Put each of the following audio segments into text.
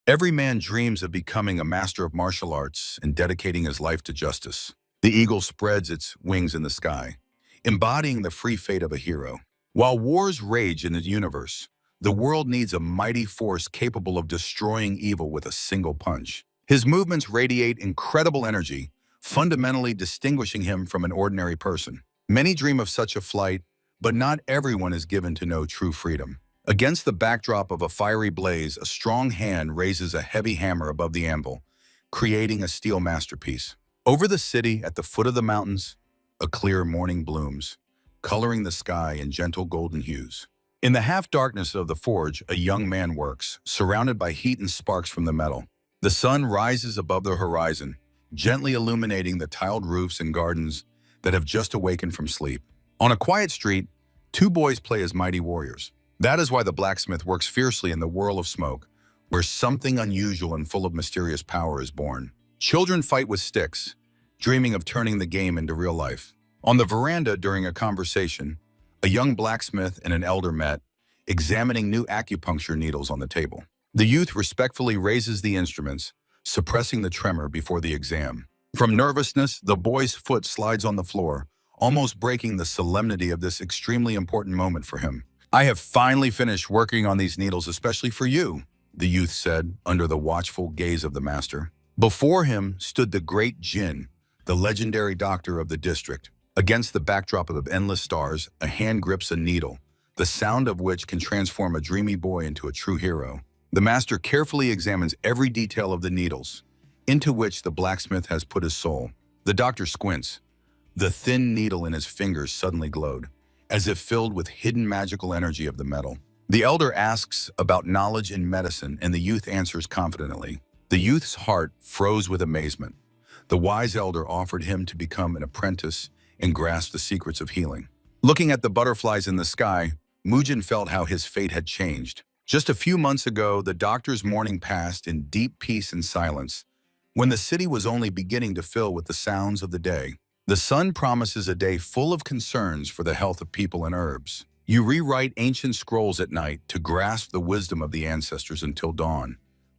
Every man dreams of becoming a master of martial arts and dedicating his life to justice. The eagle spreads its wings in the sky, embodying the free fate of a hero. While wars rage in the universe, the world needs a mighty force capable of destroying evil with a single punch. His movements radiate incredible energy, fundamentally distinguishing him from an ordinary person. Many dream of such a flight, but not everyone is given to know true freedom. Against the backdrop of a fiery blaze, a strong hand raises a heavy hammer above the anvil, creating a steel masterpiece. Over the city, at the foot of the mountains, a clear morning blooms, coloring the sky in gentle golden hues. In the half-darkness of the forge, a young man works, surrounded by heat and sparks from the metal. The sun rises above the horizon, gently illuminating the tiled roofs and gardens that have just awakened from sleep. On a quiet street, two boys play as mighty warriors. That is why the blacksmith works fiercely in the whirl of smoke, where something unusual and full of mysterious power is born. Children fight with sticks, dreaming of turning the game into real life. On the veranda during a conversation, a young blacksmith and an elder met, examining new acupuncture needles on the table. The youth respectfully raises the instruments, suppressing the tremor before the exam. From nervousness, the boy's foot slides on the floor, almost breaking the solemnity of this extremely important moment for him. "I have finally finished working on these needles especially for you," the youth said under the watchful gaze of the master. Before him stood the great Jin, the legendary doctor of the district. Against the backdrop of endless stars, a hand grips a needle, the sound of which can transform a dreamy boy into a true hero. The master carefully examines every detail of the needles, into which the blacksmith has put his soul. The doctor squints. The thin needle in his fingers suddenly glowed, as if filled with hidden magical energy of the metal. The elder asks about knowledge in medicine, and the youth answers confidently. The youth's heart froze with amazement. The wise elder offered him to become an apprentice and grasp the secrets of healing. Looking at the butterflies in the sky, Mujin felt how his fate had changed. Just a few months ago, the doctor's morning passed in deep peace and silence, when the city was only beginning to fill with the sounds of the day. The sun promises a day full of concerns for the health of people and herbs. You rewrite ancient scrolls at night to grasp the wisdom of the ancestors until dawn,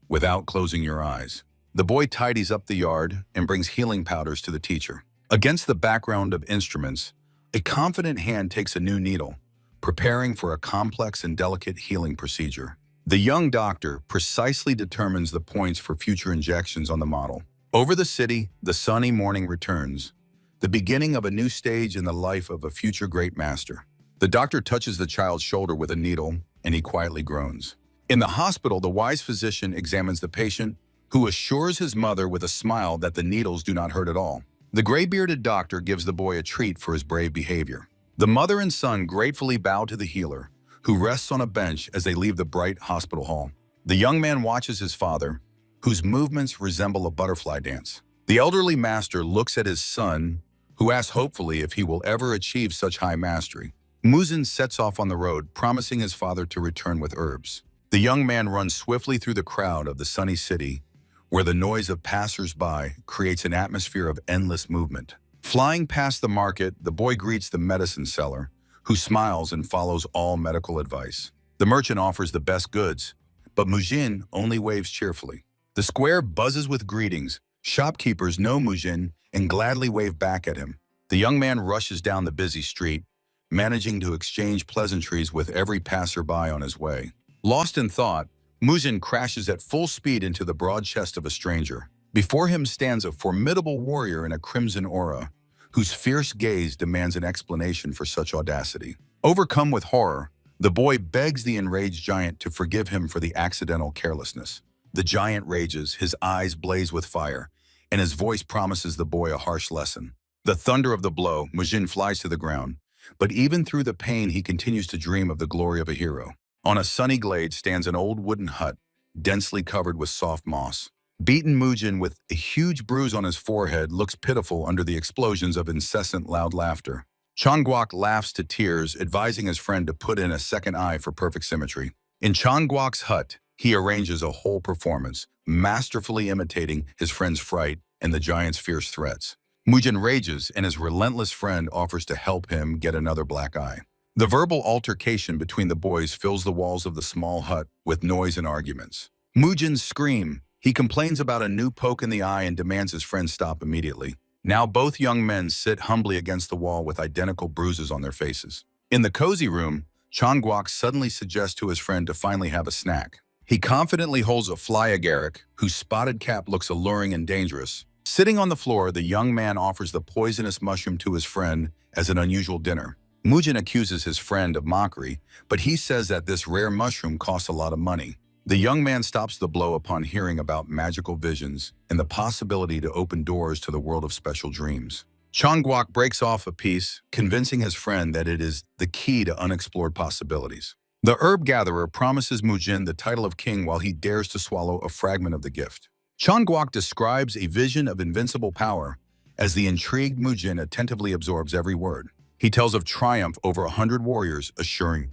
without closing your eyes. The boy tidies up the yard and brings healing powders to the teacher. Against the background of instruments, a confident hand takes a new needle, preparing for a complex and delicate healing procedure. The young doctor precisely determines the points for future injections on the model. Over the city, the sunny morning returns, the beginning of a new stage in the life of a future great master. The doctor touches the child's shoulder with a needle, and he quietly groans. In the hospital, the wise physician examines the patient, who assures his mother with a smile that the needles do not hurt at all. The gray-bearded doctor gives the boy a treat for his brave behavior. The mother and son gratefully bow to the healer, who rests on a bench as they leave the bright hospital hall. The young man watches his father, whose movements resemble a butterfly dance. The elderly master looks at his son, who asks hopefully if he will ever achieve such high mastery. Muzin sets off on the road, promising his father to return with herbs. The young man runs swiftly through the crowd of the sunny city, where the noise of passers-by creates an atmosphere of endless movement. Flying past the market, the boy greets the medicine seller, who smiles and follows all medical advice. The merchant offers the best goods, but Mujin only waves cheerfully. The square buzzes with greetings. Shopkeepers know Mujin and gladly wave back at him. The young man rushes down the busy street, managing to exchange pleasantries with every passerby on his way. Lost in thought, Mujin crashes at full speed into the broad chest of a stranger. Before him stands a formidable warrior in a crimson aura, whose fierce gaze demands an explanation for such audacity. Overcome with horror, the boy begs the enraged giant to forgive him for the accidental carelessness. The giant rages, his eyes blaze with fire, and his voice promises the boy a harsh lesson. The thunder of the blow, Mujin flies to the ground, but even through the pain he continues to dream of the glory of a hero. On a sunny glade stands an old wooden hut, densely covered with soft moss. Beaten Mujin, with a huge bruise on his forehead, looks pitiful under the explosions of incessant loud laughter. Changguok laughs to tears, advising his friend to put in a second eye for perfect symmetry. In Changguok's hut, he arranges a whole performance, masterfully imitating his friend's fright and the giant's fierce threats. Mujin rages, and his relentless friend offers to help him get another black eye. The verbal altercation between the boys fills the walls of the small hut with noise and arguments. Mujin's scream. He complains about a new poke in the eye and demands his friend stop immediately. Now both young men sit humbly against the wall with identical bruises on their faces. In the cozy room, Changguok suddenly suggests to his friend to finally have a snack. He confidently holds a fly agaric, whose spotted cap looks alluring and dangerous. Sitting on the floor, the young man offers the poisonous mushroom to his friend as an unusual dinner. Mujin accuses his friend of mockery, but he says that this rare mushroom costs a lot of money. The young man stops the blow upon hearing about magical visions and the possibility to open doors to the world of special dreams. Changguok breaks off a piece, convincing his friend that it is the key to unexplored possibilities. The herb gatherer promises Mujin the title of king while he dares to swallow a fragment of the gift. Changguok describes a vision of invincible power as the intrigued Mujin attentively absorbs every word. He tells of triumph over 100 warriors, assuring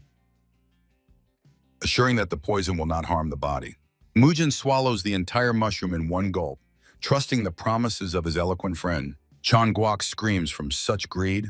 that the poison will not harm the body. Mujin swallows the entire mushroom in one gulp, trusting the promises of his eloquent friend. Changguok screams from such greed,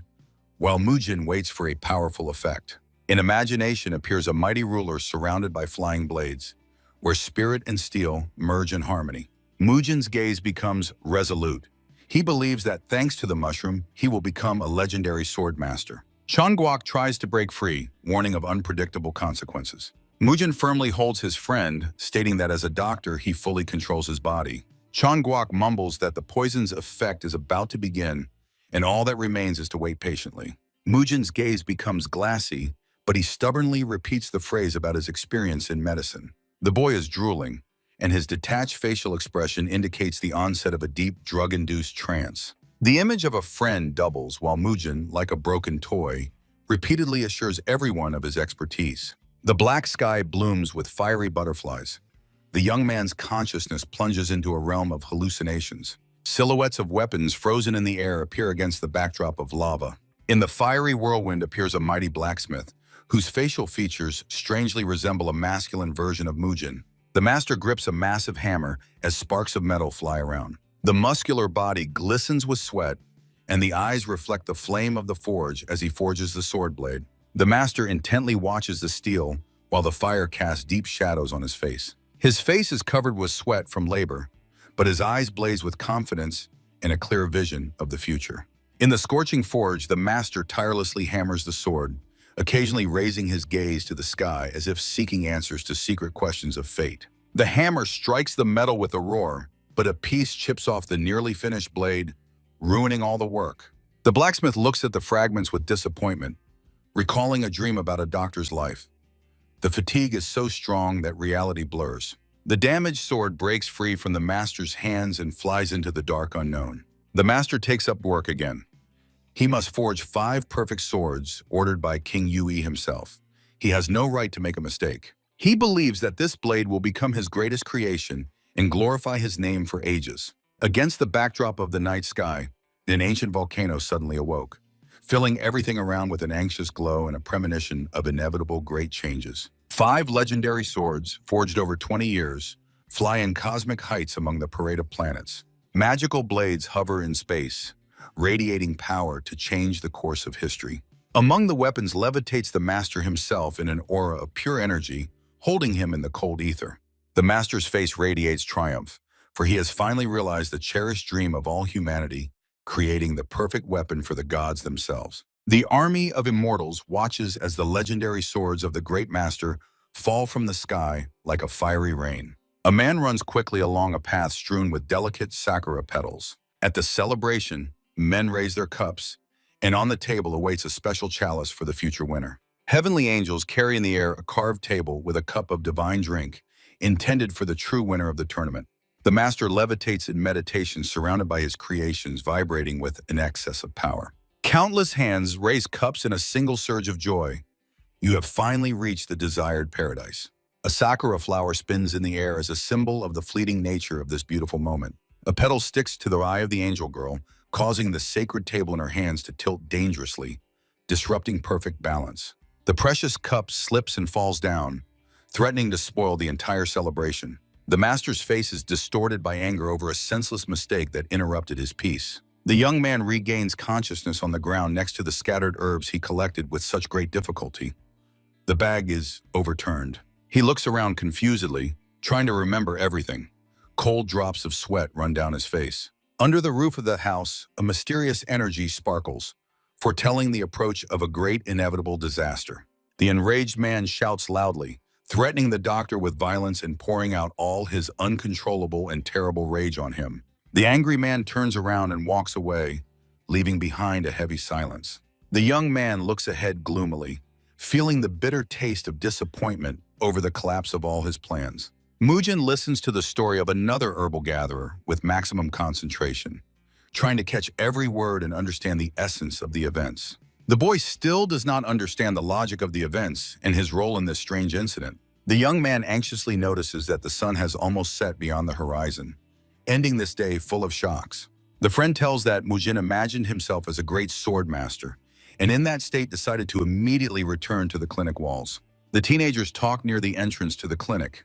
while Mujin waits for a powerful effect. In imagination appears a mighty ruler surrounded by flying blades, where spirit and steel merge in harmony. Mujin's gaze becomes resolute. He believes that thanks to the mushroom, he will become a legendary sword master. Changguok tries to break free, warning of unpredictable consequences. Mujin firmly holds his friend, stating that as a doctor, he fully controls his body. Changguok mumbles that the poison's effect is about to begin, and all that remains is to wait patiently. Mujin's gaze becomes glassy, but he stubbornly repeats the phrase about his experience in medicine. The boy is drooling, and his detached facial expression indicates the onset of a deep drug-induced trance. The image of a friend doubles while Mujin, like a broken toy, repeatedly assures everyone of his expertise. The black sky blooms with fiery butterflies. The young man's consciousness plunges into a realm of hallucinations. Silhouettes of weapons frozen in the air appear against the backdrop of lava. In the fiery whirlwind appears a mighty blacksmith, whose facial features strangely resemble a masculine version of Mujin. The master grips a massive hammer as sparks of metal fly around. The muscular body glistens with sweat, and the eyes reflect the flame of the forge as he forges the sword blade. The master intently watches the steel, while the fire casts deep shadows on his face. His face is covered with sweat from labor, but his eyes blaze with confidence and a clear vision of the future. In the scorching forge, the master tirelessly hammers the sword, occasionally raising his gaze to the sky as if seeking answers to secret questions of fate. The hammer strikes the metal with a roar, but a piece chips off the nearly finished blade, ruining all the work. The blacksmith looks at the fragments with disappointment, recalling a dream about a doctor's life. The fatigue is so strong that reality blurs. The damaged sword breaks free from the master's hands and flies into the dark unknown. The master takes up work again. He must forge 5 perfect swords ordered by King Yui himself. He has no right to make a mistake. He believes that this blade will become his greatest creation and glorify his name for ages. Against the backdrop of the night sky, an ancient volcano suddenly awoke, filling everything around with an anxious glow and a premonition of inevitable great changes. 5 legendary swords, forged over 20 years, fly in cosmic heights among the parade of planets. Magical blades hover in space, radiating power to change the course of history. Among the weapons levitates the master himself in an aura of pure energy, holding him in the cold ether. The master's face radiates triumph, for he has finally realized the cherished dream of all humanity, creating the perfect weapon for the gods themselves. The army of immortals watches as the legendary swords of the great master fall from the sky like a fiery rain. A man runs quickly along a path strewn with delicate sakura petals. At the celebration, men raise their cups, and on the table awaits a special chalice for the future winner. Heavenly angels carry in the air a carved table with a cup of divine drink, intended for the true winner of the tournament. The master levitates in meditation, surrounded by his creations, vibrating with an excess of power. Countless hands raise cups in a single surge of joy. You have finally reached the desired paradise. A sakura flower spins in the air as a symbol of the fleeting nature of this beautiful moment. A petal sticks to the eye of the angel girl, causing the sacred table in her hands to tilt dangerously, disrupting perfect balance. The precious cup slips and falls down, threatening to spoil the entire celebration. The master's face is distorted by anger over a senseless mistake that interrupted his peace. The young man regains consciousness on the ground next to the scattered herbs he collected with such great difficulty. The bag is overturned. He looks around confusedly, trying to remember everything. Cold drops of sweat run down his face. Under the roof of the house, a mysterious energy sparkles, foretelling the approach of a great inevitable disaster. The enraged man shouts loudly, threatening the doctor with violence and pouring out all his uncontrollable and terrible rage on him. The angry man turns around and walks away, leaving behind a heavy silence. The young man looks ahead gloomily, feeling the bitter taste of disappointment over the collapse of all his plans. Mujin listens to the story of another herbal gatherer with maximum concentration, trying to catch every word and understand the essence of the events. The boy still does not understand the logic of the events and his role in this strange incident. The young man anxiously notices that the sun has almost set beyond the horizon, ending this day full of shocks. The friend tells that Mujin imagined himself as a great sword master, and in that state decided to immediately return to the clinic walls. The teenagers talk near the entrance to the clinic,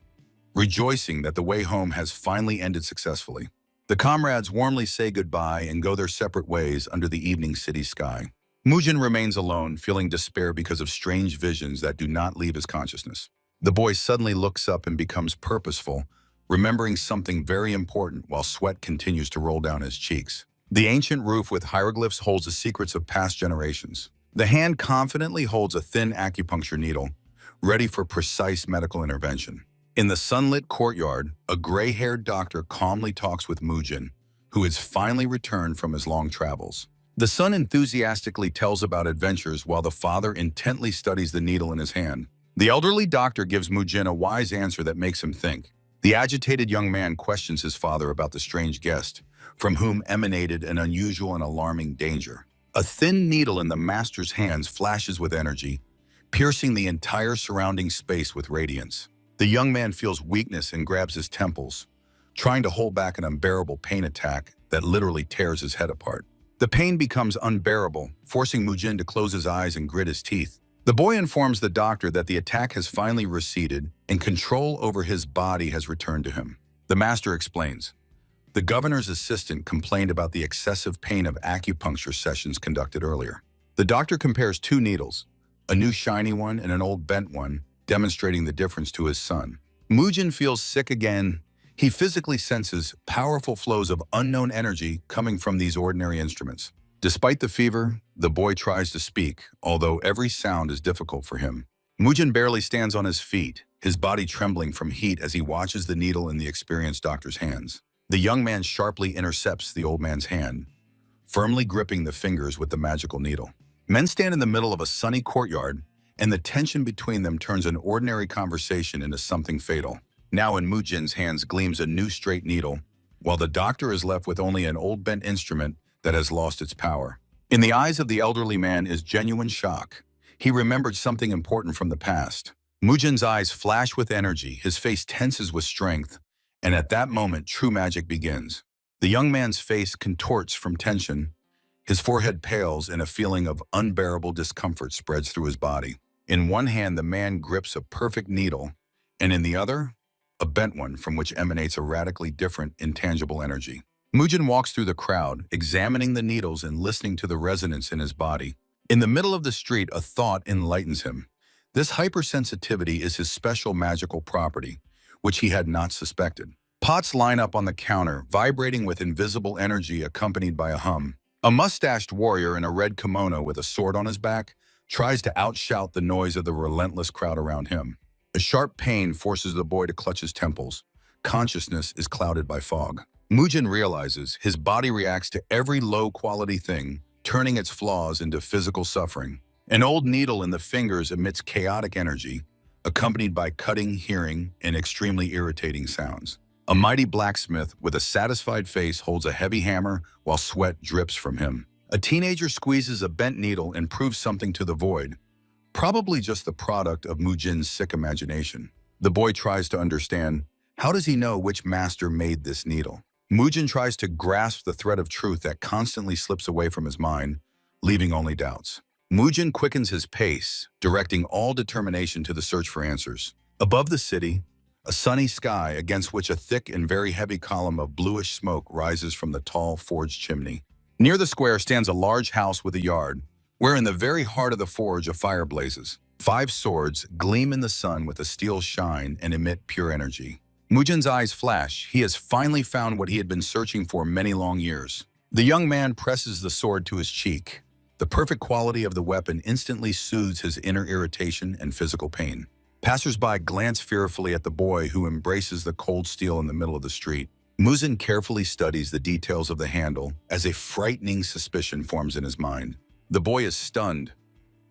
rejoicing that the way home has finally ended successfully. The comrades warmly say goodbye and go their separate ways under the evening city sky. Mujin remains alone, feeling despair because of strange visions that do not leave his consciousness. The boy suddenly looks up and becomes purposeful, remembering something very important while sweat continues to roll down his cheeks. The ancient roof with hieroglyphs holds the secrets of past generations. The hand confidently holds a thin acupuncture needle, ready for precise medical intervention. In the sunlit courtyard, a gray-haired doctor calmly talks with Mujin, who has finally returned from his long travels. The son enthusiastically tells about adventures while the father intently studies the needle in his hand. The elderly doctor gives Mujin a wise answer that makes him think. The agitated young man questions his father about the strange guest, from whom emanated an unusual and alarming danger. A thin needle in the master's hands flashes with energy, piercing the entire surrounding space with radiance. The young man feels weakness and grabs his temples, trying to hold back an unbearable pain attack that literally tears his head apart. The pain becomes unbearable, forcing Mujin to close his eyes and grit his teeth. The boy informs the doctor that the attack has finally receded and control over his body has returned to him. The master explains. The governor's assistant complained about the excessive pain of acupuncture sessions conducted earlier. The doctor compares two needles, a new shiny one and an old bent one, demonstrating the difference to his son. Mujin feels sick again. He physically senses powerful flows of unknown energy coming from these ordinary instruments. Despite the fever, the boy tries to speak, although every sound is difficult for him. Mujin barely stands on his feet, his body trembling from heat as he watches the needle in the experienced doctor's hands. The young man sharply intercepts the old man's hand, firmly gripping the fingers with the magical needle. Men stand in the middle of a sunny courtyard, and the tension between them turns an ordinary conversation into something fatal. Now in Mujin's hands gleams a new straight needle, while the doctor is left with only an old bent instrument that has lost its power. In the eyes of the elderly man is genuine shock. He remembered something important from the past. Mujin's eyes flash with energy, his face tenses with strength, and at that moment true magic begins. The young man's face contorts from tension, his forehead pales, and a feeling of unbearable discomfort spreads through his body. In one hand, the man grips a perfect needle, and in the other, a bent one from which emanates a radically different, intangible energy. Mujin walks through the crowd, examining the needles and listening to the resonance in his body. In the middle of the street, a thought enlightens him. This hypersensitivity is his special magical property, which he had not suspected. Pots line up on the counter, vibrating with invisible energy accompanied by a hum. A mustached warrior in a red kimono with a sword on his back tries to outshout the noise of the relentless crowd around him. A sharp pain forces the boy to clutch his temples. Consciousness is clouded by fog. Mujin realizes his body reacts to every low-quality thing, turning its flaws into physical suffering. An old needle in the fingers emits chaotic energy, accompanied by cutting, hearing, and extremely irritating sounds. A mighty blacksmith with a satisfied face holds a heavy hammer while sweat drips from him. A teenager squeezes a bent needle and proves something to the void, probably just the product of Mujin's sick imagination. The boy tries to understand, how does he know which master made this needle? Mujin tries to grasp the thread of truth that constantly slips away from his mind, leaving only doubts. Mujin quickens his pace, directing all determination to the search for answers. Above the city, a sunny sky against which a thick and very heavy column of bluish smoke rises from the tall forge chimney. Near the square stands a large house with a yard, where in the very heart of the forge a fire blazes. 5 swords gleam in the sun with a steel shine and emit pure energy. Mujin's eyes flash. He has finally found what he had been searching for many long years. The young man presses the sword to his cheek. The perfect quality of the weapon instantly soothes his inner irritation and physical pain. Passers-by glance fearfully at the boy who embraces the cold steel in the middle of the street. Muzin carefully studies the details of the handle as a frightening suspicion forms in his mind. The boy is stunned.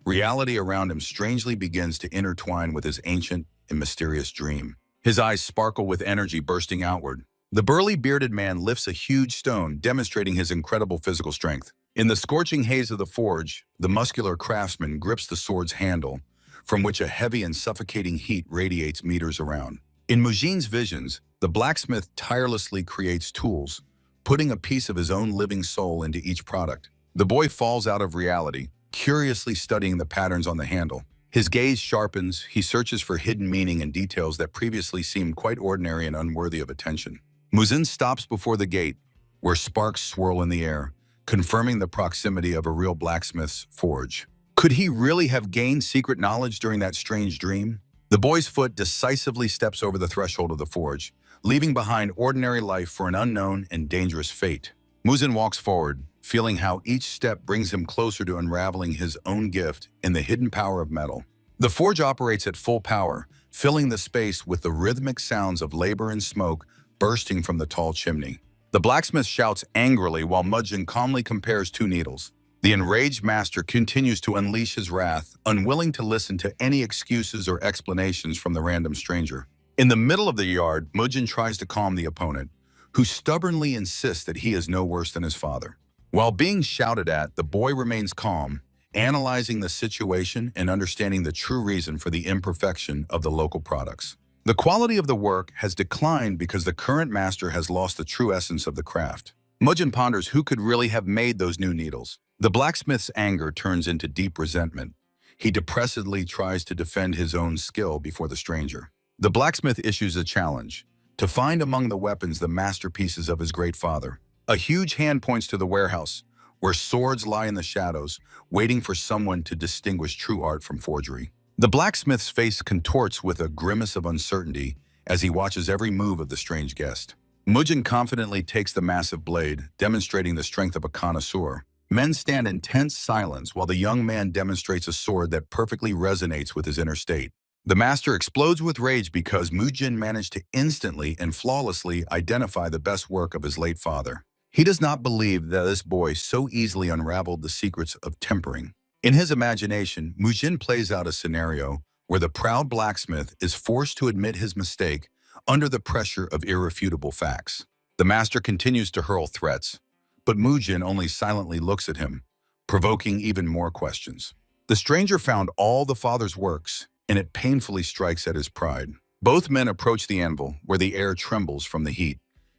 Reality around him strangely begins to intertwine with his ancient and mysterious dream. His eyes sparkle with energy bursting outward. The burly bearded man lifts a huge stone, demonstrating his incredible physical strength. In the scorching haze of the forge, the muscular craftsman grips the sword's handle, from which a heavy and suffocating heat radiates meters around. In Mujin's visions, the blacksmith tirelessly creates tools, putting a piece of his own living soul into each product. The boy falls out of reality, curiously studying the patterns on the handle. His gaze sharpens, he searches for hidden meaning and details that previously seemed quite ordinary and unworthy of attention. Muzin stops before the gate, where sparks swirl in the air, confirming the proximity of a real blacksmith's forge. Could he really have gained secret knowledge during that strange dream? The boy's foot decisively steps over the threshold of the forge, leaving behind ordinary life for an unknown and dangerous fate. Muzin walks forward, feeling how each step brings him closer to unraveling his own gift in the hidden power of metal. The forge operates at full power, filling the space with the rhythmic sounds of labor and smoke bursting from the tall chimney. The blacksmith shouts angrily while Mujin calmly compares two needles. The enraged master continues to unleash his wrath, unwilling to listen to any excuses or explanations from the random stranger. In the middle of the yard, Mujin tries to calm the opponent, who stubbornly insists that he is no worse than his father. While being shouted at, the boy remains calm, analyzing the situation and understanding the true reason for the imperfection of the local products. The quality of the work has declined because the current master has lost the true essence of the craft. Mujin ponders who could really have made those new needles. The blacksmith's anger turns into deep resentment. He depressedly tries to defend his own skill before the stranger. The blacksmith issues a challenge, to find among the weapons the masterpieces of his great father. A huge hand points to the warehouse, where swords lie in the shadows, waiting for someone to distinguish true art from forgery. The blacksmith's face contorts with a grimace of uncertainty as he watches every move of the strange guest. Mujin confidently takes the massive blade, demonstrating the strength of a connoisseur. Men stand in tense silence while the young man demonstrates a sword that perfectly resonates with his inner state. The master explodes with rage because Mujin managed to instantly and flawlessly identify the best work of his late father. He does not believe that this boy so easily unraveled the secrets of tempering. In his imagination, Mujin plays out a scenario where the proud blacksmith is forced to admit his mistake under the pressure of irrefutable facts. The master continues to hurl threats, but Mujin only silently looks at him, provoking even more questions. The stranger found all the father's works, and it painfully strikes at his pride. Both men approach the anvil, where the air trembles from the heat,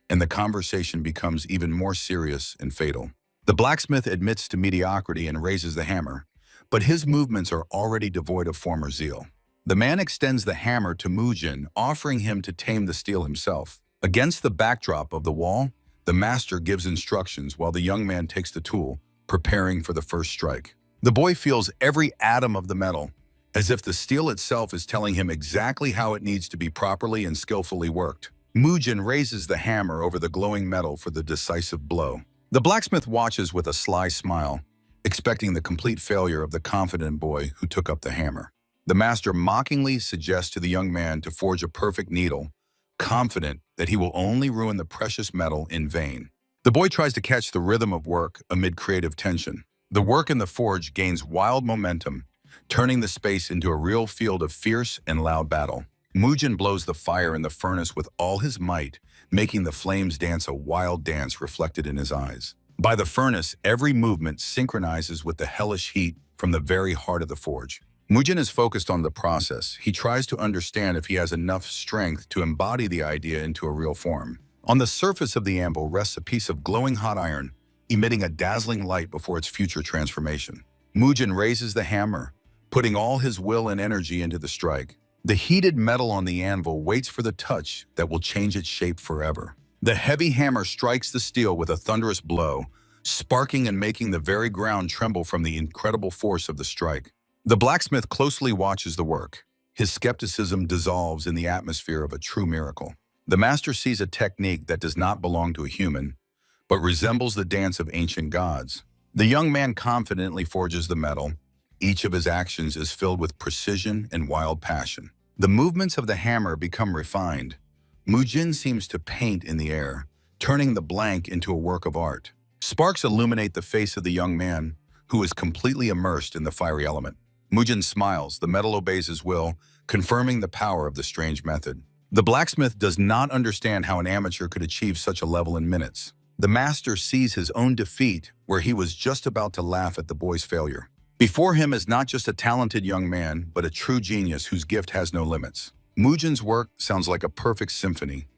and the conversation becomes even more serious and fatal. The blacksmith admits to mediocrity and raises the hammer, but his movements are already devoid of former zeal. The man extends the hammer to Mujin, offering him to tame the steel himself. Against the backdrop of the wall, the master gives instructions while the young man takes the tool, preparing for the first strike. The boy feels every atom of the metal, as if the steel itself is telling him exactly how it needs to be properly and skillfully worked. Mujin raises the hammer over the glowing metal for the decisive blow. The blacksmith watches with a sly smile, expecting the complete failure of the confident boy who took up the hammer. The master mockingly suggests to the young man to forge a perfect needle, confident that he will only ruin the precious metal in vain. The boy tries to catch the rhythm of work amid creative tension. The work in the forge gains wild momentum, turning the space into a real field of fierce and loud battle. Mujin blows the fire in the furnace with all his might, making the flames dance a wild dance reflected in his eyes. By the furnace, every movement synchronizes with the hellish heat from the very heart of the forge. Mujin is focused on the process. He tries to understand if he has enough strength to embody the idea into a real form. On the surface of the anvil rests a piece of glowing hot iron, emitting a dazzling light before its future transformation. Mujin raises the hammer, putting all his will and energy into the strike. The heated metal on the anvil waits for the touch that will change its shape forever. The heavy hammer strikes the steel with a thunderous blow, sparking and making the very ground tremble from the incredible force of the strike. The blacksmith closely watches the work. His skepticism dissolves in the atmosphere of a true miracle. The master sees a technique that does not belong to a human, but resembles the dance of ancient gods. The young man confidently forges the metal. Each of his actions is filled with precision and wild passion. The movements of the hammer become refined. Mujin seems to paint in the air, turning the blank into a work of art. Sparks illuminate the face of the young man, who is completely immersed in the fiery element. Mujin smiles, the metal obeys his will, confirming the power of the strange method. The blacksmith does not understand how an amateur could achieve such a level in minutes. The master sees his own defeat, where he was just about to laugh at the boy's failure. Before him is not just a talented young man, but a true genius whose gift has no limits. Mujin's work sounds like a perfect symphony,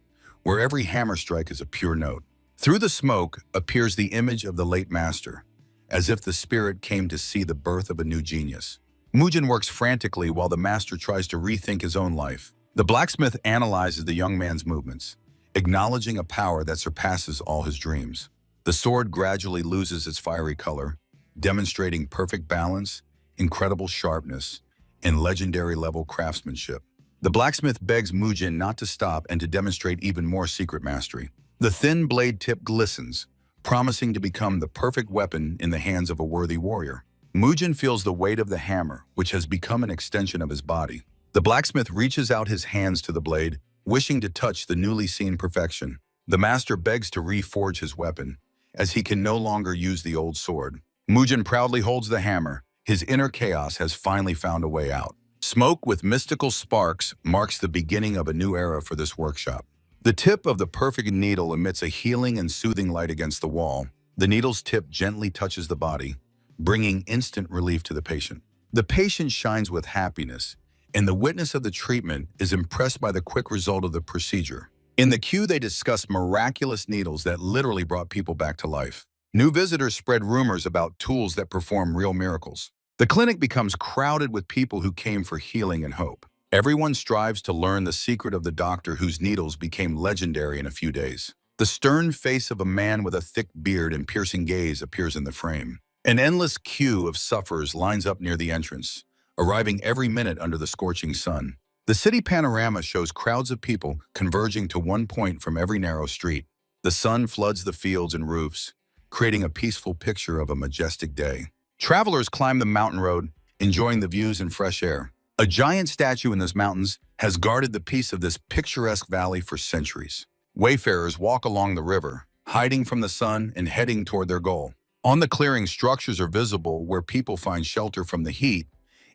where every hammer strike is a pure note. Through the smoke appears the image of the late master, as if the spirit came to see the birth of a new genius. Mujin works frantically while the master tries to rethink his own life. The blacksmith analyzes the young man's movements, acknowledging a power that surpasses all his dreams. The sword gradually loses its fiery color, demonstrating perfect balance, incredible sharpness, and legendary-level craftsmanship. The blacksmith begs Mujin not to stop and to demonstrate even more secret mastery. The thin blade tip glistens, promising to become the perfect weapon in the hands of a worthy warrior. Mujin feels the weight of the hammer, which has become an extension of his body. The blacksmith reaches out his hands to the blade, wishing to touch the newly seen perfection. The master begs to reforge his weapon, as he can no longer use the old sword. Mujin proudly holds the hammer. His inner chaos has finally found a way out. Smoke with mystical sparks marks the beginning of a new era for this workshop. The tip of the perfect needle emits a healing and soothing light against the wall. The needle's tip gently touches the body, bringing instant relief to the patient. The patient shines with happiness, and the witness of the treatment is impressed by the quick result of the procedure. In the queue, they discuss miraculous needles that literally brought people back to life. New visitors spread rumors about tools that perform real miracles. The clinic becomes crowded with people who came for healing and hope. Everyone strives to learn the secret of the doctor whose needles became legendary in a few days. The stern face of a man with a thick beard and piercing gaze appears in the frame. An endless queue of sufferers lines up near the entrance, arriving every minute under the scorching sun. The city panorama shows crowds of people converging to one point from every narrow street. The sun floods the fields and roofs, creating a peaceful picture of a majestic day. Travelers climb the mountain road, enjoying the views and fresh air. A giant statue in the mountains has guarded the peace of this picturesque valley for centuries. Wayfarers walk along the river, hiding from the sun and heading toward their goal. On the clearing, structures are visible where people find shelter from the heat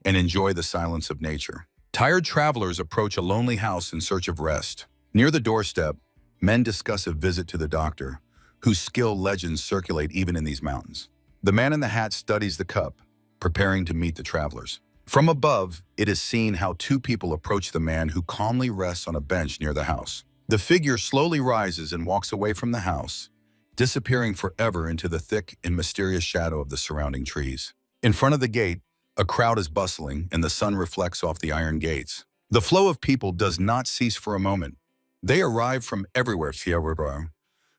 and enjoy the silence of nature. Tired travelers approach a lonely house in search of rest. Near the doorstep, men discuss a visit to the doctor, whose skilled legends circulate even in these mountains. The man in the hat studies the cup, preparing to meet the travelers. From above, it is seen how two people approach the man who calmly rests on a bench near the house. The figure slowly rises and walks away from the house, disappearing forever into the thick and mysterious shadow of the surrounding trees. In front of the gate, a crowd is bustling and the sun reflects off the iron gates. The flow of people does not cease for a moment. They arrive from everywhere,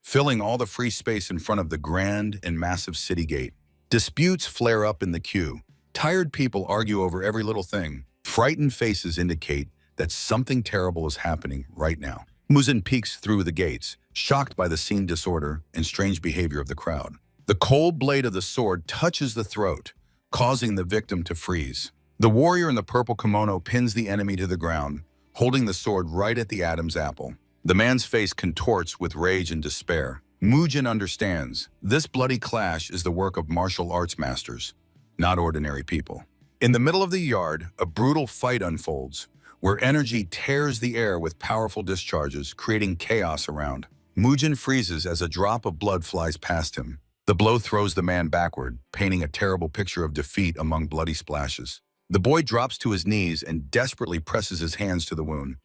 filling all the free space in front of the grand and massive city gate. Disputes flare up in the queue. Tired people argue over every little thing. Frightened faces indicate that something terrible is happening right now. Mujin peeks through the gates, shocked by the scene disorder and strange behavior of the crowd. The cold blade of the sword touches the throat, causing the victim to freeze. The warrior in the purple kimono pins the enemy to the ground, holding the sword right at the Adam's apple. The man's face contorts with rage and despair. Mujin understands this bloody clash is the work of martial arts masters, not ordinary people. In the middle of the yard, a brutal fight unfolds, where energy tears the air with powerful discharges, creating chaos around. Mujin freezes as a drop of blood flies past him. The blow throws the man backward, painting a terrible picture of defeat among bloody splashes. The boy drops to his knees and desperately presses his hands to the wound,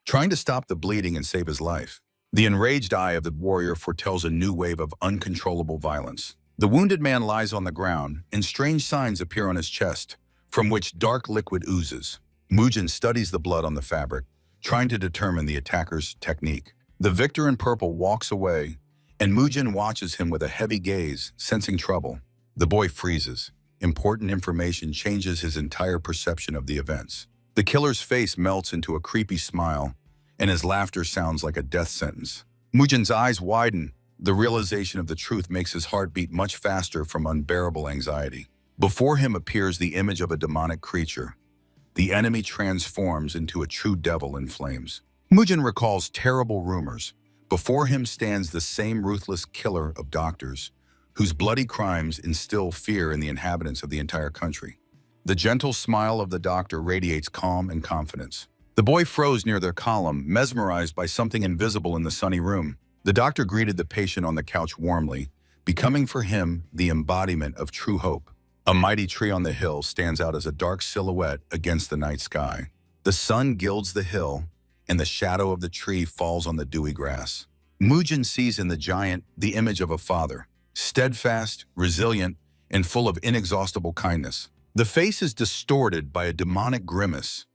trying to stop the bleeding and save his life. The enraged eye of the warrior foretells a new wave of uncontrollable violence. The wounded man lies on the ground, and strange signs appear on his chest, from which dark liquid oozes. Mujin studies the blood on the fabric, trying to determine the attacker's technique. The victor in purple walks away, and Mujin watches him with a heavy gaze, sensing trouble. The boy freezes. Important information changes his entire perception of the events. The killer's face melts into a creepy smile, and his laughter sounds like a death sentence. Mujin's eyes widen. The realization of the truth makes his heart beat much faster from unbearable anxiety. Before him appears the image of a demonic creature. The enemy transforms into a true devil in flames. Mujin recalls terrible rumors. Before him stands the same ruthless killer of doctors, whose bloody crimes instill fear in the inhabitants of the entire country. The gentle smile of the doctor radiates calm and confidence. The boy froze near their column, mesmerized by something invisible in the sunny room. The doctor greeted the patient on the couch warmly, becoming for him the embodiment of true hope. A mighty tree on the hill stands out as a dark silhouette against the night sky. The sun gilds the hill, and the shadow of the tree falls on the dewy grass. Mujin sees in the giant the image of a father, steadfast, resilient, and full of inexhaustible kindness. The face is distorted by a demonic grimace,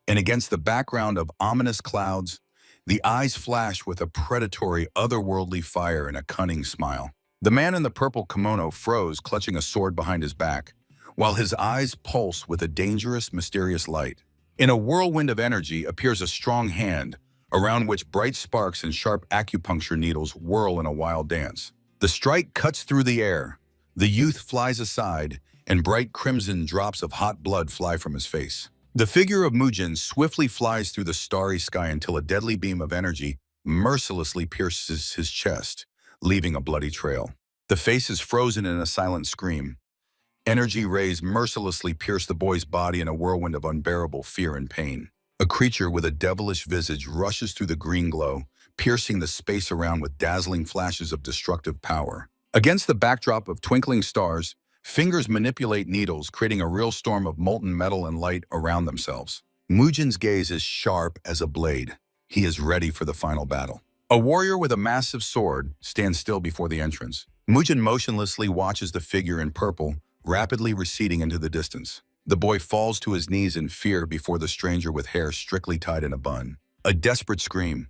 and against the background of ominous clouds, the eyes flash with a predatory, otherworldly fire and a cunning smile. The man in the purple kimono froze, clutching a sword behind his back, while his eyes pulse with a dangerous, mysterious light. In a whirlwind of energy appears a strong hand, around which bright sparks and sharp acupuncture needles whirl in a wild dance. The strike cuts through the air. The youth flies aside, and bright crimson drops of hot blood fly from his face. The figure of Mujin swiftly flies through the starry sky until a deadly beam of energy mercilessly pierces his chest, leaving a bloody trail. The face is frozen in a silent scream. Energy rays mercilessly pierce the boy's body in a whirlwind of unbearable fear and pain. A creature with a devilish visage rushes through the green glow, piercing the space around with dazzling flashes of destructive power. Against the backdrop of twinkling stars, fingers manipulate needles, creating a real storm of molten metal and light around themselves. Mujin's gaze is sharp as a blade. He is ready for the final battle. A warrior with a massive sword stands still before the entrance. Mujin motionlessly watches the figure in purple, rapidly receding into the distance. The boy falls to his knees in fear before the stranger with hair strictly tied in a bun. A desperate scream.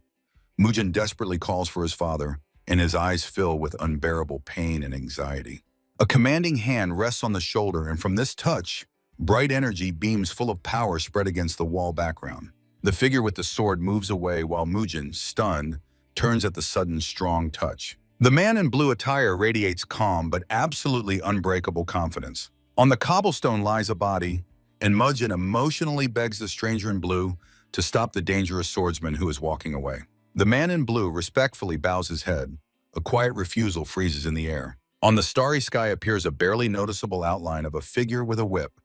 Mujin desperately calls for his father, and his eyes fill with unbearable pain and anxiety. A commanding hand rests on the shoulder, and from this touch, bright energy beams full of power spread against the wall background. The figure with the sword moves away while Mujin, stunned, turns at the sudden strong touch. The man in blue attire radiates calm but absolutely unbreakable confidence. On the cobblestone lies a body, and Mujin emotionally begs the stranger in blue to stop the dangerous swordsman who is walking away. The man in blue respectfully bows his head. A quiet refusal freezes in the air. On the starry sky appears a barely noticeable outline of a figure with a whip,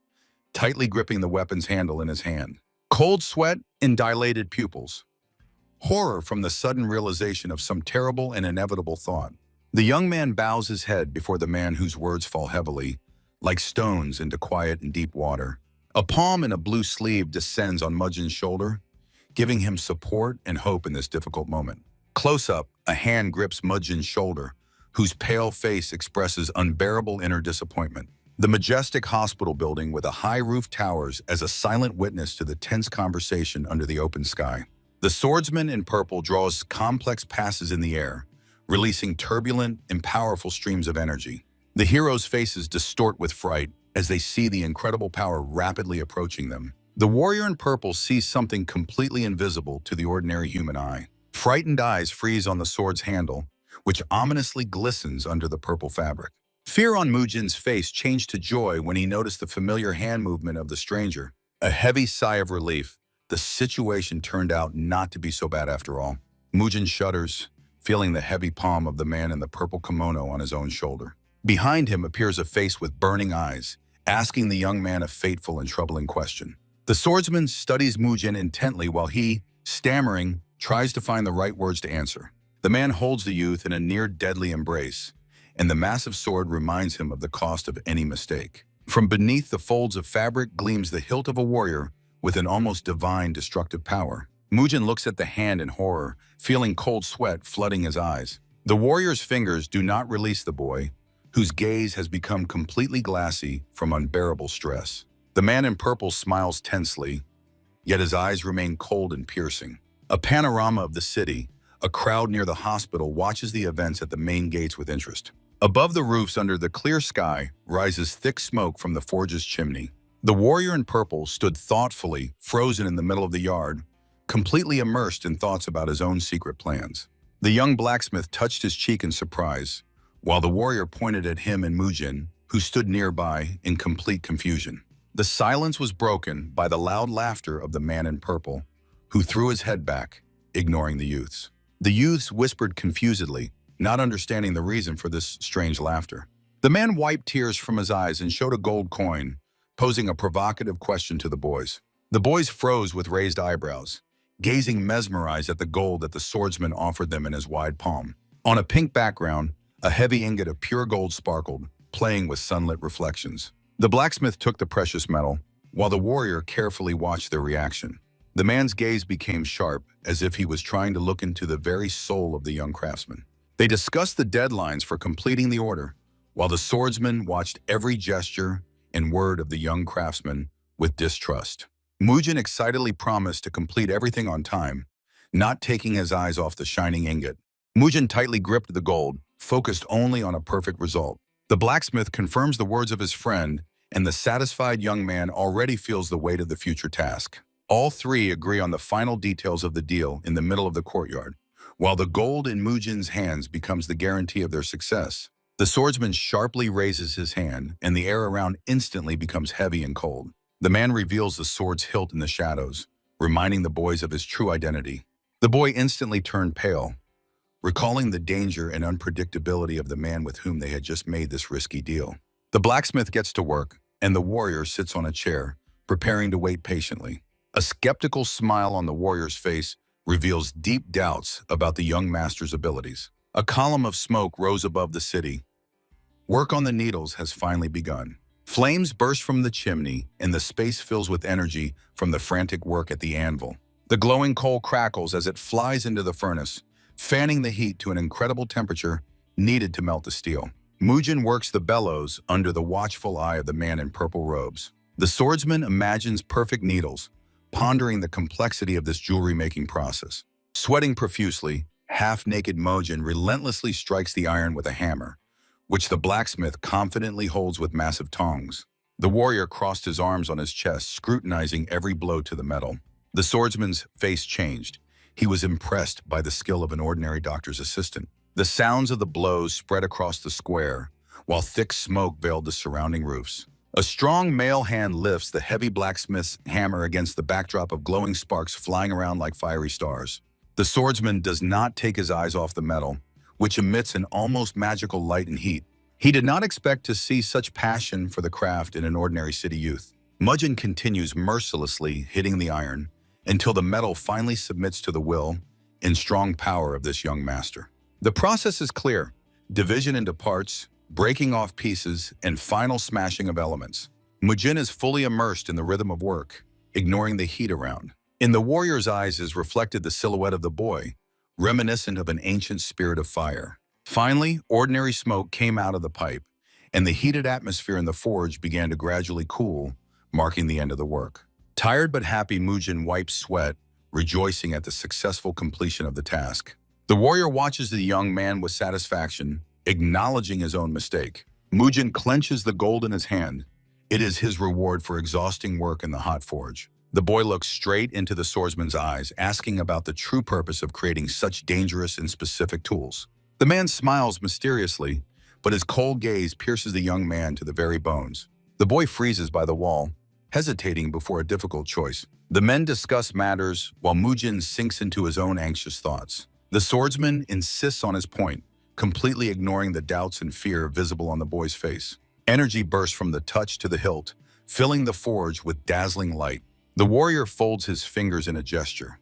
tightly gripping the weapon's handle in his hand. Cold sweat and dilated pupils. Horror from the sudden realization of some terrible and inevitable thought. The young man bows his head before the man whose words fall heavily, like stones into quiet and deep water. A palm in a blue sleeve descends on Mujin's shoulder, giving him support and hope in this difficult moment. Close up, a hand grips Mujin's shoulder, whose pale face expresses unbearable inner disappointment. The majestic hospital building with a high roof towers as a silent witness to the tense conversation under the open sky. The swordsman in purple draws complex passes in the air, releasing turbulent and powerful streams of energy. The heroes' faces distort with fright as they see the incredible power rapidly approaching them. The warrior in purple sees something completely invisible to the ordinary human eye. Frightened eyes freeze on the sword's handle, which ominously glistens under the purple fabric. Fear on Mujin's face changed to joy when he noticed the familiar hand movement of the stranger. A heavy sigh of relief. The situation turned out not to be so bad after all. Mujin shudders, feeling the heavy palm of the man in the purple kimono on his own shoulder. Behind him appears a face with burning eyes, asking the young man a fateful and troubling question. The swordsman studies Mujin intently while he, stammering, tries to find the right words to answer. The man holds the youth in a near-deadly embrace, and the massive sword reminds him of the cost of any mistake. From beneath the folds of fabric gleams the hilt of a warrior with an almost divine destructive power. Mujin looks at the hand in horror, feeling cold sweat flooding his eyes. The warrior's fingers do not release the boy, whose gaze has become completely glassy from unbearable stress. The man in purple smiles tensely, yet his eyes remain cold and piercing. A panorama of the city, a crowd near the hospital watches the events at the main gates with interest. Above the roofs under the clear sky rises thick smoke from the forge's chimney. The warrior in purple stood thoughtfully, frozen in the middle of the yard, completely immersed in thoughts about his own secret plans. The young blacksmith touched his cheek in surprise, while the warrior pointed at him and Mujin, who stood nearby in complete confusion. The silence was broken by the loud laughter of the man in purple, who threw his head back, ignoring the youths. The youths whispered confusedly, not understanding the reason for this strange laughter. The man wiped tears from his eyes and showed a gold coin, posing a provocative question to the boys. The boys froze with raised eyebrows, gazing mesmerized at the gold that the swordsman offered them in his wide palm. On a pink background, a heavy ingot of pure gold sparkled, playing with sunlit reflections. The blacksmith took the precious metal, while the warrior carefully watched their reaction. The man's gaze became sharp, as if he was trying to look into the very soul of the young craftsman. They discussed the deadlines for completing the order, while the swordsman watched every gesture and word of the young craftsman with distrust. Mujin excitedly promised to complete everything on time, not taking his eyes off the shining ingot. Mujin tightly gripped the gold, focused only on a perfect result. The blacksmith confirms the words of his friend, and the satisfied young man already feels the weight of the future task. All three agree on the final details of the deal in the middle of the courtyard, while the gold in Mujin's hands becomes the guarantee of their success. The swordsman sharply raises his hand, and the air around instantly becomes heavy and cold. The man reveals the sword's hilt in the shadows, reminding the boys of his true identity. The boy instantly turned pale, recalling the danger and unpredictability of the man with whom they had just made this risky deal. The blacksmith gets to work, and the warrior sits on a chair, preparing to wait patiently. A skeptical smile on the warrior's face reveals deep doubts about the young master's abilities. A column of smoke rose above the city. Work on the needles has finally begun. Flames burst from the chimney, and the space fills with energy from the frantic work at the anvil. The glowing coal crackles as it flies into the furnace, fanning the heat to an incredible temperature needed to melt the steel. Mujin works the bellows under the watchful eye of the man in purple robes. The swordsman imagines perfect needles, pondering the complexity of this jewelry-making process. Sweating profusely, half-naked Mujin relentlessly strikes the iron with a hammer, which the blacksmith confidently holds with massive tongs. The warrior crossed his arms on his chest, scrutinizing every blow to the metal. The swordsman's face changed. He was impressed by the skill of an ordinary doctor's assistant. The sounds of the blows spread across the square, while thick smoke veiled the surrounding roofs. A strong male hand lifts the heavy blacksmith's hammer against the backdrop of glowing sparks flying around like fiery stars. The swordsman does not take his eyes off the metal, which emits an almost magical light and heat. He did not expect to see such passion for the craft in an ordinary city youth. Mujin continues mercilessly hitting the iron until the metal finally submits to the will and strong power of this young master. The process is clear: division into parts, breaking off pieces, and final smashing of elements. Mujin is fully immersed in the rhythm of work, ignoring the heat around. In the warrior's eyes is reflected the silhouette of the boy, reminiscent of an ancient spirit of fire. Finally, ordinary smoke came out of the pipe, and the heated atmosphere in the forge began to gradually cool, marking the end of the work. Tired but happy, Mujin wipes sweat, rejoicing at the successful completion of the task. The warrior watches the young man with satisfaction, acknowledging his own mistake. Mujin clenches the gold in his hand. It is his reward for exhausting work in the hot forge. The boy looks straight into the swordsman's eyes, asking about the true purpose of creating such dangerous and specific tools. The man smiles mysteriously, but his cold gaze pierces the young man to the very bones. The boy freezes by the wall, hesitating before a difficult choice. The men discuss matters while Mujin sinks into his own anxious thoughts. The swordsman insists on his point, completely ignoring the doubts and fear visible on the boy's face. Energy bursts from the touch to the hilt, filling the forge with dazzling light. The warrior folds his fingers in a gesture.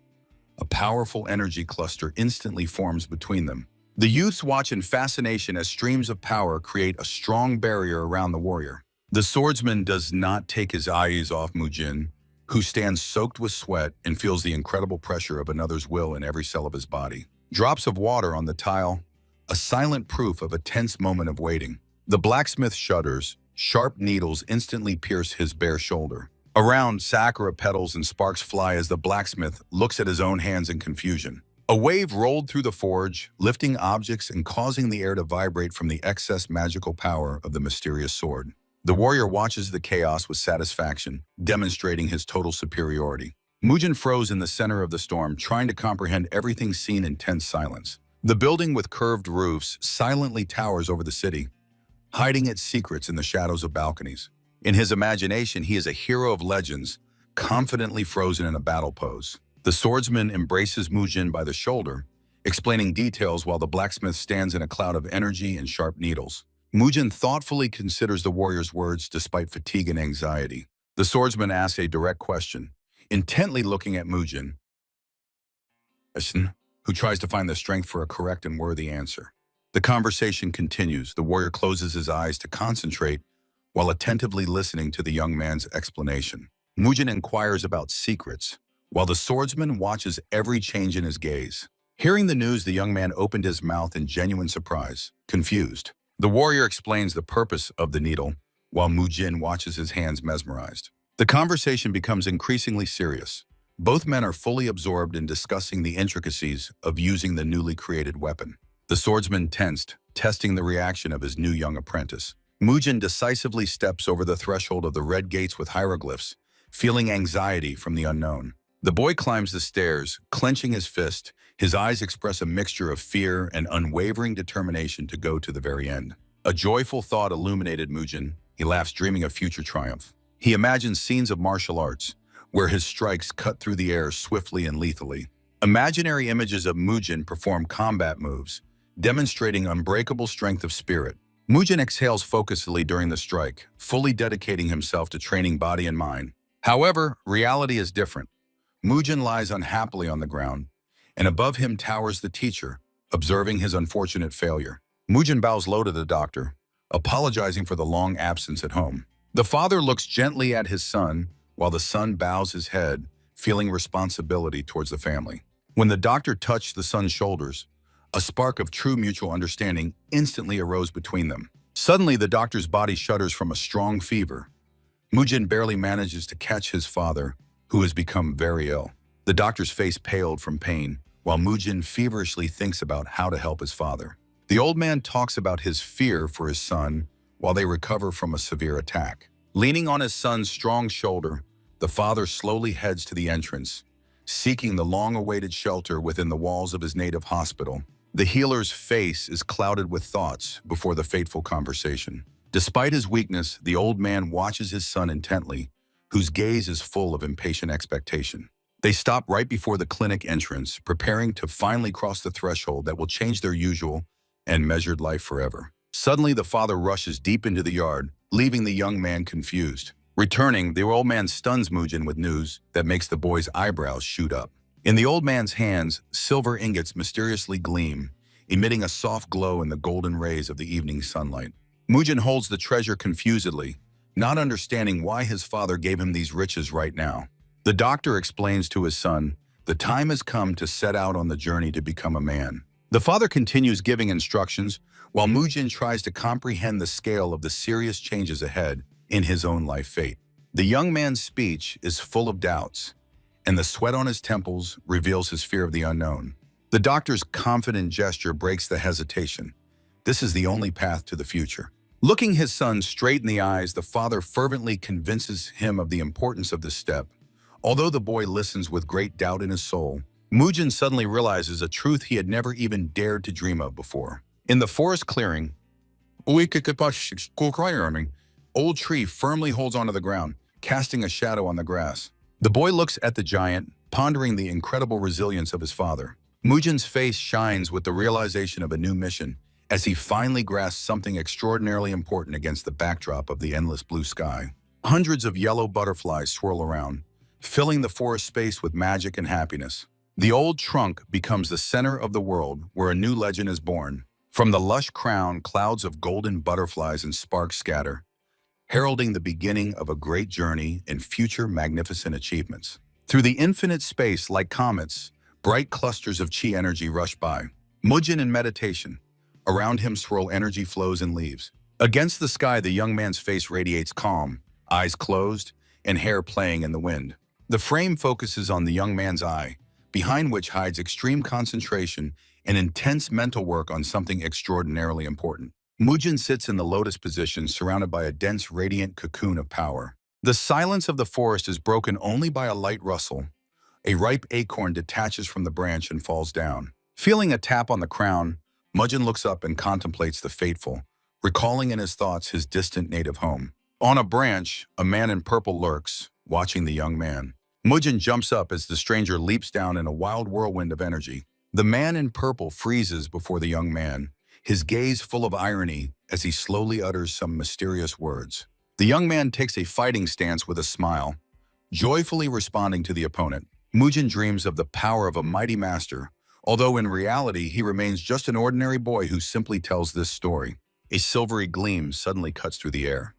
A powerful energy cluster instantly forms between them. The youths watch in fascination as streams of power create a strong barrier around the warrior. The swordsman does not take his eyes off Mujin, who stands soaked with sweat and feels the incredible pressure of another's will in every cell of his body. Drops of water on the tile, a silent proof of a tense moment of waiting. The blacksmith shudders. Sharp needles instantly pierce his bare shoulder. Around, sakura petals and sparks fly as the blacksmith looks at his own hands in confusion. A wave rolled through the forge, lifting objects and causing the air to vibrate from the excess magical power of the mysterious sword. The warrior watches the chaos with satisfaction, demonstrating his total superiority. Mujin froze in the center of the storm, trying to comprehend everything seen in tense silence. The building with curved roofs silently towers over the city, hiding its secrets in the shadows of balconies. In his imagination, he is a hero of legends, confidently frozen in a battle pose. The swordsman embraces Mujin by the shoulder, explaining details while the blacksmith stands in a cloud of energy and sharp needles. Mujin thoughtfully considers the warrior's words despite fatigue and anxiety. The swordsman asks a direct question, intently looking at Mujin, who tries to find the strength for a correct and worthy answer. The conversation continues. The warrior closes his eyes to concentrate while attentively listening to the young man's explanation. Mujin inquires about secrets, while the swordsman watches every change in his gaze. Hearing the news, the young man opened his mouth in genuine surprise, confused. The warrior explains the purpose of the needle, while Mujin watches his hands mesmerized. The conversation becomes increasingly serious. Both men are fully absorbed in discussing the intricacies of using the newly created weapon. The swordsman tensed, testing the reaction of his new young apprentice. Mujin decisively steps over the threshold of the red gates with hieroglyphs, feeling anxiety from the unknown. The boy climbs the stairs, clenching his fist. His eyes express a mixture of fear and unwavering determination to go to the very end. A joyful thought illuminated Mujin. He laughs, dreaming of future triumph. He imagines scenes of martial arts, where his strikes cut through the air swiftly and lethally. Imaginary images of Mujin perform combat moves, demonstrating unbreakable strength of spirit. Mujin exhales focusedly during the strike, fully dedicating himself to training body and mind. However, reality is different. Mujin lies unhappily on the ground, and above him towers the teacher, observing his unfortunate failure. Mujin bows low to the doctor, apologizing for the long absence at home. The father looks gently at his son, while the son bows his head, feeling responsibility towards the family. When the doctor touched the son's shoulders, a spark of true mutual understanding instantly arose between them. Suddenly, the doctor's body shudders from a strong fever. Mujin barely manages to catch his father, who has become very ill. The doctor's face paled from pain, while Mujin feverishly thinks about how to help his father. The old man talks about his fear for his son while they recover from a severe attack. Leaning on his son's strong shoulder, the father slowly heads to the entrance, seeking the long-awaited shelter within the walls of his native hospital. The healer's face is clouded with thoughts before the fateful conversation. Despite his weakness, the old man watches his son intently, whose gaze is full of impatient expectation. They stop right before the clinic entrance, preparing to finally cross the threshold that will change their usual and measured life forever. Suddenly, the father rushes deep into the yard, leaving the young man confused. Returning, the old man stuns Mujin with news that makes the boy's eyebrows shoot up. In the old man's hands, silver ingots mysteriously gleam, emitting a soft glow in the golden rays of the evening sunlight. Mujin holds the treasure confusedly, not understanding why his father gave him these riches right now. The doctor explains to his son, the time has come to set out on the journey to become a man. The father continues giving instructions, while Mujin tries to comprehend the scale of the serious changes ahead in his own life fate. The young man's speech is full of doubts, and the sweat on his temples reveals his fear of the unknown. The doctor's confident gesture breaks the hesitation. This is the only path to the future. Looking his son straight in the eyes, the father fervently convinces him of the importance of this step. Although the boy listens with great doubt in his soul, Mujin suddenly realizes a truth he had never even dared to dream of before. In the forest clearing, old tree firmly holds onto the ground, casting a shadow on the grass. The boy looks at the giant, pondering the incredible resilience of his father. Mujin's face shines with the realization of a new mission, as he finally grasps something extraordinarily important against the backdrop of the endless blue sky. Hundreds of yellow butterflies swirl around, filling the forest space with magic and happiness. The old trunk becomes the center of the world where a new legend is born. From the lush crown, clouds of golden butterflies and sparks scatter, heralding the beginning of a great journey and future magnificent achievements. Through the infinite space, like comets, bright clusters of chi energy rush by. Mujin in meditation. Around him swirl energy flows and leaves. Against the sky, the young man's face radiates calm, eyes closed, and hair playing in the wind. The frame focuses on the young man's eye, behind which hides extreme concentration and intense mental work on something extraordinarily important. Mujin sits in the lotus position, surrounded by a dense, radiant cocoon of power. The silence of the forest is broken only by a light rustle, A ripe acorn detaches from the branch and falls down. Feeling a tap on the crown, Mujin looks up and contemplates the fateful, recalling in his thoughts his distant native home. On a branch, a man in purple lurks, watching the young man. Mujin jumps up as the stranger leaps down in a wild whirlwind of energy. The man in purple freezes before the young man, his gaze full of irony as he slowly utters some mysterious words. The young man takes a fighting stance with a smile, joyfully responding to the opponent. Mujin dreams of the power of a mighty master, although in reality he remains just an ordinary boy who simply tells this story. A silvery gleam suddenly cuts through the air.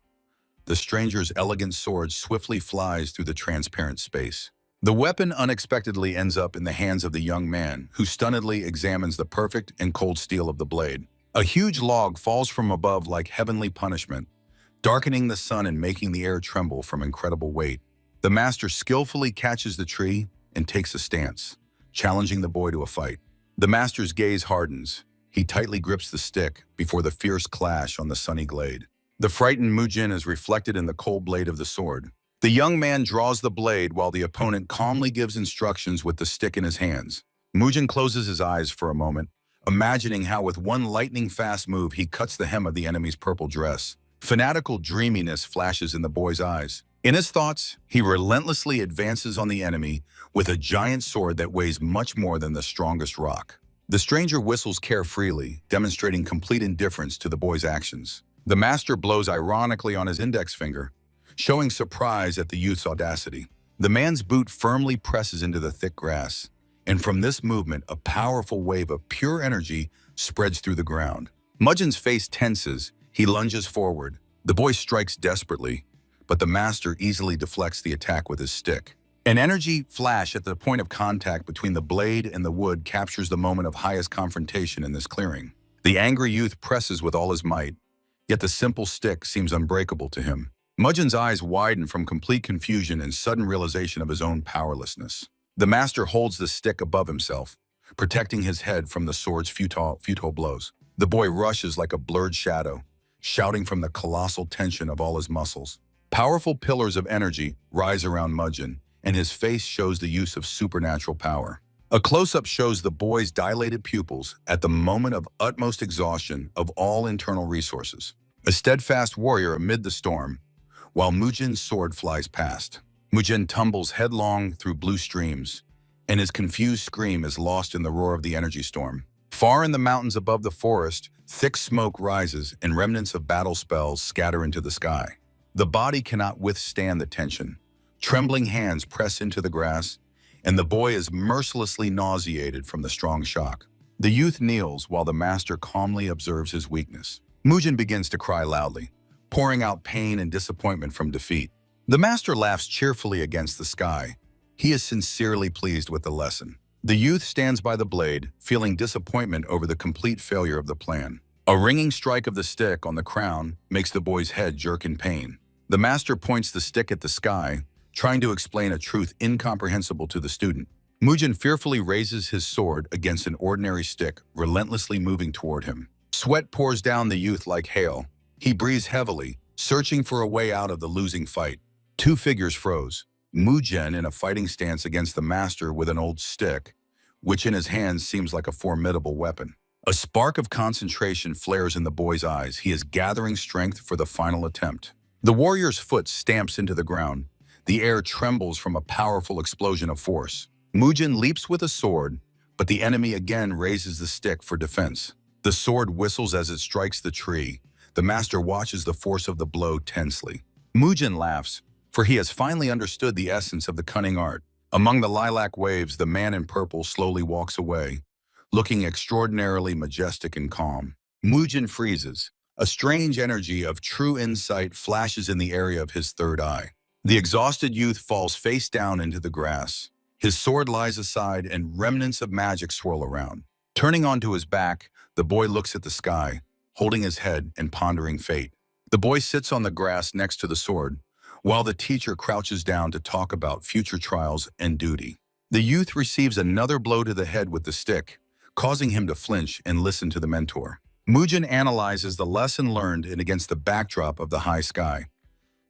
The stranger's elegant sword swiftly flies through the transparent space. The weapon unexpectedly ends up in the hands of the young man, who stunnedly examines the perfect and cold steel of the blade. A huge log falls from above like heavenly punishment, darkening the sun and making the air tremble from incredible weight. The master skillfully catches the tree and takes a stance, challenging the boy to a fight. The master's gaze hardens. He tightly grips the stick before the fierce clash on the sunny glade. The frightened Mujin is reflected in the cold blade of the sword. The young man draws the blade while the opponent calmly gives instructions with the stick in his hands. Mujin closes his eyes for a moment, imagining how with one lightning-fast move he cuts the hem of the enemy's purple dress. Fanatical dreaminess flashes in the boy's eyes. In his thoughts, he relentlessly advances on the enemy with a giant sword that weighs much more than the strongest rock. The stranger whistles carefreely, demonstrating complete indifference to the boy's actions. The master blows ironically on his index finger, showing surprise at the youth's audacity. The man's boot firmly presses into the thick grass, and from this movement, a powerful wave of pure energy spreads through the ground. Mujin's face tenses. He lunges forward. The boy strikes desperately, but the master easily deflects the attack with his stick. An energy flash at the point of contact between the blade and the wood captures the moment of highest confrontation in this clearing. The angry youth presses with all his might, yet the simple stick seems unbreakable to him. Mujin's eyes widen from complete confusion and sudden realization of his own powerlessness. The master holds the stick above himself, protecting his head from the sword's futile blows. The boy rushes like a blurred shadow, shouting from the colossal tension of all his muscles. Powerful pillars of energy rise around Mujin, and his face shows the use of supernatural power. A close-up shows the boy's dilated pupils at the moment of utmost exhaustion of all internal resources. A steadfast warrior amid the storm, while Mujin's sword flies past. Mujin tumbles headlong through blue streams, and his confused scream is lost in the roar of the energy storm. Far in the mountains above the forest, thick smoke rises and remnants of battle spells scatter into the sky. The body cannot withstand the tension. Trembling hands press into the grass, and the boy is mercilessly nauseated from the strong shock. The youth kneels while the master calmly observes his weakness. Mujin begins to cry loudly, pouring out pain and disappointment from defeat. The master laughs cheerfully against the sky. He is sincerely pleased with the lesson. The youth stands by the blade, feeling disappointment over the complete failure of the plan. A ringing strike of the stick on the crown makes the boy's head jerk in pain. The master points the stick at the sky, trying to explain a truth incomprehensible to the student. Mujin fearfully raises his sword against an ordinary stick, relentlessly moving toward him. Sweat pours down the youth like hail. He breathes heavily, searching for a way out of the losing fight. Two figures froze. Mujin in a fighting stance against the master with an old stick, which in his hands seems like a formidable weapon. A spark of concentration flares in the boy's eyes. He is gathering strength for the final attempt. The warrior's foot stamps into the ground. The air trembles from a powerful explosion of force. Mujin leaps with a sword, but the enemy again raises the stick for defense. The sword whistles as it strikes the tree. The master watches the force of the blow tensely. Mujin laughs, for he has finally understood the essence of the cunning art. Among the lilac waves, the man in purple slowly walks away, looking extraordinarily majestic and calm. Mujin freezes. A strange energy of true insight flashes in the area of his third eye. The exhausted youth falls face down into the grass. His sword lies aside and remnants of magic swirl around. Turning onto his back, the boy looks at the sky, holding his head and pondering fate. The boy sits on the grass next to the sword, while the teacher crouches down to talk about future trials and duty. The youth receives another blow to the head with the stick, causing him to flinch and listen to the mentor. Mujin analyzes the lesson learned and against the backdrop of the high sky.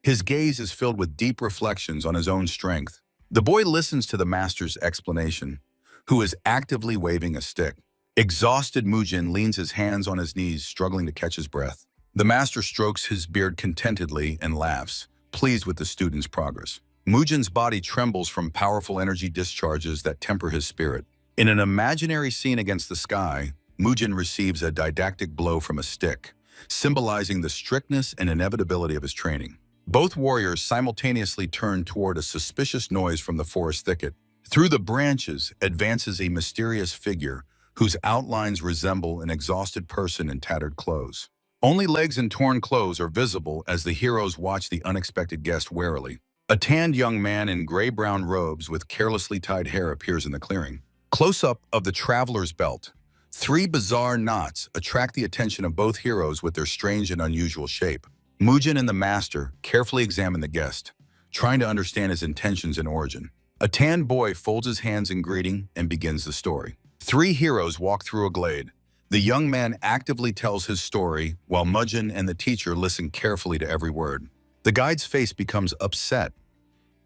His gaze is filled with deep reflections on his own strength. The boy listens to the master's explanation, who is actively waving a stick. Exhausted Mujin leans his hands on his knees, struggling to catch his breath. The master strokes his beard contentedly and laughs, pleased with the student's progress. Mujin's body trembles from powerful energy discharges that temper his spirit. In an imaginary scene against the sky, Mujin receives a didactic blow from a stick, symbolizing the strictness and inevitability of his training. Both warriors simultaneously turn toward a suspicious noise from the forest thicket. Through the branches advances a mysterious figure whose outlines resemble an exhausted person in tattered clothes. Only legs and torn clothes are visible as the heroes watch the unexpected guest warily. A tanned young man in gray-brown robes with carelessly tied hair appears in the clearing. Close-up of the traveler's belt. 3 bizarre knots attract the attention of both heroes with their strange and unusual shape. Mujin and the master carefully examine the guest, trying to understand his intentions and origin. A tanned boy folds his hands in greeting and begins the story. 3 heroes walk through a glade. The young man actively tells his story, while Mujin and the teacher listen carefully to every word. The guide's face becomes upset.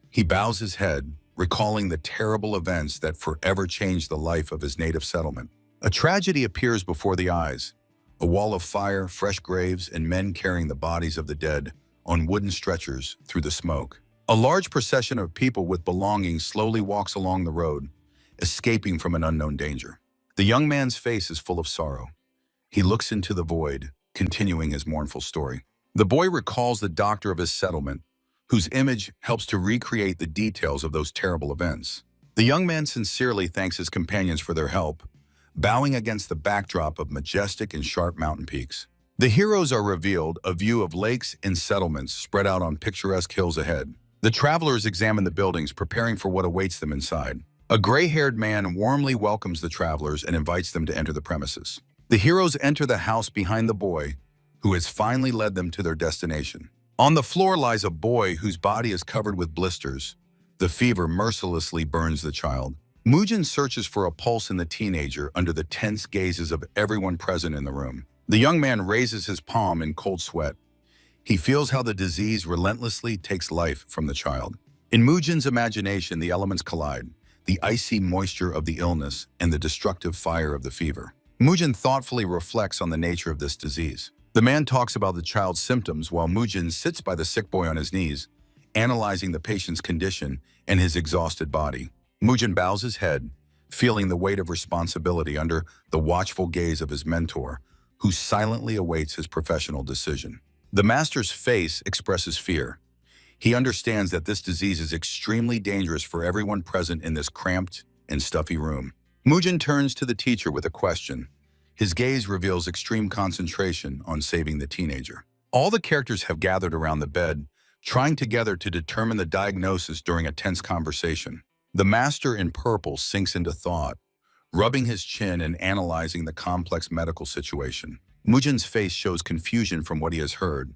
He bows his head, recalling the terrible events that forever changed the life of his native settlement. A tragedy appears before the eyes. A wall of fire, fresh graves, and men carrying the bodies of the dead on wooden stretchers through the smoke. A large procession of people with belongings slowly walks along the road, escaping from an unknown danger. The young man's face is full of sorrow. He looks into the void, continuing his mournful story. The boy recalls the doctor of his settlement, whose image helps to recreate the details of those terrible events. The young man sincerely thanks his companions for their help, bowing against the backdrop of majestic and sharp mountain peaks. The heroes are revealed a view of lakes and settlements spread out on picturesque hills ahead. The travelers examine the buildings, preparing for what awaits them inside. A gray-haired man warmly welcomes the travelers and invites them to enter the premises. The heroes enter the house behind the boy, who has finally led them to their destination. On the floor lies a boy whose body is covered with blisters. The fever mercilessly burns the child. Mujin searches for a pulse in the teenager under the tense gazes of everyone present in the room. The young man raises his palm in cold sweat. He feels how the disease relentlessly takes life from the child. In Mujin's imagination, the elements collide, the icy moisture of the illness and the destructive fire of the fever. Mujin thoughtfully reflects on the nature of this disease. The man talks about the child's symptoms while Mujin sits by the sick boy on his knees, analyzing the patient's condition and his exhausted body. Mujin bows his head, feeling the weight of responsibility under the watchful gaze of his mentor, who silently awaits his professional decision. The master's face expresses fear. He understands that this disease is extremely dangerous for everyone present in this cramped and stuffy room. Mujin turns to the teacher with a question. His gaze reveals extreme concentration on saving the teenager. All the characters have gathered around the bed, trying together to determine the diagnosis during a tense conversation. The master in purple sinks into thought, rubbing his chin and analyzing the complex medical situation. Mujin's face shows confusion from what he has heard.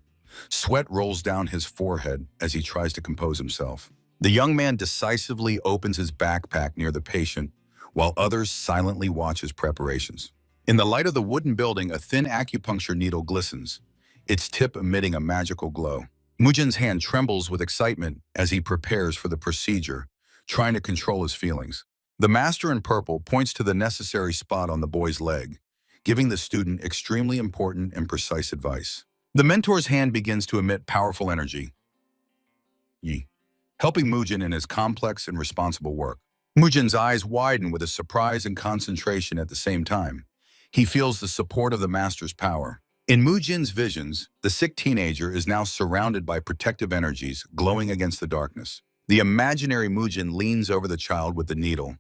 Sweat rolls down his forehead as he tries to compose himself. The young man decisively opens his backpack near the patient, while others silently watch his preparations. In the light of the wooden building, a thin acupuncture needle glistens, its tip emitting a magical glow. Mujin's hand trembles with excitement as he prepares for the procedure, trying to control his feelings. The master in purple points to the necessary spot on the boy's leg, giving the student extremely important and precise advice. The mentor's hand begins to emit powerful energy, helping Mujin in his complex and responsible work. Mujin's eyes widen with a surprise and concentration at the same time. He feels the support of the master's power. In Mujin's visions, the sick teenager is now surrounded by protective energies glowing against the darkness. The imaginary Mujin leans over the child with the needle,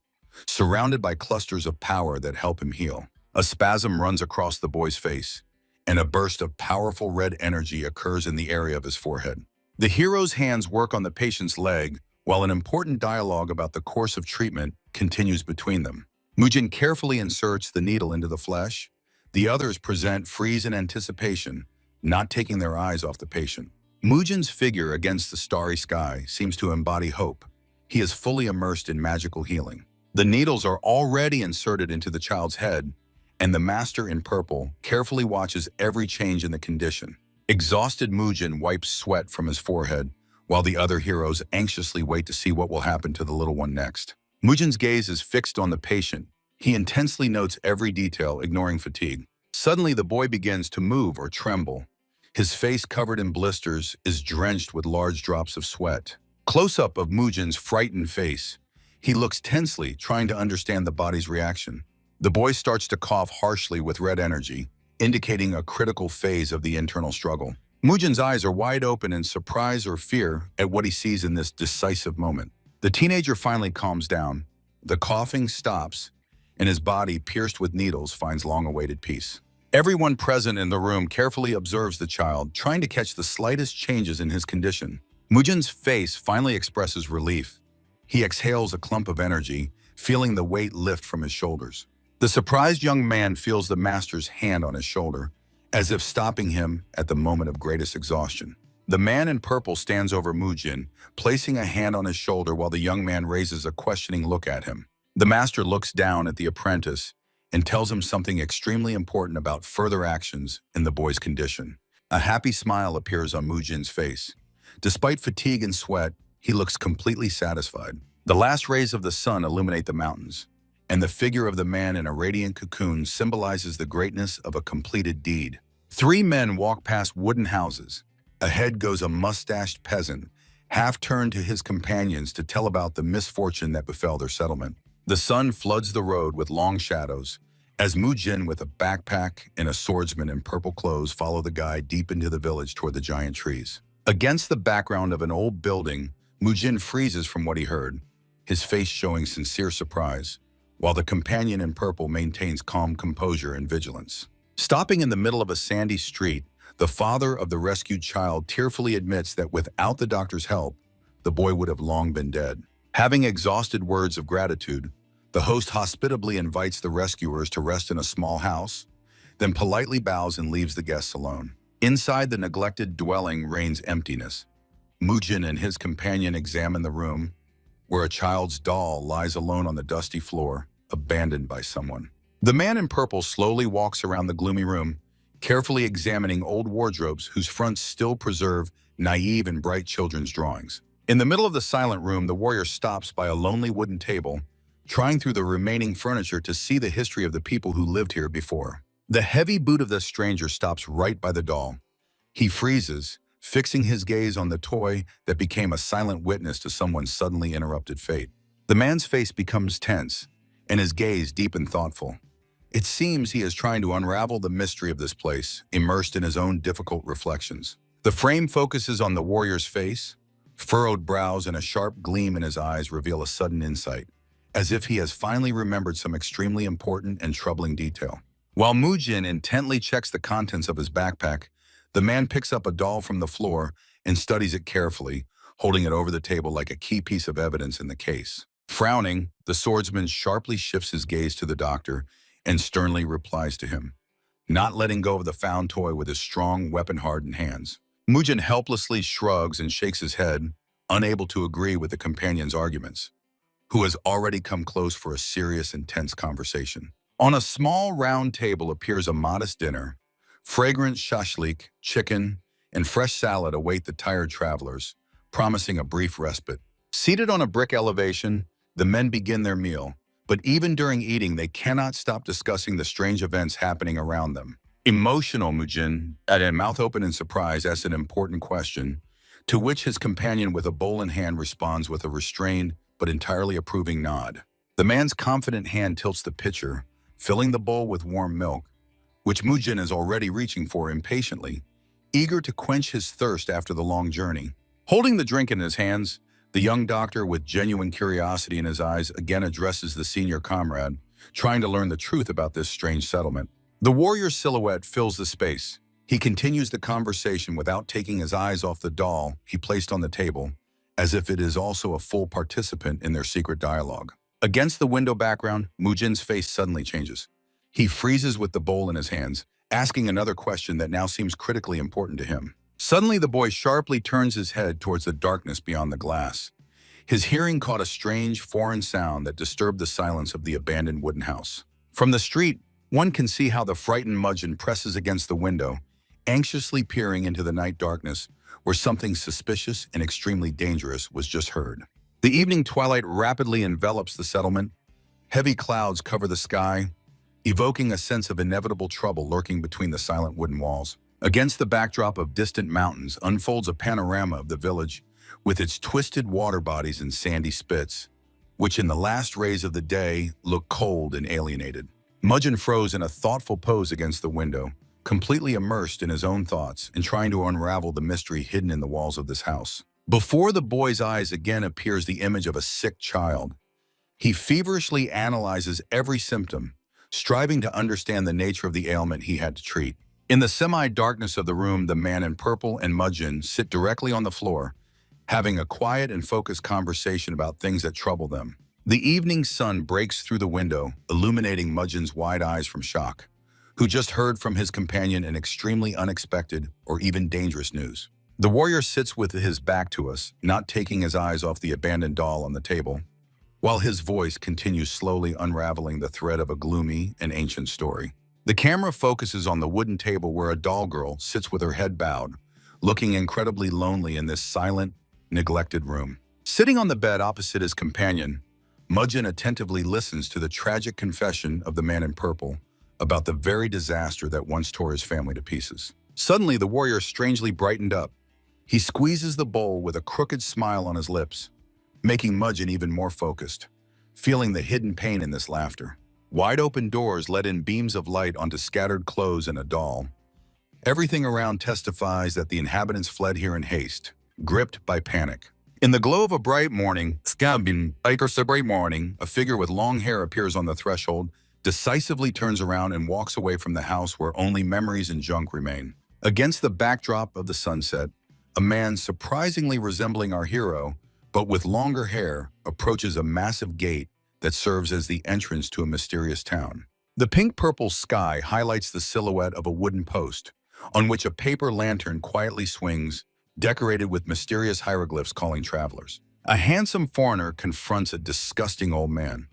surrounded by clusters of power that help him heal. A spasm runs across the boy's face, and a burst of powerful red energy occurs in the area of his forehead. The hero's hands work on the patient's leg, while an important dialogue about the course of treatment continues between them. Mujin carefully inserts the needle into the flesh. The others present freeze in anticipation, not taking their eyes off the patient. Mujin's figure against the starry sky seems to embody hope. He is fully immersed in magical healing. The needles are already inserted into the child's head, and the master in purple carefully watches every change in the condition. Exhausted Mujin wipes sweat from his forehead while the other heroes anxiously wait to see what will happen to the little one next. Mujin's gaze is fixed on the patient. He intensely notes every detail, ignoring fatigue. Suddenly, the boy begins to move or tremble. His face, covered in blisters, is drenched with large drops of sweat. Close-up of Mujin's frightened face. He looks tensely, trying to understand the body's reaction. The boy starts to cough harshly with red energy, indicating a critical phase of the internal struggle. Mujin's eyes are wide open in surprise or fear at what he sees in this decisive moment. The teenager finally calms down. The coughing stops, and his body, pierced with needles, finds long-awaited peace. Everyone present in the room carefully observes the child, trying to catch the slightest changes in his condition. Mujin's face finally expresses relief. He exhales a clump of energy, feeling the weight lift from his shoulders. The surprised young man feels the master's hand on his shoulder, as if stopping him at the moment of greatest exhaustion. The man in purple stands over Mujin, placing a hand on his shoulder while the young man raises a questioning look at him. The master looks down at the apprentice and tells him something extremely important about further actions in the boy's condition. A happy smile appears on Mujin's face. Despite fatigue and sweat, he looks completely satisfied. The last rays of the sun illuminate the mountains, and the figure of the man in a radiant cocoon symbolizes the greatness of a completed deed. 3 men walk past wooden houses. Ahead goes a mustached peasant, half turned to his companions to tell about the misfortune that befell their settlement. The sun floods the road with long shadows, as Mujin, with a backpack and a swordsman in purple clothes, follow the guide deep into the village toward the giant trees. Against the background of an old building, Mujin freezes from what he heard, his face showing sincere surprise, while the companion in purple maintains calm composure and vigilance. Stopping in the middle of a sandy street, the father of the rescued child tearfully admits that without the doctor's help, the boy would have long been dead. Having exhausted words of gratitude, the host hospitably invites the rescuers to rest in a small house, then politely bows and leaves the guests alone. Inside the neglected dwelling reigns emptiness. Mujin and his companion examine the room, where a child's doll lies alone on the dusty floor, abandoned by someone. The man in purple slowly walks around the gloomy room, carefully examining old wardrobes whose fronts still preserve naive and bright children's drawings. In the middle of the silent room, the warrior stops by a lonely wooden table, trying through the remaining furniture to see the history of the people who lived here before. The heavy boot of the stranger stops right by the doll. He freezes, fixing his gaze on the toy that became a silent witness to someone's suddenly interrupted fate. The man's face becomes tense, and his gaze deep and thoughtful. It seems he is trying to unravel the mystery of this place, immersed in his own difficult reflections. The frame focuses on the warrior's face. Furrowed brows and a sharp gleam in his eyes reveal a sudden insight, as if he has finally remembered some extremely important and troubling detail. While Mujin intently checks the contents of his backpack, the man picks up a doll from the floor and studies it carefully, holding it over the table like a key piece of evidence in the case. Frowning, the swordsman sharply shifts his gaze to the doctor and sternly replies to him, not letting go of the found toy with his strong, weapon-hardened hands. Mujin helplessly shrugs and shakes his head, unable to agree with the companion's arguments, who has already come close for a serious, intense conversation. On a small round table appears a modest dinner. Fragrant shashlik, chicken, and fresh salad await the tired travelers, promising a brief respite. Seated on a brick elevation, the men begin their meal, but even during eating, they cannot stop discussing the strange events happening around them. Emotional Mujin, at a mouth open in surprise, asks an important question, to which his companion with a bowl in hand responds with a restrained but entirely approving nod. The man's confident hand tilts the pitcher, filling the bowl with warm milk, which Mujin is already reaching for impatiently, eager to quench his thirst after the long journey. Holding the drink in his hands, the young doctor, with genuine curiosity in his eyes, again addresses the senior comrade, trying to learn the truth about this strange settlement. The warrior's silhouette fills the space. He continues the conversation without taking his eyes off the doll he placed on the table, as if it is also a full participant in their secret dialogue. Against the window background, Mujin's face suddenly changes. He freezes with the bowl in his hands, asking another question that now seems critically important to him. Suddenly, the boy sharply turns his head towards the darkness beyond the glass. His hearing caught a strange, foreign sound that disturbed the silence of the abandoned wooden house. From the street, one can see how the frightened Mujin presses against the window, anxiously peering into the night darkness, where something suspicious and extremely dangerous was just heard. The evening twilight rapidly envelops the settlement. Heavy clouds cover the sky, evoking a sense of inevitable trouble lurking between the silent wooden walls. Against the backdrop of distant mountains unfolds a panorama of the village with its twisted water bodies and sandy spits, which in the last rays of the day look cold and alienated. Mudgeon froze in a thoughtful pose against the window, completely immersed in his own thoughts and trying to unravel the mystery hidden in the walls of this house. Before the boy's eyes again appears the image of a sick child. He feverishly analyzes every symptom, striving to understand the nature of the ailment he had to treat. In the semi-darkness of the room, the man in purple and Mudgeon sit directly on the floor, having a quiet and focused conversation about things that trouble them. The evening sun breaks through the window, illuminating Mudgeon's wide eyes from shock, who just heard from his companion an extremely unexpected or even dangerous news. The warrior sits with his back to us, not taking his eyes off the abandoned doll on the table, while his voice continues slowly unraveling the thread of a gloomy and ancient story. The camera focuses on the wooden table where a doll girl sits with her head bowed, looking incredibly lonely in this silent, neglected room. Sitting on the bed opposite his companion, Mudgeon attentively listens to the tragic confession of the man in purple about the very disaster that once tore his family to pieces. Suddenly, the warrior strangely brightened up. He squeezes the bowl with a crooked smile on his lips, making Mudgeon even more focused, feeling the hidden pain in this laughter. Wide open doors let in beams of light onto scattered clothes and a doll. Everything around testifies that the inhabitants fled here in haste, gripped by panic. In the glow of a bright morning, a figure with long hair appears on the threshold, decisively turns around and walks away from the house where only memories and junk remain. Against the backdrop of the sunset, a man surprisingly resembling our hero, but with longer hair, approaches a massive gate that serves as the entrance to a mysterious town. The pink-purple sky highlights the silhouette of a wooden post, on which a paper lantern quietly swings, decorated with mysterious hieroglyphs calling travelers. A handsome foreigner confronts a disgusting old man.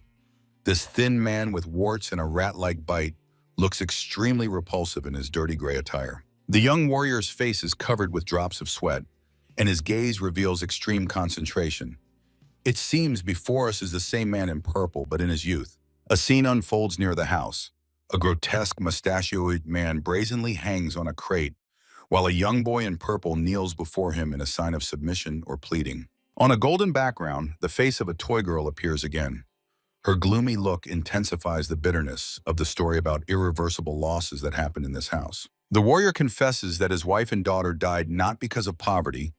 This thin man with warts and a rat-like bite looks extremely repulsive in his dirty gray attire. The young warrior's face is covered with drops of sweat, and his gaze reveals extreme concentration. It seems before us is the same man in purple, but in his youth. A scene unfolds near the house. A grotesque mustachioed man brazenly hangs on a crate, while a young boy in purple kneels before him in a sign of submission or pleading. On a golden background, the face of a toy girl appears again. Her gloomy look intensifies the bitterness of the story about irreversible losses that happened in this house. The warrior confesses that his wife and daughter died not because of poverty,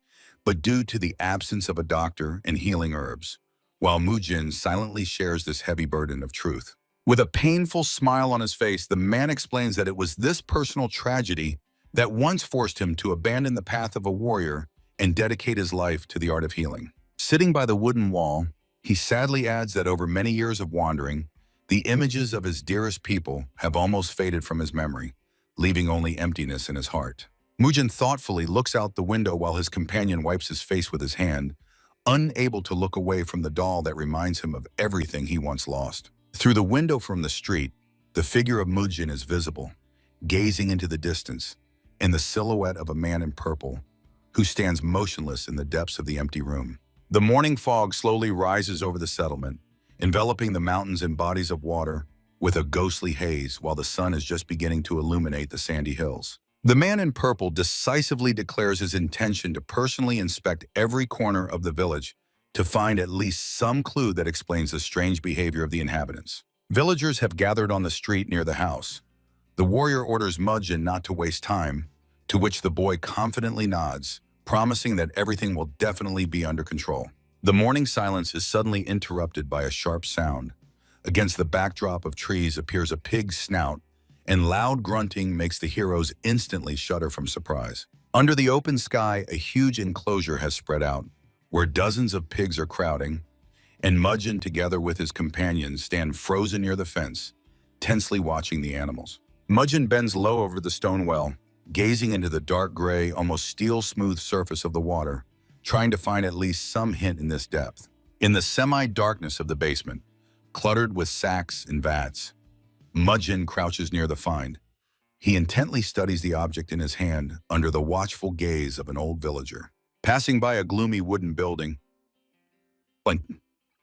but due to the absence of a doctor and healing herbs, while Mudgeon silently shares this heavy burden of truth. With a painful smile on his face, the man explains that it was this personal tragedy that once forced him to abandon the path of a warrior and dedicate his life to the art of healing. Sitting by the wooden wall, he sadly adds that over many years of wandering, the images of his dearest people have almost faded from his memory, leaving only emptiness in his heart. Mudgeon thoughtfully looks out the window while his companion wipes his face with his hand, unable to look away from the doll that reminds him of everything he once lost. Through the window from the street, the figure of Mudgeon is visible, gazing into the distance, in the silhouette of a man in purple, who stands motionless in the depths of the empty room. The morning fog slowly rises over the settlement, enveloping the mountains in bodies of water with a ghostly haze while the sun is just beginning to illuminate the sandy hills. The man in purple decisively declares his intention to personally inspect every corner of the village to find at least some clue that explains the strange behavior of the inhabitants. Villagers have gathered on the street near the house. The warrior orders Mudgeon not to waste time, to which the boy confidently nods, promising that everything will definitely be under control. The morning silence is suddenly interrupted by a sharp sound. Against the backdrop of trees appears a pig's snout, and loud grunting makes the heroes instantly shudder from surprise. Under the open sky, a huge enclosure has spread out, where dozens of pigs are crowding, and Mudgeon, together with his companions, stand frozen near the fence, tensely watching the animals. Mudgeon bends low over the stone well, gazing into the dark gray, almost steel-smooth surface of the water, trying to find at least some hint in this depth. In the semi-darkness of the basement, cluttered with sacks and vats, Mudgeon crouches near the find, He intently studies the object in his hand under the watchful gaze of an old villager. Passing by a gloomy wooden building,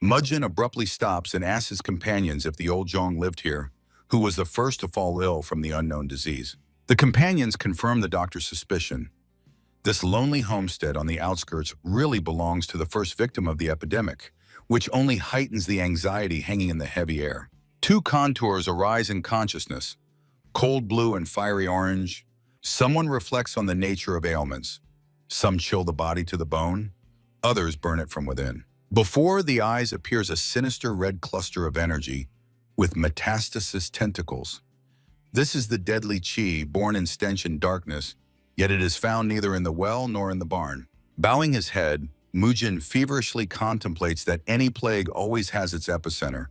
Mujin abruptly stops and asks his companions if the old Zhong lived here, who was the first to fall ill from the unknown disease. The companions confirm the doctor's suspicion. This lonely homestead on the outskirts really belongs to the first victim of the epidemic, which only heightens the anxiety hanging in the heavy air. Two contours arise in consciousness, cold blue and fiery orange. Someone reflects on the nature of ailments. Some chill the body to the bone, others burn it from within. Before the eyes appears a sinister red cluster of energy with metastasis tentacles. This is the deadly chi, born in stench and darkness, yet it is found neither in the well nor in the barn. Bowing his head, Mujin feverishly contemplates that any plague always has its epicenter,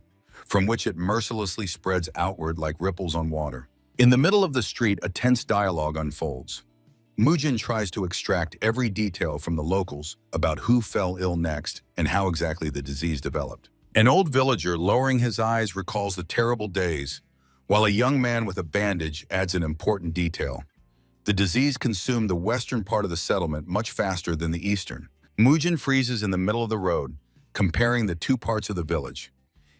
from which it mercilessly spreads outward like ripples on water. In the middle of the street, a tense dialogue unfolds. Mujin tries to extract every detail from the locals about who fell ill next and how exactly the disease developed. An old villager, lowering his eyes, recalls the terrible days, while a young man with a bandage adds an important detail. The disease consumed the western part of the settlement much faster than the eastern. Mujin freezes in the middle of the road, comparing the two parts of the village.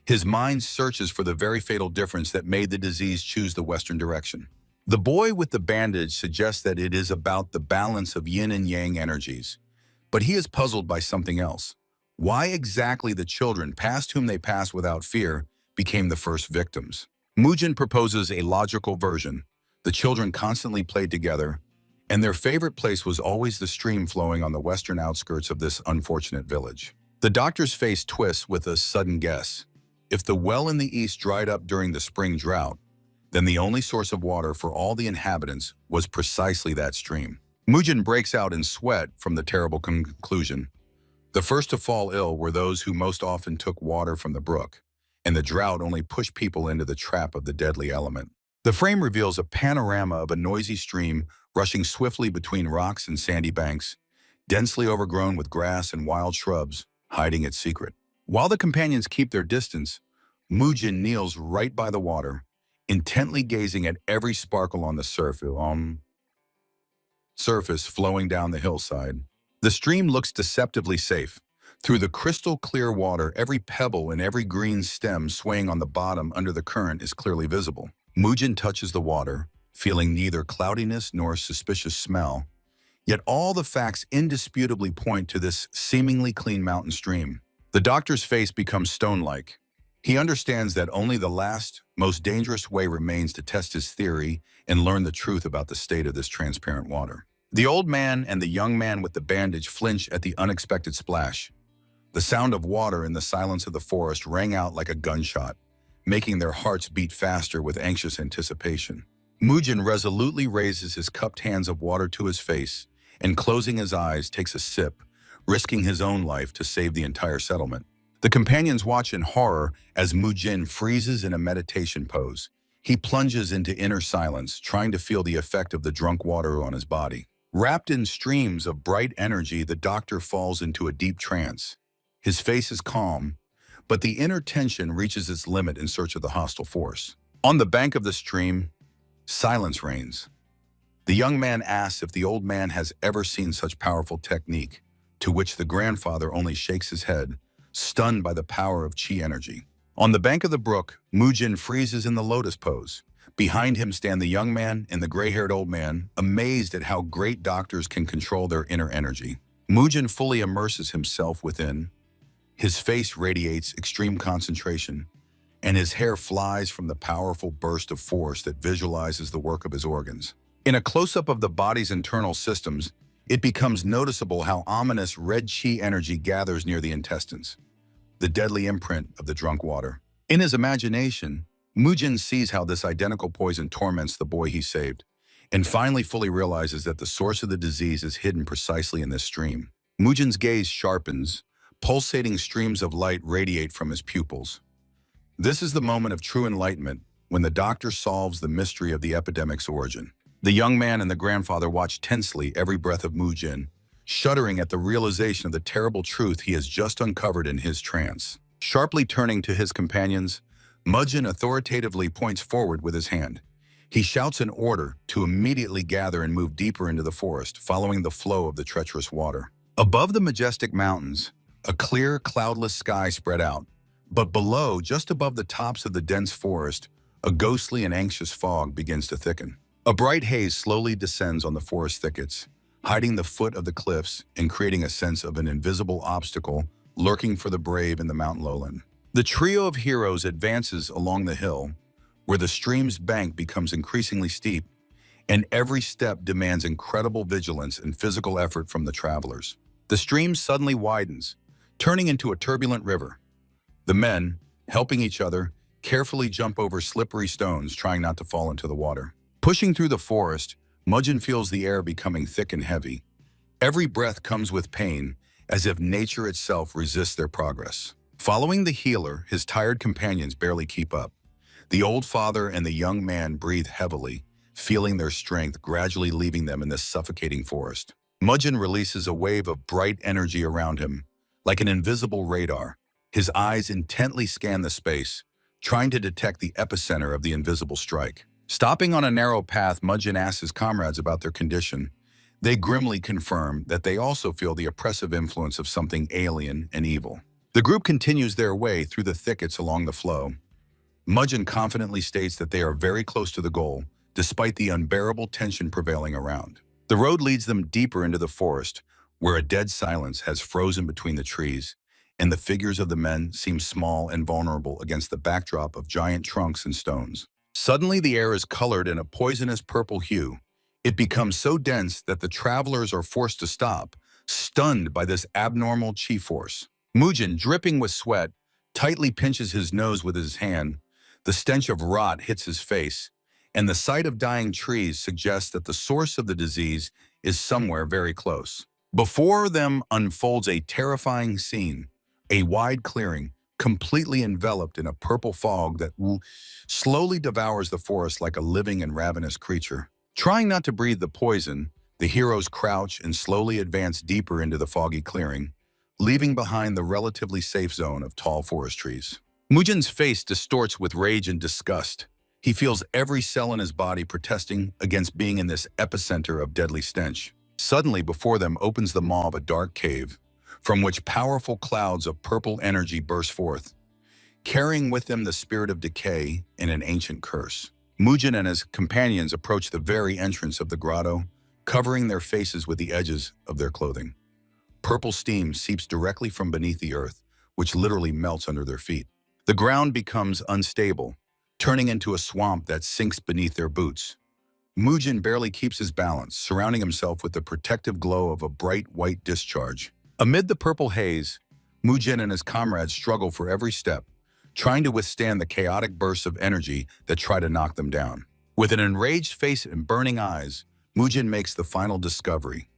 His mind searches for the very fatal difference that made the disease choose the western direction. The boy with the bandage suggests that it is about the balance of yin and yang energies, but he is puzzled by something else. Why exactly the children, past whom they passed without fear, became the first victims? Mujin proposes a logical version. The children constantly played together, and their favorite place was always the stream flowing on the western outskirts of this unfortunate village. The doctor's face twists with a sudden guess. If the well in the east dried up during the spring drought, then the only source of water for all the inhabitants was precisely that stream. Mujin breaks out in sweat from the terrible conclusion. The first to fall ill were those who most often took water from the brook, and the drought only pushed people into the trap of the deadly element. The frame reveals a panorama of a noisy stream rushing swiftly between rocks and sandy banks, densely overgrown with grass and wild shrubs, hiding its secret. While the companions keep their distance, Mujin kneels right by the water, intently gazing at every sparkle on the surface flowing down the hillside. The stream looks deceptively safe. Through the crystal clear water, every pebble and every green stem swaying on the bottom under the current is clearly visible. Mujin touches the water, feeling neither cloudiness nor suspicious smell, yet all the facts indisputably point to this seemingly clean mountain stream. The doctor's face becomes stone-like. He understands that only the last, most dangerous way remains to test his theory and learn the truth about the state of this transparent water. The old man and the young man with the bandage flinch at the unexpected splash. The sound of water in the silence of the forest rang out like a gunshot, making their hearts beat faster with anxious anticipation. Mujin resolutely raises his cupped hands of water to his face and, closing his eyes, takes a sip, risking his own life to save the entire settlement. The companions watch in horror as Mujin freezes in a meditation pose. He plunges into inner silence, trying to feel the effect of the drunk water on his body. Wrapped in streams of bright energy, the doctor falls into a deep trance. His face is calm, but the inner tension reaches its limit in search of the hostile force. On the bank of the stream, silence reigns. The young man asks if the old man has ever seen such powerful technique, to which the grandfather only shakes his head, stunned by the power of chi energy. On the bank of the brook, Mujin freezes in the lotus pose. Behind him stand the young man and the gray-haired old man, amazed at how great doctors can control their inner energy. Mujin fully immerses himself within. His face radiates extreme concentration, and his hair flies from the powerful burst of force that visualizes the work of his organs. In a close-up of the body's internal systems, it becomes noticeable how ominous red chi energy gathers near the intestines, the deadly imprint of the drunk water. In his imagination, Mujin sees how this identical poison torments the boy he saved, and finally fully realizes that the source of the disease is hidden precisely in this stream. Mujin's gaze sharpens, pulsating streams of light radiate from his pupils. This is the moment of true enlightenment, when the doctor solves the mystery of the epidemic's origin. The young man and the grandfather watch tensely every breath of Mujin, shuddering at the realization of the terrible truth he has just uncovered in his trance. Sharply turning to his companions, Mujin authoritatively points forward with his hand. He shouts an order to immediately gather and move deeper into the forest, following the flow of the treacherous water. Above the majestic mountains, a clear, cloudless sky spread out, but below, just above the tops of the dense forest, a ghostly and anxious fog begins to thicken. A bright haze slowly descends on the forest thickets, hiding the foot of the cliffs and creating a sense of an invisible obstacle lurking for the brave in the mountain lowland. The trio of heroes advances along the hill, where the stream's bank becomes increasingly steep, and every step demands incredible vigilance and physical effort from the travelers. The stream suddenly widens, turning into a turbulent river. The men, helping each other, carefully jump over slippery stones, trying not to fall into the water. Pushing through the forest, Mujin feels the air becoming thick and heavy. Every breath comes with pain, as if nature itself resists their progress. Following the healer, his tired companions barely keep up. The old father and the young man breathe heavily, feeling their strength gradually leaving them in this suffocating forest. Mujin releases a wave of bright energy around him, like an invisible radar. His eyes intently scan the space, trying to detect the epicenter of the invisible strike. Stopping on a narrow path, Mujin asks his comrades about their condition. They grimly confirm that they also feel the oppressive influence of something alien and evil. The group continues their way through the thickets along the flow. Mujin confidently states that they are very close to the goal, despite the unbearable tension prevailing around. The road leads them deeper into the forest, where a dead silence has frozen between the trees, and the figures of the men seem small and vulnerable against the backdrop of giant trunks and stones. Suddenly, the air is colored in a poisonous purple hue. It becomes so dense that the travelers are forced to stop, stunned by this abnormal chi force. Mujin, dripping with sweat, tightly pinches his nose with his hand. The stench of rot hits his face, and the sight of dying trees suggests that the source of the disease is somewhere very close. Before them unfolds a terrifying scene, a wide clearing, completely enveloped in a purple fog that slowly devours the forest like a living and ravenous creature. Trying not to breathe the poison, the heroes crouch and slowly advance deeper into the foggy clearing, leaving behind the relatively safe zone of tall forest trees. Mujin's face distorts with rage and disgust. He feels every cell in his body protesting against being in this epicenter of deadly stench. Suddenly, before them opens the maw of a dark cave, from which powerful clouds of purple energy burst forth, carrying with them the spirit of decay and an ancient curse. Mujin and his companions approach the very entrance of the grotto, covering their faces with the edges of their clothing. Purple steam seeps directly from beneath the earth, which literally melts under their feet. The ground becomes unstable, turning into a swamp that sinks beneath their boots. Mujin barely keeps his balance, surrounding himself with the protective glow of a bright white discharge. Amid the purple haze, Mujin and his comrades struggle for every step, trying to withstand the chaotic bursts of energy that try to knock them down. With an enraged face and burning eyes, Mujin makes the final discovery.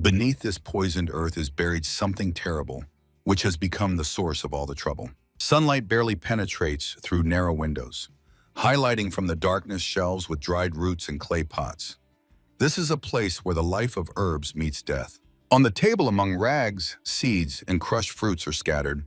Beneath this poisoned earth is buried something terrible, which has become the source of all the trouble. Sunlight barely penetrates through narrow windows, highlighting from the darkness shelves with dried roots and clay pots. This is a place where the life of herbs meets death. On the table among rags, seeds, and crushed fruits are scattered,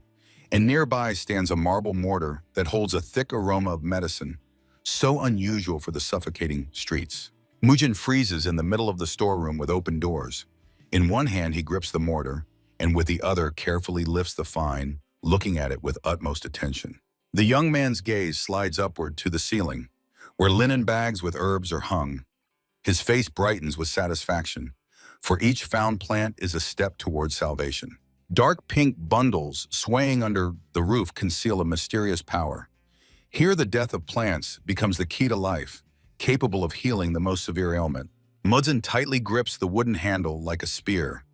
and nearby stands a marble mortar that holds a thick aroma of medicine, so unusual for the suffocating streets. Mujin freezes in the middle of the storeroom with open doors. In one hand, he grips the mortar, and with the other carefully lifts the find, looking at it with utmost attention. The young man's gaze slides upward to the ceiling, where linen bags with herbs are hung. His face brightens with satisfaction, for each found plant is a step towards salvation. Dark pink bundles swaying under the roof conceal a mysterious power. Here, the death of plants becomes the key to life, capable of healing the most severe ailment. Mujin tightly grips the wooden handle like a spear.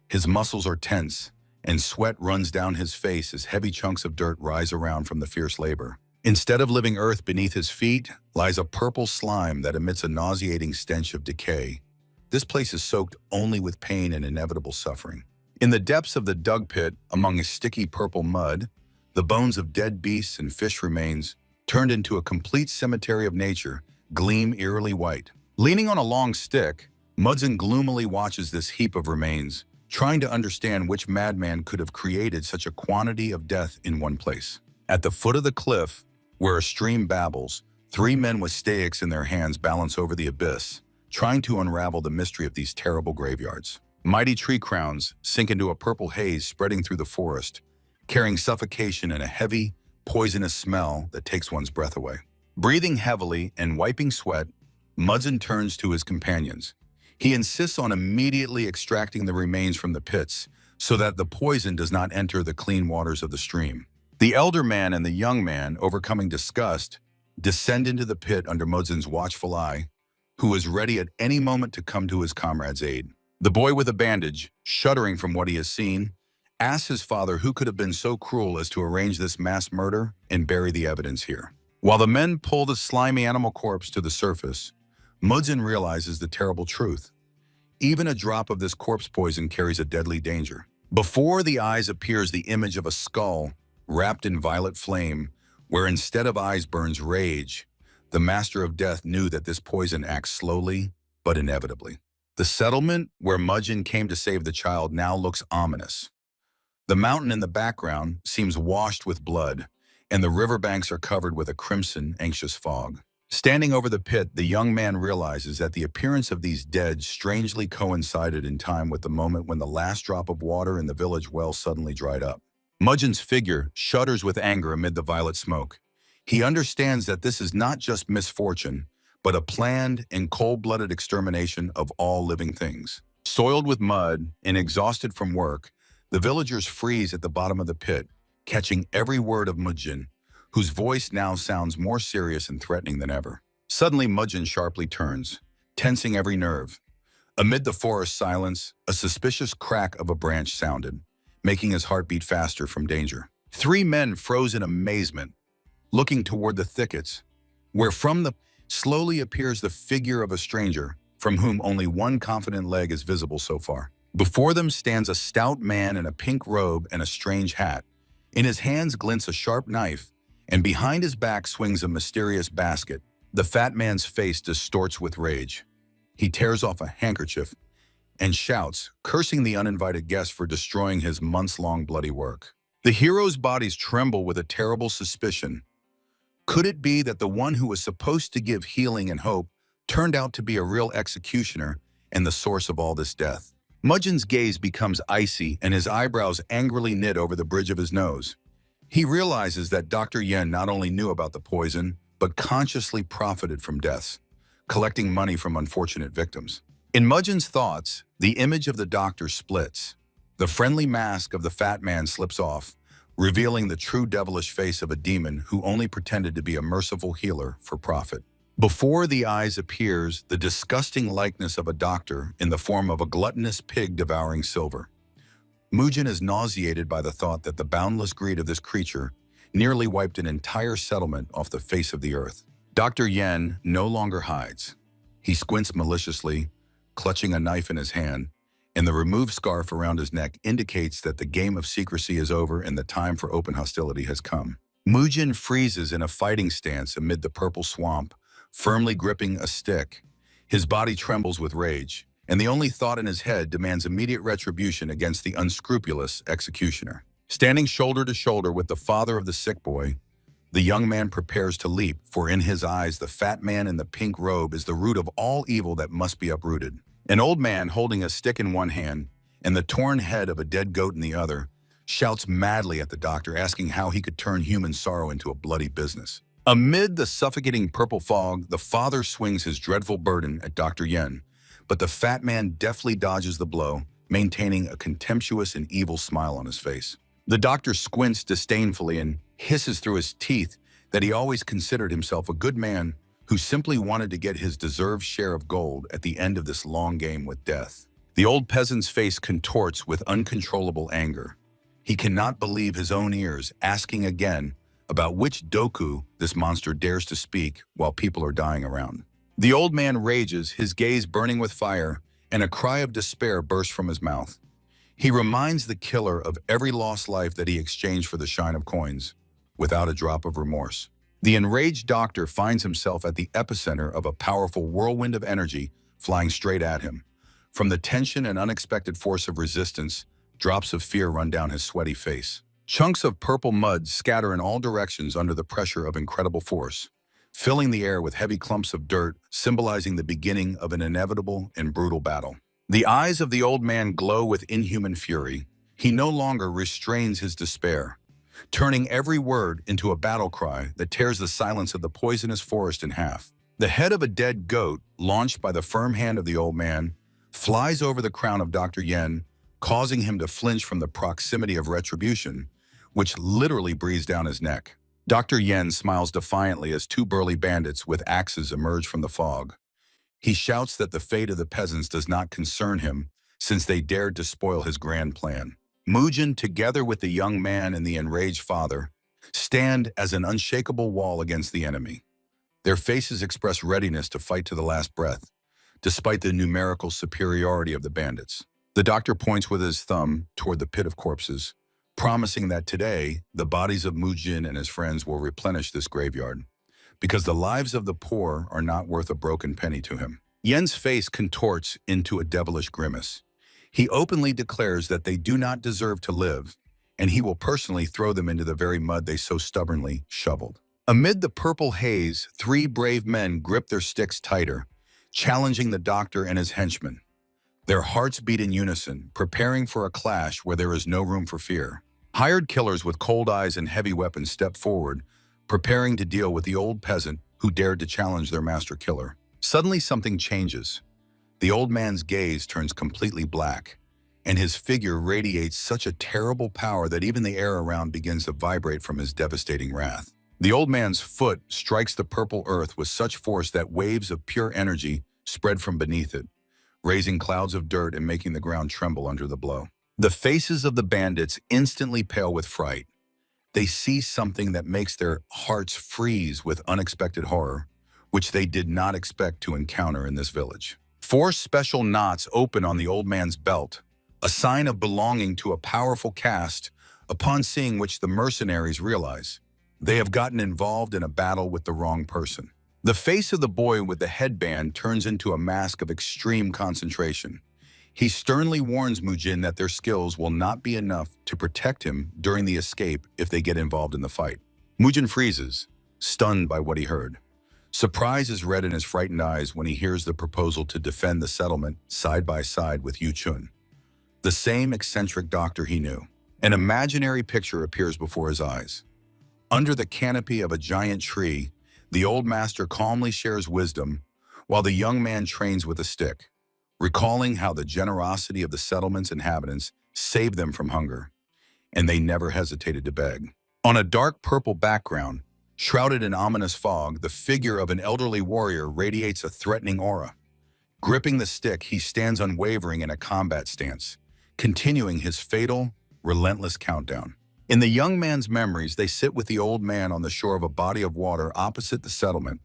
His muscles are tense, and sweat runs down his face as heavy chunks of dirt rise around from the fierce labor. Instead of living earth beneath his feet lies a purple slime that emits a nauseating stench of decay. This place is soaked only with pain and inevitable suffering. In the depths of the dug pit, among a sticky purple mud, the bones of dead beasts and fish remains, turned into a complete cemetery of nature, gleam eerily white. Leaning on a long stick, Mujin gloomily watches this heap of remains, trying to understand which madman could have created such a quantity of death in one place. At the foot of the cliff, where a stream babbles, Three men with stakes in their hands balance over the abyss, trying to unravel the mystery of these terrible graveyards. Mighty tree crowns sink into a purple haze spreading through the forest, carrying suffocation and a heavy, poisonous smell that takes one's breath away. Breathing heavily and wiping sweat, Mudson turns to his companions. He insists on immediately extracting the remains from the pits so that the poison does not enter the clean waters of the stream. The elder man and the young man, overcoming disgust, descend into the pit under Mudson's watchful eye, who is ready at any moment to come to his comrade's aid. The boy with a bandage, shuddering from what he has seen, asks his father who could have been so cruel as to arrange this mass murder and bury the evidence here. While the men pull the slimy animal corpse to the surface, Mudson realizes the terrible truth. Even a drop of this corpse poison carries a deadly danger. Before the eyes appears the image of a skull wrapped in violet flame, where instead of eyes burns rage. The master of death knew that this poison acts slowly, but inevitably. The settlement where Mudson came to save the child now looks ominous. The mountain in the background seems washed with blood, and the riverbanks are covered with a crimson, anxious fog. Standing over the pit, the young man realizes that the appearance of these dead strangely coincided in time with the moment when the last drop of water in the village well suddenly dried up. Mudson's figure shudders with anger amid the violet smoke. He understands that this is not just misfortune, but a planned and cold-blooded extermination of all living things. Soiled with mud and exhausted from work, the villagers freeze at the bottom of the pit, catching every word of Mudson, whose voice now sounds more serious and threatening than ever. Suddenly, Mudson sharply turns, tensing every nerve. Amid the forest silence, a suspicious crack of a branch sounded, making his heart beat faster from danger. Three men froze in amazement, looking toward the thickets, where from the slowly appears the figure of a stranger, from whom only one confident leg is visible so far. Before them stands a stout man in a pink robe and a strange hat. In his hands glints a sharp knife, and behind his back swings a mysterious basket. The fat man's face distorts with rage. He tears off a handkerchief and shouts, cursing the uninvited guest for destroying his months-long bloody work. The heroes' bodies tremble with a terrible suspicion. Could it be that the one who was supposed to give healing and hope turned out to be a real executioner and the source of all this death? Mudson's gaze becomes icy and his eyebrows angrily knit over the bridge of his nose. He realizes that Dr. Yen not only knew about the poison, but consciously profited from deaths, collecting money from unfortunate victims. In Mudson's thoughts, the image of the doctor splits. The friendly mask of the fat man slips off, revealing the true devilish face of a demon who only pretended to be a merciful healer for profit. Before the eyes appears the disgusting likeness of a doctor in the form of a gluttonous pig devouring silver. Mudson is nauseated by the thought that the boundless greed of this creature nearly wiped an entire settlement off the face of the earth. Dr. Yen no longer hides. He squints maliciously, clutching a knife in his hand, and the removed scarf around his neck indicates that the game of secrecy is over and the time for open hostility has come. Mudson freezes in a fighting stance amid the purple swamp, firmly gripping a stick. His body trembles with rage, and the only thought in his head demands immediate retribution against the unscrupulous executioner. Standing shoulder to shoulder with the father of the sick boy, the young man prepares to leap, for in his eyes the fat man in the pink robe is the root of all evil that must be uprooted. An old man holding a stick in one hand and the torn head of a dead goat in the other shouts madly at the doctor, asking how he could turn human sorrow into a bloody business. Amid the suffocating purple fog, the father swings his dreadful burden at Dr. Yen, but the fat man deftly dodges the blow, maintaining a contemptuous and evil smile on his face. The doctor squints disdainfully and hisses through his teeth that he always considered himself a good man who simply wanted to get his deserved share of gold at the end of this long game with death. The old peasant's face contorts with uncontrollable anger. He cannot believe his own ears, asking again about which doku this monster dares to speak while people are dying around. The old man rages, his gaze burning with fire, and a cry of despair bursts from his mouth. He reminds the killer of every lost life that he exchanged for the shine of coins, without a drop of remorse. The enraged doctor finds himself at the epicenter of a powerful whirlwind of energy flying straight at him. From the tension and unexpected force of resistance, drops of fear run down his sweaty face. Chunks of purple mud scatter in all directions under the pressure of incredible force. filling the air with heavy clumps of dirt, symbolizing the beginning of an inevitable and brutal battle. The eyes of the old man glow with inhuman fury. He no longer restrains his despair, turning every word into a battle cry that tears the silence of the poisonous forest in half. The head of a dead goat, launched by the firm hand of the old man, flies over the crown of Dr. Yen, causing him to flinch from the proximity of retribution, which literally breathes down his neck. Dr. Yen smiles defiantly as two burly bandits with axes emerge from the fog. He shouts that the fate of the peasants does not concern him, since they dared to spoil his grand plan. Mujin, together with the young man and the enraged father, stand as an unshakable wall against the enemy. Their faces express readiness to fight to the last breath, despite the numerical superiority of the bandits. The doctor points with his thumb toward the pit of corpses, promising that today, the bodies of Mujin and his friends will replenish this graveyard, because the lives of the poor are not worth a broken penny to him. Yen's face contorts into a devilish grimace. He openly declares that they do not deserve to live, and he will personally throw them into the very mud they so stubbornly shoveled. Amid the purple haze, three brave men grip their sticks tighter, challenging the doctor and his henchmen. Their hearts beat in unison, preparing for a clash where there is no room for fear. Hired killers with cold eyes and heavy weapons step forward, preparing to deal with the old peasant who dared to challenge their master killer. Suddenly something changes. The old man's gaze turns completely black, and his figure radiates such a terrible power that even the air around begins to vibrate from his devastating wrath. The old man's foot strikes the purple earth with such force that waves of pure energy spread from beneath it, raising clouds of dirt and making the ground tremble under the blow. The faces of the bandits instantly pale with fright. They see something that makes their hearts freeze with unexpected horror, which they did not expect to encounter in this village. Four special knots open on the old man's belt, a sign of belonging to a powerful caste, upon seeing which the mercenaries realize they have gotten involved in a battle with the wrong person. The face of the boy with the headband turns into a mask of extreme concentration. He sternly warns Mujin that their skills will not be enough to protect him during the escape if they get involved in the fight. Mujin freezes, stunned by what he heard. Surprise is read in his frightened eyes when he hears the proposal to defend the settlement side by side with Yu Chun, the same eccentric doctor he knew. An imaginary picture appears before his eyes. Under the canopy of a giant tree, the old master calmly shares wisdom, while the young man trains with a stick, recalling how the generosity of the settlement's inhabitants saved them from hunger, and they never hesitated to beg. On a dark purple background, shrouded in ominous fog, the figure of an elderly warrior radiates a threatening aura. Gripping the stick, he stands unwavering in a combat stance, continuing his fatal, relentless countdown. In the young man's memories, they sit with the old man on the shore of a body of water opposite the settlement,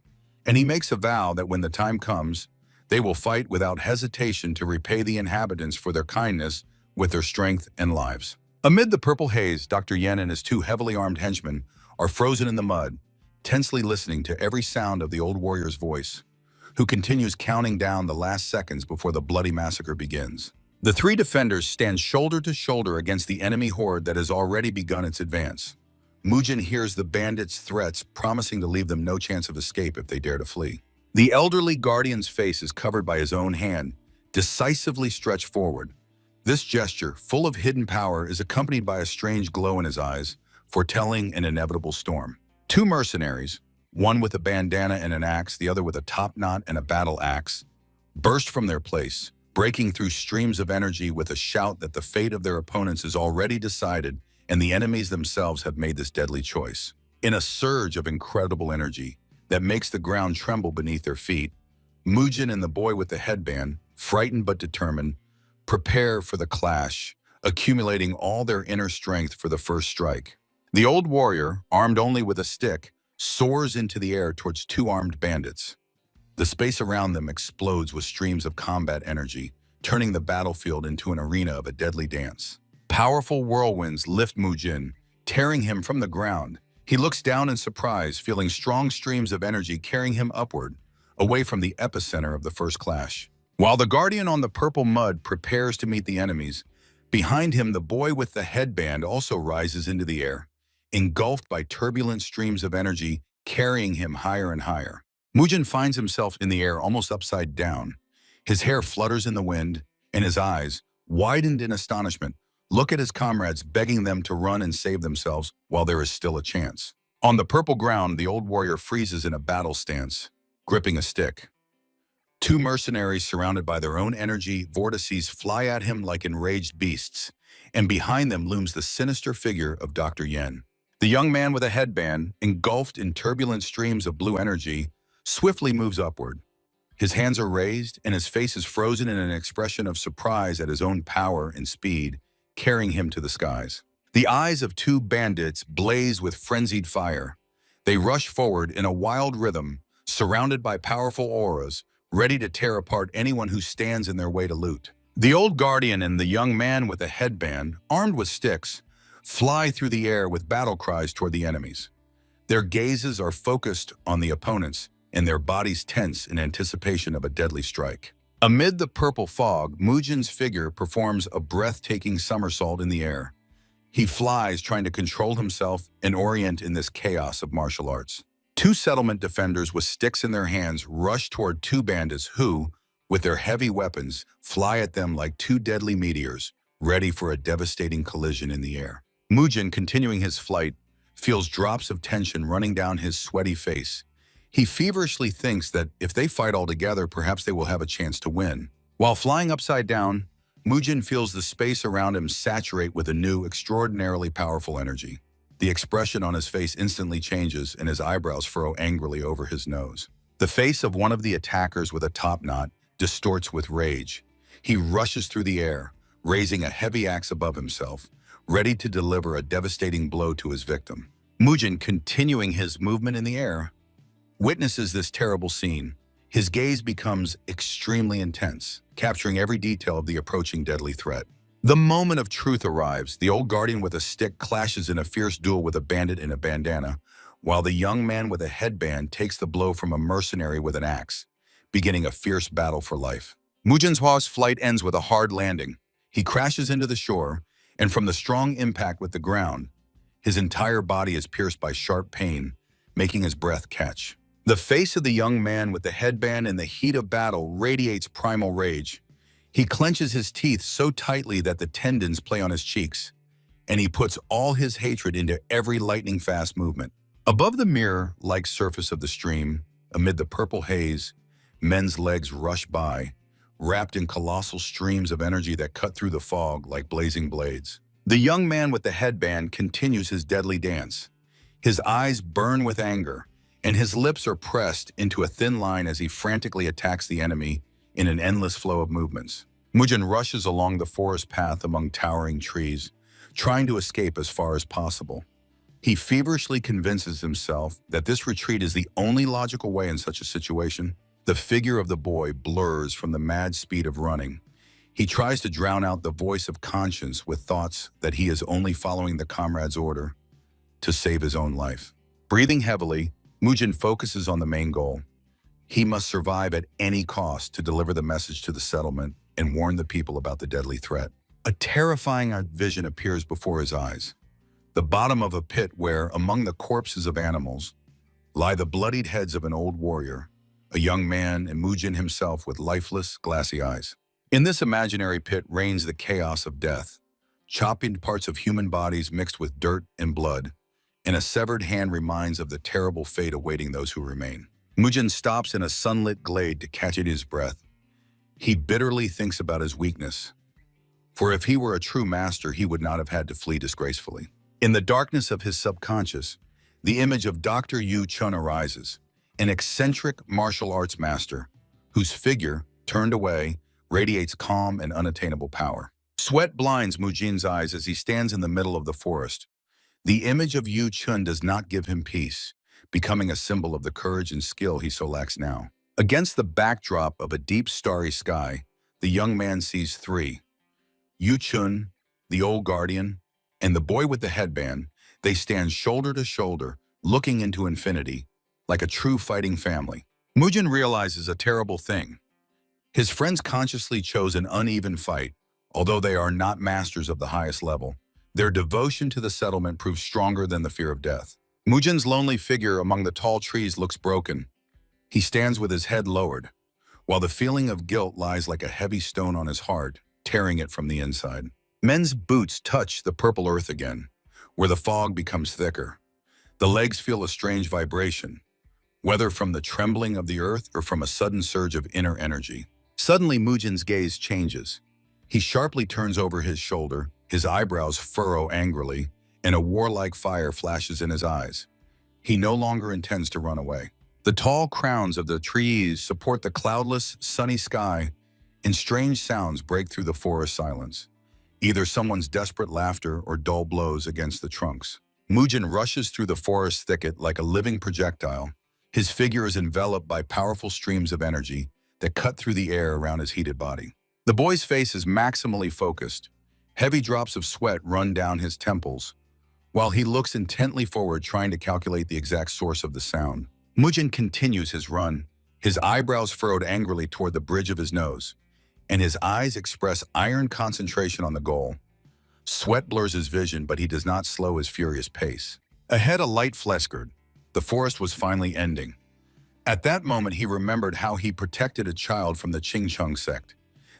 and he makes a vow that when the time comes, they will fight without hesitation to repay the inhabitants for their kindness with their strength and lives. Amid the purple haze, Dr. Yen and his two heavily armed henchmen are frozen in the mud, tensely listening to every sound of the old warrior's voice, who continues counting down the last seconds before the bloody massacre begins. The three defenders stand shoulder to shoulder against the enemy horde that has already begun its advance. Mujin hears the bandits' threats, promising to leave them no chance of escape if they dare to flee. The elderly guardian's face is covered by his own hand, decisively stretched forward. This gesture, full of hidden power, is accompanied by a strange glow in his eyes, foretelling an inevitable storm. Two mercenaries, one with a bandana and an axe, the other with a topknot and a battle axe, burst from their place, breaking through streams of energy with a shout that the fate of their opponents is already decided and the enemies themselves have made this deadly choice. In a surge of incredible energy that makes the ground tremble beneath their feet, Mujin and the boy with the headband, frightened but determined, prepare for the clash, accumulating all their inner strength for the first strike. The old warrior, armed only with a stick, soars into the air towards two armed bandits. The space around them explodes with streams of combat energy, turning the battlefield into an arena of a deadly dance. Powerful whirlwinds lift Mujin, tearing him from the ground. He looks down in surprise, feeling strong streams of energy carrying him upward, away from the epicenter of the first clash. While the guardian on the purple mud prepares to meet the enemies, behind him the boy with the headband also rises into the air, engulfed by turbulent streams of energy carrying him higher and higher. Mujin finds himself in the air almost upside down. His hair flutters in the wind, and his eyes, widened in astonishment, look at his comrades begging them to run and save themselves while there is still a chance. On the purple ground, the old warrior freezes in a battle stance, gripping a stick. Two mercenaries surrounded by their own energy vortices fly at him like enraged beasts, and behind them looms the sinister figure of Dr. Yen. The young man with a headband, engulfed in turbulent streams of blue energy, swiftly moves upward. His hands are raised, and his face is frozen in an expression of surprise at his own power and speed, carrying him to the skies. The eyes of two bandits blaze with frenzied fire. They rush forward in a wild rhythm, surrounded by powerful auras, ready to tear apart anyone who stands in their way to loot. The old guardian and the young man with a headband, armed with sticks, fly through the air with battle cries toward the enemies. Their gazes are focused on the opponents, and their bodies tense in anticipation of a deadly strike. Amid the purple fog, Mujin's figure performs a breathtaking somersault in the air. He flies, trying to control himself and orient in this chaos of martial arts. Two settlement defenders with sticks in their hands rush toward two bandits who, with their heavy weapons, fly at them like two deadly meteors, ready for a devastating collision in the air. Mujin, continuing his flight, feels drops of tension running down his sweaty face. He feverishly thinks that if they fight all together, perhaps they will have a chance to win. While flying upside down, Mujin feels the space around him saturate with a new, extraordinarily powerful energy. The expression on his face instantly changes, and his eyebrows furrow angrily over his nose. The face of one of the attackers with a top knot distorts with rage. He rushes through the air, raising a heavy axe above himself, ready to deliver a devastating blow to his victim. Mujin, continuing his movement in the air, witnesses this terrible scene. His gaze becomes extremely intense, capturing every detail of the approaching deadly threat. The moment of truth arrives. The old guardian with a stick clashes in a fierce duel with a bandit in a bandana, while the young man with a headband takes the blow from a mercenary with an axe, beginning a fierce battle for life. Mujin's flight ends with a hard landing. He crashes into the shore, and from the strong impact with the ground, his entire body is pierced by sharp pain, making his breath catch. The face of the young man with the headband in the heat of battle radiates primal rage. He clenches his teeth so tightly that the tendons play on his cheeks, and he puts all his hatred into every lightning-fast movement. Above the mirror-like surface of the stream, amid the purple haze, men's legs rush by, wrapped in colossal streams of energy that cut through the fog like blazing blades. The young man with the headband continues his deadly dance. His eyes burn with anger, and his lips are pressed into a thin line as he frantically attacks the enemy in an endless flow of movements. Mujin rushes along the forest path among towering trees, trying to escape as far as possible. He feverishly convinces himself that this retreat is the only logical way in such a situation. The figure of the boy blurs from the mad speed of running. He tries to drown out the voice of conscience with thoughts that he is only following the comrade's order to save his own life. Breathing heavily, Mujin focuses on the main goal. He must survive at any cost to deliver the message to the settlement and warn the people about the deadly threat. A terrifying vision appears before his eyes. The bottom of a pit where, among the corpses of animals, lie the bloodied heads of an old warrior, a young man, and Mujin himself with lifeless, glassy eyes. In this imaginary pit reigns the chaos of death, chopping parts of human bodies mixed with dirt and blood, and a severed hand reminds of the terrible fate awaiting those who remain. Mujin stops in a sunlit glade to catch his breath. He bitterly thinks about his weakness, for if he were a true master, he would not have had to flee disgracefully. In the darkness of his subconscious, the image of Dr. Yu Chun arises, an eccentric martial arts master whose figure, turned away, radiates calm and unattainable power. Sweat blinds Mujin's eyes as he stands in the middle of the forest. The image of Yu Chun does not give him peace, becoming a symbol of the courage and skill he so lacks now. Against the backdrop of a deep starry sky, the young man sees three. Yu Chun, the old guardian, and the boy with the headband. They stand shoulder to shoulder, looking into infinity, like a true fighting family. Mujin realizes a terrible thing. His friends consciously chose an uneven fight. Although they are not masters of the highest level, their devotion to the settlement proves stronger than the fear of death. Mujin's lonely figure among the tall trees looks broken. He stands with his head lowered, while the feeling of guilt lies like a heavy stone on his heart, tearing it from the inside. Men's boots touch the purple earth again, where the fog becomes thicker. The legs feel a strange vibration, whether from the trembling of the earth or from a sudden surge of inner energy. Suddenly, Mujin's gaze changes. He sharply turns over his shoulder, his eyebrows furrow angrily, and a warlike fire flashes in his eyes. He no longer intends to run away. The tall crowns of the trees support the cloudless, sunny sky, and strange sounds break through the forest silence. Either someone's desperate laughter or dull blows against the trunks. Mujin rushes through the forest thicket like a living projectile. His figure is enveloped by powerful streams of energy that cut through the air around his heated body. The boy's face is maximally focused. Heavy drops of sweat run down his temples, while he looks intently forward trying to calculate the exact source of the sound. Mujin continues his run, his eyebrows furrowed angrily toward the bridge of his nose, and his eyes express iron concentration on the goal. Sweat blurs his vision, but he does not slow his furious pace. Ahead, a light flickered. The forest was finally ending. At that moment, he remembered how he protected a child from the Qingcheng sect.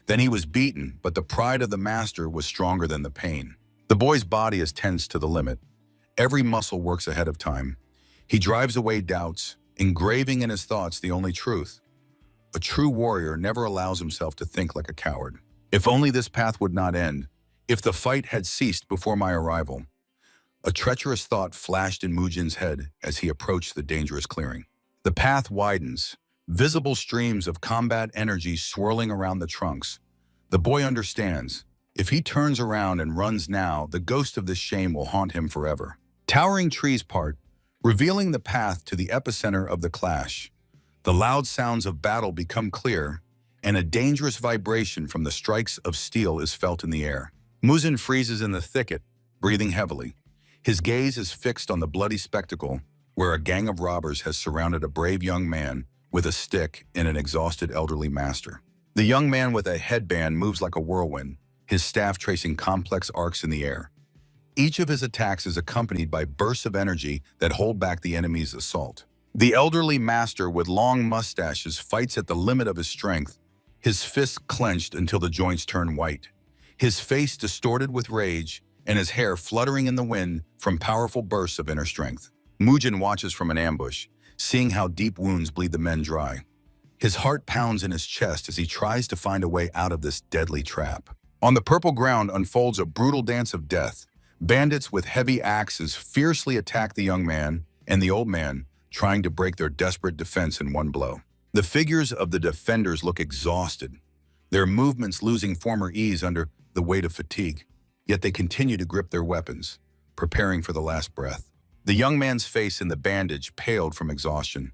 Then he was beaten, but the pride of the master was stronger than the pain. The boy's body is tense to the limit. Every muscle works ahead of time. He drives away doubts, engraving in his thoughts the only truth. A true warrior never allows himself to think like a coward. If only this path would not end. If the fight had ceased before my arrival. A treacherous thought flashed in Mujin's head as he approached the dangerous clearing. The path widens, visible streams of combat energy swirling around the trunks. The boy understands. If he turns around and runs now, the ghost of this shame will haunt him forever. Towering trees part, revealing the path to the epicenter of the clash. The loud sounds of battle become clear, and a dangerous vibration from the strikes of steel is felt in the air. Mujin freezes in the thicket, breathing heavily. His gaze is fixed on the bloody spectacle, where a gang of robbers has surrounded a brave young man with a stick and an exhausted elderly master. The young man with a headband moves like a whirlwind, his staff tracing complex arcs in the air. Each of his attacks is accompanied by bursts of energy that hold back the enemy's assault. The elderly master with long mustaches fights at the limit of his strength, his fists clenched until the joints turn white, his face distorted with rage, and his hair fluttering in the wind from powerful bursts of inner strength. Mujin watches from an ambush, seeing how deep wounds bleed the men dry. His heart pounds in his chest as he tries to find a way out of this deadly trap. On the purple ground unfolds a brutal dance of death. Bandits with heavy axes fiercely attack the young man and the old man, trying to break their desperate defense in one blow. The figures of the defenders look exhausted, their movements losing former ease under the weight of fatigue, yet they continue to grip their weapons, preparing for the last breath. The young man's face in the bandage paled from exhaustion,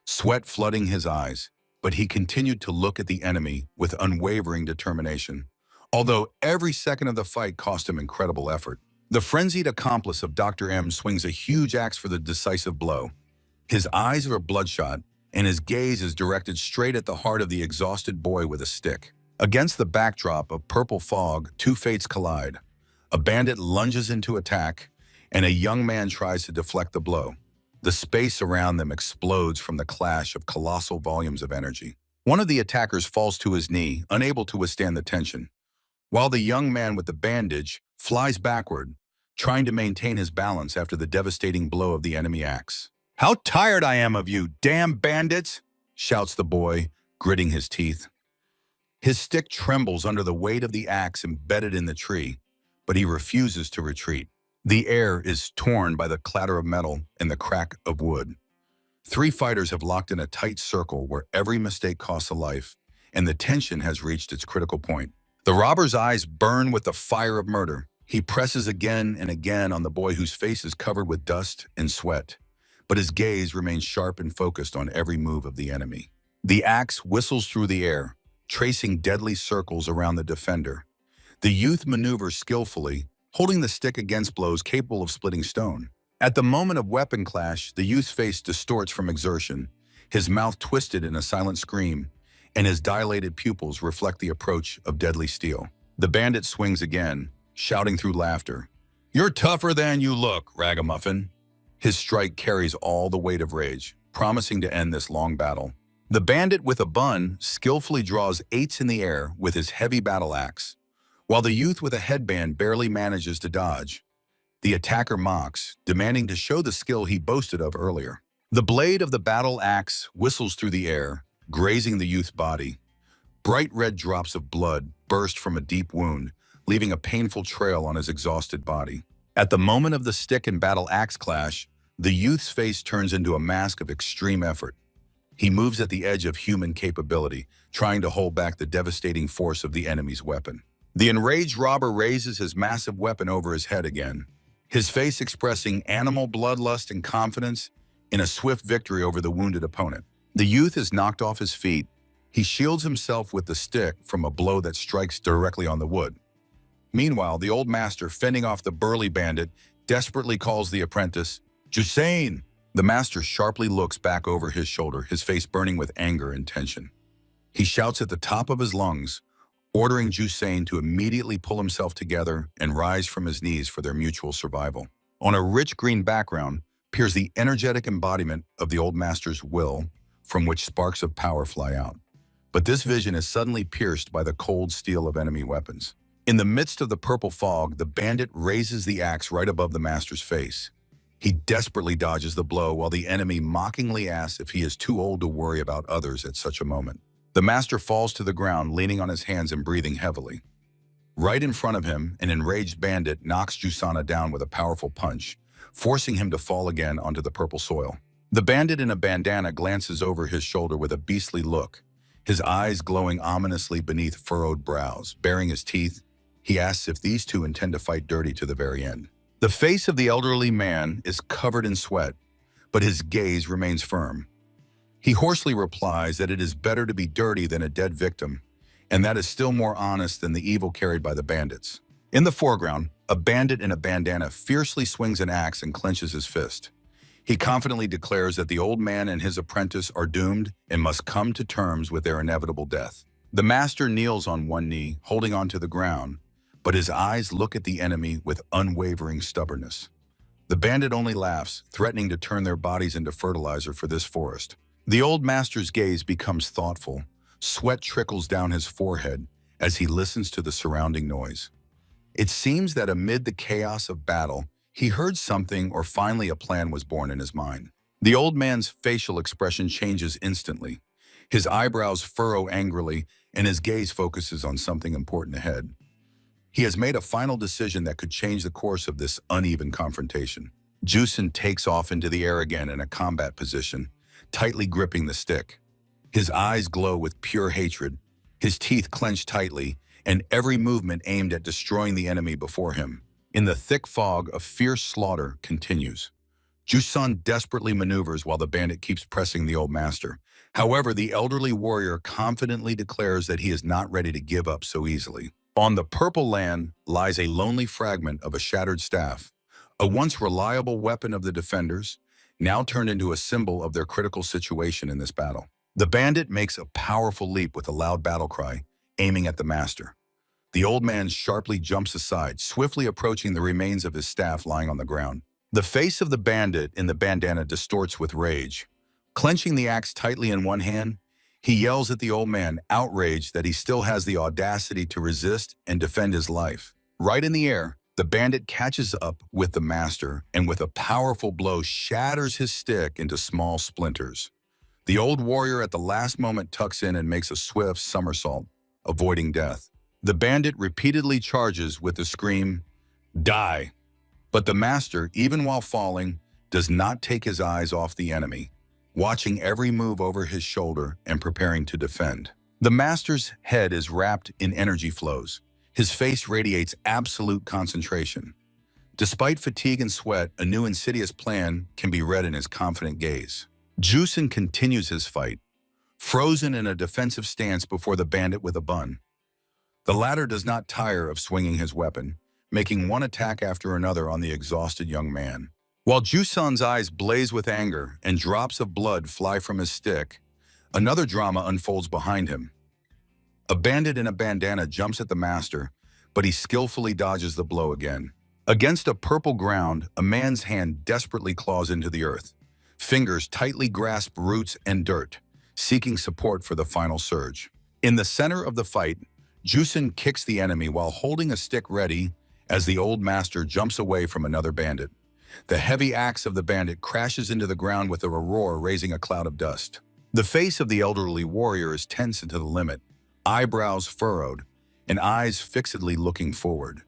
sweat flooding his eyes, but he continued to look at the enemy with unwavering determination, although every second of the fight cost him incredible effort. The frenzied accomplice of Dr. M swings a huge axe for the decisive blow. His eyes are bloodshot, and his gaze is directed straight at the heart of the exhausted boy with a stick. Against the backdrop of purple fog, two fates collide. A bandit lunges into attack, and a young man tries to deflect the blow. The space around them explodes from the clash of colossal volumes of energy. One of the attackers falls to his knee, unable to withstand the tension, while the young man with the bandage flies backward, trying to maintain his balance after the devastating blow of the enemy axe. "How tired I am of you, damn bandits!" shouts the boy, gritting his teeth. His stick trembles under the weight of the axe embedded in the tree, but he refuses to retreat. The air is torn by the clatter of metal and the crack of wood. Three fighters have locked in a tight circle where every mistake costs a life, and the tension has reached its critical point. The robber's eyes burn with the fire of murder. He presses again and again on the boy whose face is covered with dust and sweat, but his gaze remains sharp and focused on every move of the enemy. The axe whistles through the air, tracing deadly circles around the defender. The youth maneuvers skillfully, holding the stick against blows capable of splitting stone. At the moment of weapon clash, the youth's face distorts from exertion, his mouth twisted in a silent scream, and his dilated pupils reflect the approach of deadly steel. The bandit swings again, shouting through laughter, "You're tougher than you look, ragamuffin." His strike carries all the weight of rage, promising to end this long battle. The bandit with a bun skillfully draws eights in the air with his heavy battle axe, while the youth with a headband barely manages to dodge. The attacker mocks, demanding to show the skill he boasted of earlier. The blade of the battle axe whistles through the air, grazing the youth's body. Bright red drops of blood burst from a deep wound, leaving a painful trail on his exhausted body. At the moment of the stick and battle axe clash, the youth's face turns into a mask of extreme effort. He moves at the edge of human capability, trying to hold back the devastating force of the enemy's weapon. The enraged robber raises his massive weapon over his head again, his face expressing animal bloodlust and confidence in a swift victory over the wounded opponent. The youth is knocked off his feet. He shields himself with the stick from a blow that strikes directly on the wood. Meanwhile, the old master, fending off the burly bandit, desperately calls the apprentice, "Jusain!" The master sharply looks back over his shoulder, his face burning with anger and tension. He shouts at the top of his lungs, ordering Jusain to immediately pull himself together and rise from his knees for their mutual survival. On a rich green background appears the energetic embodiment of the old master's will, from which sparks of power fly out. But this vision is suddenly pierced by the cold steel of enemy weapons. In the midst of the purple fog, the bandit raises the axe right above the master's face. He desperately dodges the blow while the enemy mockingly asks if he is too old to worry about others at such a moment. The master falls to the ground, leaning on his hands and breathing heavily. Right in front of him, an enraged bandit knocks Jusana down with a powerful punch, forcing him to fall again onto the purple soil. The bandit in a bandana glances over his shoulder with a beastly look, his eyes glowing ominously beneath furrowed brows. Baring his teeth, he asks if these two intend to fight dirty to the very end. The face of the elderly man is covered in sweat, but his gaze remains firm. He hoarsely replies that it is better to be dirty than a dead victim, and that is still more honest than the evil carried by the bandits. In the foreground, a bandit in a bandana fiercely swings an axe and clenches his fist. He confidently declares that the old man and his apprentice are doomed and must come to terms with their inevitable death. The master kneels on one knee, holding onto the ground, but his eyes look at the enemy with unwavering stubbornness. The bandit only laughs, threatening to turn their bodies into fertilizer for this forest. The old master's gaze becomes thoughtful. Sweat trickles down his forehead as he listens to the surrounding noise. It seems that amid the chaos of battle, he heard something, or finally a plan was born in his mind. The old man's facial expression changes instantly. His eyebrows furrow angrily, and his gaze focuses on something important ahead. He has made a final decision that could change the course of this uneven confrontation. Jusin takes off into the air again in a combat position, tightly gripping the stick. His eyes glow with pure hatred, his teeth clenched tightly, and every movement aimed at destroying the enemy before him. In the thick fog, a fierce slaughter continues. Jusan desperately maneuvers while the bandit keeps pressing the old master. However, the elderly warrior confidently declares that he is not ready to give up so easily. On the purple land lies a lonely fragment of a shattered staff, a once reliable weapon of the defenders, now turned into a symbol of their critical situation in this battle. The bandit makes a powerful leap with a loud battle cry, aiming at the master. The old man sharply jumps aside, swiftly approaching the remains of his staff lying on the ground. The face of the bandit in the bandana distorts with rage. Clenching the axe tightly in one hand, he yells at the old man, outraged that he still has the audacity to resist and defend his life. Right in the air, the bandit catches up with the master and with a powerful blow shatters his stick into small splinters. The old warrior at the last moment tucks in and makes a swift somersault, avoiding death. The bandit repeatedly charges with the scream, "Die!" But the master, even while falling, does not take his eyes off the enemy, watching every move over his shoulder and preparing to defend. The master's head is wrapped in energy flows. His face radiates absolute concentration. Despite fatigue and sweat, a new insidious plan can be read in his confident gaze. Jusin continues his fight, frozen in a defensive stance before the bandit with a bun. The latter does not tire of swinging his weapon, making one attack after another on the exhausted young man. While Jusan's eyes blaze with anger and drops of blood fly from his stick, another drama unfolds behind him. A bandit in a bandana jumps at the master, but he skillfully dodges the blow again. Against a purple ground, a man's hand desperately claws into the earth. Fingers tightly grasp roots and dirt, seeking support for the final surge. In the center of the fight, Jusin kicks the enemy while holding a stick ready as the old master jumps away from another bandit. The heavy axe of the bandit crashes into the ground with a roar, raising a cloud of dust. The face of the elderly warrior is tense to the limit, eyebrows furrowed, and eyes fixedly looking forward.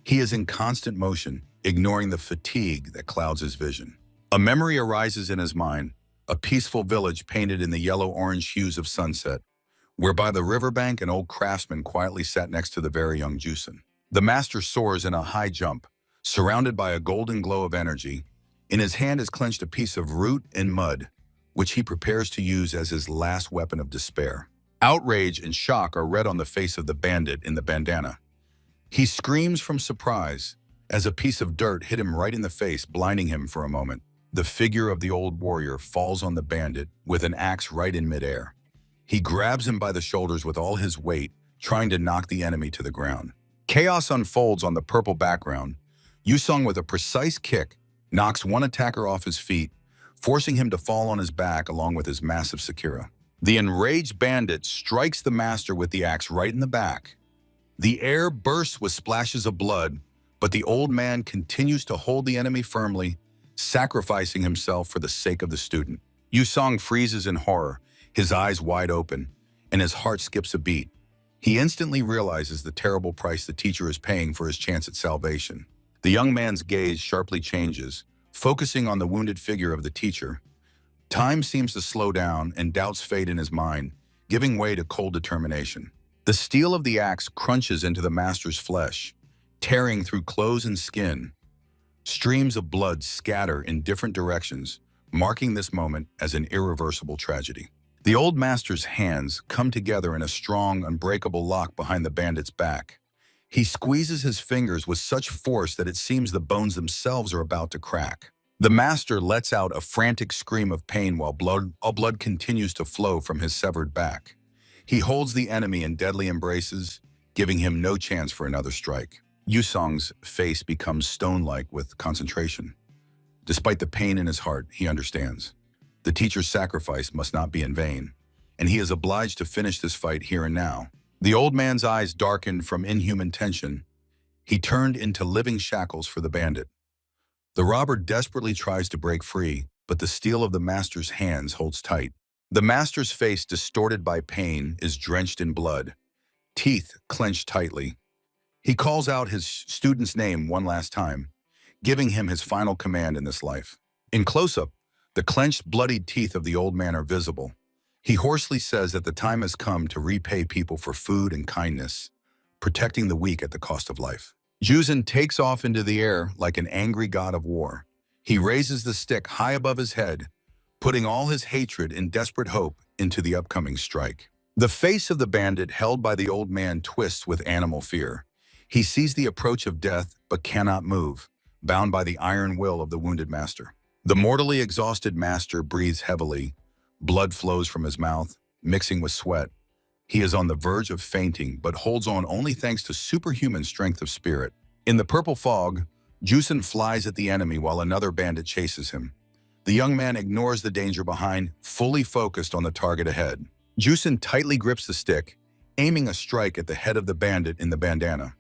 He is in constant motion, ignoring the fatigue that clouds his vision. A memory arises in his mind, a peaceful village painted in the yellow-orange hues of sunset, where by the riverbank an old craftsman quietly sat next to the very young Jusin. The master soars in a high jump, surrounded by a golden glow of energy. In his hand is clenched a piece of root and mud, which he prepares to use as his last weapon of despair. Outrage and shock are read on the face of the bandit in the bandana. He screams from surprise as a piece of dirt hit him right in the face, blinding him for a moment. The figure of the old warrior falls on the bandit with an axe right in midair. He grabs him by the shoulders with all his weight, trying to knock the enemy to the ground. Chaos unfolds on the purple background. Yusong, with a precise kick, knocks one attacker off his feet, forcing him to fall on his back along with his massive sekira. The enraged bandit strikes the master with the axe right in the back. The air bursts with splashes of blood, but the old man continues to hold the enemy firmly, sacrificing himself for the sake of the student. Yusong freezes in horror, his eyes wide open, and his heart skips a beat. He instantly realizes the terrible price the teacher is paying for his chance at salvation. The young man's gaze sharply changes, focusing on the wounded figure of the teacher. Time seems to slow down and doubts fade in his mind, giving way to cold determination. The steel of the axe crunches into the master's flesh, tearing through clothes and skin. Streams of blood scatter in different directions, marking this moment as an irreversible tragedy. The old master's hands come together in a strong, unbreakable lock behind the bandit's back. He squeezes his fingers with such force that it seems the bones themselves are about to crack. The master lets out a frantic scream of pain while blood continues to flow from his severed back. He holds the enemy in deadly embraces, giving him no chance for another strike. Yusong's face becomes stone-like with concentration. Despite the pain in his heart, he understands. The teacher's sacrifice must not be in vain, and he is obliged to finish this fight here and now. The old man's eyes darkened from inhuman tension. He turned into living shackles for the bandit. The robber desperately tries to break free, but the steel of the master's hands holds tight. The master's face, distorted by pain, is drenched in blood, teeth clenched tightly. He calls out his student's name one last time, giving him his final command in this life. In close-up, the clenched, bloodied teeth of the old man are visible. He hoarsely says that the time has come to repay people for food and kindness, protecting the weak at the cost of life. Jusin takes off into the air like an angry god of war. He raises the stick high above his head, putting all his hatred and desperate hope into the upcoming strike. The face of the bandit held by the old man twists with animal fear. He sees the approach of death but cannot move, bound by the iron will of the wounded master. The mortally exhausted master breathes heavily. Blood flows from his mouth, mixing with sweat. He is on the verge of fainting, but holds on only thanks to superhuman strength of spirit. In the purple fog, Jusin flies at the enemy while another bandit chases him. The young man ignores the danger behind, fully focused on the target ahead. Jusin tightly grips the stick, aiming a strike at the head of the bandit in the bandana.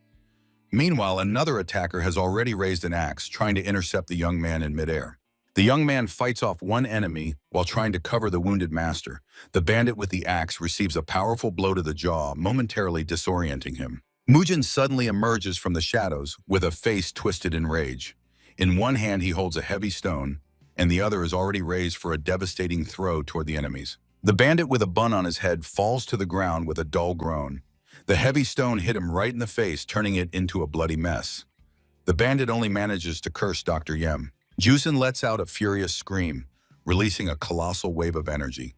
Meanwhile, another attacker has already raised an axe, trying to intercept the young man in midair. The young man fights off one enemy while trying to cover the wounded master. The bandit with the axe receives a powerful blow to the jaw, momentarily disorienting him. Mujin suddenly emerges from the shadows with a face twisted in rage. In one hand, he holds a heavy stone, and the other is already raised for a devastating throw toward the enemies. The bandit with a bun on his head falls to the ground with a dull groan. The heavy stone hit him right in the face, turning it into a bloody mess. The bandit only manages to curse Dr. Yem. Jusin lets out a furious scream, releasing a colossal wave of energy.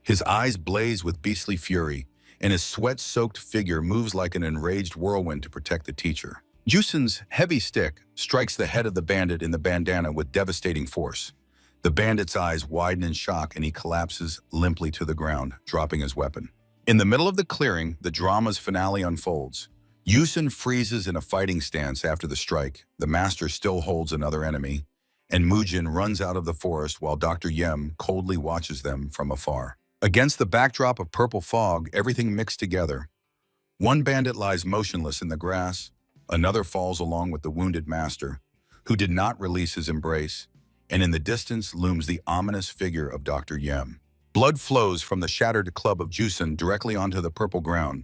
His eyes blaze with beastly fury, and his sweat-soaked figure moves like an enraged whirlwind to protect the teacher. Jusin's heavy stick strikes the head of the bandit in the bandana with devastating force. The bandit's eyes widen in shock, and he collapses limply to the ground, dropping his weapon. In the middle of the clearing, the drama's finale unfolds. Yusun freezes in a fighting stance after the strike. The master still holds another enemy, and Mujin runs out of the forest while Dr. Yem coldly watches them from afar. Against the backdrop of purple fog, everything mixed together. One bandit lies motionless in the grass, another falls along with the wounded master, who did not release his embrace, and in the distance looms the ominous figure of Dr. Yem. Blood flows from the shattered club of Jusun directly onto the purple ground.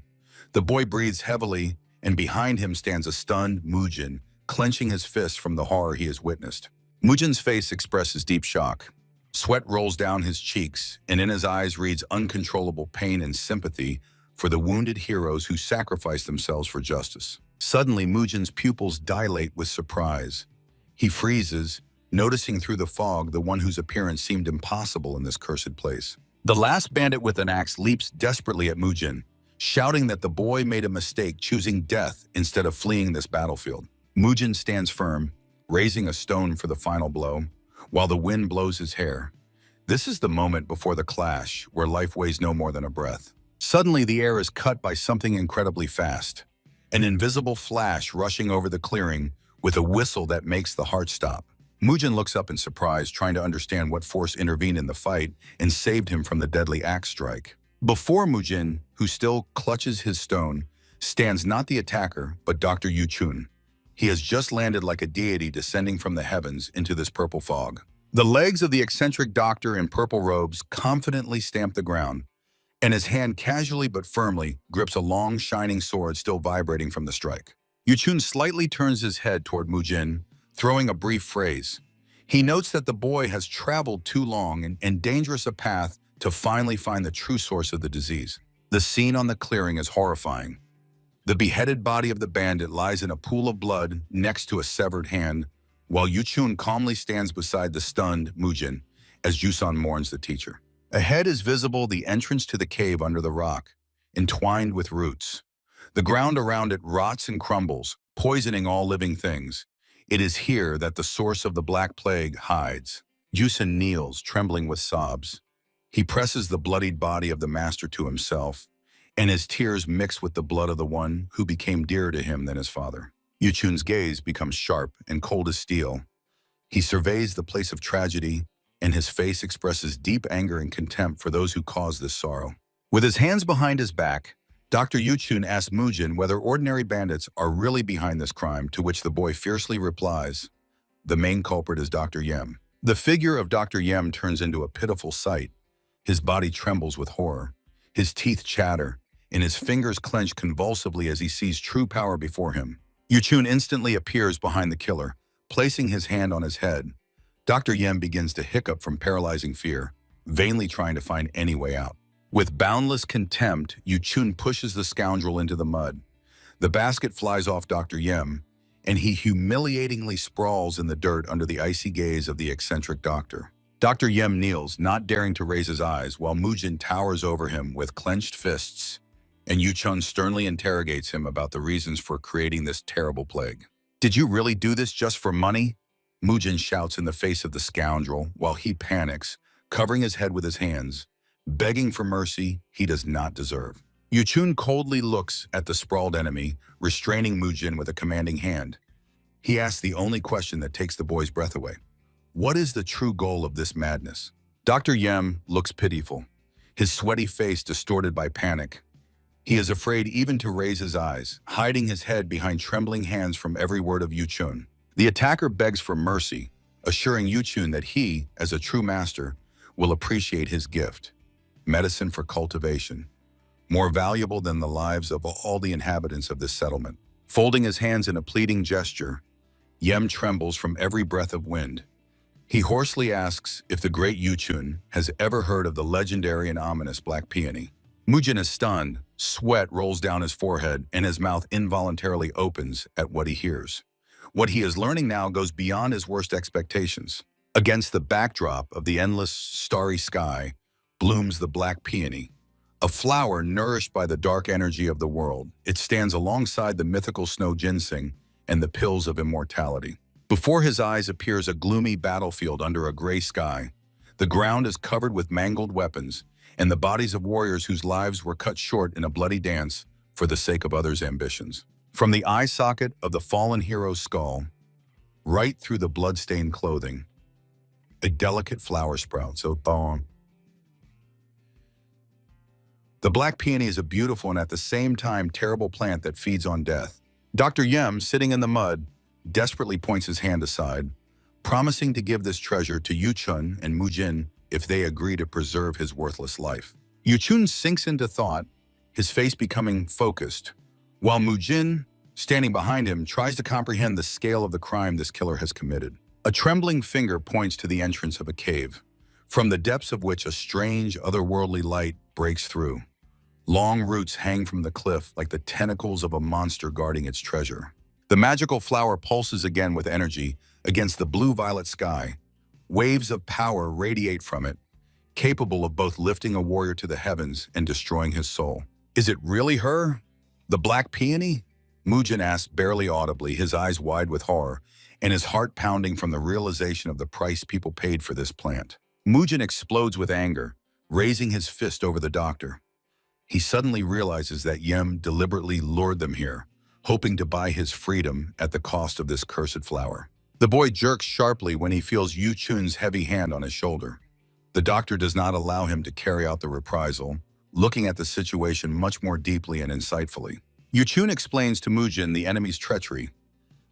The boy breathes heavily, and behind him stands a stunned Mujin, clenching his fist from the horror he has witnessed. Mujin's face expresses deep shock. Sweat rolls down his cheeks, and in his eyes reads uncontrollable pain and sympathy for the wounded heroes who sacrificed themselves for justice. Suddenly, Mujin's pupils dilate with surprise. He freezes, noticing through the fog the one whose appearance seemed impossible in this cursed place. The last bandit with an axe leaps desperately at Mujin, shouting that the boy made a mistake choosing death instead of fleeing this battlefield. Mujin stands firm, raising a stone for the final blow, while the wind blows his hair. This is the moment before the clash, where life weighs no more than a breath. Suddenly, the air is cut by something incredibly fast. An invisible flash rushing over the clearing with a whistle that makes the heart stop. Mujin looks up in surprise, trying to understand what force intervened in the fight and saved him from the deadly axe strike. Before Mujin, who still clutches his stone, stands not the attacker, but Dr. Yuchun. He has just landed like a deity descending from the heavens into this purple fog. The legs of the eccentric doctor in purple robes confidently stamp the ground, and his hand casually but firmly grips a long, shining sword still vibrating from the strike. Yuchun slightly turns his head toward Mujin, throwing a brief phrase. He notes that the boy has traveled too long and dangerous a path to finally find the true source of the disease. The scene on the clearing is horrifying. The beheaded body of the bandit lies in a pool of blood next to a severed hand, while Yuchun calmly stands beside the stunned Mujin as Jusan mourns the teacher. Ahead is visible the entrance to the cave under the rock, entwined with roots. The ground around it rots and crumbles, poisoning all living things. It is here that the source of the Black Plague hides. Jusan kneels, trembling with sobs. He presses the bloodied body of the master to himself, and his tears mix with the blood of the one who became dearer to him than his father. Yuchun's gaze becomes sharp and cold as steel. He surveys the place of tragedy, and his face expresses deep anger and contempt for those who caused this sorrow. With his hands behind his back, Dr. Yuchun asks Mujin whether ordinary bandits are really behind this crime, to which the boy fiercely replies, "The main culprit is Dr. Yem." The figure of Dr. Yem turns into a pitiful sight. His body trembles with horror. His teeth chatter, and his fingers clench convulsively as he sees true power before him. Yuchun instantly appears behind the killer, placing his hand on his head. Dr. Yem begins to hiccup from paralyzing fear, vainly trying to find any way out. With boundless contempt, Yuchun pushes the scoundrel into the mud. The basket flies off Dr. Yem, and he humiliatingly sprawls in the dirt under the icy gaze of the eccentric doctor. Dr. Yem kneels, not daring to raise his eyes, while Mujin towers over him with clenched fists, and Yuchun sternly interrogates him about the reasons for creating this terrible plague. "Did you really do this just for money?" Mujin shouts in the face of the scoundrel, while he panics, covering his head with his hands, begging for mercy he does not deserve. Yuchun coldly looks at the sprawled enemy, restraining Mujin with a commanding hand. He asks the only question that takes the boy's breath away. What is the true goal of this madness? Dr. Yem looks pitiful, his sweaty face distorted by panic. He is afraid even to raise his eyes, hiding his head behind trembling hands from every word of Yuchun. The attacker begs for mercy, assuring Yuchun that he, as a true master, will appreciate his gift. Medicine for cultivation, more valuable than the lives of all the inhabitants of this settlement. Folding his hands in a pleading gesture, Yem trembles from every breath of wind. He hoarsely asks if the great Yuchun has ever heard of the legendary and ominous Black Peony. Mujin is stunned, sweat rolls down his forehead, and his mouth involuntarily opens at what he hears. What he is learning now goes beyond his worst expectations. Against the backdrop of the endless, starry sky blooms the Black Peony, a flower nourished by the dark energy of the world. It stands alongside the mythical snow ginseng and the pills of immortality. Before his eyes appears a gloomy battlefield under a gray sky. The ground is covered with mangled weapons and the bodies of warriors whose lives were cut short in a bloody dance for the sake of others' ambitions. From the eye socket of the fallen hero's skull, right through the blood-stained clothing, a delicate flower sprouts. So thorn. The black peony is a beautiful and at the same time terrible plant that feeds on death. Dr. Yem, sitting in the mud, desperately points his hand aside, promising to give this treasure to Yu-chun and Mujin if they agree to preserve his worthless life. Yu-chun sinks into thought, his face becoming focused, while Mujin, standing behind him, tries to comprehend the scale of the crime this killer has committed. A trembling finger points to the entrance of a cave, from the depths of which a strange, otherworldly light breaks through. Long roots hang from the cliff like the tentacles of a monster guarding its treasure. The magical flower pulses again with energy against the blue-violet sky. Waves of power radiate from it, capable of both lifting a warrior to the heavens and destroying his soul. Is it really her? The black peony? Mujin asks barely audibly, his eyes wide with horror, and his heart pounding from the realization of the price people paid for this plant. Mujin explodes with anger, raising his fist over the doctor. He suddenly realizes that Yem deliberately lured them here, hoping to buy his freedom at the cost of this cursed flower. The boy jerks sharply when he feels Yu-chun's heavy hand on his shoulder. The doctor does not allow him to carry out the reprisal, looking at the situation much more deeply and insightfully. Yu-chun explains to Mujin the enemy's treachery.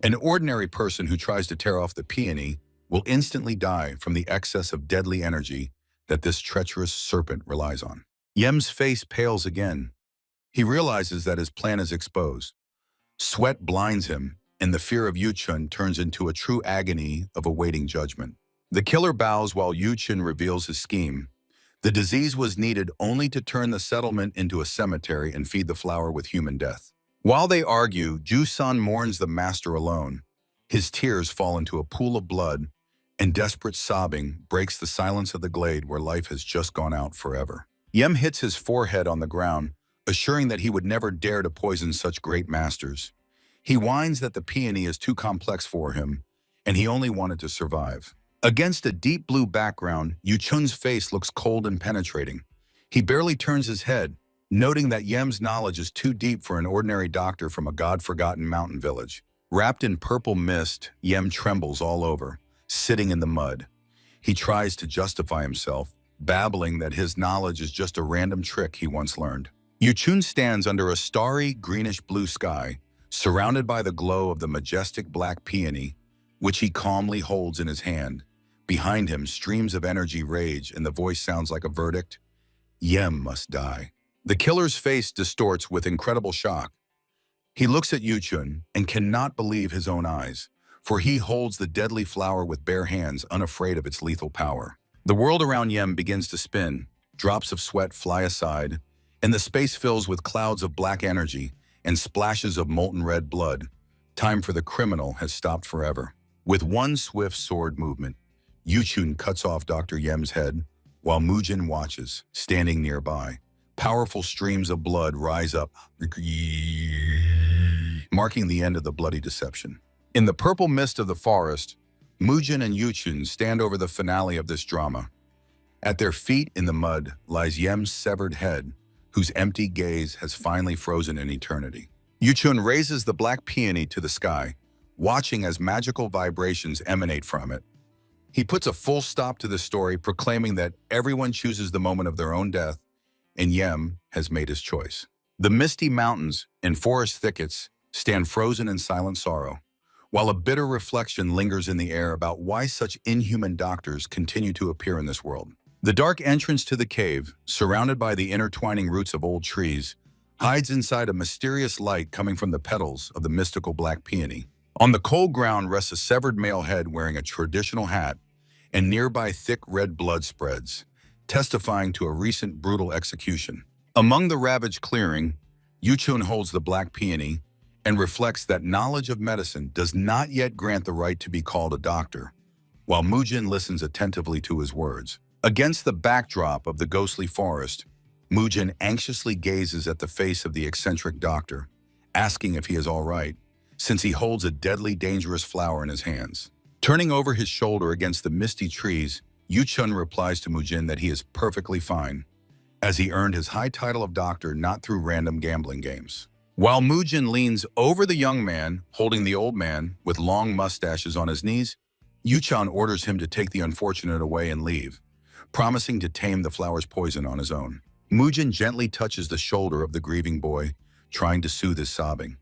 An ordinary person who tries to tear off the peony will instantly die from the excess of deadly energy that this treacherous serpent relies on. Yem's face pales again. He realizes that his plan is exposed. Sweat blinds him, and the fear of Yu-chun turns into a true agony of awaiting judgment. The killer bows while Yu-chun reveals his scheme. The disease was needed only to turn the settlement into a cemetery and feed the flower with human death. While they argue, Ju-san mourns the master alone. His tears fall into a pool of blood, and desperate sobbing breaks the silence of the glade where life has just gone out forever. Yem hits his forehead on the ground, assuring that he would never dare to poison such great masters. He whines that the peony is too complex for him, and he only wanted to survive. Against a deep blue background, Yu-chun's face looks cold and penetrating. He barely turns his head, noting that Yem's knowledge is too deep for an ordinary doctor from a god-forgotten mountain village. Wrapped in purple mist, Yem trembles all over, sitting in the mud. He tries to justify himself, babbling that his knowledge is just a random trick he once learned. Yu-chun stands under a starry, greenish-blue sky, surrounded by the glow of the majestic black peony, which he calmly holds in his hand. Behind him, streams of energy rage, and the voice sounds like a verdict. Yem must die. The killer's face distorts with incredible shock. He looks at Yu-chun and cannot believe his own eyes, for he holds the deadly flower with bare hands, unafraid of its lethal power. The world around Yem begins to spin, drops of sweat fly aside, and the space fills with clouds of black energy and splashes of molten red blood. Time for the criminal has stopped forever. With one swift sword movement, Yu-chun cuts off Dr. Yem's head, while Mujin watches, standing nearby. Powerful streams of blood rise up, marking the end of the bloody deception. In the purple mist of the forest, Mujin and Yu-chun stand over the finale of this drama. At their feet in the mud lies Yem's severed head, whose empty gaze has finally frozen in eternity. Yu-chun raises the black peony to the sky, watching as magical vibrations emanate from it. He puts a full stop to the story, proclaiming that everyone chooses the moment of their own death, and Yem has made his choice. The misty mountains and forest thickets stand frozen in silent sorrow, while a bitter reflection lingers in the air about why such inhuman doctors continue to appear in this world. The dark entrance to the cave, surrounded by the intertwining roots of old trees, hides inside a mysterious light coming from the petals of the mystical black peony. On the cold ground rests a severed male head wearing a traditional hat, and nearby thick red blood spreads, testifying to a recent brutal execution. Among the ravaged clearing, Yu-chun holds the black peony and reflects that knowledge of medicine does not yet grant the right to be called a doctor, while Mujin listens attentively to his words. Against the backdrop of the ghostly forest, Mujin anxiously gazes at the face of the eccentric doctor, asking if he is all right, since he holds a deadly, dangerous flower in his hands. Turning over his shoulder against the misty trees, Yu-chun replies to Mujin that he is perfectly fine, as he earned his high title of doctor not through random gambling games. While Mujin leans over the young man, holding the old man with long mustaches on his knees, Yuchan orders him to take the unfortunate away and leave, promising to tame the flower's poison on his own. Mujin gently touches the shoulder of the grieving boy, trying to soothe his sobbing.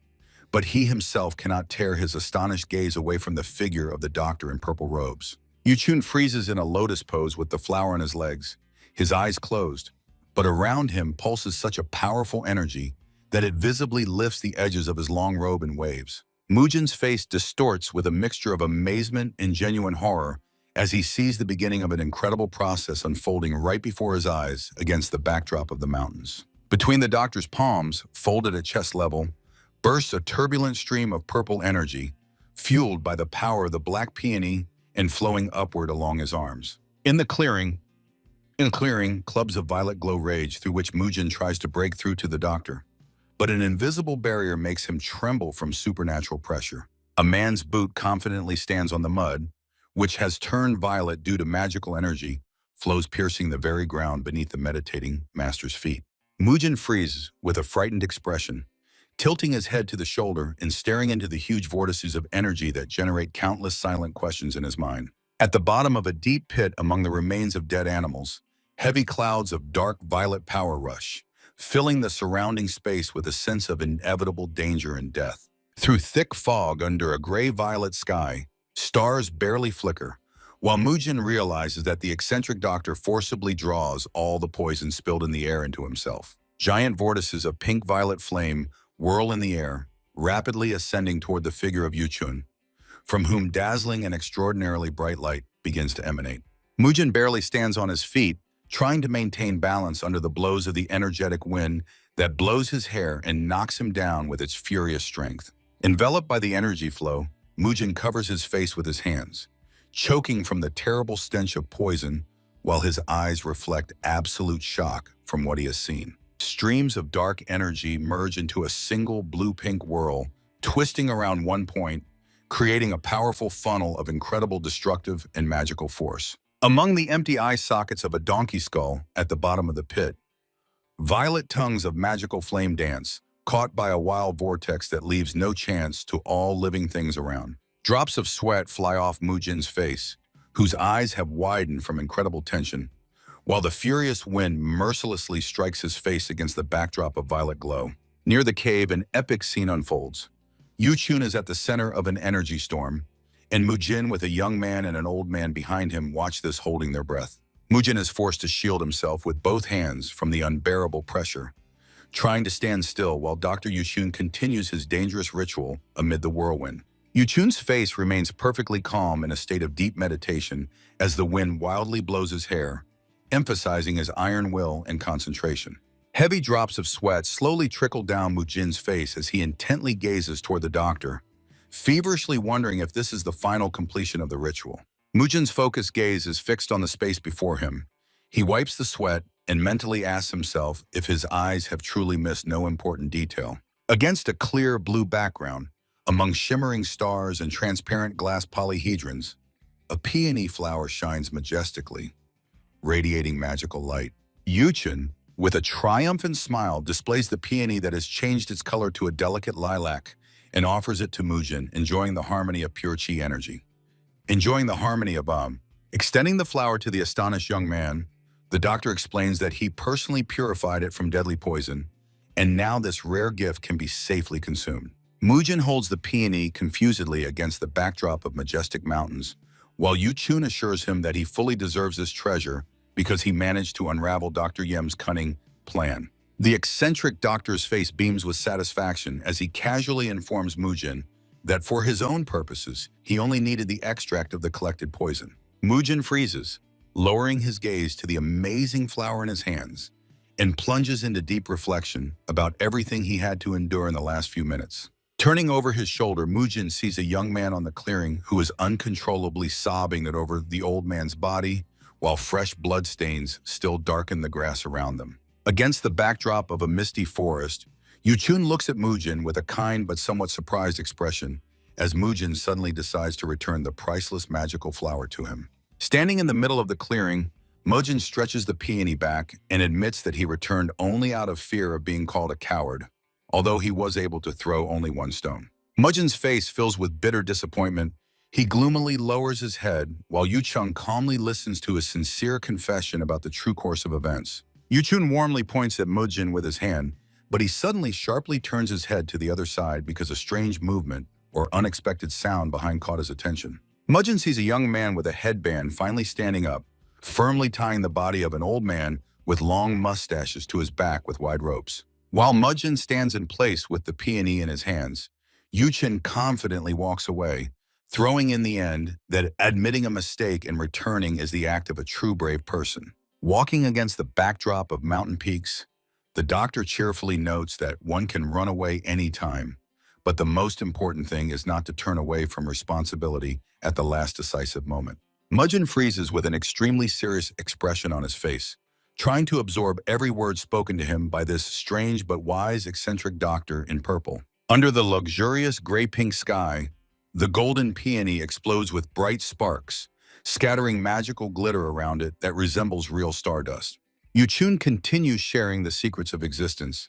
But he himself cannot tear his astonished gaze away from the figure of the doctor in purple robes. Yuchun freezes in a lotus pose with the flower on his legs, his eyes closed, but around him pulses such a powerful energy that it visibly lifts the edges of his long robe in waves. Mujin's face distorts with a mixture of amazement and genuine horror as he sees the beginning of an incredible process unfolding right before his eyes against the backdrop of the mountains. Between the doctor's palms, folded at chest level, bursts a turbulent stream of purple energy, fueled by the power of the black peony and flowing upward along his arms. In the clearing, clubs of violet glow rage through which Mujin tries to break through to the doctor. But an invisible barrier makes him tremble from supernatural pressure. A man's boot confidently stands on the mud, which has turned violet due to magical energy, flows piercing the very ground beneath the meditating master's feet. Mujin freezes with a frightened expression, tilting his head to the shoulder and staring into the huge vortices of energy that generate countless silent questions in his mind. At the bottom of a deep pit among the remains of dead animals, heavy clouds of dark violet power rush, filling the surrounding space with a sense of inevitable danger and death. Through thick fog under a gray-violet sky, stars barely flicker, while Mujin realizes that the eccentric doctor forcibly draws all the poison spilled in the air into himself. Giant vortices of pink-violet flame whirl in the air, rapidly ascending toward the figure of Yuchun, from whom dazzling and extraordinarily bright light begins to emanate. Mujin barely stands on his feet, trying to maintain balance under the blows of the energetic wind that blows his hair and knocks him down with its furious strength. Enveloped by the energy flow, Mujin covers his face with his hands, choking from the terrible stench of poison while his eyes reflect absolute shock from what he has seen. Streams of dark energy merge into a single blue-pink whirl, twisting around one point, creating a powerful funnel of incredible destructive and magical force. Among the empty eye sockets of a donkey skull at the bottom of the pit, violet tongues of magical flame dance, caught by a wild vortex that leaves no chance to all living things around. Drops of sweat fly off Mujin's face, whose eyes have widened from incredible tension, while the furious wind mercilessly strikes his face against the backdrop of violet glow. Near the cave, an epic scene unfolds. Yuchun is at the center of an energy storm, and Mujin, with a young man and an old man behind him, watch this holding their breath. Mujin is forced to shield himself with both hands from the unbearable pressure, trying to stand still while Dr. Yuchun continues his dangerous ritual amid the whirlwind. Yuchun's face remains perfectly calm in a state of deep meditation as the wind wildly blows his hair, emphasizing his iron will and concentration. Heavy drops of sweat slowly trickle down Mujin's face as he intently gazes toward the doctor, feverishly wondering if this is the final completion of the ritual. Mujin's focused gaze is fixed on the space before him. He wipes the sweat and mentally asks himself if his eyes have truly missed no important detail. Against a clear blue background, among shimmering stars and transparent glass polyhedrons, a peony flower shines majestically, radiating magical light. Yuchun, with a triumphant smile, displays the peony that has changed its color to a delicate lilac and offers it to Mujin, enjoying the harmony of pure chi energy. Extending the flower to the astonished young man, the doctor explains that he personally purified it from deadly poison, and now this rare gift can be safely consumed. Mujin holds the peony confusedly against the backdrop of majestic mountains, while Yuchun assures him that he fully deserves this treasure because he managed to unravel Dr. Yem's cunning plan. The eccentric doctor's face beams with satisfaction as he casually informs Mujin that for his own purposes, he only needed the extract of the collected poison. Mujin freezes, lowering his gaze to the amazing flower in his hands, and plunges into deep reflection about everything he had to endure in the last few minutes. Turning over his shoulder, Mujin sees a young man on the clearing who is uncontrollably sobbing over the old man's body, while fresh bloodstains still darken the grass around them. Against the backdrop of a misty forest, Yuchun looks at Mujin with a kind but somewhat surprised expression as Mujin suddenly decides to return the priceless magical flower to him. Standing in the middle of the clearing, Mujin stretches the peony back and admits that he returned only out of fear of being called a coward, although he was able to throw only one stone. Mujin's face fills with bitter disappointment. He gloomily lowers his head while Yu-chung calmly listens to his sincere confession about the true course of events. Yu-chun warmly points at Mujin with his hand, but he suddenly sharply turns his head to the other side because a strange movement or unexpected sound behind caught his attention. Mujin sees a young man with a headband finally standing up, firmly tying the body of an old man with long mustaches to his back with wide ropes. While Mujin stands in place with the peony in his hands, Yu-chin confidently walks away, throwing in the end that admitting a mistake and returning is the act of a true brave person. Walking against the backdrop of mountain peaks, the doctor cheerfully notes that one can run away anytime, but the most important thing is not to turn away from responsibility at the last decisive moment. Mujin freezes with an extremely serious expression on his face, trying to absorb every word spoken to him by this strange but wise eccentric doctor in purple. Under the luxurious gray-pink sky, the golden peony explodes with bright sparks, scattering magical glitter around it that resembles real stardust. Yu-chun continues sharing the secrets of existence,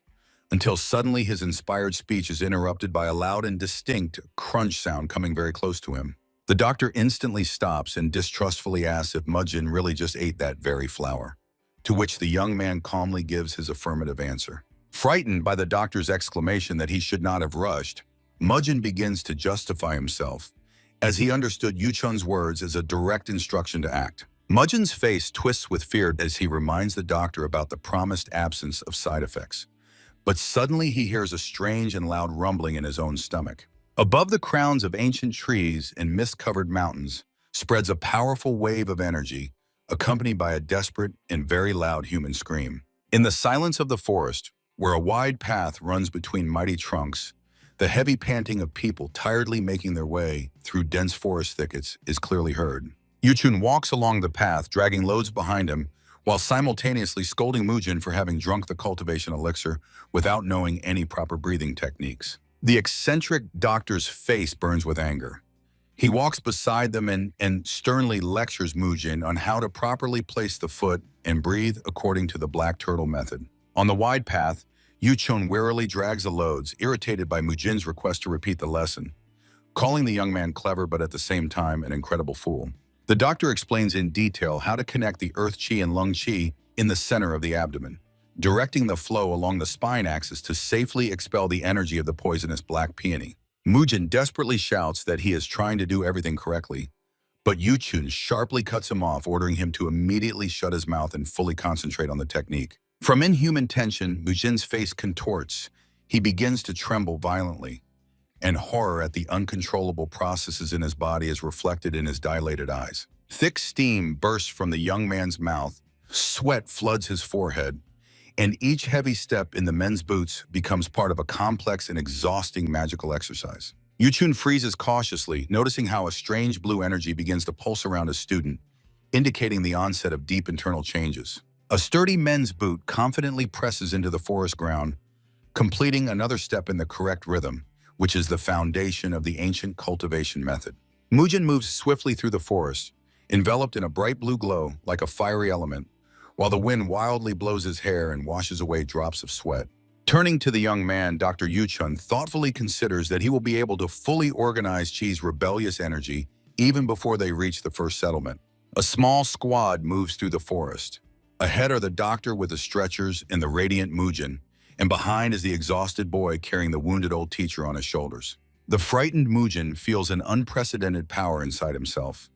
until suddenly his inspired speech is interrupted by a loud and distinct crunch sound coming very close to him. The doctor instantly stops and distrustfully asks if Mujin really just ate that very flower, to which the young man calmly gives his affirmative answer. Frightened by the doctor's exclamation that he should not have rushed, Mujin begins to justify himself, as he understood Yu-chun's words as a direct instruction to act. Mujin's face twists with fear as he reminds the doctor about the promised absence of side effects. But suddenly he hears a strange and loud rumbling in his own stomach. Above the crowns of ancient trees and mist-covered mountains spreads a powerful wave of energy, accompanied by a desperate and very loud human scream. In the silence of the forest, where a wide path runs between mighty trunks, the heavy panting of people tiredly making their way through dense forest thickets is clearly heard. Yu-chun walks along the path, dragging loads behind him, while simultaneously scolding Mujin for having drunk the cultivation elixir without knowing any proper breathing techniques. The eccentric doctor's face burns with anger. He walks beside them and sternly lectures Mujin on how to properly place the foot and breathe according to the black turtle method. On the wide path, Yu-chun wearily drags the loads, irritated by Mujin's request to repeat the lesson, calling the young man clever but at the same time an incredible fool. The doctor explains in detail how to connect the earth chi and lung chi in the center of the abdomen, directing the flow along the spine axis to safely expel the energy of the poisonous black peony. Mujin desperately shouts that he is trying to do everything correctly, but Yu-chun sharply cuts him off, ordering him to immediately shut his mouth and fully concentrate on the technique. From inhuman tension, Mujin's face contorts. He begins to tremble violently, and horror at the uncontrollable processes in his body is reflected in his dilated eyes. Thick steam bursts from the young man's mouth, sweat floods his forehead, and each heavy step in the men's boots becomes part of a complex and exhausting magical exercise. Yu-chun freezes cautiously, noticing how a strange blue energy begins to pulse around his student, indicating the onset of deep internal changes. A sturdy men's boot confidently presses into the forest ground, completing another step in the correct rhythm, which is the foundation of the ancient cultivation method. Mujin moves swiftly through the forest, enveloped in a bright blue glow like a fiery element, while the wind wildly blows his hair and washes away drops of sweat. Turning to the young man, Dr. Yu-chun thoughtfully considers that he will be able to fully organize Chi's rebellious energy even before they reach the first settlement. A small squad moves through the forest. Ahead are the doctor with the stretchers and the radiant Mujin, and behind is the exhausted boy carrying the wounded old teacher on his shoulders. The frightened Mujin feels an unprecedented power inside himself.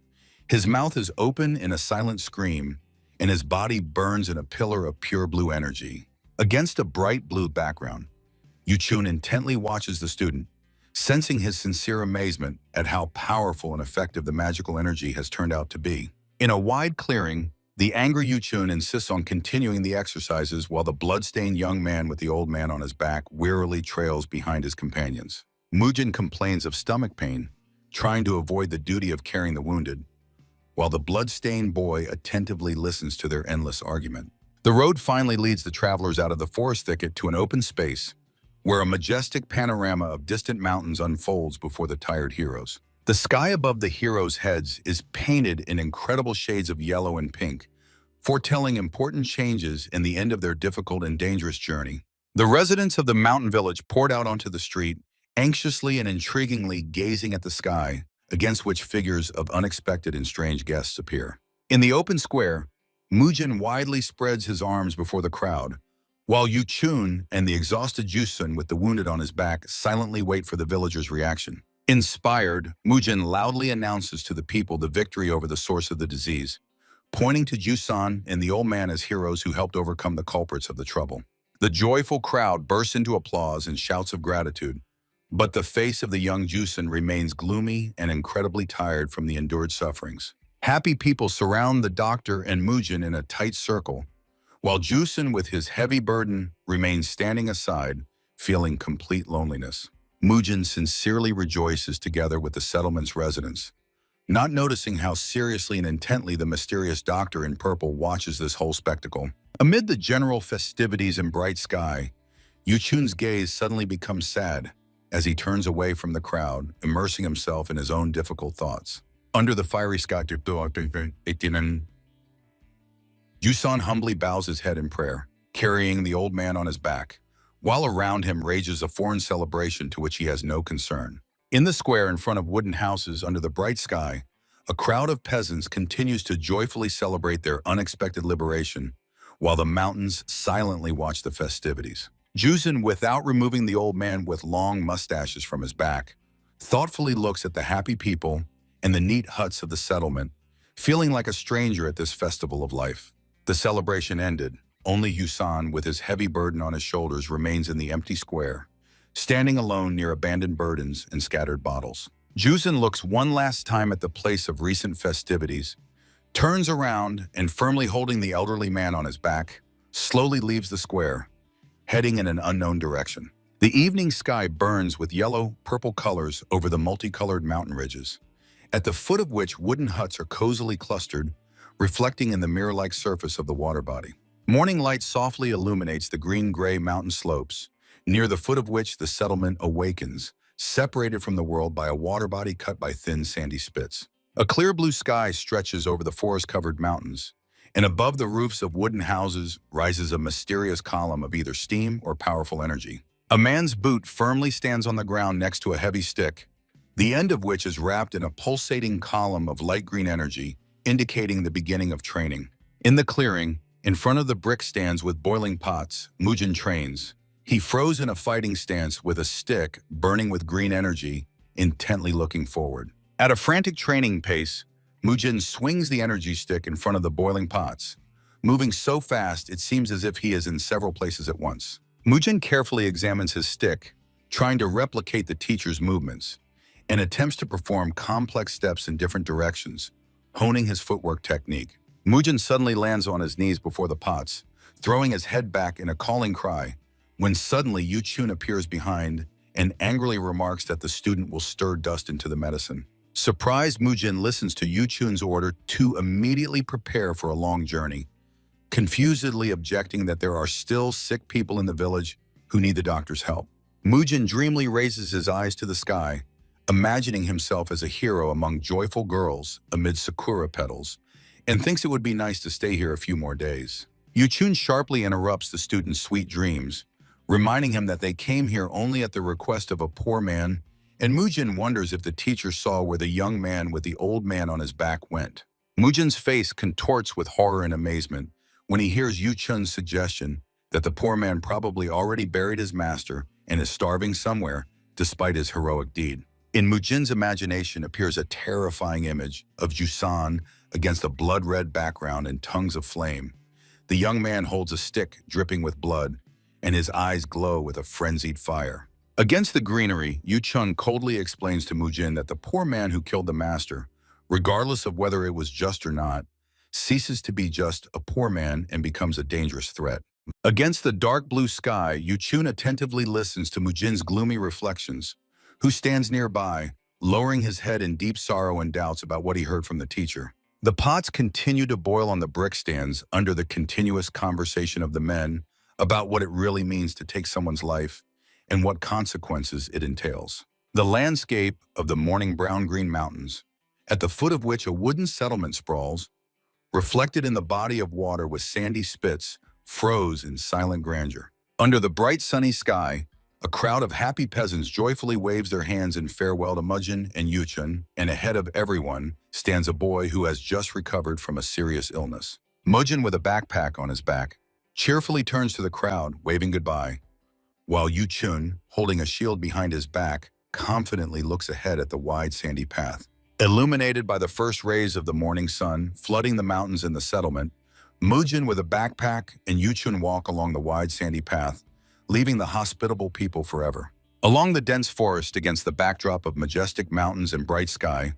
His mouth is open in a silent scream, and his body burns in a pillar of pure blue energy. Against a bright blue background, Yu-chun intently watches the student, sensing his sincere amazement at how powerful and effective the magical energy has turned out to be. In a wide clearing, the angry Yu-chun insists on continuing the exercises while the blood-stained young man with the old man on his back wearily trails behind his companions. Mujin complains of stomach pain, trying to avoid the duty of carrying the wounded, while the blood-stained boy attentively listens to their endless argument. The road finally leads the travelers out of the forest thicket to an open space, where a majestic panorama of distant mountains unfolds before the tired heroes. The sky above the heroes' heads is painted in incredible shades of yellow and pink, foretelling important changes in the end of their difficult and dangerous journey. The residents of the mountain village poured out onto the street, anxiously and intriguingly gazing at the sky, against which figures of unexpected and strange guests appear. In the open square, Mujin widely spreads his arms before the crowd, while Yu Chun and the exhausted Jusun with the wounded on his back silently wait for the villagers' reaction. Inspired, Mujin loudly announces to the people the victory over the source of the disease, pointing to Jusan and the old man as heroes who helped overcome the culprits of the trouble. The joyful crowd bursts into applause and shouts of gratitude, but the face of the young Jusan remains gloomy and incredibly tired from the endured sufferings. Happy people surround the doctor and Mujin in a tight circle, while Jusan with his heavy burden remains standing aside, feeling complete loneliness. Mujin sincerely rejoices together with the settlement's residents, not noticing how seriously and intently the mysterious doctor in purple watches this whole spectacle. Amid the general festivities and bright sky, Yu Chun's gaze suddenly becomes sad as he turns away from the crowd, immersing himself in his own difficult thoughts. Under the fiery sky, Jusan humbly bows his head in prayer, carrying the old man on his back, while around him rages a foreign celebration to which he has no concern. In the square in front of wooden houses under the bright sky, a crowd of peasants continues to joyfully celebrate their unexpected liberation, while the mountains silently watch the festivities. Jusan, without removing the old man with long mustaches from his back, thoughtfully looks at the happy people and the neat huts of the settlement, feeling like a stranger at this festival of life. The celebration ended. Only Yusan, with his heavy burden on his shoulders, remains in the empty square, standing alone near abandoned burdens and scattered bottles. Jusan looks one last time at the place of recent festivities, turns around and, firmly holding the elderly man on his back, slowly leaves the square, heading in an unknown direction. The evening sky burns with yellow-purple colors over the multicolored mountain ridges, at the foot of which wooden huts are cozily clustered, reflecting in the mirror-like surface of the water body. Morning light softly illuminates the green-gray mountain slopes, near the foot of which the settlement awakens, separated from the world by a water body cut by thin sandy spits. A clear blue sky stretches over the forest-covered mountains, and above the roofs of wooden houses rises a mysterious column of either steam or powerful energy. A man's boot firmly stands on the ground next to a heavy stick, the end of which is wrapped in a pulsating column of light green energy, indicating the beginning of training. In the clearing, in front of the brick stands with boiling pots, Mujin trains. He froze in a fighting stance with a stick burning with green energy, intently looking forward. At a frantic training pace, Mujin swings the energy stick in front of the boiling pots, moving so fast it seems as if he is in several places at once. Mujin carefully examines his stick, trying to replicate the teacher's movements, and attempts to perform complex steps in different directions, honing his footwork technique. Mujin suddenly lands on his knees before the pots, throwing his head back in a calling cry, when suddenly Yu Chun appears behind and angrily remarks that the student will stir dust into the medicine. Surprised, Mujin listens to Yu Chun's order to immediately prepare for a long journey, confusedly objecting that there are still sick people in the village who need the doctor's help. Mujin dreamily raises his eyes to the sky, imagining himself as a hero among joyful girls amid sakura petals, and thinks it would be nice to stay here a few more days. Yu Chun sharply interrupts the student's sweet dreams, reminding him that they came here only at the request of a poor man, and Mujin wonders if the teacher saw where the young man with the old man on his back went. Mujin's face contorts with horror and amazement when he hears Yu Chun's suggestion that the poor man probably already buried his master and is starving somewhere despite his heroic deed. In Mujin's imagination appears a terrifying image of Jusan against a blood-red background and tongues of flame. The young man holds a stick dripping with blood, and his eyes glow with a frenzied fire. Against the greenery, Yu Chun coldly explains to Mujin that the poor man who killed the master, regardless of whether it was just or not, ceases to be just a poor man and becomes a dangerous threat. Against the dark blue sky, Yu Chun attentively listens to Mujin's gloomy reflections, who stands nearby, lowering his head in deep sorrow and doubts about what he heard from the teacher. The pots continue to boil on the brick stands under the continuous conversation of the men about what it really means to take someone's life and what consequences it entails. The landscape of the morning brown-green mountains, at the foot of which a wooden settlement sprawls, reflected in the body of water with sandy spits, froze in silent grandeur. Under the bright sunny sky, a crowd of happy peasants joyfully waves their hands in farewell to Mujin and Yuchun, and ahead of everyone stands a boy who has just recovered from a serious illness. Mujin, with a backpack on his back, cheerfully turns to the crowd, waving goodbye, while Yuchun, holding a shield behind his back, confidently looks ahead at the wide sandy path. Illuminated by the first rays of the morning sun flooding the mountains in the settlement, Mujin, with a backpack, and Yuchun walk along the wide sandy path, leaving the hospitable people forever. Along the dense forest against the backdrop of majestic mountains and bright sky,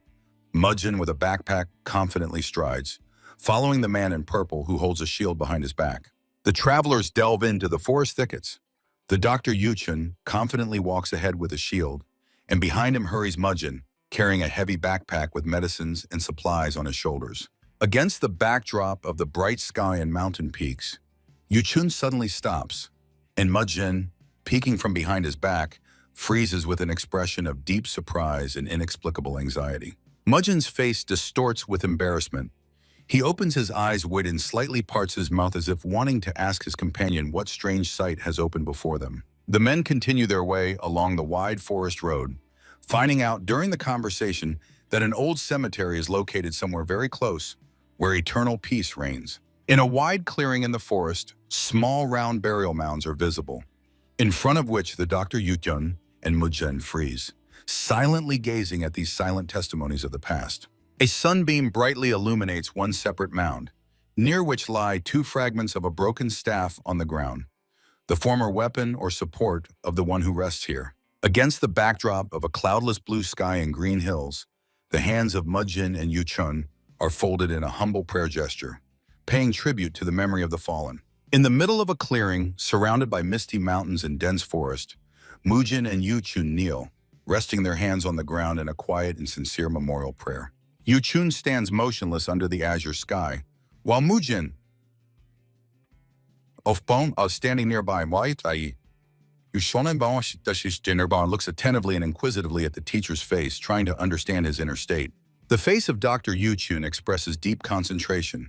Mujin, with a backpack, confidently strides, following the man in purple who holds a shield behind his back. The travelers delve into the forest thickets. The Dr. Yuchun confidently walks ahead with a shield, and behind him hurries Mujin, carrying a heavy backpack with medicines and supplies on his shoulders. Against the backdrop of the bright sky and mountain peaks, Yuchun suddenly stops, and Mujin, peeking from behind his back, freezes with an expression of deep surprise and inexplicable anxiety. Mujin's face distorts with embarrassment. He opens his eyes wide and slightly parts his mouth as if wanting to ask his companion what strange sight has opened before them. The men continue their way along the wide forest road, finding out during the conversation that an old cemetery is located somewhere very close, where eternal peace reigns. In a wide clearing in the forest, small round burial mounds are visible, in front of which the Dr. Yuchun and Mujin freeze, silently gazing at these silent testimonies of the past. A sunbeam brightly illuminates one separate mound, near which lie two fragments of a broken staff on the ground, the former weapon or support of the one who rests here. Against the backdrop of a cloudless blue sky and green hills, the hands of Mujin and Yuchun are folded in a humble prayer gesture, paying tribute to the memory of the fallen. In the middle of a clearing, surrounded by misty mountains and dense forest, Mujin and Yuchun kneel, resting their hands on the ground in a quiet and sincere memorial prayer. Yuchun stands motionless under the azure sky, while Mujin, standing nearby, looks attentively and inquisitively at the teacher's face, trying to understand his inner state. The face of Dr. Yuchun expresses deep concentration.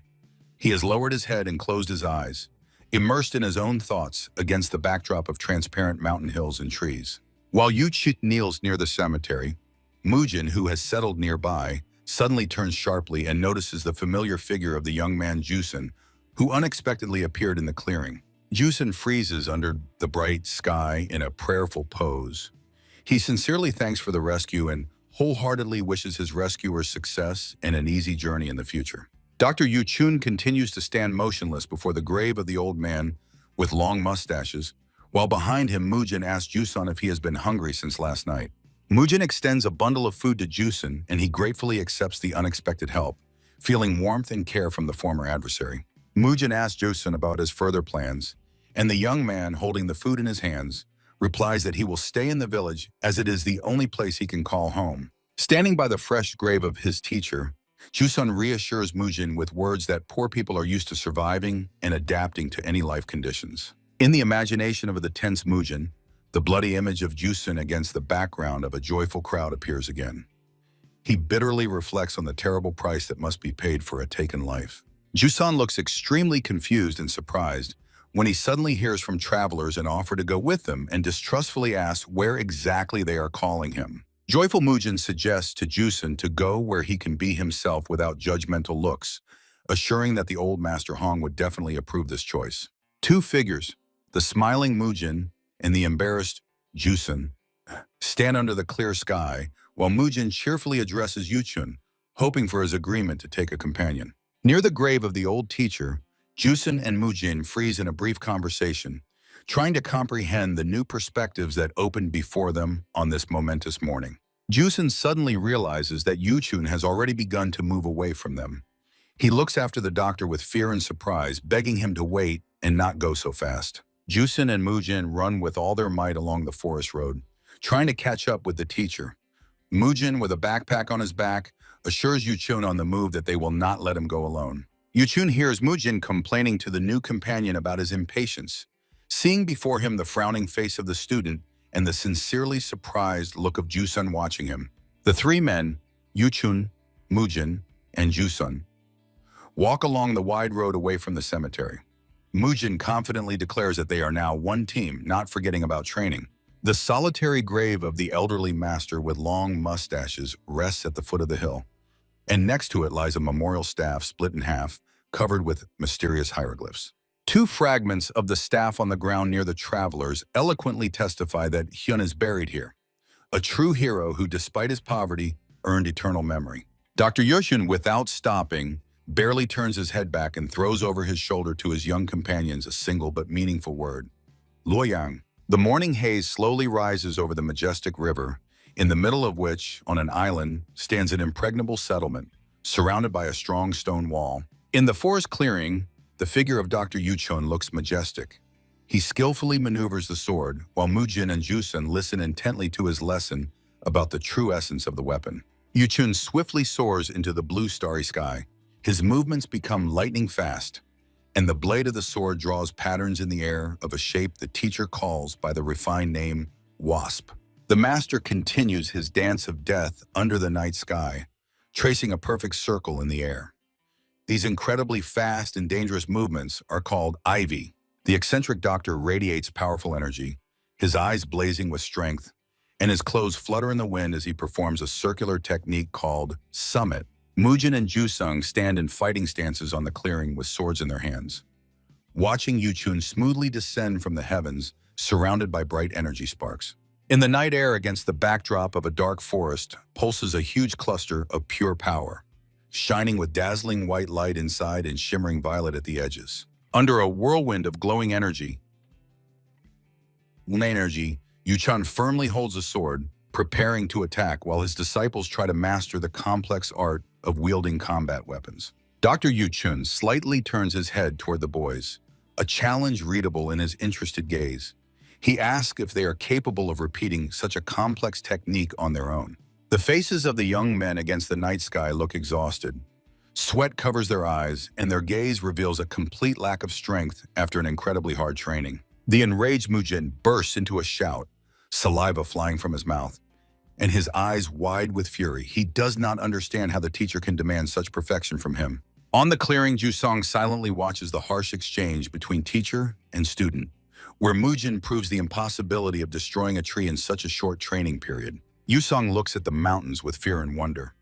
He has lowered his head and closed his eyes, immersed in his own thoughts against the backdrop of transparent mountain hills and trees. While Yuchun kneels near the cemetery, Mujin, who has settled nearby, suddenly turns sharply and notices the familiar figure of the young man Jusun, who unexpectedly appeared in the clearing. Jusun freezes under the bright sky in a prayerful pose. He sincerely thanks for the rescue and wholeheartedly wishes his rescuers success and an easy journey in the future. Dr. Yuchun continues to stand motionless before the grave of the old man with long mustaches, while behind him Mujin asks Jusun if he has been hungry since last night. Mujin extends a bundle of food to Jusun, and he gratefully accepts the unexpected help, feeling warmth and care from the former adversary. Mujin asks Jusun about his further plans, and the young man, holding the food in his hands, replies that he will stay in the village as it is the only place he can call home. Standing by the fresh grave of his teacher, Jusun reassures Mujin with words that poor people are used to surviving and adapting to any life conditions. In the imagination of the tense Mujin, the bloody image of Jusun against the background of a joyful crowd appears again. He bitterly reflects on the terrible price that must be paid for a taken life. Jusun looks extremely confused and surprised when he suddenly hears from travelers and offer to go with them and distrustfully asks where exactly they are calling him. Joyful Mujin suggests to Jusun to go where he can be himself without judgmental looks, assuring that the old Master Hong would definitely approve this choice. Two figures, the smiling Mujin and the embarrassed Jusun, stand under the clear sky while Mujin cheerfully addresses Yuchun, hoping for his agreement to take a companion. Near the grave of the old teacher, Jusun and Mujin freeze in a brief conversation, trying to comprehend the new perspectives that opened before them on this momentous morning. Jusun suddenly realizes that Yuchun has already begun to move away from them. He looks after the doctor with fear and surprise, begging him to wait and not go so fast. Jusun and Mujin run with all their might along the forest road, trying to catch up with the teacher. Mujin, with a backpack on his back, assures Yuchun on the move that they will not let him go alone. Yuchun hears Mujin complaining to the new companion about his impatience, seeing before him the frowning face of the student and the sincerely surprised look of Jusun watching him. The three men, Yuchun, Mujin, and Jusun, walk along the wide road away from the cemetery. Mujin confidently declares that they are now one team, not forgetting about training. The solitary grave of the elderly master with long mustaches rests at the foot of the hill, and next to it lies a memorial staff split in half, covered with mysterious hieroglyphs. Two fragments of the staff on the ground near the travelers eloquently testify that Hyun is buried here, a true hero who, despite his poverty, earned eternal memory. Dr. Yoshun, without stopping, barely turns his head back and throws over his shoulder to his young companions a single but meaningful word: Luoyang. The morning haze slowly rises over the majestic river, in the middle of which, on an island, stands an impregnable settlement, surrounded by a strong stone wall. In the forest clearing, the figure of Dr. Yuchun looks majestic. He skillfully maneuvers the sword, while Mujin and Jusun listen intently to his lesson about the true essence of the weapon. Yuchun swiftly soars into the blue starry sky. His movements become lightning fast, and the blade of the sword draws patterns in the air of a shape the teacher calls by the refined name Wasp. The master continues his dance of death under the night sky, tracing a perfect circle in the air. These incredibly fast and dangerous movements are called Ivy. The eccentric doctor radiates powerful energy, his eyes blazing with strength, and his clothes flutter in the wind as he performs a circular technique called Summit. Mujin and Jusung stand in fighting stances on the clearing with swords in their hands, watching Yuchun smoothly descend from the heavens, surrounded by bright energy sparks. In the night air, against the backdrop of a dark forest, pulses a huge cluster of pure power, shining with dazzling white light inside and shimmering violet at the edges. Under a whirlwind of glowing energy, Yuchun firmly holds a sword, preparing to attack while his disciples try to master the complex art of wielding combat weapons. Dr. Yuchun slightly turns his head toward the boys, a challenge readable in his interested gaze. He asks if they are capable of repeating such a complex technique on their own. The faces of the young men against the night sky look exhausted. Sweat covers their eyes, and their gaze reveals a complete lack of strength after an incredibly hard training. The enraged Mujin bursts into a shout, saliva flying from his mouth, and his eyes wide with fury. He does not understand how the teacher can demand such perfection from him. On the clearing, Jusong silently watches the harsh exchange between teacher and student, where Mujin proves the impossibility of destroying a tree in such a short training period. Yusong looks at the mountains with fear and wonder.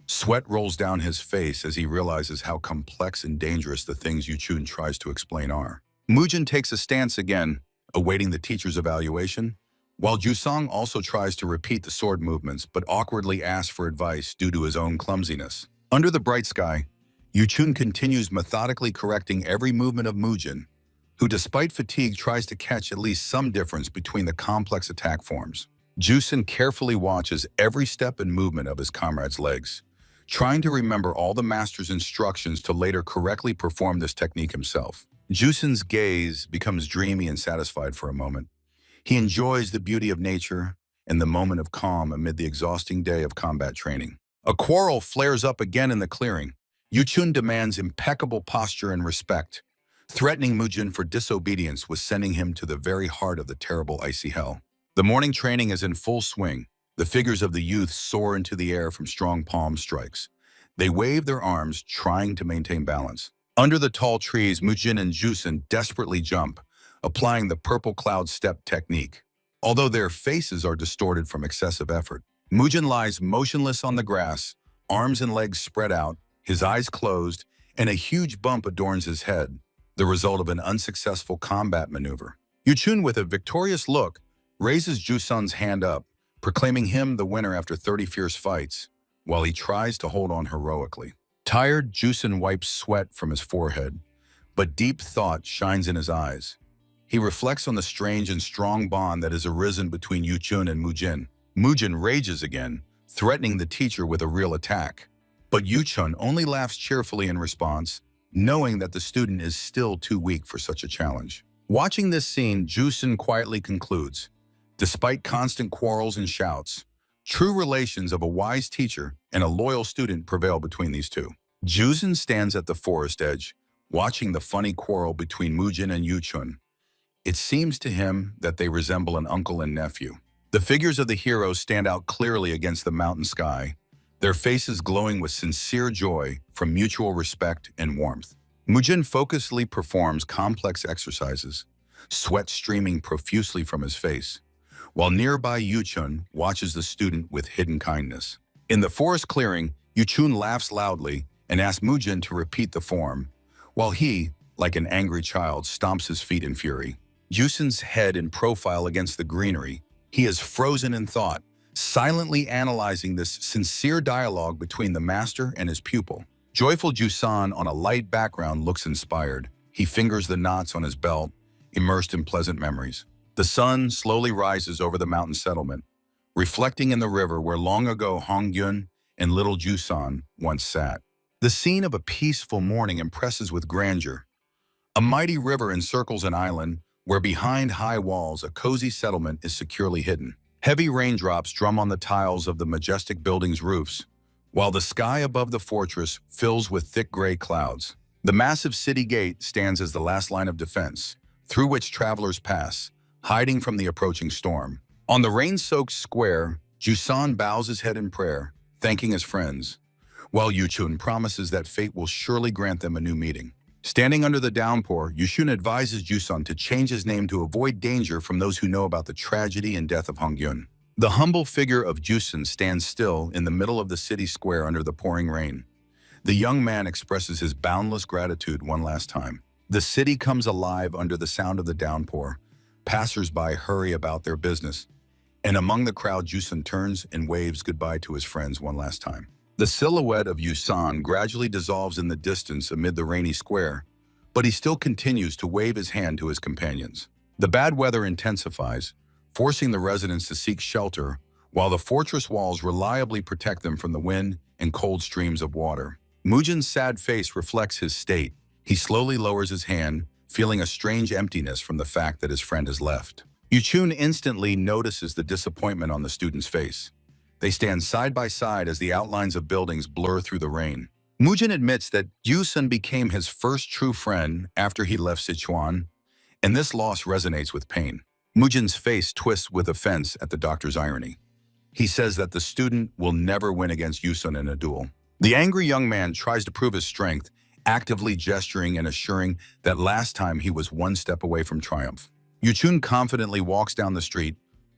Sweat rolls down his face as he realizes how complex and dangerous the things Yuchun tries to explain are. Mujin takes a stance again, awaiting the teacher's evaluation, while Jusong also tries to repeat the sword movements but awkwardly asks for advice due to his own clumsiness. Under the bright sky, Yuchun continues methodically correcting every movement of Mujin, who despite fatigue tries to catch at least some difference between the complex attack forms. Jusun carefully watches every step and movement of his comrade's legs, trying to remember all the master's instructions to later correctly perform this technique himself. Jusun's gaze becomes dreamy and satisfied for a moment. He enjoys the beauty of nature and the moment of calm amid the exhausting day of combat training. A quarrel flares up again in the clearing. Yuchun demands impeccable posture and respect, threatening Mujin for disobedience with sending him to the very heart of the terrible icy hell. The morning training is in full swing. The figures of the youth soar into the air from strong palm strikes. They wave their arms, trying to maintain balance. Under the tall trees, Mujin and Jusun desperately jump, applying the purple cloud step technique. Although their faces are distorted from excessive effort, Mujin lies motionless on the grass, arms and legs spread out, his eyes closed, and a huge bump adorns his head, the result of an unsuccessful combat maneuver. Yuchun, with a victorious look, raises Jusun's hand up, proclaiming him the winner after 30 fierce fights, while he tries to hold on heroically. Tired, Jusun wipes sweat from his forehead, but deep thought shines in his eyes. He reflects on the strange and strong bond that has arisen between Yuchun and Mujin. Mujin rages again, threatening the teacher with a real attack. But Yuchun only laughs cheerfully in response, knowing that the student is still too weak for such a challenge. Watching this scene, Jusun quietly concludes, despite constant quarrels and shouts, true relations of a wise teacher and a loyal student prevail between these two. Jusun stands at the forest edge, watching the funny quarrel between Mujin and Yuchun. It seems to him that they resemble an uncle and nephew. The figures of the heroes stand out clearly against the mountain sky, their faces glowing with sincere joy from mutual respect and warmth. Mujin focusedly performs complex exercises, sweat streaming profusely from his face, while nearby Yuchun watches the student with hidden kindness. In the forest clearing, Yuchun laughs loudly and asks Mujin to repeat the form, while he, like an angry child, stomps his feet in fury. Yusun's head in profile against the greenery, he is frozen in thought, silently analyzing this sincere dialogue between the master and his pupil. Joyful Jusan on a light background looks inspired. He fingers the knots on his belt, immersed in pleasant memories. The sun slowly rises over the mountain settlement, reflecting in the river where long ago Hongyun and little Jusan once sat. The scene of a peaceful morning impresses with grandeur. A mighty river encircles an island where behind high walls a cozy settlement is securely hidden. Heavy raindrops drum on the tiles of the majestic building's roofs, while the sky above the fortress fills with thick gray clouds. The massive city gate stands as the last line of defense, through which travelers pass, hiding from the approaching storm. On the rain-soaked square, Jusan bows his head in prayer, thanking his friends, while Yuchun promises that fate will surely grant them a new meeting. Standing under the downpour, Yushun advises Jusan to change his name to avoid danger from those who know about the tragedy and death of Hongyun. The humble figure of Jusan stands still in the middle of the city square under the pouring rain. The young man expresses his boundless gratitude one last time. The city comes alive under the sound of the downpour. Passers-by hurry about their business, and among the crowd Jusan turns and waves goodbye to his friends one last time. The silhouette of Yusan gradually dissolves in the distance amid the rainy square, but he still continues to wave his hand to his companions. The bad weather intensifies, forcing the residents to seek shelter, while the fortress walls reliably protect them from the wind and cold streams of water. Mujin's sad face reflects his state. He slowly lowers his hand, feeling a strange emptiness from the fact that his friend has left. Yuchun instantly notices the disappointment on the student's face. They stand side by side as the outlines of buildings blur through the rain. Mujin admits that Yusun became his first true friend after he left Sichuan, and this loss resonates with pain. Mujin's face twists with offense at the doctor's irony. He says that the student will never win against Yusun in a duel. The angry young man tries to prove his strength, actively gesturing and assuring that last time he was one step away from triumph. Yuchun confidently walks down the street,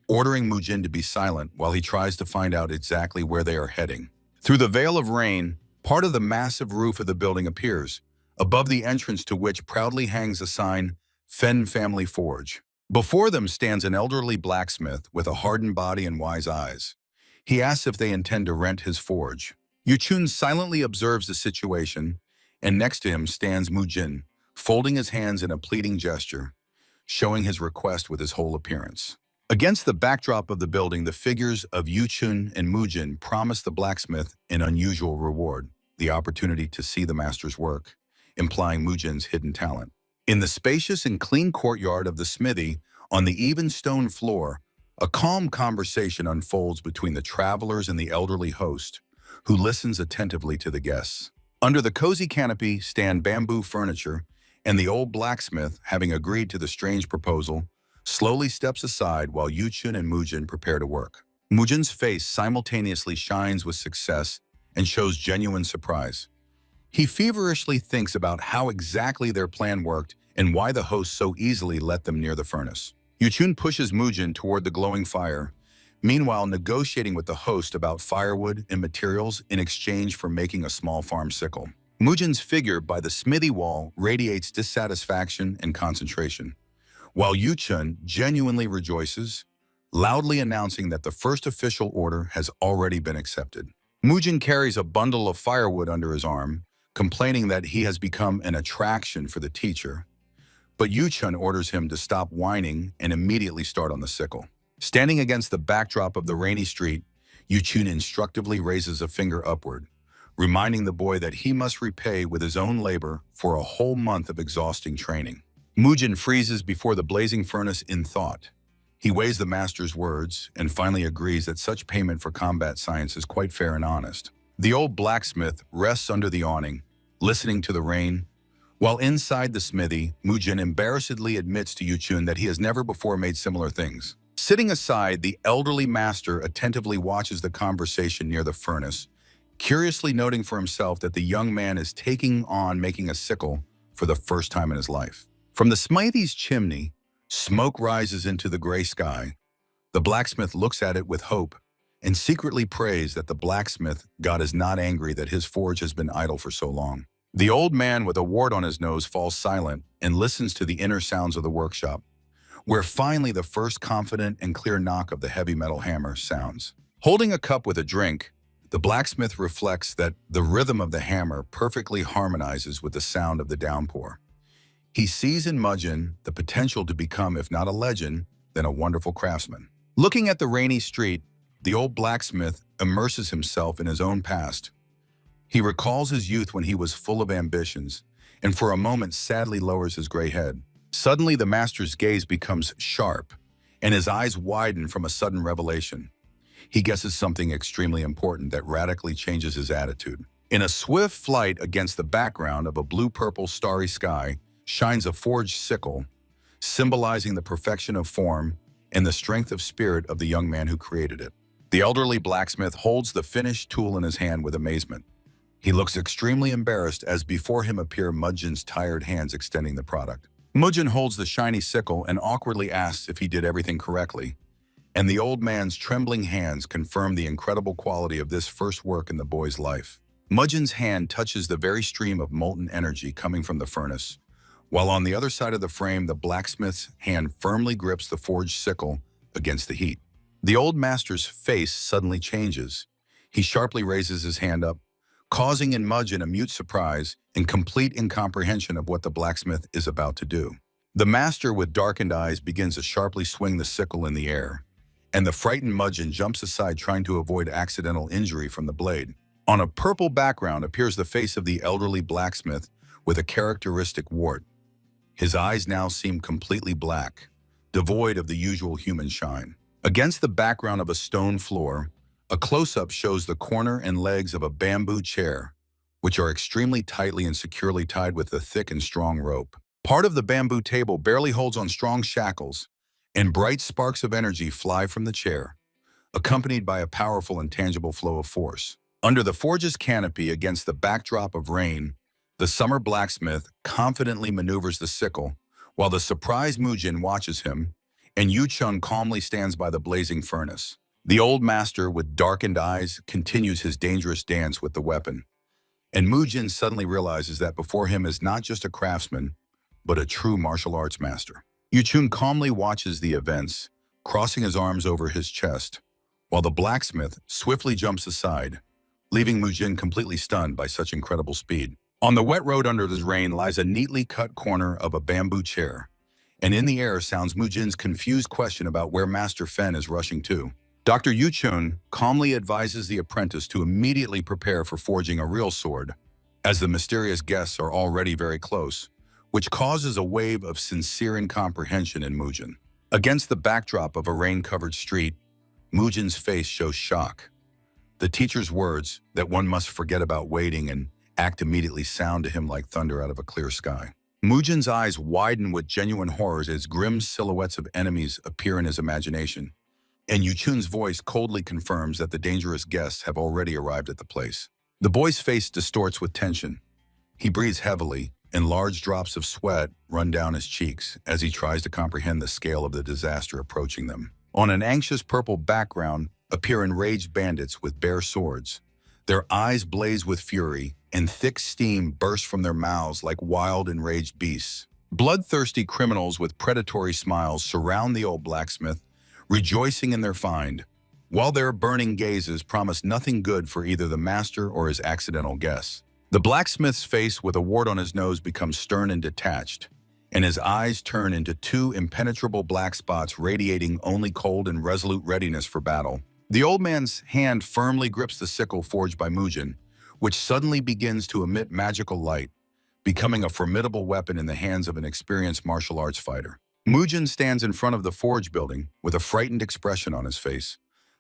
ordering Mujin to be silent while he tries to find out exactly where they are heading. Through the veil of rain, part of the massive roof of the building appears, above the entrance to which proudly hangs a sign, Fen Family Forge. Before them stands an elderly blacksmith with a hardened body and wise eyes. He asks if they intend to rent his forge. Yuchun silently observes the situation, and next to him stands Mujin, folding his hands in a pleading gesture, showing his request with his whole appearance. Against the backdrop of the building, the figures of Yuchun and Mujin promise the blacksmith an unusual reward, the opportunity to see the master's work, implying Mujin's hidden talent. In the spacious and clean courtyard of the smithy, on the even stone floor, a calm conversation unfolds between the travelers and the elderly host, who listens attentively to the guests. Under the cozy canopy stand bamboo furniture, and the old blacksmith, having agreed to the strange proposal, slowly steps aside while Yuchun and Mujin prepare to work. Mujin's face simultaneously shines with success and shows genuine surprise. He feverishly thinks about how exactly their plan worked and why the host so easily let them near the furnace. Yuchun pushes Mujin toward the glowing fire, meanwhile negotiating with the host about firewood and materials in exchange for making a small farm sickle. Mujin's figure by the smithy wall radiates dissatisfaction and concentration, while Yuchun genuinely rejoices, loudly announcing that the first official order has already been accepted. Mujin carries a bundle of firewood under his arm, complaining that he has become an attraction for the teacher, but Yuchun orders him to stop whining and immediately start on the sickle. Standing against the backdrop of the rainy street, Yuchun instructively raises a finger upward, reminding the boy that he must repay with his own labor for a whole month of exhausting training. Mujin freezes before the blazing furnace in thought. He weighs the master's words and finally agrees that such payment for combat science is quite fair and honest. The old blacksmith rests under the awning, listening to the rain, while inside the smithy, Mujin embarrassedly admits to Yuchun that he has never before made similar things. Sitting aside, the elderly master attentively watches the conversation near the furnace, curiously noting for himself that the young man is taking on making a sickle for the first time in his life. From the smithy's chimney, smoke rises into the gray sky. The blacksmith looks at it with hope and secretly prays that the blacksmith god is not angry that his forge has been idle for so long. The old man with a wart on his nose falls silent and listens to the inner sounds of the workshop, where finally the first confident and clear knock of the heavy metal hammer sounds. Holding a cup with a drink, the blacksmith reflects that the rhythm of the hammer perfectly harmonizes with the sound of the downpour. He sees in Mujin the potential to become, if not a legend, then a wonderful craftsman. Looking at the rainy street, the old blacksmith immerses himself in his own past. He recalls his youth when he was full of ambitions, and for a moment sadly lowers his gray head. Suddenly, the master's gaze becomes sharp, and his eyes widen from a sudden revelation. He guesses something extremely important that radically changes his attitude. In a swift flight against the background of a blue-purple starry sky shines a forged sickle, symbolizing the perfection of form and the strength of spirit of the young man who created it. The elderly blacksmith holds the finished tool in his hand with amazement. He looks extremely embarrassed as before him appear Mujin's tired hands extending the product. Mujin holds the shiny sickle and awkwardly asks if he did everything correctly, and the old man's trembling hands confirm the incredible quality of this first work in the boy's life. Mujin's hand touches the very stream of molten energy coming from the furnace, while on the other side of the frame, the blacksmith's hand firmly grips the forged sickle against the heat. The old master's face suddenly changes. He sharply raises his hand up, causing in Mujin a mute surprise and complete incomprehension of what the blacksmith is about to do. The master with darkened eyes begins to sharply swing the sickle in the air, and the frightened Mujin jumps aside trying to avoid accidental injury from the blade. On a purple background appears the face of the elderly blacksmith with a characteristic wart. His eyes now seem completely black, devoid of the usual human shine. Against the background of a stone floor, a close-up shows the corner and legs of a bamboo chair, which are extremely tightly and securely tied with a thick and strong rope. Part of the bamboo table barely holds on strong shackles, and bright sparks of energy fly from the chair, accompanied by a powerful and tangible flow of force. Under the forge's canopy against the backdrop of rain, the summer blacksmith confidently maneuvers the sickle, while the surprised Mujin watches him, and Yu-chun calmly stands by the blazing furnace. The old master, with darkened eyes, continues his dangerous dance with the weapon, and Mujin suddenly realizes that before him is not just a craftsman, but a true martial arts master. Yu-chun calmly watches the events, crossing his arms over his chest, while the blacksmith swiftly jumps aside, leaving Mujin completely stunned by such incredible speed. On the wet road under the rain lies a neatly cut corner of a bamboo chair, and in the air sounds Mujin's confused question about where Master Fen is rushing to. Dr. Yu-chun calmly advises the apprentice to immediately prepare for forging a real sword, as the mysterious guests are already very close, which causes a wave of sincere incomprehension in Mujin. Against the backdrop of a rain-covered street, Mujin's face shows shock. The teacher's words that one must forget about waiting and act immediately sound to him like thunder out of a clear sky. Mujin's eyes widen with genuine horror as grim silhouettes of enemies appear in his imagination, and Yu-chun's voice coldly confirms that the dangerous guests have already arrived at the place. The boy's face distorts with tension. He breathes heavily, and large drops of sweat run down his cheeks as he tries to comprehend the scale of the disaster approaching them. On an anxious purple background appear enraged bandits with bare swords. Their eyes blaze with fury, and thick steam bursts from their mouths like wild, enraged beasts. Bloodthirsty criminals with predatory smiles surround the old blacksmith, rejoicing in their find, while their burning gazes promise nothing good for either the master or his accidental guests. The blacksmith's face with a wart on his nose becomes stern and detached, and his eyes turn into two impenetrable black spots radiating only cold and resolute readiness for battle. The old man's hand firmly grips the sickle forged by Mujin, which suddenly begins to emit magical light, becoming a formidable weapon in the hands of an experienced martial arts fighter. Mujin stands in front of the forge building with a frightened expression on his face,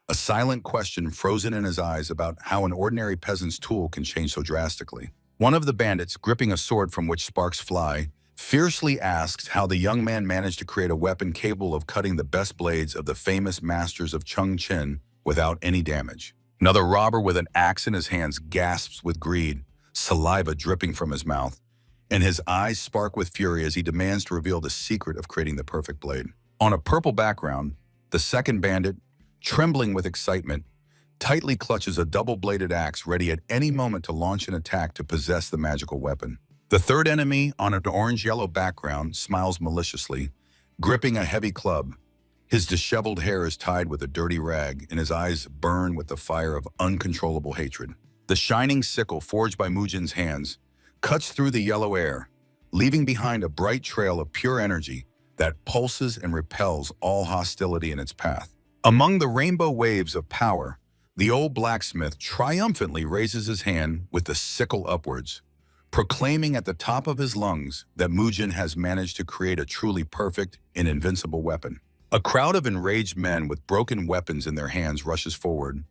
a silent question frozen in his eyes about how an ordinary peasant's tool can change so drastically. One of the bandits, gripping a sword from which sparks fly, fiercely asks how the young man managed to create a weapon capable of cutting the best blades of the famous masters of Chengqin without any damage. Another robber with an axe in his hands gasps with greed, saliva dripping from his mouth, and his eyes spark with fury as he demands to reveal the secret of creating the perfect blade. On a purple background, the second bandit, trembling with excitement, tightly clutches a double-bladed axe ready at any moment to launch an attack to possess the magical weapon. The third enemy, on an orange-yellow background, smiles maliciously, gripping a heavy club. His disheveled hair is tied with a dirty rag, and his eyes burn with the fire of uncontrollable hatred. The shining sickle forged by Mujin's hands cuts through the yellow air, leaving behind a bright trail of pure energy that pulses and repels all hostility in its path. Among the rainbow waves of power, the old blacksmith triumphantly raises his hand with the sickle upwards, proclaiming at the top of his lungs that Mujin has managed to create a truly perfect and invincible weapon. A crowd of enraged men with broken weapons in their hands rushes forward,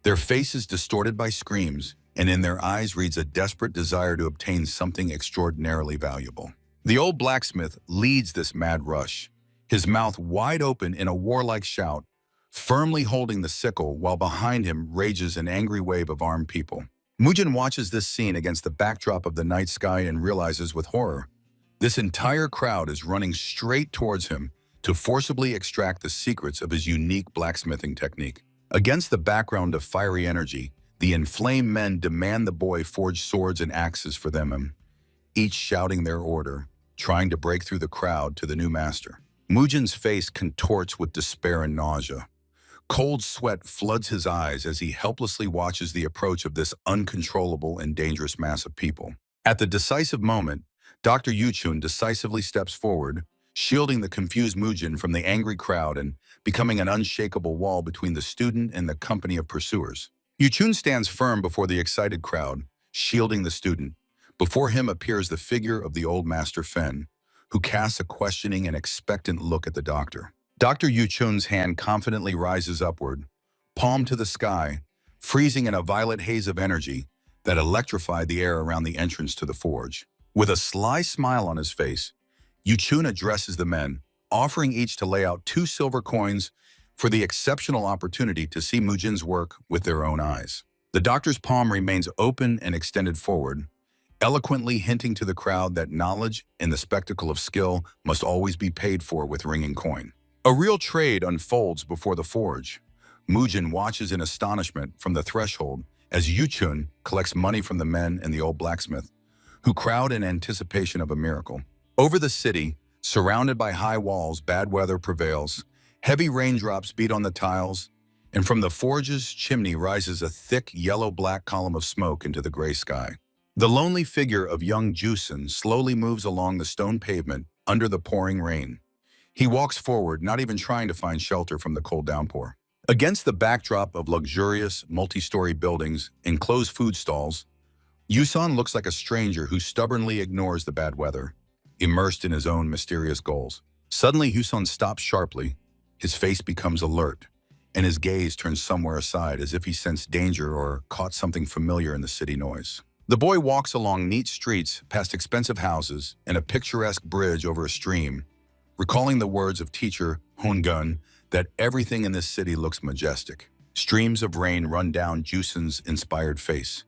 their faces distorted by screams, and in their eyes reads a desperate desire to obtain something extraordinarily valuable. The old blacksmith leads this mad rush, his mouth wide open in a warlike shout, firmly holding the sickle while behind him rages an angry wave of armed people. Mujin watches this scene against the backdrop of the night sky and realizes with horror, this entire crowd is running straight towards him to forcibly extract the secrets of his unique blacksmithing technique. Against the background of fiery energy, the inflamed men demand the boy forge swords and axes for them, each shouting their order, trying to break through the crowd to the new master. Mujin's face contorts with despair and nausea. Cold sweat floods his eyes as he helplessly watches the approach of this uncontrollable and dangerous mass of people. At the decisive moment, Dr. Yuchun decisively steps forward, shielding the confused Mujin from the angry crowd and becoming an unshakable wall between the student and the company of pursuers. Yuchun stands firm before the excited crowd, shielding the student. Before him appears the figure of the old master Fen, who casts a questioning and expectant look at the doctor. Dr. Yuchun's hand confidently rises upward, palm to the sky, freezing in a violet haze of energy that electrified the air around the entrance to the forge. With a sly smile on his face, Yuchun addresses the men, offering each to lay out 2 silver coins for the exceptional opportunity to see Mujin's work with their own eyes. The doctor's palm remains open and extended forward, eloquently hinting to the crowd that knowledge and the spectacle of skill must always be paid for with ringing coin. A real trade unfolds before the forge. Mujin watches in astonishment from the threshold as Yuchun collects money from the men and the old blacksmith, who crowd in anticipation of a miracle. Over the city, surrounded by high walls, bad weather prevails. Heavy raindrops beat on the tiles, and from the forge's chimney rises a thick yellow-black column of smoke into the gray sky. The lonely figure of young Jusen slowly moves along the stone pavement under the pouring rain. He walks forward, not even trying to find shelter from the cold downpour. Against the backdrop of luxurious, multi-story buildings and closed food stalls, Yusan looks like a stranger who stubbornly ignores the bad weather, immersed in his own mysterious goals. Suddenly, Yusan stops sharply. His face becomes alert, and his gaze turns somewhere aside as if he sensed danger or caught something familiar in the city noise. The boy walks along neat streets past expensive houses and a picturesque bridge over a stream, recalling the words of teacher Hongun that everything in this city looks majestic. Streams of rain run down Jusen's inspired face.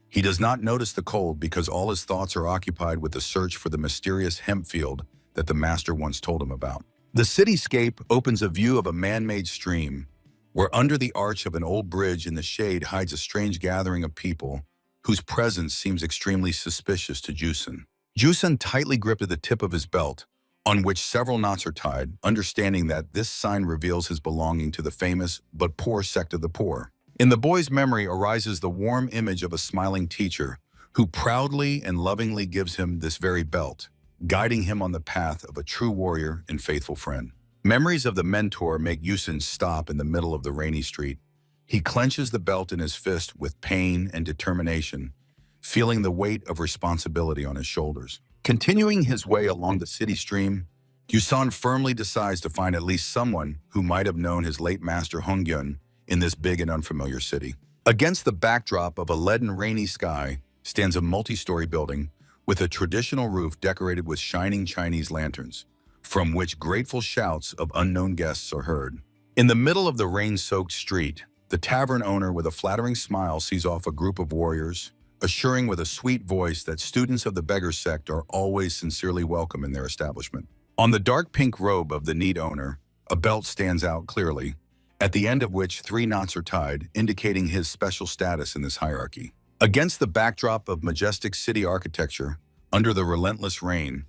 He does not notice the cold because all his thoughts are occupied with the search for the mysterious hemp field that the master once told him about. The cityscape opens a view of a man-made stream, where under the arch of an old bridge in the shade hides a strange gathering of people whose presence seems extremely suspicious to Jusen. Jusen tightly gripped the tip of his belt, on which several knots are tied, understanding that this sign reveals his belonging to the famous but poor sect of the poor. In the boy's memory arises the warm image of a smiling teacher who proudly and lovingly gives him this very belt, guiding him on the path of a true warrior and faithful friend. Memories of the mentor make Yusen stop in the middle of the rainy street. He clenches the belt in his fist with pain and determination, feeling the weight of responsibility on his shoulders. Continuing his way along the city stream, Yusan firmly decides to find at least someone who might have known his late master Hongyun in this big and unfamiliar city. Against the backdrop of a leaden rainy sky stands a multi-story building with a traditional roof decorated with shining Chinese lanterns, from which grateful shouts of unknown guests are heard. In the middle of the rain-soaked street, the tavern owner with a flattering smile sees off a group of warriors, assuring with a sweet voice that students of the beggar sect are always sincerely welcome in their establishment. On the dark pink robe of the neat owner, a belt stands out clearly, at the end of which 3 knots are tied, indicating his special status in this hierarchy. Against the backdrop of majestic city architecture, under the relentless rain,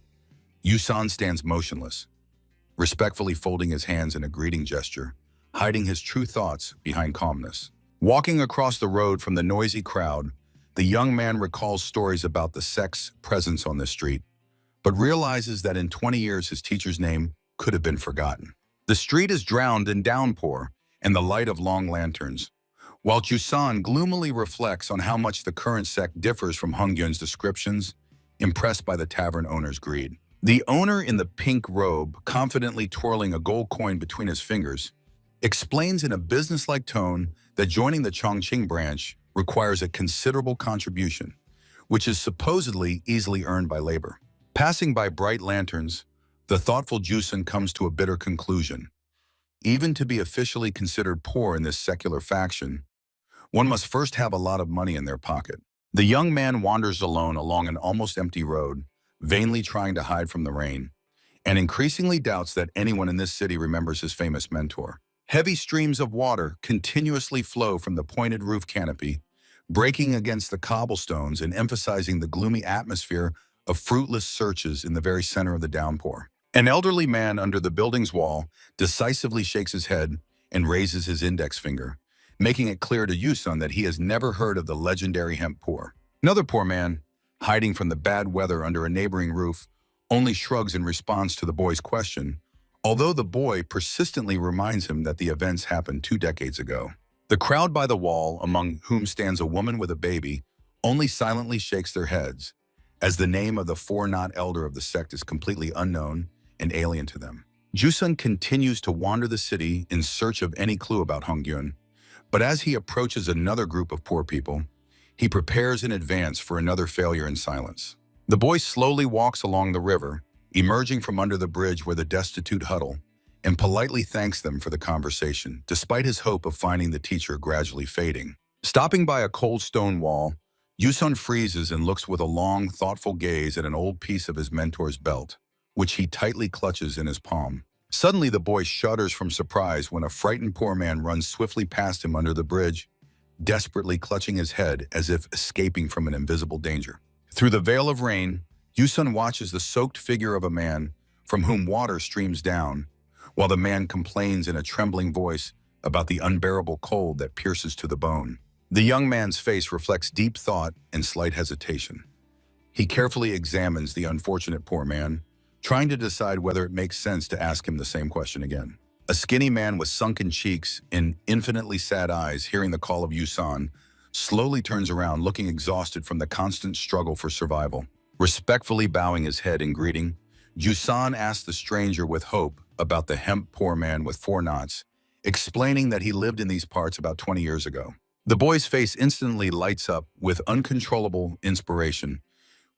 Yusan stands motionless, respectfully folding his hands in a greeting gesture, hiding his true thoughts behind calmness. Walking across the road from the noisy crowd, the young man recalls stories about the sect's presence on the street, but realizes that in 20 years his teacher's name could have been forgotten. The street is drowned in downpour and the light of long lanterns, while Chusan gloomily reflects on how much the current sect differs from Hungyun's descriptions, impressed by the tavern owner's greed. The owner in the pink robe, confidently twirling a gold coin between his fingers, explains in a businesslike tone that joining the Chongqing branch requires a considerable contribution, which is supposedly easily earned by labor. Passing by bright lanterns, the thoughtful Jusun comes to a bitter conclusion. Even to be officially considered poor in this secular faction, one must first have a lot of money in their pocket. The young man wanders alone along an almost empty road, vainly trying to hide from the rain, and increasingly doubts that anyone in this city remembers his famous mentor. Heavy streams of water continuously flow from the pointed roof canopy, breaking against the cobblestones and emphasizing the gloomy atmosphere of fruitless searches in the very center of the downpour. An elderly man under the building's wall decisively shakes his head and raises his index finger, making it clear to Yusun that he has never heard of the legendary hemp poor. Another poor man, hiding from the bad weather under a neighboring roof, only shrugs in response to the boy's question, although the boy persistently reminds him that the events happened 2 decades ago. The crowd by the wall, among whom stands a woman with a baby, only silently shakes their heads, as the name of the 4-knot elder of the sect is completely unknown and alien to them. Jusun continues to wander the city in search of any clue about Hongyun, but as he approaches another group of poor people, he prepares in advance for another failure in silence. The boy slowly walks along the river, emerging from under the bridge where the destitute huddle, and politely thanks them for the conversation, despite his hope of finding the teacher gradually fading. Stopping by a cold stone wall, Yusun freezes and looks with a long, thoughtful gaze at an old piece of his mentor's belt, which he tightly clutches in his palm. Suddenly, the boy shudders from surprise when a frightened poor man runs swiftly past him under the bridge, desperately clutching his head as if escaping from an invisible danger. Through the veil of rain, Yusun watches the soaked figure of a man from whom water streams down, while the man complains in a trembling voice about the unbearable cold that pierces to the bone. The young man's face reflects deep thought and slight hesitation. He carefully examines the unfortunate poor man, trying to decide whether it makes sense to ask him the same question again. A skinny man with sunken cheeks and infinitely sad eyes, hearing the call of Yusan, slowly turns around, looking exhausted from the constant struggle for survival. Respectfully bowing his head in greeting, Yusan asks the stranger with hope about the hemp poor man with 4 knots, explaining that he lived in these parts about 20 years ago. The boy's face instantly lights up with uncontrollable inspiration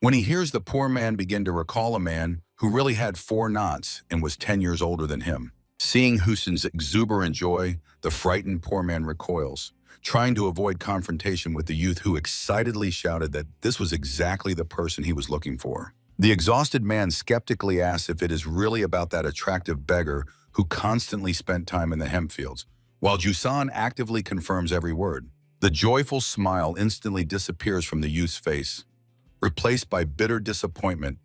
when he hears the poor man begin to recall a man who really had 4 knots and was 10 years older than him. Seeing Hussein's exuberant joy, the frightened poor man recoils, trying to avoid confrontation with the youth who excitedly shouted that this was exactly the person he was looking for. The exhausted man skeptically asks if it is really about that attractive beggar who constantly spent time in the hemp fields, while Jusan actively confirms every word. The joyful smile instantly disappears from the youth's face, replaced by bitter disappointment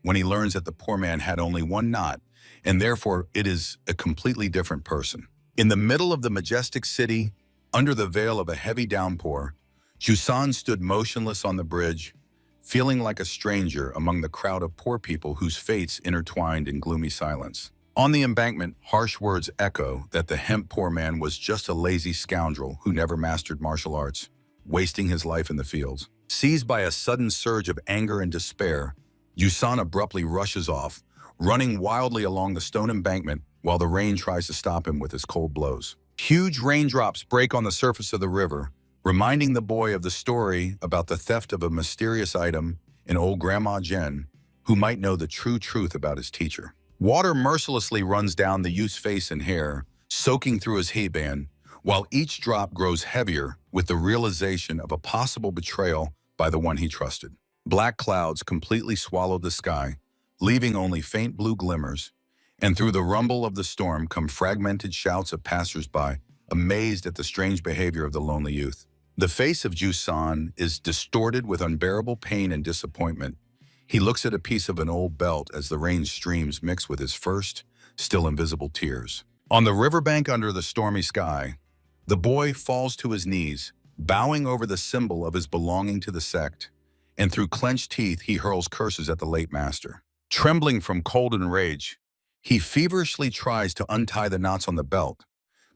when he learns that the poor man had only 1 knot, and therefore it is a completely different person. In the middle of the majestic city, under the veil of a heavy downpour, Jusan stood motionless on the bridge, feeling like a stranger among the crowd of poor people whose fates intertwined in gloomy silence. On the embankment, harsh words echo that the hemp poor man was just a lazy scoundrel who never mastered martial arts, wasting his life in the fields. Seized by a sudden surge of anger and despair, Yusan abruptly rushes off, running wildly along the stone embankment while the rain tries to stop him with his cold blows. Huge raindrops break on the surface of the river, reminding the boy of the story about the theft of a mysterious item in old Grandma Jen, who might know the true truth about his teacher. Water mercilessly runs down the youth's face and hair, soaking through his headband, while each drop grows heavier with the realization of a possible betrayal by the one he trusted. Black clouds completely swallowed the sky, leaving only faint blue glimmers, and through the rumble of the storm come fragmented shouts of passers-by, amazed at the strange behavior of the lonely youth. The face of Jusan is distorted with unbearable pain and disappointment. He looks at a piece of an old belt as the rain streams mix with his first, still invisible tears. On the riverbank under the stormy sky, the boy falls to his knees, bowing over the symbol of his belonging to the sect, and through clenched teeth he hurls curses at the late master. Trembling from cold and rage, he feverishly tries to untie the knots on the belt,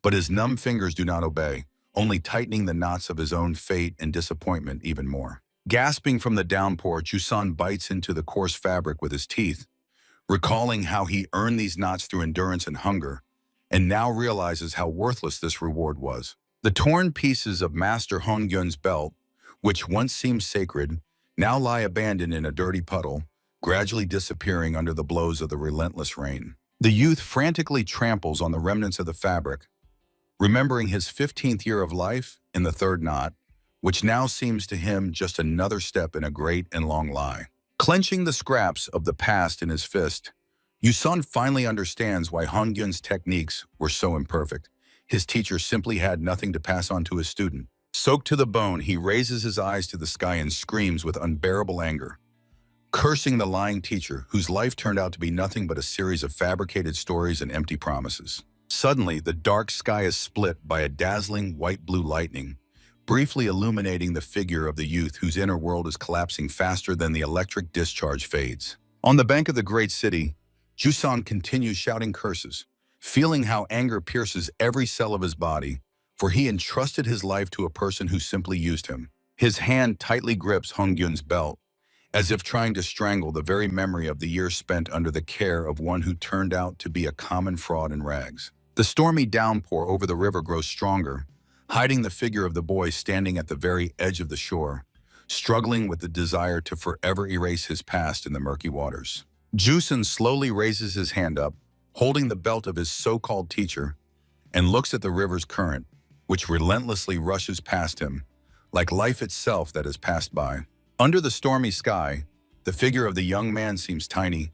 but his numb fingers do not obey, only tightening the knots of his own fate and disappointment even more. Gasping from the downpour, Jusan bites into the coarse fabric with his teeth, recalling how he earned these knots through endurance and hunger, and now realizes how worthless this reward was. The torn pieces of Master Hongyun's belt, which once seemed sacred, now lie abandoned in a dirty puddle, gradually disappearing under the blows of the relentless rain. The youth frantically tramples on the remnants of the fabric, remembering his 15th year of life in the third knot, which now seems to him just another step in a great and long lie. Clenching the scraps of the past in his fist, Yusun finally understands why Hongyun's techniques were so imperfect. His teacher simply had nothing to pass on to his student. Soaked to the bone, he raises his eyes to the sky and screams with unbearable anger, cursing the lying teacher whose life turned out to be nothing but a series of fabricated stories and empty promises. Suddenly, the dark sky is split by a dazzling white-blue lightning, briefly illuminating the figure of the youth whose inner world is collapsing faster than the electric discharge fades. On the bank of the great city, Jusan continues shouting curses, feeling how anger pierces every cell of his body, for he entrusted his life to a person who simply used him. His hand tightly grips Hongyun's belt, as if trying to strangle the very memory of the years spent under the care of one who turned out to be a common fraud in rags. The stormy downpour over the river grows stronger, hiding the figure of the boy standing at the very edge of the shore, struggling with the desire to forever erase his past in the murky waters. Jusan slowly raises his hand up, holding the belt of his so-called teacher, and looks at the river's current, which relentlessly rushes past him, like life itself that has passed by. Under the stormy sky, the figure of the young man seems tiny.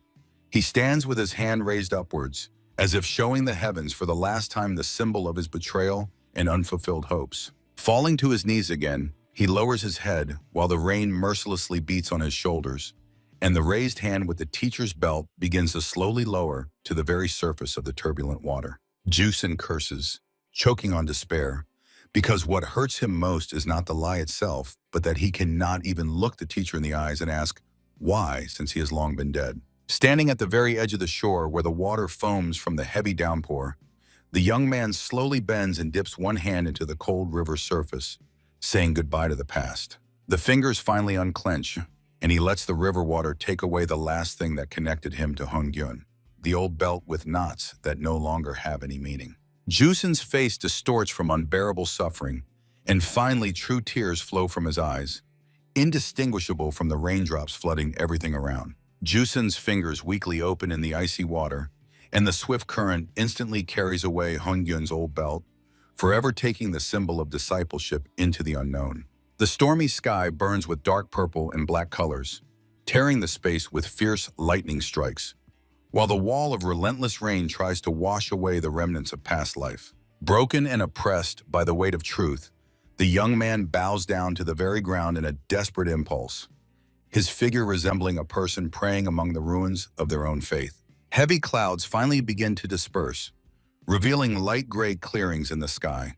He stands with his hand raised upwards, as if showing the heavens for the last time the symbol of his betrayal and unfulfilled hopes. Falling to his knees again, he lowers his head while the rain mercilessly beats on his shoulders, and the raised hand with the teacher's belt begins to slowly lower to the very surface of the turbulent water. Jusan curses, choking on despair, because what hurts him most is not the lie itself, but that he cannot even look the teacher in the eyes and ask why, since he has long been dead. Standing at the very edge of the shore where the water foams from the heavy downpour, the young man slowly bends and dips one hand into the cold river surface, saying goodbye to the past. The fingers finally unclench, and he lets the river water take away the last thing that connected him to Hongyun, the old belt with knots that no longer have any meaning. Jusan's face distorts from unbearable suffering, and finally true tears flow from his eyes, indistinguishable from the raindrops flooding everything around. Jusan's fingers weakly open in the icy water, and the swift current instantly carries away Hongyun's old belt, forever taking the symbol of discipleship into the unknown. The stormy sky burns with dark purple and black colors, tearing the space with fierce lightning strikes, while the wall of relentless rain tries to wash away the remnants of past life. Broken and oppressed by the weight of truth, the young man bows down to the very ground in a desperate impulse, his figure resembling a person praying among the ruins of their own faith. Heavy clouds finally begin to disperse, revealing light gray clearings in the sky,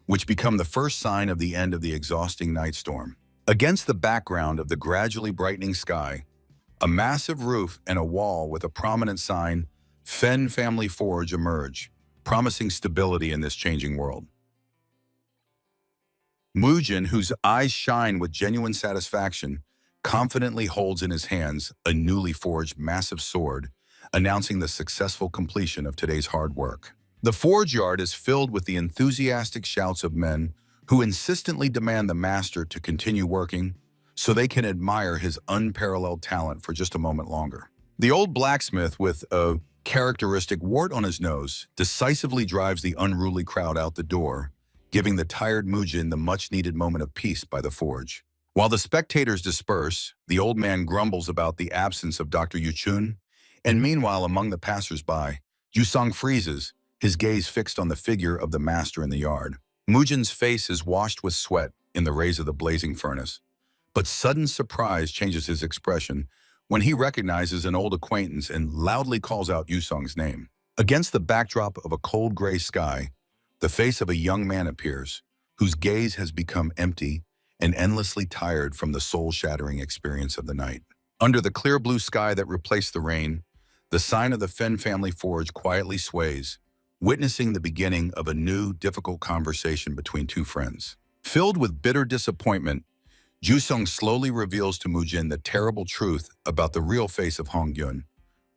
which become the first sign of the end of the exhausting night storm. Against the background of the gradually brightening sky, a massive roof and a wall with a prominent sign, Fen Family Forge, emerge, promising stability in this changing world. Mujin, whose eyes shine with genuine satisfaction, confidently holds in his hands a newly forged massive sword, announcing the successful completion of today's hard work. The forge yard is filled with the enthusiastic shouts of men who insistently demand the master to continue working so they can admire his unparalleled talent for just a moment longer. The old blacksmith, with a characteristic wart on his nose, decisively drives the unruly crowd out the door, giving the tired Mujin the much-needed moment of peace by the forge. While the spectators disperse, the old man grumbles about the absence of Dr. Yuchun, and meanwhile among the passers-by, Yusong freezes, his gaze fixed on the figure of the master in the yard. Mujin's face is washed with sweat in the rays of the blazing furnace, but sudden surprise changes his expression when he recognizes an old acquaintance and loudly calls out Yusong's name. Against the backdrop of a cold gray sky, the face of a young man appears, whose gaze has become empty and endlessly tired from the soul-shattering experience of the night. Under the clear blue sky that replaced the rain, the sign of the Fen family forge quietly sways, witnessing the beginning of a new, difficult conversation between two friends. Filled with bitter disappointment, Jusung slowly reveals to Mujin the terrible truth about the real face of Hong Yun,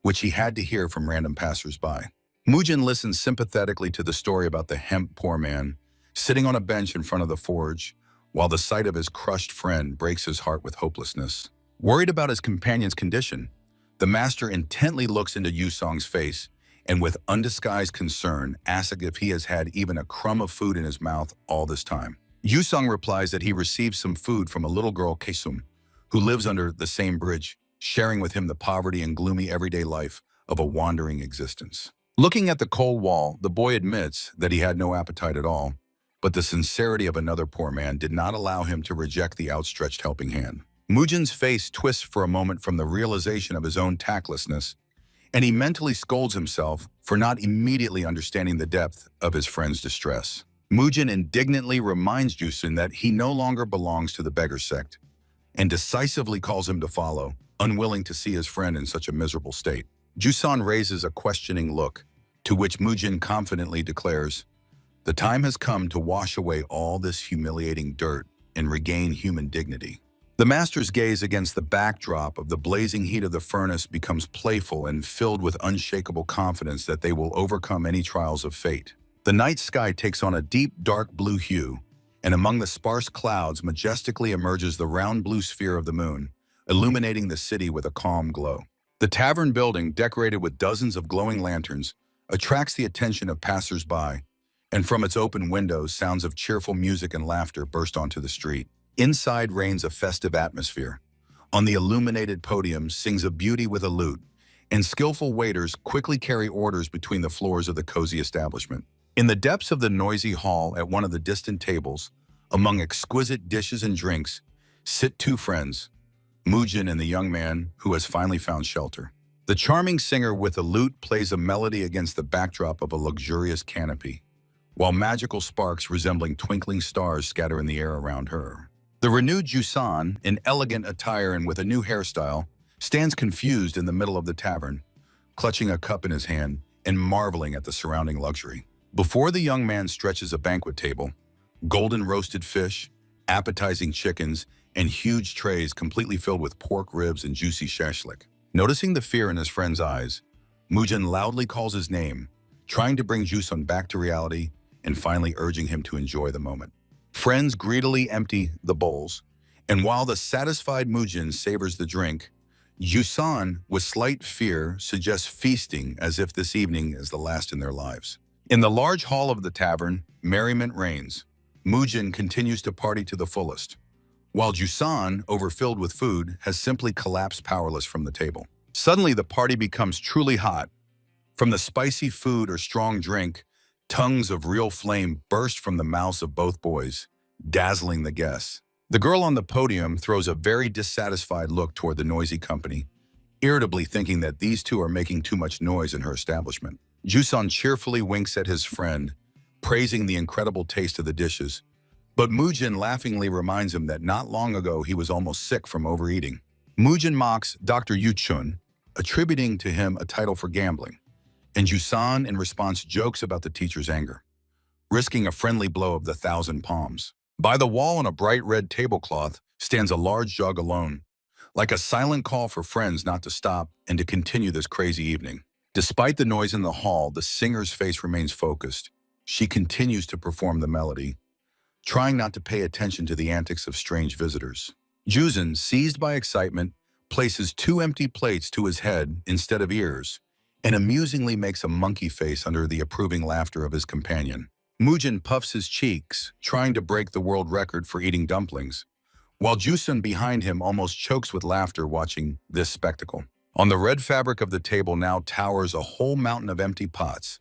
which he had to hear from random passers-by. Mujin listens sympathetically to the story about the hemp poor man, sitting on a bench in front of the forge, while the sight of his crushed friend breaks his heart with hopelessness. Worried about his companion's condition, the master intently looks into Yusong's face and with undisguised concern asks if he has had even a crumb of food in his mouth all this time. Yusong replies that he received some food from a little girl, Kaesum, who lives under the same bridge, sharing with him the poverty and gloomy everyday life of a wandering existence. Looking at the cold wall, the boy admits that he had no appetite at all, but the sincerity of another poor man did not allow him to reject the outstretched helping hand. Mujin's face twists for a moment from the realization of his own tactlessness, and he mentally scolds himself for not immediately understanding the depth of his friend's distress. Mujin indignantly reminds Jusun that he no longer belongs to the beggar sect, and decisively calls him to follow, unwilling to see his friend in such a miserable state. Jusan raises a questioning look, to which Mujin confidently declares, "The time has come to wash away all this humiliating dirt and regain human dignity." The master's gaze against the backdrop of the blazing heat of the furnace becomes playful and filled with unshakable confidence that they will overcome any trials of fate. The night sky takes on a deep, dark blue hue, and among the sparse clouds majestically emerges the round blue sphere of the moon, illuminating the city with a calm glow. The tavern building, decorated with dozens of glowing lanterns, attracts the attention of passers-by, and from its open windows, sounds of cheerful music and laughter burst onto the street. Inside reigns a festive atmosphere. On the illuminated podium sings a beauty with a lute, and skillful waiters quickly carry orders between the floors of the cozy establishment. In the depths of the noisy hall at one of the distant tables, among exquisite dishes and drinks, sit two friends, Mujin and the young man who has finally found shelter. The charming singer with a lute plays a melody against the backdrop of a luxurious canopy, while magical sparks resembling twinkling stars scatter in the air around her. The renewed Jusan, in elegant attire and with a new hairstyle, stands confused in the middle of the tavern, clutching a cup in his hand and marveling at the surrounding luxury. Before the young man stretches a banquet table, golden roasted fish, appetizing chickens, and huge trays completely filled with pork ribs and juicy shashlik. Noticing the fear in his friend's eyes, Mujin loudly calls his name, trying to bring Jusun back to reality and finally urging him to enjoy the moment. Friends greedily empty the bowls, and while the satisfied Mujin savors the drink, Jusan, with slight fear, suggests feasting as if this evening is the last in their lives. In the large hall of the tavern, merriment reigns. Mujin continues to party to the fullest, while Jusan, overfilled with food, has simply collapsed powerless from the table. Suddenly, the party becomes truly hot. From the spicy food or strong drink, tongues of real flame burst from the mouths of both boys, dazzling the guests. The girl on the podium throws a very dissatisfied look toward the noisy company, irritably thinking that these two are making too much noise in her establishment. Jusan cheerfully winks at his friend, praising the incredible taste of the dishes, but Mujin laughingly reminds him that not long ago he was almost sick from overeating. Mujin mocks Dr. Yuchun, attributing to him a title for gambling, and Jusan in response jokes about the teacher's anger, risking a friendly blow of the 1,000 palms. By the wall on a bright red tablecloth stands a large jug alone, like a silent call for friends not to stop and to continue this crazy evening. Despite the noise in the hall, the singer's face remains focused. She continues to perform the melody, trying not to pay attention to the antics of strange visitors. Juzin, seized by excitement, places 2 empty plates to his head instead of ears, and amusingly makes a monkey face under the approving laughter of his companion. Mujin puffs his cheeks, trying to break the world record for eating dumplings, while Jusun behind him almost chokes with laughter watching this spectacle. On the red fabric of the table now towers a whole mountain of empty pots,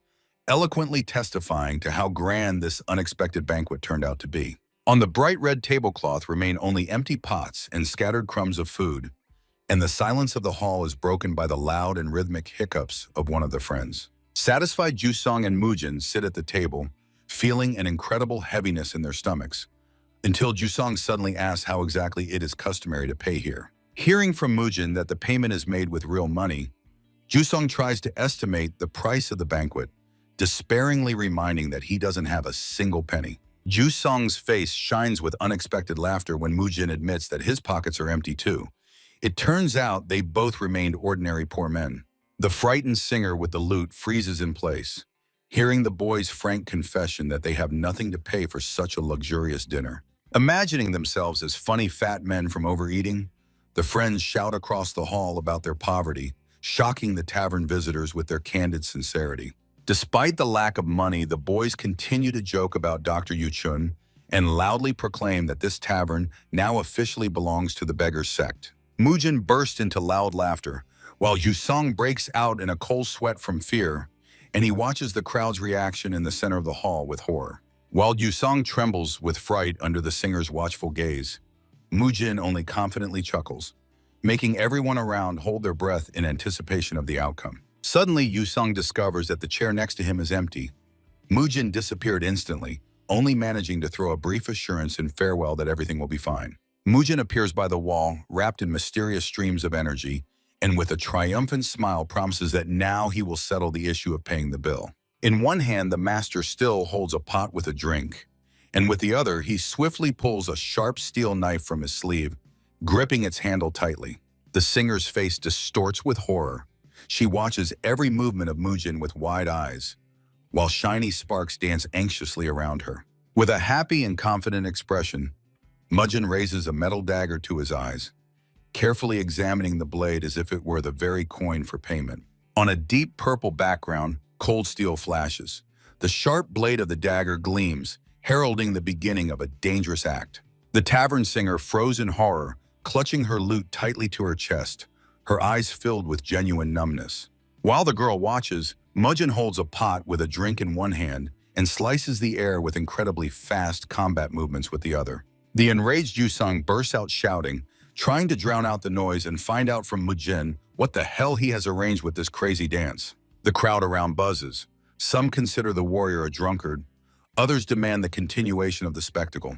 eloquently testifying to how grand this unexpected banquet turned out to be. On the bright red tablecloth remain only empty pots and scattered crumbs of food, and the silence of the hall is broken by the loud and rhythmic hiccups of one of the friends. Satisfied, Jusong and Mujin sit at the table, feeling an incredible heaviness in their stomachs, until Jusong suddenly asks how exactly it is customary to pay here. Hearing from Mujin that the payment is made with real money, Jusong tries to estimate the price of the banquet, despairingly reminding that he doesn't have a single penny. Jusong's face shines with unexpected laughter when Mujin admits that his pockets are empty too. It turns out they both remained ordinary poor men. The frightened singer with the lute freezes in place, hearing the boys' frank confession that they have nothing to pay for such a luxurious dinner. Imagining themselves as funny fat men from overeating, the friends shout across the hall about their poverty, shocking the tavern visitors with their candid sincerity. Despite the lack of money, the boys continue to joke about Dr. Yuchun and loudly proclaim that this tavern now officially belongs to the beggar's sect. Mujin bursts into loud laughter, while Yusong breaks out in a cold sweat from fear, and he watches the crowd's reaction in the center of the hall with horror. While Yusong trembles with fright under the singer's watchful gaze, Mujin only confidently chuckles, making everyone around hold their breath in anticipation of the outcome. Suddenly, Yusong discovers that the chair next to him is empty. Mujin disappeared instantly, only managing to throw a brief assurance and farewell that everything will be fine. Mujin appears by the wall, wrapped in mysterious streams of energy, and with a triumphant smile promises that now he will settle the issue of paying the bill. In one hand, the master still holds a pot with a drink, and with the other, he swiftly pulls a sharp steel knife from his sleeve, gripping its handle tightly. The singer's face distorts with horror. She watches every movement of Mujin with wide eyes, while shiny sparks dance anxiously around her. With a happy and confident expression, Mujin raises a metal dagger to his eyes, carefully examining the blade as if it were the very coin for payment. On a deep purple background, cold steel flashes. The sharp blade of the dagger gleams, heralding the beginning of a dangerous act. The tavern singer froze in horror, clutching her lute tightly to her chest, her eyes filled with genuine numbness. While the girl watches, Mujin holds a pot with a drink in one hand and slices the air with incredibly fast combat movements with the other. The enraged Yusong bursts out shouting, trying to drown out the noise and find out from Mujin what the hell he has arranged with this crazy dance. The crowd around buzzes. Some consider the warrior a drunkard, others demand the continuation of the spectacle,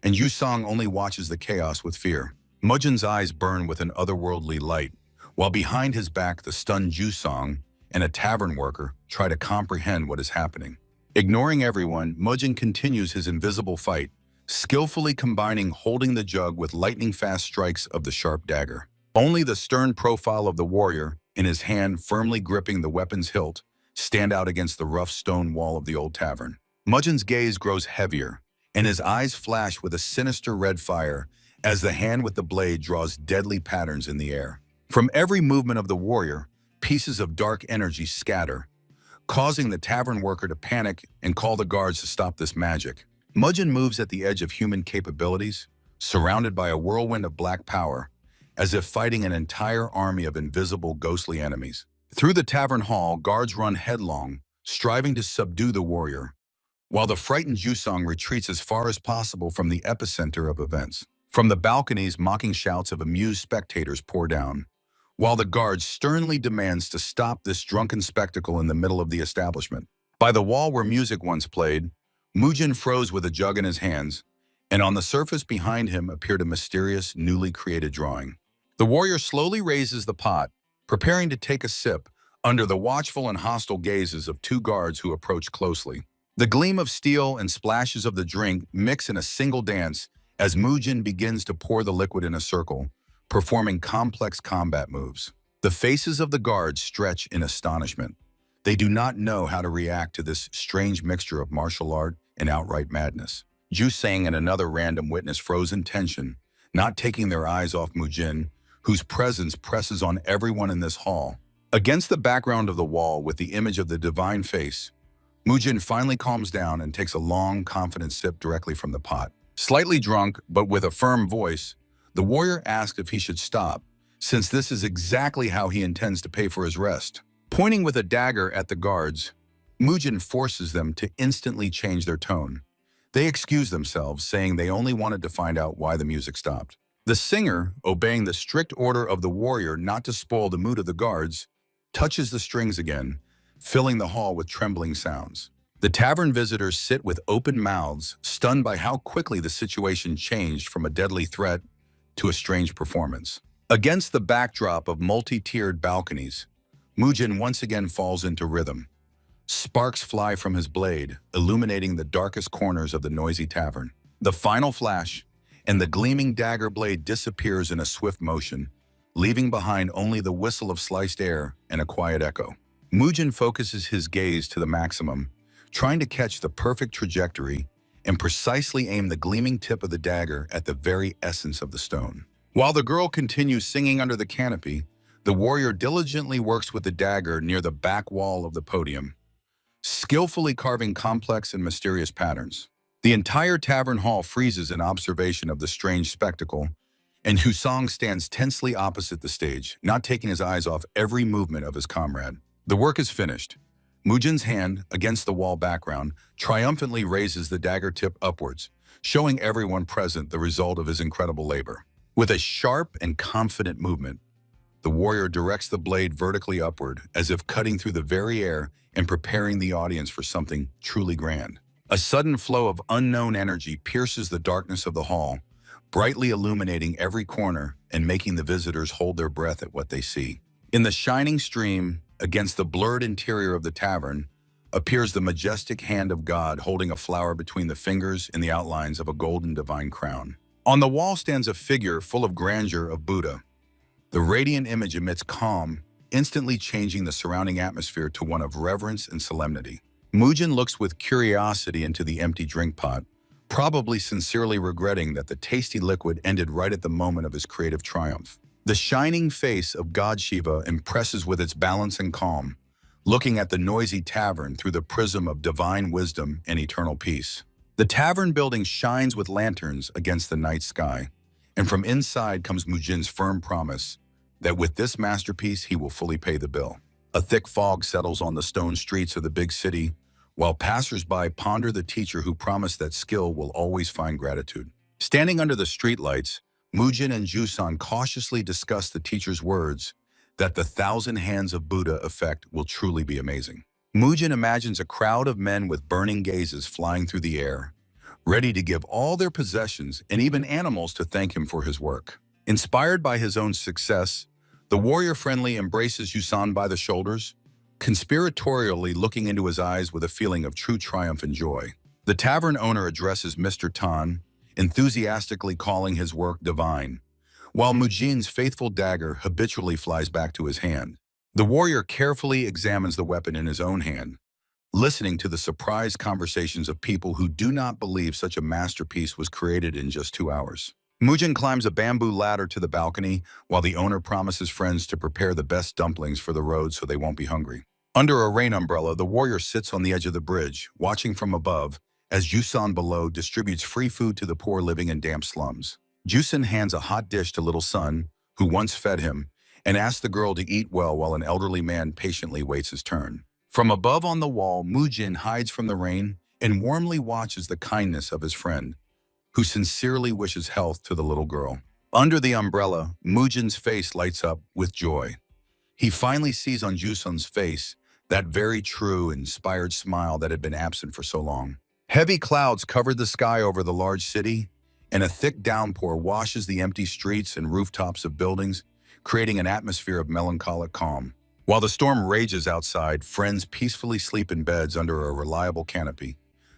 and Yusong only watches the chaos with fear. Mujin's eyes burn with an otherworldly light, while behind his back the stunned Yusong and a tavern worker try to comprehend what is happening. Ignoring everyone, Mujin continues his invisible fight, skillfully combining holding the jug with lightning-fast strikes of the sharp dagger. Only the stern profile of the warrior, in his hand firmly gripping the weapon's hilt, stand out against the rough stone wall of the old tavern. Mujin's gaze grows heavier, and his eyes flash with a sinister red fire as the hand with the blade draws deadly patterns in the air. From every movement of the warrior, pieces of dark energy scatter, causing the tavern worker to panic and call the guards to stop this magic. Mujin moves at the edge of human capabilities, surrounded by a whirlwind of black power, as if fighting an entire army of invisible, ghostly enemies. Through the tavern hall, guards run headlong, striving to subdue the warrior, while the frightened Jusong retreats as far as possible from the epicenter of events. From the balconies, mocking shouts of amused spectators pour down, while the guard sternly demands to stop this drunken spectacle in the middle of the establishment. By the wall where music once played, Mujin froze with a jug in his hands, and on the surface behind him appeared a mysterious, newly created drawing. The warrior slowly raises the pot, preparing to take a sip, under the watchful and hostile gazes of two guards who approach closely. The gleam of steel and splashes of the drink mix in a single dance as Mujin begins to pour the liquid in a circle, performing complex combat moves. The faces of the guards stretch in astonishment. They do not know how to react to this strange mixture of martial art and outright madness. Jusang and another random witness froze in tension, not taking their eyes off Mujin, whose presence presses on everyone in this hall. Against the background of the wall with the image of the divine face, Mujin finally calms down and takes a long, confident sip directly from the pot. Slightly drunk, but with a firm voice, the warrior asks if he should stop, since this is exactly how he intends to pay for his rest. Pointing with a dagger at the guards, Mujin forces them to instantly change their tone. They excuse themselves, saying they only wanted to find out why the music stopped. The singer, obeying the strict order of the warrior not to spoil the mood of the guards, touches the strings again, filling the hall with trembling sounds. The tavern visitors sit with open mouths, stunned by how quickly the situation changed from a deadly threat to a strange performance. Against the backdrop of multi-tiered balconies, Mujin once again falls into rhythm. Sparks fly from his blade, illuminating the darkest corners of the noisy tavern. The final flash, and the gleaming dagger blade disappears in a swift motion, leaving behind only the whistle of sliced air and a quiet echo. Mujin focuses his gaze to the maximum, trying to catch the perfect trajectory and precisely aim the gleaming tip of the dagger at the very essence of the stone. While the girl continues singing under the canopy, the warrior diligently works with the dagger near the back wall of the podium, skillfully carving complex and mysterious patterns. The entire tavern hall freezes in observation of the strange spectacle, and Husong stands tensely opposite the stage, not taking his eyes off every movement of his comrade. The work is finished. Mujin's hand, against the wall background, triumphantly raises the dagger tip upwards, showing everyone present the result of his incredible labor. With a sharp and confident movement, the warrior directs the blade vertically upward, as if cutting through the very air and preparing the audience for something truly grand. A sudden flow of unknown energy pierces the darkness of the hall, brightly illuminating every corner and making the visitors hold their breath at what they see. In the shining stream, against the blurred interior of the tavern, appears the majestic hand of God holding a flower between the fingers in the outlines of a golden divine crown. On the wall stands a figure full of grandeur of Buddha. The radiant image emits calm, instantly changing the surrounding atmosphere to one of reverence and solemnity. Mujin looks with curiosity into the empty drink pot, probably sincerely regretting that the tasty liquid ended right at the moment of his creative triumph. The shining face of God Shiva impresses with its balance and calm, looking at the noisy tavern through the prism of divine wisdom and eternal peace. The tavern building shines with lanterns against the night sky, and from inside comes Mujin's firm promise that with this masterpiece he will fully pay the bill. A thick fog settles on the stone streets of the big city, while passers-by ponder the teacher who promised that skill will always find gratitude. Standing under the streetlights, Mujin and Jusan cautiously discuss the teacher's words that the 1,000 hands of Buddha effect will truly be amazing. Mujin imagines a crowd of men with burning gazes flying through the air, ready to give all their possessions and even animals to thank him for his work. Inspired by his own success, the warrior friendly embraces Yusan by the shoulders, conspiratorially looking into his eyes with a feeling of true triumph and joy. The tavern owner addresses Mr. Tan, enthusiastically calling his work divine, while Mujin's faithful dagger habitually flies back to his hand. The warrior carefully examines the weapon in his own hand, listening to the surprised conversations of people who do not believe such a masterpiece was created in just 2 hours. Mujin climbs a bamboo ladder to the balcony, while the owner promises friends to prepare the best dumplings for the road so they won't be hungry. Under a rain umbrella, the warrior sits on the edge of the bridge, watching from above, as Jusan below distributes free food to the poor living in damp slums. Jusan hands a hot dish to little Sun, who once fed him, and asks the girl to eat well while an elderly man patiently waits his turn. From above on the wall, Mujin hides from the rain and warmly watches the kindness of his friend, who sincerely wishes health to the little girl. Under the umbrella, Mujin's face lights up with joy. He finally sees on Jusun's face that very true, inspired smile that had been absent for so long. Heavy clouds covered the sky over the large city, and a thick downpour washes the empty streets and rooftops of buildings, creating an atmosphere of melancholic calm. While the storm rages outside, friends peacefully sleep in beds under a reliable canopy,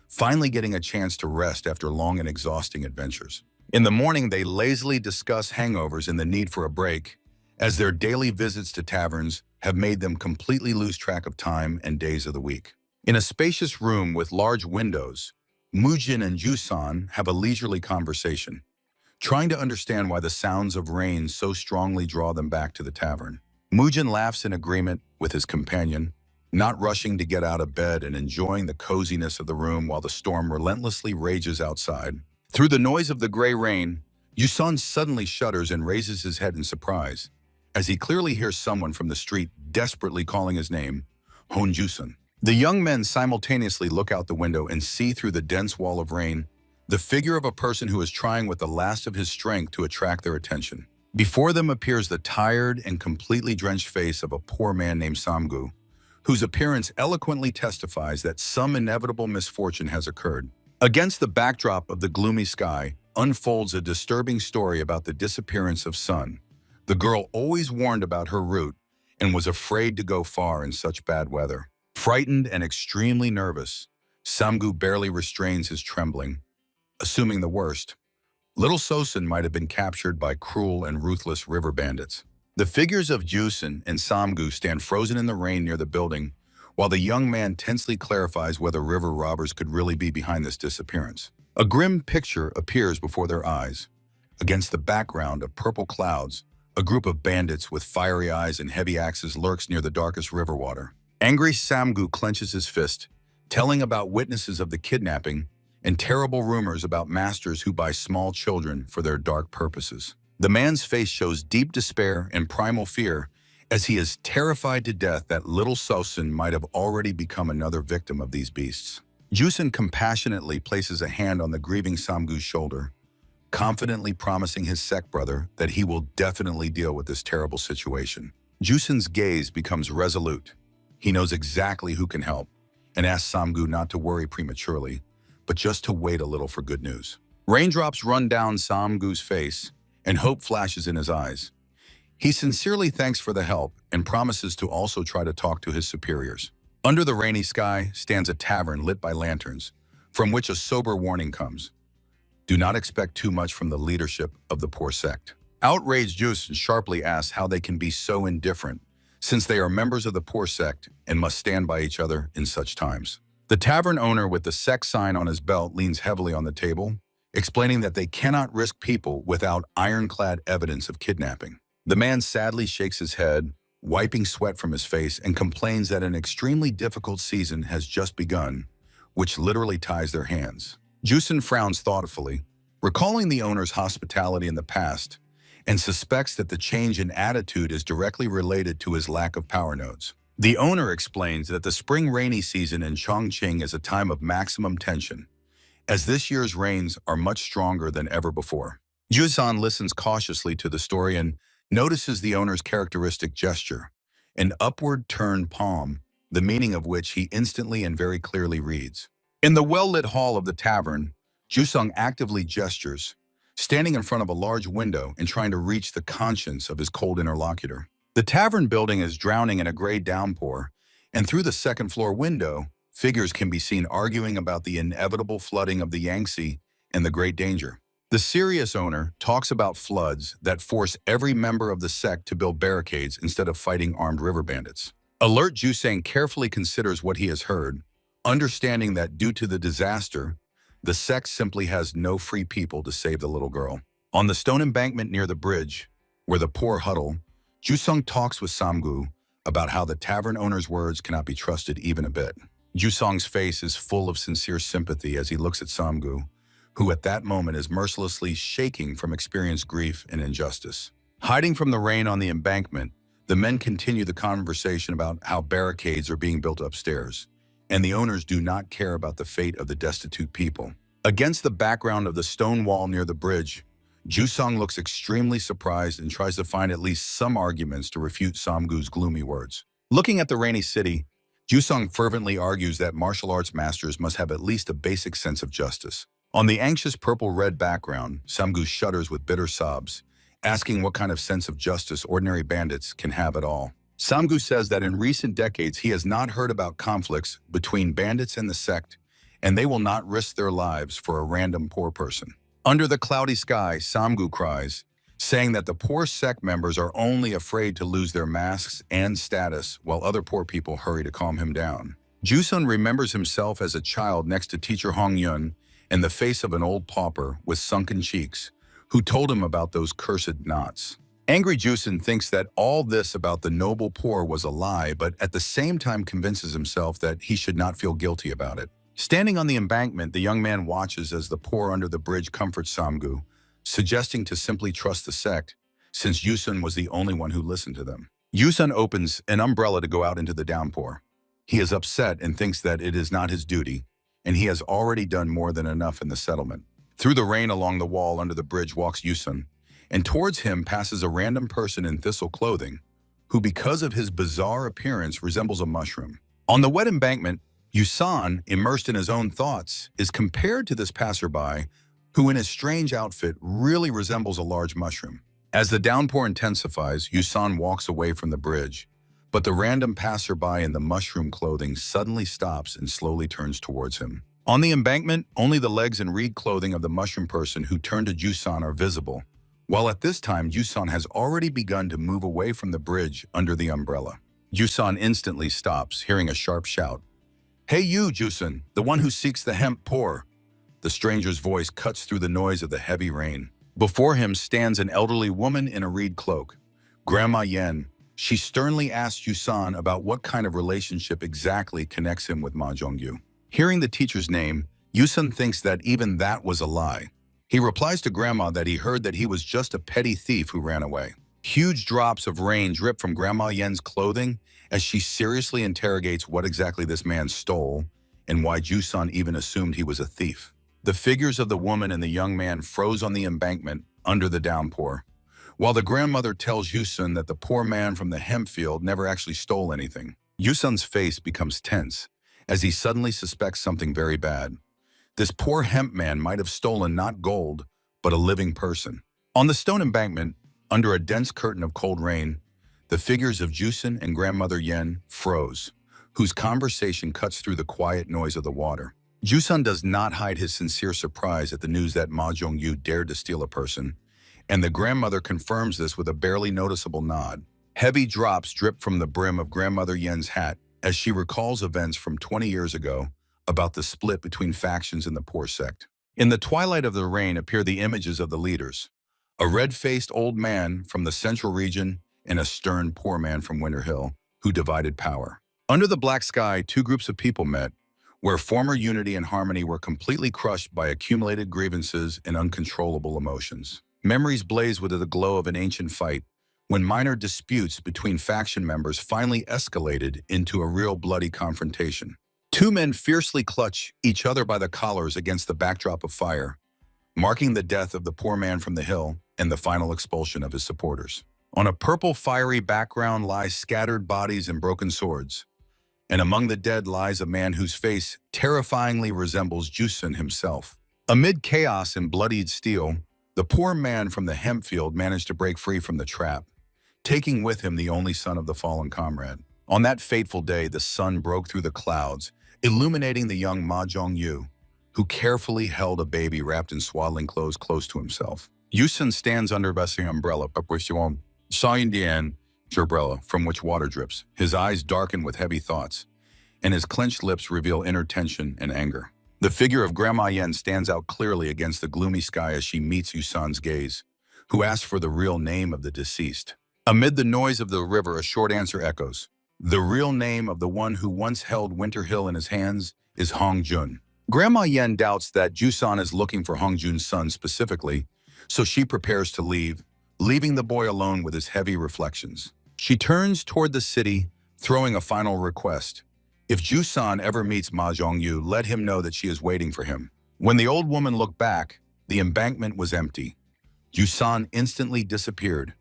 finally getting a chance to rest after long and exhausting adventures. In the morning, they lazily discuss hangovers and the need for a break, as their daily visits to taverns have made them completely lose track of time and days of the week. In a spacious room with large windows, Mujin and Jusan have a leisurely conversation, trying to understand why the sounds of rain so strongly draw them back to the tavern. Mujin laughs in agreement with his companion, not rushing to get out of bed and enjoying the coziness of the room while the storm relentlessly rages outside. Through the noise of the gray rain, Yusun suddenly shudders and raises his head in surprise, as he clearly hears someone from the street desperately calling his name, Hon Jusun. The young men simultaneously look out the window and see through the dense wall of rain the figure of a person who is trying with the last of his strength to attract their attention. Before them appears the tired and completely drenched face of a poor man named Samgu, whose appearance eloquently testifies that some inevitable misfortune has occurred. Against the backdrop of the gloomy sky unfolds a disturbing story about the disappearance of Sun, the girl always warned about her route and was afraid to go far in such bad weather. Frightened and extremely nervous, Samgu barely restrains his trembling. Assuming the worst, little Sosun might have been captured by cruel and ruthless river bandits. The figures of Jusun and Samgu stand frozen in the rain near the building, while the young man tensely clarifies whether river robbers could really be behind this disappearance. A grim picture appears before their eyes. Against the background of purple clouds, a group of bandits with fiery eyes and heavy axes lurks near the darkest river water. Angry Samgu clenches his fist, telling about witnesses of the kidnapping and terrible rumors about masters who buy small children for their dark purposes. The man's face shows deep despair and primal fear as he is terrified to death that little Sosun might have already become another victim of these beasts. Jusun compassionately places a hand on the grieving Samgu's shoulder, confidently promising his sect brother that he will definitely deal with this terrible situation. Jusun's gaze becomes resolute. He knows exactly who can help and asks Samgu not to worry prematurely, but just to wait a little for good news. Raindrops run down Samgu's face and hope flashes in his eyes. He sincerely thanks for the help and promises to also try to talk to his superiors. Under the rainy sky stands a tavern lit by lanterns, from which a sober warning comes. Do not expect too much from the leadership of the poor sect. Outraged Jusun sharply asks how they can be so indifferent, since they are members of the poor sect and must stand by each other in such times. The tavern owner with the sect sign on his belt leans heavily on the table, explaining that they cannot risk people without ironclad evidence of kidnapping. The man sadly shakes his head, wiping sweat from his face, and complains that an extremely difficult season has just begun, which literally ties their hands. Jusun frowns thoughtfully, recalling the owner's hospitality in the past, and suspects that the change in attitude is directly related to his lack of power nodes. The owner explains that the spring rainy season in Chongqing is a time of maximum tension, as this year's rains are much stronger than ever before. Jusun listens cautiously to the story and notices the owner's characteristic gesture, an upward turned palm, the meaning of which he instantly and very clearly reads. In the well-lit hall of the tavern, Jusun actively gestures, standing in front of a large window and trying to reach the conscience of his cold interlocutor. The tavern building is drowning in a gray downpour, and through the second-floor window, figures can be seen arguing about the inevitable flooding of the Yangtze and the great danger. The serious owner talks about floods that force every member of the sect to build barricades instead of fighting armed river bandits. Alert Jusun carefully considers what he has heard, understanding that due to the disaster, the sect simply has no free people to save the little girl. On the stone embankment near the bridge, where the poor huddle, Jusun talks with Samgu about how the tavern owner's words cannot be trusted even a bit. Jusun's face is full of sincere sympathy as he looks at Samgu, who at that moment is mercilessly shaking from experienced grief and injustice. Hiding from the rain on the embankment, the men continue the conversation about how barricades are being built upstairs, and the owners do not care about the fate of the destitute people. Against the background of the stone wall near the bridge, Jusun looks extremely surprised and tries to find at least some arguments to refute Samgu's gloomy words. Looking at the rainy city, Jusun fervently argues that martial arts masters must have at least a basic sense of justice. On the anxious purple-red background, Samgu shudders with bitter sobs, asking what kind of sense of justice ordinary bandits can have at all. Samgu says that in recent decades he has not heard about conflicts between bandits and the sect, and they will not risk their lives for a random poor person. Under the cloudy sky, Samgu cries, saying that the poor sect members are only afraid to lose their masks and status while other poor people hurry to calm him down. Jusun remembers himself as a child next to teacher Hong Yun in the face of an old pauper with sunken cheeks, who told him about those cursed knots. Angry Jusun thinks that all this about the noble poor was a lie, but at the same time convinces himself that he should not feel guilty about it. Standing on the embankment, the young man watches as the poor under the bridge comforts Samgu, suggesting to simply trust the sect, since Yusun was the only one who listened to them. Yusun opens an umbrella to go out into the downpour. He is upset and thinks that it is not his duty, and he has already done more than enough in the settlement. Through the rain along the wall under the bridge walks Yusun, and towards him passes a random person in thistle clothing, who because of his bizarre appearance resembles a mushroom. On the wet embankment, Yusan, immersed in his own thoughts, is compared to this passerby, who in his strange outfit really resembles a large mushroom. As the downpour intensifies, Yusan walks away from the bridge, but the random passerby in the mushroom clothing suddenly stops and slowly turns towards him. On the embankment, only the legs and reed clothing of the mushroom person who turned to Yusan are visible, while at this time Yusan has already begun to move away from the bridge under the umbrella. Yusan instantly stops, hearing a sharp shout. "Hey you, Yusan, the one who seeks the hemp poor." The stranger's voice cuts through the noise of the heavy rain. Before him stands an elderly woman in a reed cloak, Grandma Yen. She sternly asks Yusan about what kind of relationship exactly connects him with Ma Zhongyu. Hearing the teacher's name, Yusan thinks that even that was a lie. He replies to Grandma that he heard that he was just a petty thief who ran away. Huge drops of rain drip from Grandma Yen's clothing as she seriously interrogates what exactly this man stole and why Yusan even assumed he was a thief. The figures of the woman and the young man froze on the embankment under the downpour, while the grandmother tells Yusun that the poor man from the hemp field never actually stole anything. Yusun's face becomes tense as he suddenly suspects something very bad. This poor hemp man might have stolen not gold, but a living person. On the stone embankment, under a dense curtain of cold rain, the figures of Yusun and grandmother Yen froze, whose conversation cuts through the quiet noise of the water. Yusun does not hide his sincere surprise at the news that Ma Zhongyu dared to steal a person, and the grandmother confirms this with a barely noticeable nod. Heavy drops drip from the brim of grandmother Yen's hat as she recalls events from 20 years ago about the split between factions in the poor sect. In the twilight of the rain appear the images of the leaders, a red-faced old man from the central region and a stern poor man from Winter Hill, who divided power. Under the black sky, two groups of people met, where former unity and harmony were completely crushed by accumulated grievances and uncontrollable emotions. Memories blaze with the glow of an ancient fight, when minor disputes between faction members finally escalated into a real bloody confrontation. Two men fiercely clutch each other by the collars against the backdrop of fire, marking the death of the poor man from the hill and the final expulsion of his supporters. On a purple fiery background lies scattered bodies and broken swords, and among the dead lies a man whose face terrifyingly resembles Yusun himself. Amid chaos and bloodied steel, the poor man from the hemp field managed to break free from the trap, taking with him the only son of the fallen comrade. On that fateful day, the sun broke through the clouds, illuminating the young Ma Zhongyu, who carefully held a baby wrapped in swaddling clothes close to himself. Yusun stands under an umbrella, umbrella from which water drips. His eyes darken with heavy thoughts, and his clenched lips reveal inner tension and anger. The figure of Grandma Yen stands out clearly against the gloomy sky as she meets Yusan's gaze, who asks for the real name of the deceased. Amid the noise of the river, a short answer echoes. The real name of the one who once held Winter Hill in his hands is Hong Jun. Grandma Yen doubts that Yusan is looking for Hong Jun's son specifically, so she prepares to leave, leaving the boy alone with his heavy reflections. She turns toward the city, throwing a final request. If Yusan ever meets Ma Zhongyu, let him know that she is waiting for him. When the old woman looked back, the embankment was empty. Yusan instantly disappeared,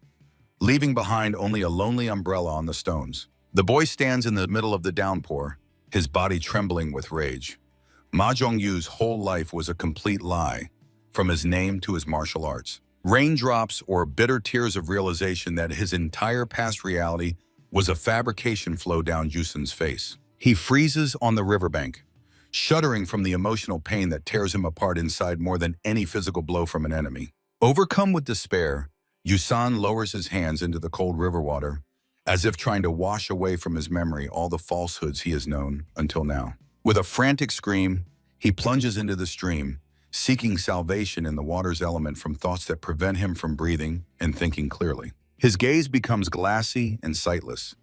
leaving behind only a lonely umbrella on the stones. The boy stands in the middle of the downpour, his body trembling with rage. Ma Zhongyu's whole life was a complete lie, from his name to his martial arts. Raindrops or bitter tears of realization that his entire past reality was a fabrication flow down Yusun's face. He freezes on the riverbank, shuddering from the emotional pain that tears him apart inside more than any physical blow from an enemy. Overcome with despair, Yusan lowers his hands into the cold river water, as if trying to wash away from his memory all the falsehoods he has known until now. With a frantic scream, he plunges into the stream, seeking salvation in the water's element from thoughts that prevent him from breathing and thinking clearly. His gaze becomes glassy and sightless,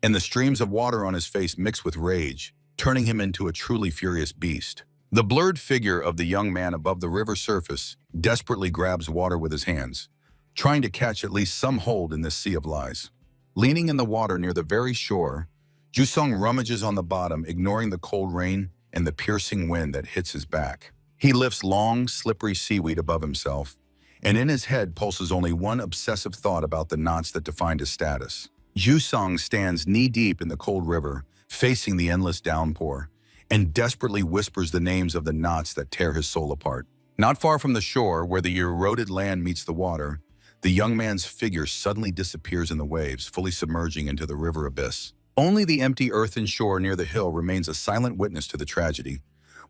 and the streams of water on his face mix with rage, turning him into a truly furious beast. The blurred figure of the young man above the river surface desperately grabs water with his hands, trying to catch at least some hold in this sea of lies. Leaning in the water near the very shore, Jusong rummages on the bottom, ignoring the cold rain and the piercing wind that hits his back. He lifts long, slippery seaweed above himself, and in his head pulses only one obsessive thought about the knots that defined his status. Jusong stands knee-deep in the cold river, facing the endless downpour, and desperately whispers the names of the knots that tear his soul apart. Not far from the shore, where the eroded land meets the water, the young man's figure suddenly disappears in the waves, fully submerging into the river abyss. Only the empty earthen shore near the hill remains a silent witness to the tragedy,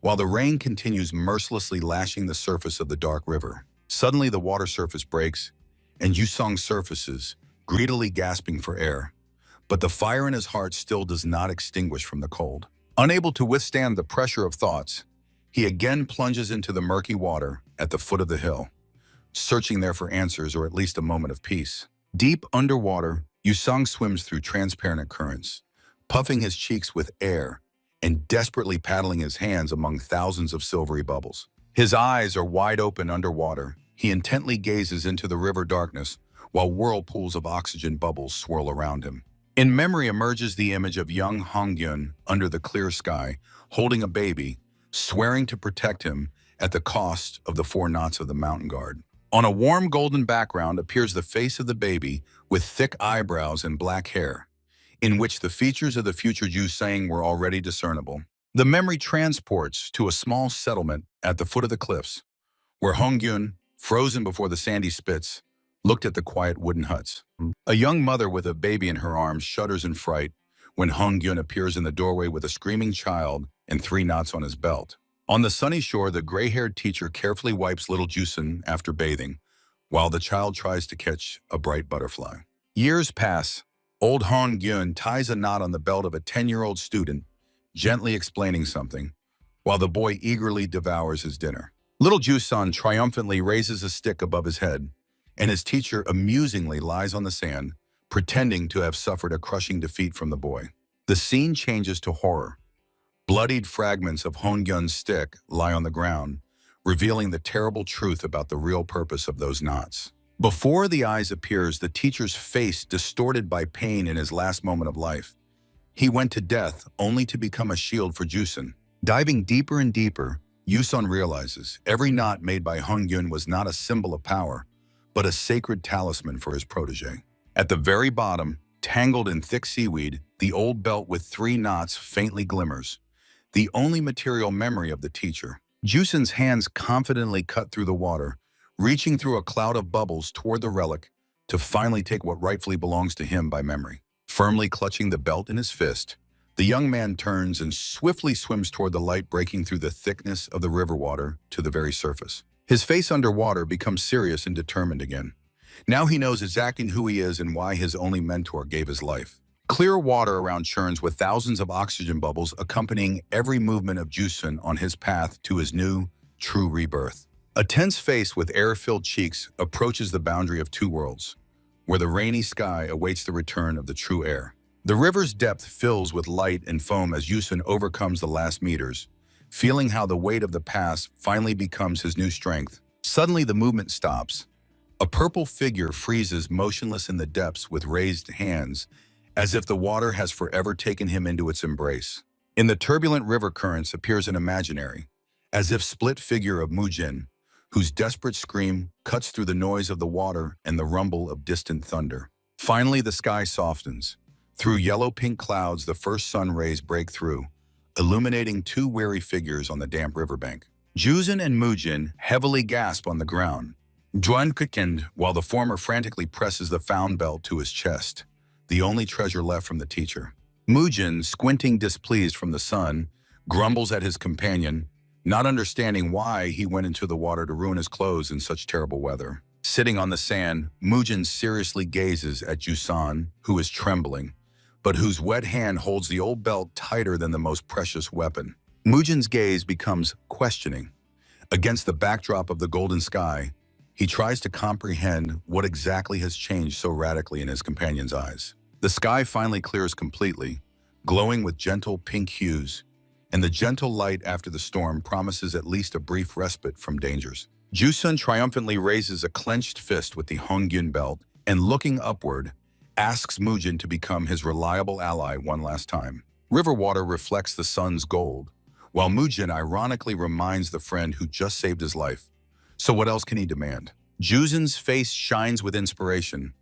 while the rain continues mercilessly lashing the surface of the dark river. Suddenly, the water surface breaks, and Yusong surfaces, greedily gasping for air. But the fire in his heart still does not extinguish from the cold. Unable to withstand the pressure of thoughts, he again plunges into the murky water at the foot of the hill, searching there for answers or at least a moment of peace. Deep underwater, Yusong swims through transparent currents, puffing his cheeks with air and desperately paddling his hands among thousands of silvery bubbles. His eyes are wide open underwater. He intently gazes into the river darkness while whirlpools of oxygen bubbles swirl around him. In memory emerges the image of young Hongyun under the clear sky, holding a baby, swearing to protect him at the cost of the 4 knots of the mountain guard. On a warm golden background appears the face of the baby with thick eyebrows and black hair, in which the features of the future Jusang were already discernible. The memory transports to a small settlement at the foot of the cliffs, where Hongyun, frozen before the sandy spits, looked at the quiet wooden huts. A young mother with a baby in her arms shudders in fright when Hongyun appears in the doorway with a screaming child and 3 knots on his belt. On the sunny shore, the gray-haired teacher carefully wipes little Jusun after bathing, while the child tries to catch a bright butterfly. Years pass. Old Hongyun ties a knot on the belt of a 10-year-old student, gently explaining something, while the boy eagerly devours his dinner. Little Jusun triumphantly raises a stick above his head, and his teacher amusingly lies on the sand, pretending to have suffered a crushing defeat from the boy. The scene changes to horror. Bloodied fragments of Hongyun's stick lie on the ground, revealing the terrible truth about the real purpose of those knots. Before the eyes appears the teacher's face distorted by pain in his last moment of life. He went to death only to become a shield for Jusun. Diving deeper and deeper, Yusun realizes every knot made by Hongyun was not a symbol of power, but a sacred talisman for his protege. At the very bottom, tangled in thick seaweed, the old belt with 3 knots faintly glimmers, the only material memory of the teacher. Jusun's hands confidently cut through the water, reaching through a cloud of bubbles toward the relic to finally take what rightfully belongs to him by memory. Firmly clutching the belt in his fist, the young man turns and swiftly swims toward the light breaking through the thickness of the river water to the very surface. His face underwater becomes serious and determined again. Now he knows exactly who he is and why his only mentor gave his life. Clear water around churns with thousands of oxygen bubbles accompanying every movement of Jusun on his path to his new, true rebirth. A tense face with air-filled cheeks approaches the boundary of 2 worlds, where the rainy sky awaits the return of the true air. The river's depth fills with light and foam as Jusun overcomes the last meters, feeling how the weight of the past finally becomes his new strength. Suddenly the movement stops. A purple figure freezes motionless in the depths with raised hands, as if the water has forever taken him into its embrace. In the turbulent river currents appears an imaginary, as if split figure of Mujin, whose desperate scream cuts through the noise of the water and the rumble of distant thunder. Finally, the sky softens. Through yellow-pink clouds, the first sun rays break through, illuminating 2 weary figures on the damp riverbank. Juzin and Mujin heavily gasp on the ground, Juan quickened while the former frantically presses the found belt to his chest, the only treasure left from the teacher. Mujin, squinting displeased from the sun, grumbles at his companion, not understanding why he went into the water to ruin his clothes in such terrible weather. Sitting on the sand, Mujin seriously gazes at Jusan, who is trembling, but whose wet hand holds the old belt tighter than the most precious weapon. Mujin's gaze becomes questioning. Against the backdrop of the golden sky, he tries to comprehend what exactly has changed so radically in his companion's eyes. The sky finally clears completely, glowing with gentle pink hues, and the gentle light after the storm promises at least a brief respite from dangers. Jusun triumphantly raises a clenched fist with the Hongyun belt and, looking upward, asks Mujin to become his reliable ally one last time. River water reflects the sun's gold, while Mujin ironically reminds the friend who just saved his life. So what else can he demand? Jusun's face shines with inspiration.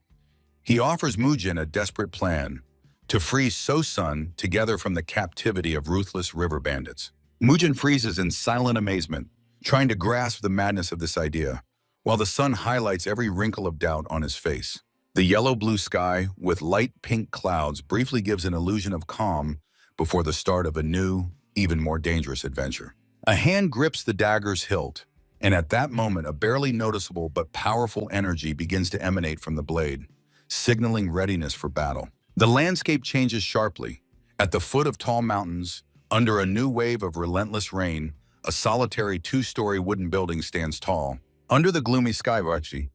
He offers Mujin a desperate plan to free So-sun together from the captivity of ruthless river bandits. Mujin freezes in silent amazement, trying to grasp the madness of this idea, while the sun highlights every wrinkle of doubt on his face. The yellow-blue sky with light pink clouds briefly gives an illusion of calm before the start of a new, even more dangerous adventure. A hand grips the dagger's hilt, and at that moment a barely noticeable but powerful energy begins to emanate from the blade, signaling readiness for battle. The landscape changes sharply. At the foot of tall mountains, under a new wave of relentless rain, a solitary two-story wooden building stands tall. Under the gloomy sky,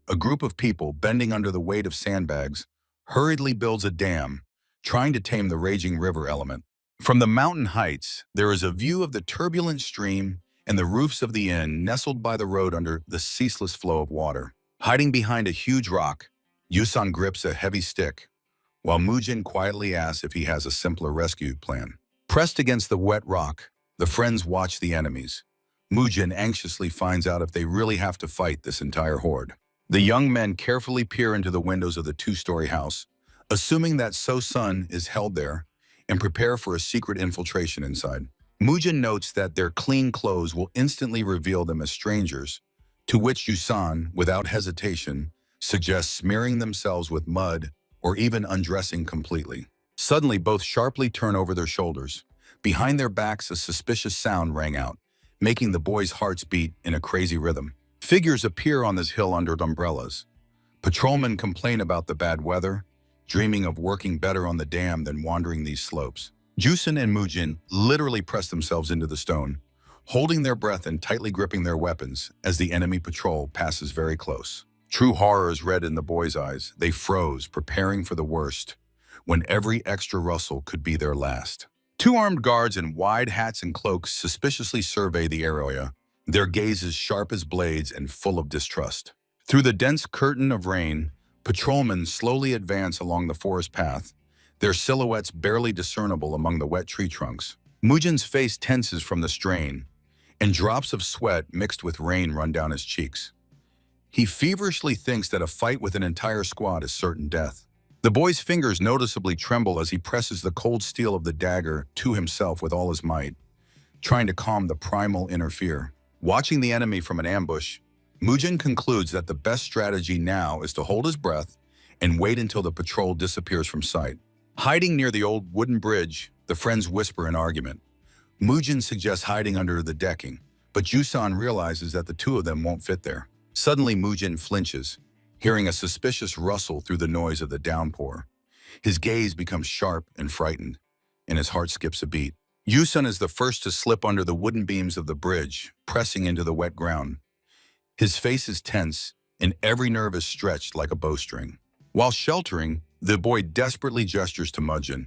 a group of people, bending under the weight of sandbags, hurriedly builds a dam, trying to tame the raging river element. From the mountain heights, there is a view of the turbulent stream and the roofs of the inn nestled by the road under the ceaseless flow of water. Hiding behind a huge rock, Yusan grips a heavy stick, while Mujin quietly asks if he has a simpler rescue plan. Pressed against the wet rock, the friends watch the enemies. Mujin anxiously finds out if they really have to fight this entire horde. The young men carefully peer into the windows of the two-story house, assuming that So-sun is held there, and prepare for a secret infiltration inside. Mujin notes that their clean clothes will instantly reveal them as strangers, to which Yusan, without hesitation, suggests smearing themselves with mud or even undressing completely. Suddenly, both sharply turn over their shoulders. Behind their backs, a suspicious sound rang out, making the boys' hearts beat in a crazy rhythm. Figures appear on this hill under umbrellas. Patrolmen complain about the bad weather, dreaming of working better on the dam than wandering these slopes. Jusun and Mujin literally press themselves into the stone, holding their breath and tightly gripping their weapons as the enemy patrol passes very close. True horror is read in the boys' eyes. They froze, preparing for the worst, when every extra rustle could be their last. Two armed guards in wide hats and cloaks suspiciously survey the area, their gazes sharp as blades and full of distrust. Through the dense curtain of rain, patrolmen slowly advance along the forest path, their silhouettes barely discernible among the wet tree trunks. Mujin's face tenses from the strain, and drops of sweat mixed with rain run down his cheeks. He feverishly thinks that a fight with an entire squad is certain death. The boy's fingers noticeably tremble as he presses the cold steel of the dagger to himself with all his might, trying to calm the primal inner fear. Watching the enemy from an ambush, Mujin concludes that the best strategy now is to hold his breath and wait until the patrol disappears from sight. Hiding near the old wooden bridge, the friends whisper an argument. Mujin suggests hiding under the decking, but Jusan realizes that the two of them won't fit there. Suddenly, Mujin flinches, hearing a suspicious rustle through the noise of the downpour. His gaze becomes sharp and frightened, and his heart skips a beat. Yusun is the first to slip under the wooden beams of the bridge, pressing into the wet ground. His face is tense, and every nerve is stretched like a bowstring. While sheltering, the boy desperately gestures to Mujin,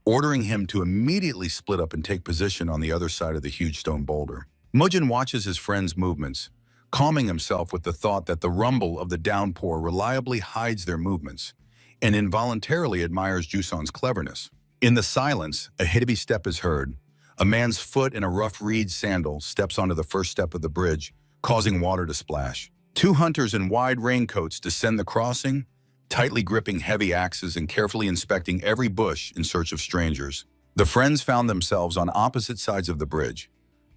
ordering him to immediately split up and take position on the other side of the huge stone boulder. Mujin watches his friend's movements, calming himself with the thought that the rumble of the downpour reliably hides their movements, and involuntarily admires Jusan's cleverness. In the silence, a heavy step is heard. A man's foot in a rough reed sandal steps onto the first step of the bridge, causing water to splash. Two hunters in wide raincoats descend the crossing, tightly gripping heavy axes and carefully inspecting every bush in search of strangers. The friends found themselves on opposite sides of the bridge,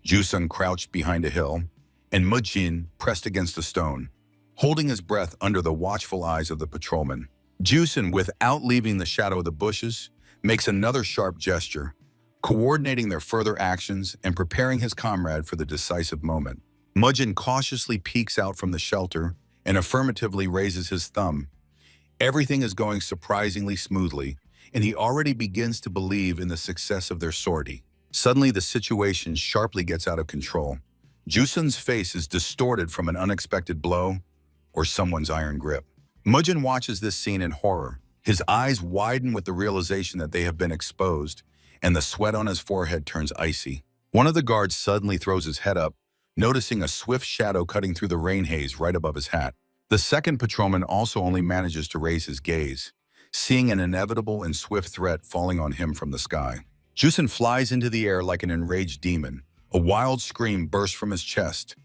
Jusun crouched behind a hill, and Mujin pressed against a stone, holding his breath under the watchful eyes of the patrolman. Jusun, without leaving the shadow of the bushes, makes another sharp gesture, coordinating their further actions and preparing his comrade for the decisive moment. Mujin cautiously peeks out from the shelter and affirmatively raises his thumb. Everything is going surprisingly smoothly, and he already begins to believe in the success of their sortie. Suddenly, the situation sharply gets out of control. Jusun's face is distorted from an unexpected blow or someone's iron grip. Mujin watches this scene in horror. His eyes widen with the realization that they have been exposed, and the sweat on his forehead turns icy. One of the guards suddenly throws his head up, noticing a swift shadow cutting through the rain haze right above his hat. The second patrolman also only manages to raise his gaze, seeing an inevitable and swift threat falling on him from the sky. Jusin flies into the air like an enraged demon. A wild scream bursts from his chest,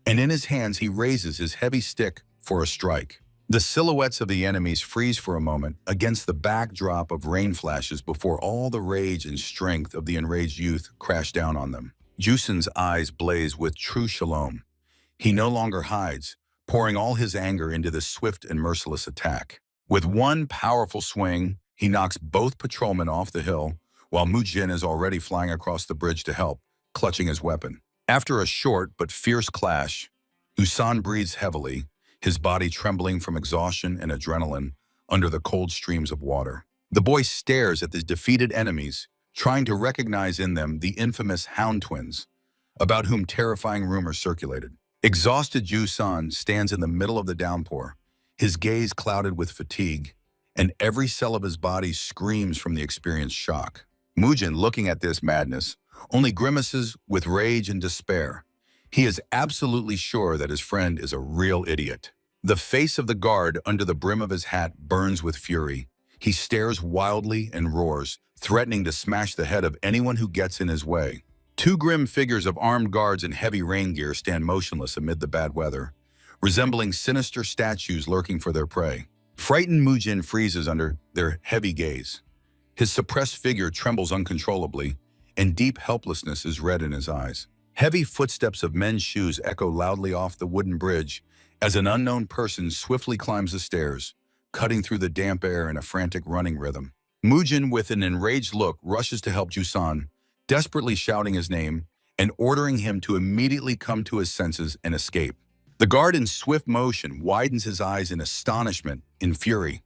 and in his hands he raises his heavy stick for a strike. The silhouettes of the enemies freeze for a moment against the backdrop of rain flashes before all the rage and strength of the enraged youth crash down on them. Jusin's eyes blaze with true shalom. He no longer hides, pouring all his anger into this swift and merciless attack. With one powerful swing, he knocks both patrolmen off the hill, while Mujin is already flying across the bridge to help, clutching his weapon. After a short but fierce clash, Usan breathes heavily, his body trembling from exhaustion and adrenaline under the cold streams of water. The boy stares at the defeated enemies, trying to recognize in them the infamous Hound twins, about whom terrifying rumors circulated. Exhausted Jusan stands in the middle of the downpour, his gaze clouded with fatigue, and every cell of his body screams from the experienced shock. Mujin, looking at this madness, only grimaces with rage and despair. He is absolutely sure that his friend is a real idiot. The face of the guard under the brim of his hat burns with fury. He stares wildly and roars, threatening to smash the head of anyone who gets in his way. Two grim figures of armed guards in heavy rain gear stand motionless amid the bad weather, resembling sinister statues lurking for their prey. Frightened Mujin freezes under their heavy gaze. His suppressed figure trembles uncontrollably, and deep helplessness is read in his eyes. Heavy footsteps of men's shoes echo loudly off the wooden bridge as an unknown person swiftly climbs the stairs, cutting through the damp air in a frantic running rhythm. Mujin, with an enraged look, rushes to help Jusan, desperately shouting his name and ordering him to immediately come to his senses and escape. The guard, in swift motion, widens his eyes in astonishment, in fury.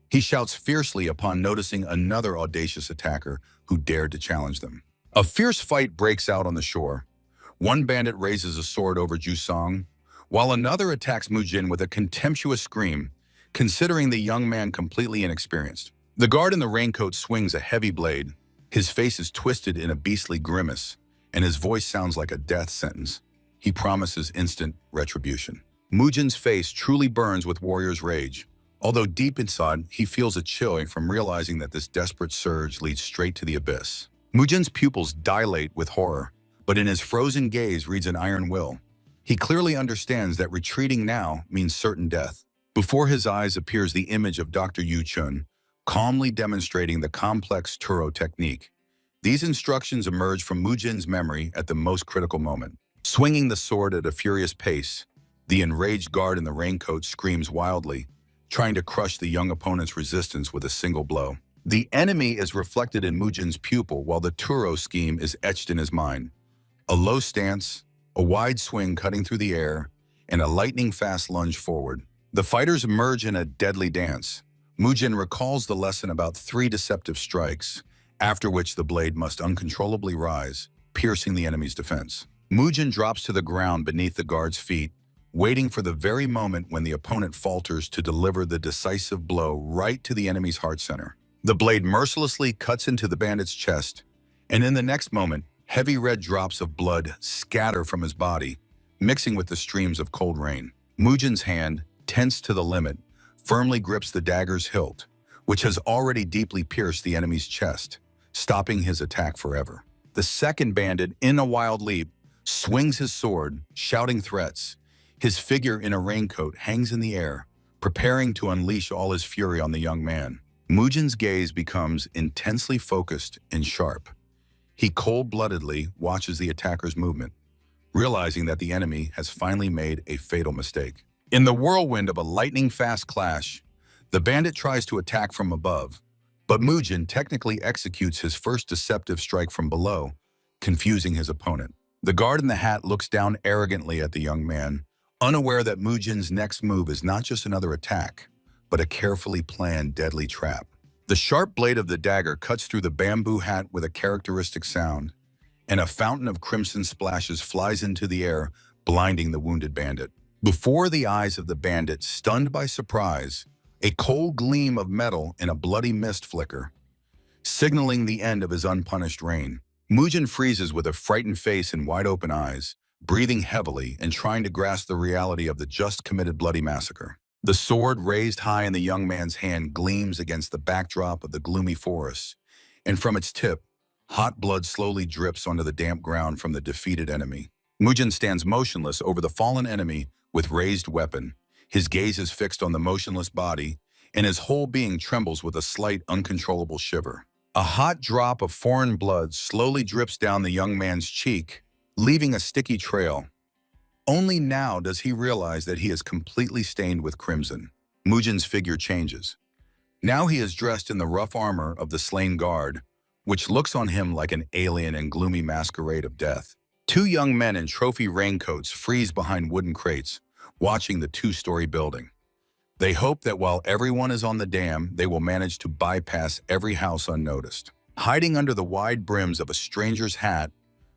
He shouts fiercely upon noticing another audacious attacker who dared to challenge them. A fierce fight breaks out on the shore. One bandit raises a sword over Jusong, while another attacks Mujin with a contemptuous scream, considering the young man completely inexperienced. The guard in the raincoat swings a heavy blade. His face is twisted in a beastly grimace, and his voice sounds like a death sentence. He promises instant retribution. Mujin's face truly burns with warrior's rage, although deep inside he feels a chill from realizing that this desperate surge leads straight to the abyss. Mujin's pupils dilate with horror, but in his frozen gaze reads an iron will. He clearly understands that retreating now means certain death. Before his eyes appears the image of Dr. Yu Chun, calmly demonstrating the complex Turo technique. These instructions emerge from Mujin's memory at the most critical moment. Swinging the sword at a furious pace, the enraged guard in the raincoat screams wildly, trying to crush the young opponent's resistance with a single blow. The enemy is reflected in Mujin's pupil while the Turo scheme is etched in his mind. A low stance, a wide swing cutting through the air, and a lightning-fast lunge forward. The fighters emerge in a deadly dance. Mujin recalls the lesson about 3 deceptive strikes, after which the blade must uncontrollably rise, piercing the enemy's defense. Mujin drops to the ground beneath the guard's feet, waiting for the very moment when the opponent falters to deliver the decisive blow right to the enemy's heart center. The blade mercilessly cuts into the bandit's chest, and in the next moment, heavy red drops of blood scatter from his body, mixing with the streams of cold rain. Mujin's hand, tense to the limit, firmly grips the dagger's hilt, which has already deeply pierced the enemy's chest, stopping his attack forever. The second bandit, in a wild leap, swings his sword, shouting threats. His figure in a raincoat hangs in the air, preparing to unleash all his fury on the young man. Mujin's gaze becomes intensely focused and sharp. He cold-bloodedly watches the attacker's movement, realizing that the enemy has finally made a fatal mistake. In the whirlwind of a lightning-fast clash, the bandit tries to attack from above, but Mujin technically executes his first deceptive strike from below, confusing his opponent. The guard in the hat looks down arrogantly at the young man, unaware that Mujin's next move is not just another attack, but a carefully planned deadly trap. The sharp blade of the dagger cuts through the bamboo hat with a characteristic sound, and a fountain of crimson splashes flies into the air, blinding the wounded bandit. Before the eyes of the bandit, stunned by surprise, a cold gleam of metal and a bloody mist flicker, signaling the end of his unpunished reign. Mujin freezes with a frightened face and wide-open eyes, breathing heavily and trying to grasp the reality of the just-committed bloody massacre. The sword raised high in the young man's hand gleams against the backdrop of the gloomy forest, and from its tip, hot blood slowly drips onto the damp ground from the defeated enemy. Mujin stands motionless over the fallen enemy with raised weapon. His gaze is fixed on the motionless body, and his whole being trembles with a slight, uncontrollable shiver. A hot drop of foreign blood slowly drips down the young man's cheek, leaving a sticky trail. Only now does he realize that he is completely stained with crimson. Mujin's figure changes. Now he is dressed in the rough armor of the slain guard, which looks on him like an alien and gloomy masquerade of death. Two young men in trophy raincoats freeze behind wooden crates, watching the two-story building. They hope that while everyone is on the dam, they will manage to bypass every house unnoticed. Hiding under the wide brims of a stranger's hat,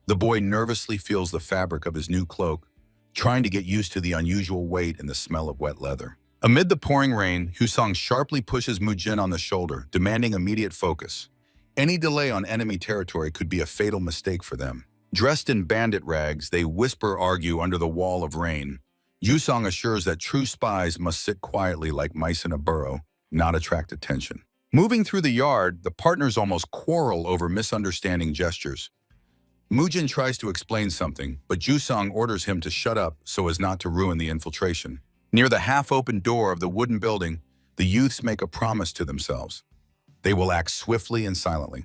the boy nervously feels the fabric of his new cloak, trying to get used to the unusual weight and the smell of wet leather. Amid the pouring rain, Husong sharply pushes Mujin on the shoulder, demanding immediate focus. Any delay on enemy territory could be a fatal mistake for them. Dressed in bandit rags, they whisper-argue under the wall of rain. Yusong assures that true spies must sit quietly like mice in a burrow, not attract attention. Moving through the yard, the partners almost quarrel over misunderstanding gestures. Mujin tries to explain something, but Jusong orders him to shut up so as not to ruin the infiltration. Near the half-open door of the wooden building, the youths make a promise to themselves. They will act swiftly and silently,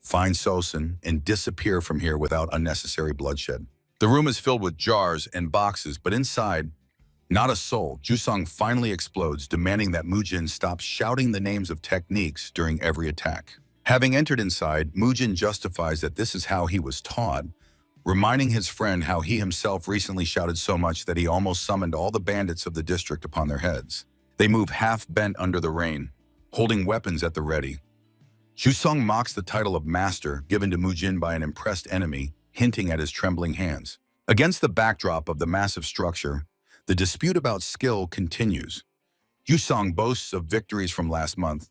find Sosin, and disappear from here without unnecessary bloodshed. The room is filled with jars and boxes, but inside, not a soul. Jusong finally explodes, demanding that Mujin stop shouting the names of techniques during every attack. Having entered inside, Mujin justifies that this is how he was taught, reminding his friend how he himself recently shouted so much that he almost summoned all the bandits of the district upon their heads. They move half-bent under the rain, holding weapons at the ready. Jusong mocks the title of master given to Mujin by an impressed enemy, hinting at his trembling hands. Against the backdrop of the massive structure, the dispute about skill continues. Jusong boasts of victories from last month,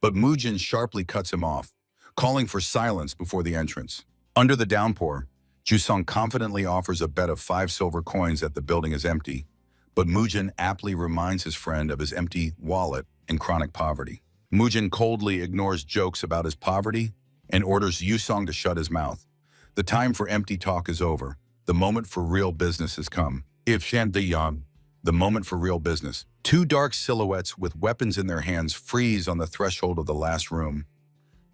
but Mujin sharply cuts him off, calling for silence before the entrance. Under the downpour, Jusong confidently offers a bet of 5 silver coins that the building is empty, but Mujin aptly reminds his friend of his empty wallet and chronic poverty. Mujin coldly ignores jokes about his poverty and orders Yusong to shut his mouth. The time for empty talk is over. The moment for real business has come. If Shandayan, the moment for real business. 2 dark silhouettes with weapons in their hands freeze on the threshold of the last room.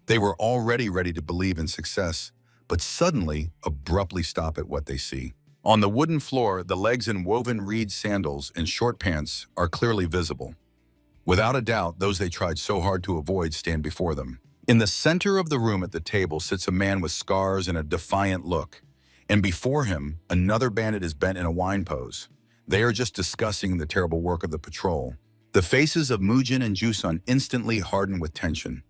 They were already ready to believe in success, but suddenly abruptly stop at what they see. On the wooden floor, the legs in woven reed sandals and short pants are clearly visible. Without a doubt, those they tried so hard to avoid stand before them. In the center of the room at the table sits a man with scars and a defiant look, and before him, another bandit is bent in a wine pose. They are just discussing the terrible work of the patrol. The faces of Mujin and Jusun instantly harden with tension.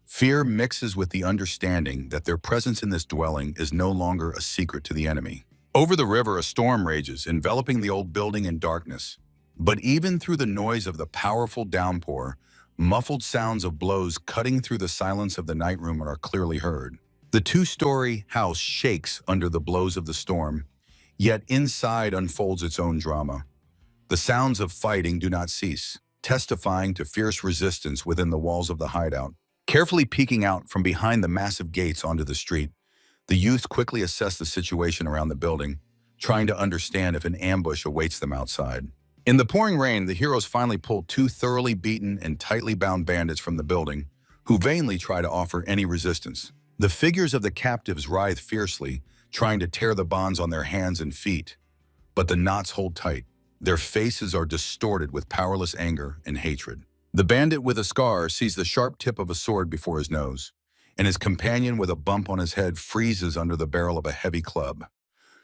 Fear mixes with the understanding that their presence in this dwelling is no longer a secret to the enemy. Over the river, a storm rages, enveloping the old building in darkness. But even through the noise of the powerful downpour, muffled sounds of blows cutting through the silence of the night room are clearly heard. The 2-story house shakes under the blows of the storm, yet inside unfolds its own drama. The sounds of fighting do not cease, testifying to fierce resistance within the walls of the hideout. Carefully peeking out from behind the massive gates onto the street, the youth quickly assess the situation around the building, trying to understand if an ambush awaits them outside. In the pouring rain, the heroes finally pull 2 thoroughly beaten and tightly bound bandits from the building, who vainly try to offer any resistance. The figures of the captives writhe fiercely, trying to tear the bonds on their hands and feet, but the knots hold tight. Their faces are distorted with powerless anger and hatred. The bandit with a scar sees the sharp tip of a sword before his nose, and his companion with a bump on his head freezes under the barrel of a heavy club.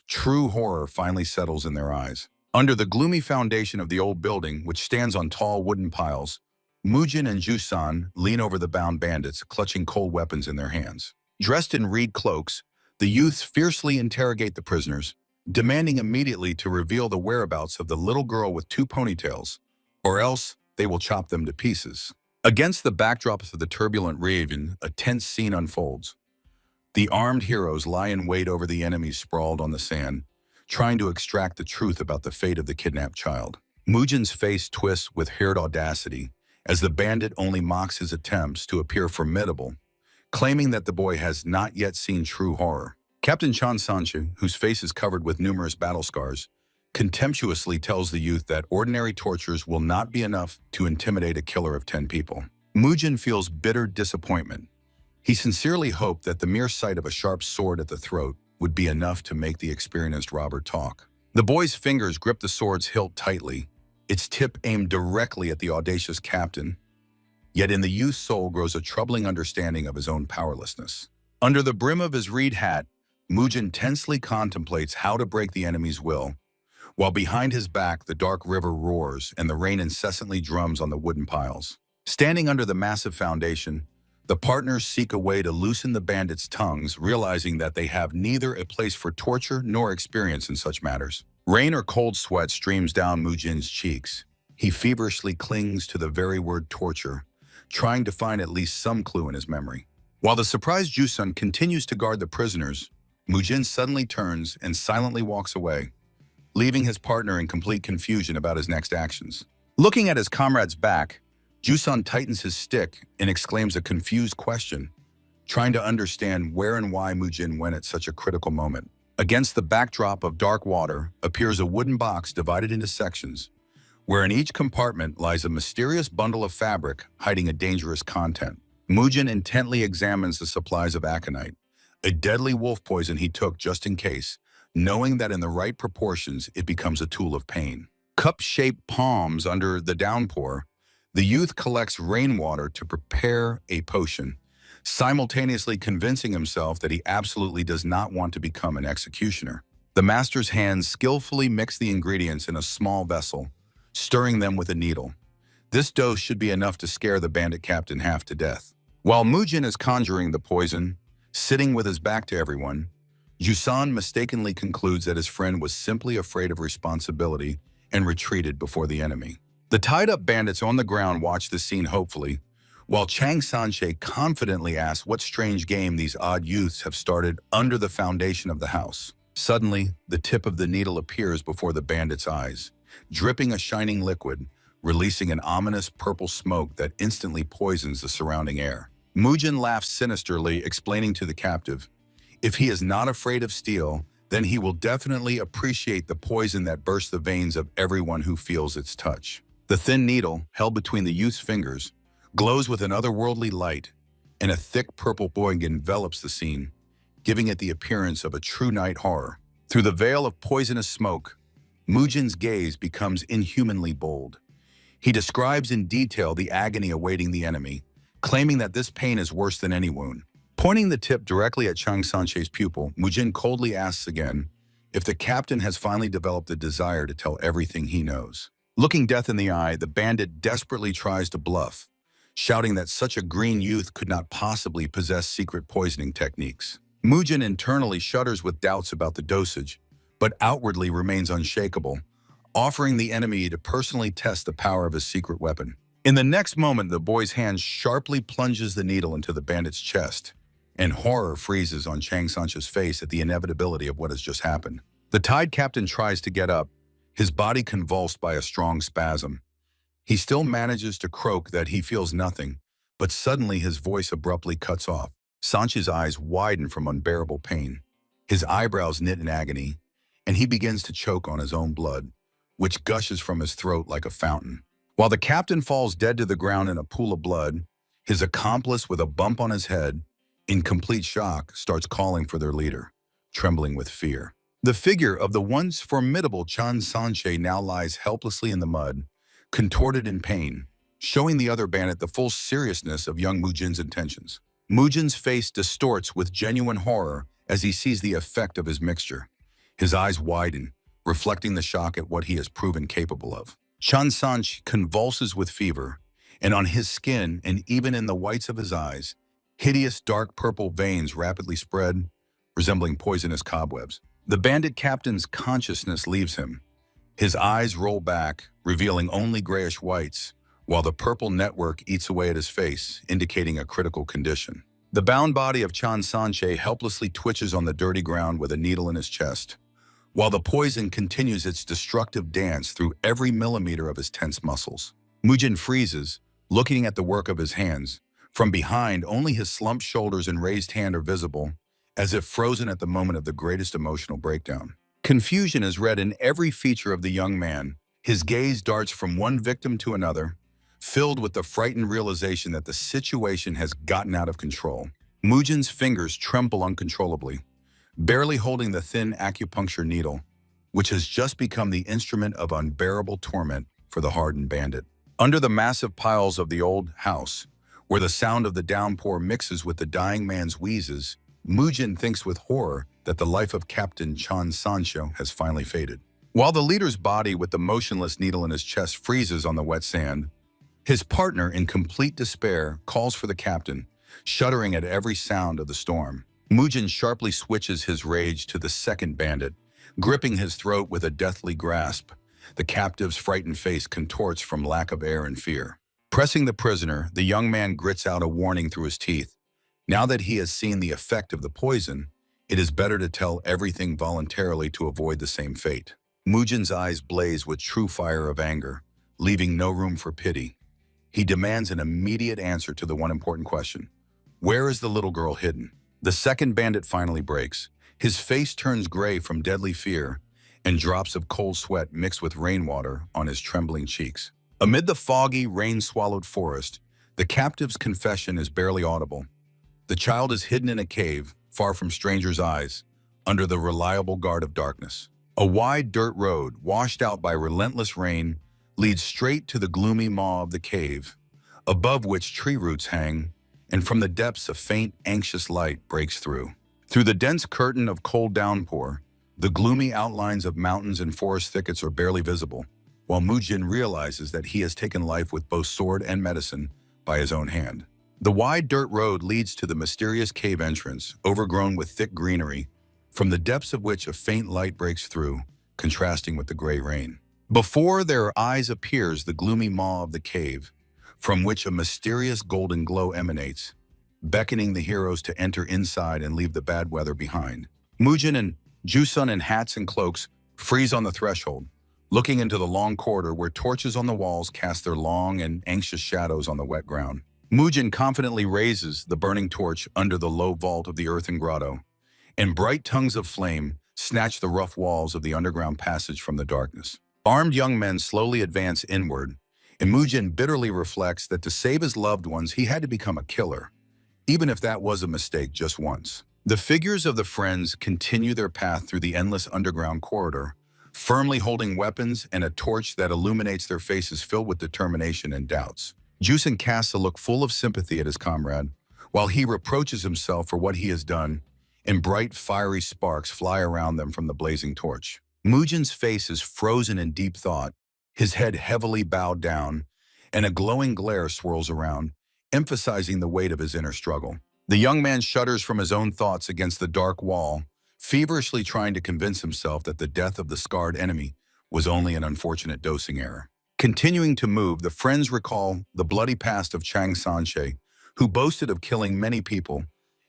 True horror finally settles in their eyes. Under the gloomy foundation of the old building, which stands on tall wooden piles, Mujin and Jusan lean over the bound bandits, clutching cold weapons in their hands. Dressed in reed cloaks, the youths fiercely interrogate the prisoners, demanding immediately to reveal the whereabouts of the little girl with 2 ponytails, or else they will chop them to pieces. Against the backdrop of the turbulent raven, a tense scene unfolds. The armed heroes lie in wait over the enemies sprawled on the sand, trying to extract the truth about the fate of the kidnapped child. Mujin's face twists with haired audacity as the bandit only mocks his attempts to appear formidable, claiming that the boy has not yet seen true horror. Captain Chan Sanche, whose face is covered with numerous battle scars, contemptuously tells the youth that ordinary tortures will not be enough to intimidate a killer of 10 people. Mujin feels bitter disappointment. He sincerely hoped that the mere sight of a sharp sword at the throat would be enough to make the experienced robber talk. The boy's fingers grip the sword's hilt tightly, its tip aimed directly at the audacious captain. Yet in the youth's soul grows a troubling understanding of his own powerlessness. Under the brim of his reed hat, Mujin tensely contemplates how to break the enemy's will, while behind his back the dark river roars and the rain incessantly drums on the wooden piles. Standing under the massive foundation, the partners seek a way to loosen the bandits' tongues, realizing that they have neither a place for torture nor experience in such matters. Rain or cold sweat streams down Mujin's cheeks. He feverishly clings to the very word torture, trying to find at least some clue in his memory. While the surprised Jusun continues to guard the prisoners, Mujin suddenly turns and silently walks away, leaving his partner in complete confusion about his next actions. Looking at his comrade's back, Jusun tightens his stick and exclaims a confused question, trying to understand where and why Mujin went at such a critical moment. Against the backdrop of dark water appears a wooden box divided into sections, where in each compartment lies a mysterious bundle of fabric hiding a dangerous content. Mujin intently examines the supplies of aconite, a deadly wolf poison he took just in case, knowing that in the right proportions it becomes a tool of pain. Cup-shaped palms under the downpour, the youth collects rainwater to prepare a potion, simultaneously convincing himself that he absolutely does not want to become an executioner. The master's hands skillfully mix the ingredients in a small vessel, stirring them with a needle. This dose should be enough to scare the bandit captain half to death. While Mujin is conjuring the poison, sitting with his back to everyone, Jusan mistakenly concludes that his friend was simply afraid of responsibility and retreated before the enemy. The tied-up bandits on the ground watch the scene hopefully, while Chang Sanche confidently asks what strange game these odd youths have started under the foundation of the house. Suddenly, the tip of the needle appears before the bandits' eyes, dripping a shining liquid, releasing an ominous purple smoke that instantly poisons the surrounding air. Mujin laughs sinisterly, explaining to the captive, if he is not afraid of steel, then he will definitely appreciate the poison that bursts the veins of everyone who feels its touch. The thin needle, held between the youth's fingers, glows with an otherworldly light, and a thick purple boing envelops the scene, giving it the appearance of a true night horror. Through the veil of poisonous smoke, Mujin's gaze becomes inhumanly bold. He describes in detail the agony awaiting the enemy, claiming that this pain is worse than any wound. Pointing the tip directly at Chang Sanche's pupil, Mujin coldly asks again if the captain has finally developed a desire to tell everything he knows. Looking death in the eye, the bandit desperately tries to bluff, shouting that such a green youth could not possibly possess secret poisoning techniques. Mujin internally shudders with doubts about the dosage, but outwardly remains unshakable, offering the enemy to personally test the power of his secret weapon. In the next moment, the boy's hand sharply plunges the needle into the bandit's chest, and horror freezes on Chang Sanche's face at the inevitability of what has just happened. The tied captain tries to get up, his body convulsed by a strong spasm. He still manages to croak that he feels nothing, but suddenly his voice abruptly cuts off. Sanche's eyes widen from unbearable pain. His eyebrows knit in agony, and he begins to choke on his own blood, which gushes from his throat like a fountain. While the captain falls dead to the ground in a pool of blood, his accomplice with a bump on his head, in complete shock, starts calling for their leader, trembling with fear. The figure of the once formidable Chan Sanche now lies helplessly in the mud, contorted in pain, showing the other bandit the full seriousness of young Mujin's intentions. Mujin's face distorts with genuine horror as he sees the effect of his mixture. His eyes widen, reflecting the shock at what he has proven capable of. Chan Sanche convulses with fever, and on his skin and even in the whites of his eyes, hideous dark purple veins rapidly spread, resembling poisonous cobwebs. The bandit captain's consciousness leaves him. His eyes roll back, revealing only grayish whites, while the purple network eats away at his face, indicating a critical condition. The bound body of Chan Sanche helplessly twitches on the dirty ground with a needle in his chest, while the poison continues its destructive dance through every millimeter of his tense muscles. Mujin freezes, looking at the work of his hands. From behind, only his slumped shoulders and raised hand are visible, as if frozen at the moment of the greatest emotional breakdown. Confusion is read in every feature of the young man. His gaze darts from one victim to another, filled with the frightened realization that the situation has gotten out of control. Mujin's fingers tremble uncontrollably, barely holding the thin acupuncture needle, which has just become the instrument of unbearable torment for the hardened bandit. Under the massive piles of the old house, where the sound of the downpour mixes with the dying man's wheezes, Mujin thinks with horror that the life of Captain Chan Sancho has finally faded. While the leader's body with the motionless needle in his chest freezes on the wet sand, his partner, in complete despair, calls for the captain, shuddering at every sound of the storm. Mujin sharply switches his rage to the second bandit, gripping his throat with a deathly grasp. The captive's frightened face contorts from lack of air and fear. Pressing the prisoner, the young man grits out a warning through his teeth. Now that he has seen the effect of the poison, it is better to tell everything voluntarily to avoid the same fate. Mujin's eyes blaze with true fire of anger, leaving no room for pity. He demands an immediate answer to the one important question. Where is the little girl hidden? The second bandit finally breaks. His face turns gray from deadly fear, and drops of cold sweat mix with rainwater on his trembling cheeks. Amid the foggy, rain-swallowed forest, the captive's confession is barely audible. The child is hidden in a cave, far from strangers' eyes, under the reliable guard of darkness. A wide dirt road, washed out by relentless rain, leads straight to the gloomy maw of the cave, above which tree roots hang, and from the depths a faint, anxious light breaks through. Through the dense curtain of cold downpour, the gloomy outlines of mountains and forest thickets are barely visible, while Mujin realizes that he has taken life with both sword and medicine by his own hand. The wide dirt road leads to the mysterious cave entrance, overgrown with thick greenery, from the depths of which a faint light breaks through, contrasting with the gray rain. Before their eyes appears the gloomy maw of the cave, from which a mysterious golden glow emanates, beckoning the heroes to enter inside and leave the bad weather behind. Mujin and Jusun in hats and cloaks freeze on the threshold, looking into the long corridor where torches on the walls cast their long and anxious shadows on the wet ground. Mujin confidently raises the burning torch under the low vault of the earthen grotto, and bright tongues of flame snatch the rough walls of the underground passage from the darkness. Armed young men slowly advance inward, and Mujin bitterly reflects that to save his loved ones, he had to become a killer, even if that was a mistake just once. The figures of the friends continue their path through the endless underground corridor, firmly holding weapons and a torch that illuminates their faces filled with determination and doubts. Jusun casts a look full of sympathy at his comrade, while he reproaches himself for what he has done, and bright, fiery sparks fly around them from the blazing torch. Mujin's face is frozen in deep thought, his head heavily bowed down, and a glowing glare swirls around, emphasizing the weight of his inner struggle. The young man shudders from his own thoughts against the dark wall, feverishly trying to convince himself that the death of the scarred enemy was only an unfortunate dosing error. Continuing to move, the friends recall the bloody past of Chang Sanche, who boasted of killing many people,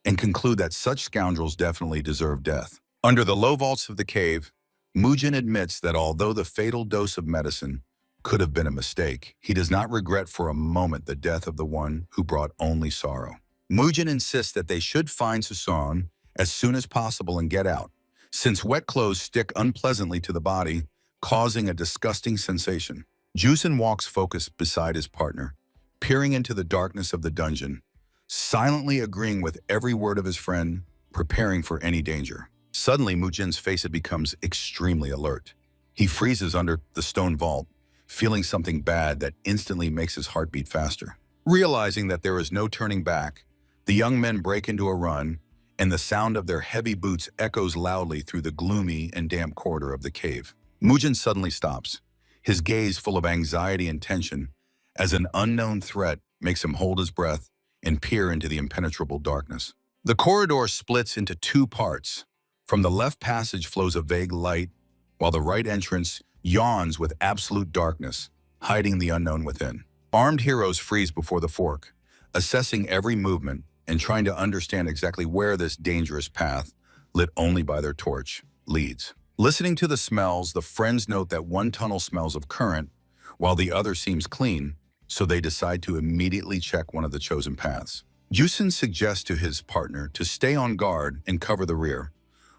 and conclude that such scoundrels definitely deserve death. Under the low vaults of the cave, Mujin admits that although the fatal dose of medicine could have been a mistake, he does not regret for a moment the death of the one who brought only sorrow. Mujin insists that they should find Susan as soon as possible and get out, since wet clothes stick unpleasantly to the body, causing a disgusting sensation. Jusun walks focused beside his partner, peering into the darkness of the dungeon, silently agreeing with every word of his friend, preparing for any danger. Suddenly, Mujin's face becomes extremely alert. He freezes under the stone vault, feeling something bad that instantly makes his heart beat faster. Realizing that there is no turning back, the young men break into a run, and the sound of their heavy boots echoes loudly through the gloomy and damp corridor of the cave. Mujin suddenly stops, his gaze full of anxiety and tension, as an unknown threat makes him hold his breath and peer into the impenetrable darkness. The corridor splits into two parts. From the left passage flows a vague light, while the right entrance yawns with absolute darkness, hiding the unknown within. Armed heroes freeze before the fork, assessing every movement and trying to understand exactly where this dangerous path, lit only by their torch, leads. Listening to the smells, the friends note that one tunnel smells of current, while the other seems clean, so they decide to immediately check one of the chosen paths. Jusin suggests to his partner to stay on guard and cover the rear,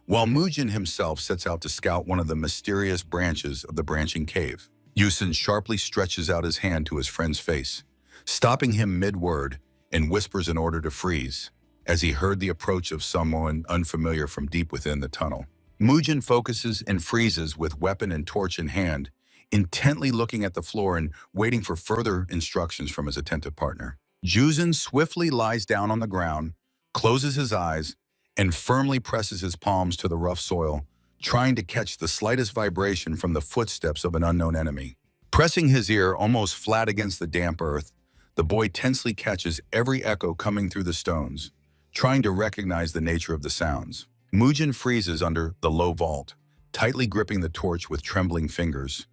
while Mujin himself sets out to scout one of the mysterious branches of the branching cave. Jusin sharply stretches out his hand to his friend's face, stopping him mid-word, and whispers an order to freeze, as he heard the approach of someone unfamiliar from deep within the tunnel. Mujin focuses and freezes with weapon and torch in hand, intently looking at the floor and waiting for further instructions from his attentive partner. Jusin swiftly lies down on the ground, closes his eyes, and firmly presses his palms to the rough soil, trying to catch the slightest vibration from the footsteps of an unknown enemy. Pressing his ear almost flat against the damp earth, the boy tensely catches every echo coming through the stones, trying to recognize the nature of the sounds. Mujin freezes under the low vault, tightly gripping the torch with trembling fingers,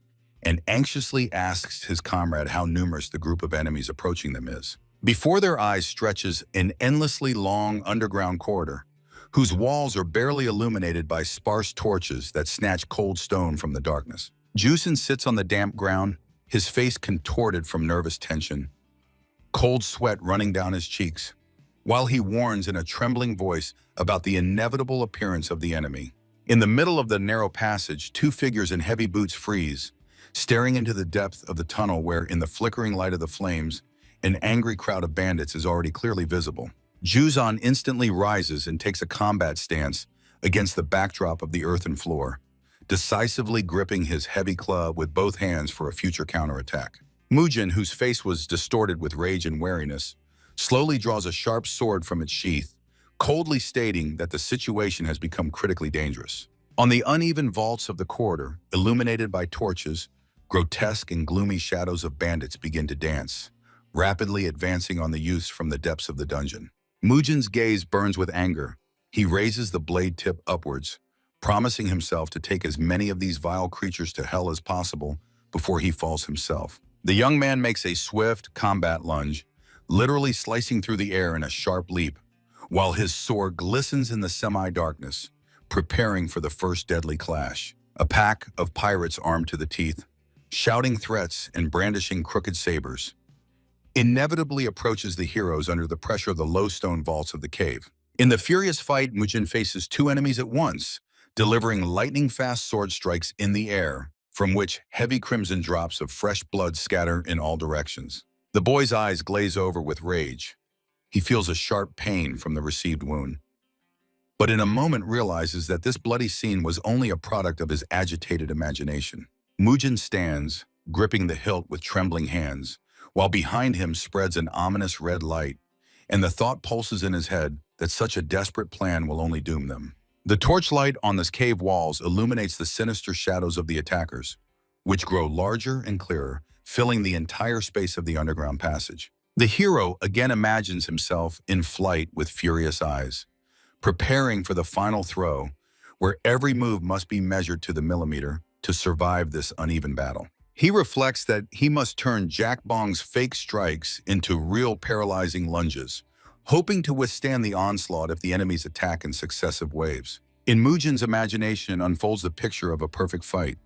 and anxiously asks his comrade how numerous the group of enemies approaching them is. Before their eyes stretches an endlessly long underground corridor, whose walls are barely illuminated by sparse torches that snatch cold stone from the darkness. Jusin sits on the damp ground, his face contorted from nervous tension, cold sweat running down his cheeks, while he warns in a trembling voice about the inevitable appearance of the enemy. In the middle of the narrow passage, two figures in heavy boots freeze, staring into the depth of the tunnel where, in the flickering light of the flames, an angry crowd of bandits is already clearly visible. Juzon instantly rises and takes a combat stance against the backdrop of the earthen floor, decisively gripping his heavy club with both hands for a future counterattack. Mujin, whose face was distorted with rage and wariness, slowly draws a sharp sword from its sheath, coldly stating that the situation has become critically dangerous. On the uneven vaults of the corridor, illuminated by torches, grotesque and gloomy shadows of bandits begin to dance, rapidly advancing on the youths from the depths of the dungeon. Mujin's gaze burns with anger. He raises the blade tip upwards, promising himself to take as many of these vile creatures to hell as possible before he falls himself. The young man makes a swift combat lunge, literally slicing through the air in a sharp leap, while his sword glistens in the semi-darkness, preparing for the first deadly clash. A pack of pirates armed to the teeth, shouting threats and brandishing crooked sabers, inevitably approaches the heroes under the pressure of the low stone vaults of the cave. In the furious fight, Mujin faces two enemies at once, delivering lightning-fast sword strikes in the air, from which heavy crimson drops of fresh blood scatter in all directions. The boy's eyes glaze over with rage. He feels a sharp pain from the received wound, but in a moment realizes that this bloody scene was only a product of his agitated imagination. Mujin stands, gripping the hilt with trembling hands, while behind him spreads an ominous red light, and the thought pulses in his head that such a desperate plan will only doom them. The torchlight on the cave walls illuminates the sinister shadows of the attackers, which grow larger and clearer, filling the entire space of the underground passage. The hero again imagines himself in flight with furious eyes, preparing for the final throw, where every move must be measured to the millimeter to survive this uneven battle. He reflects that he must turn Jack Bong's fake strikes into real paralyzing lunges, hoping to withstand the onslaught if the enemies attack in successive waves. In Mujin's imagination unfolds the picture of a perfect fight.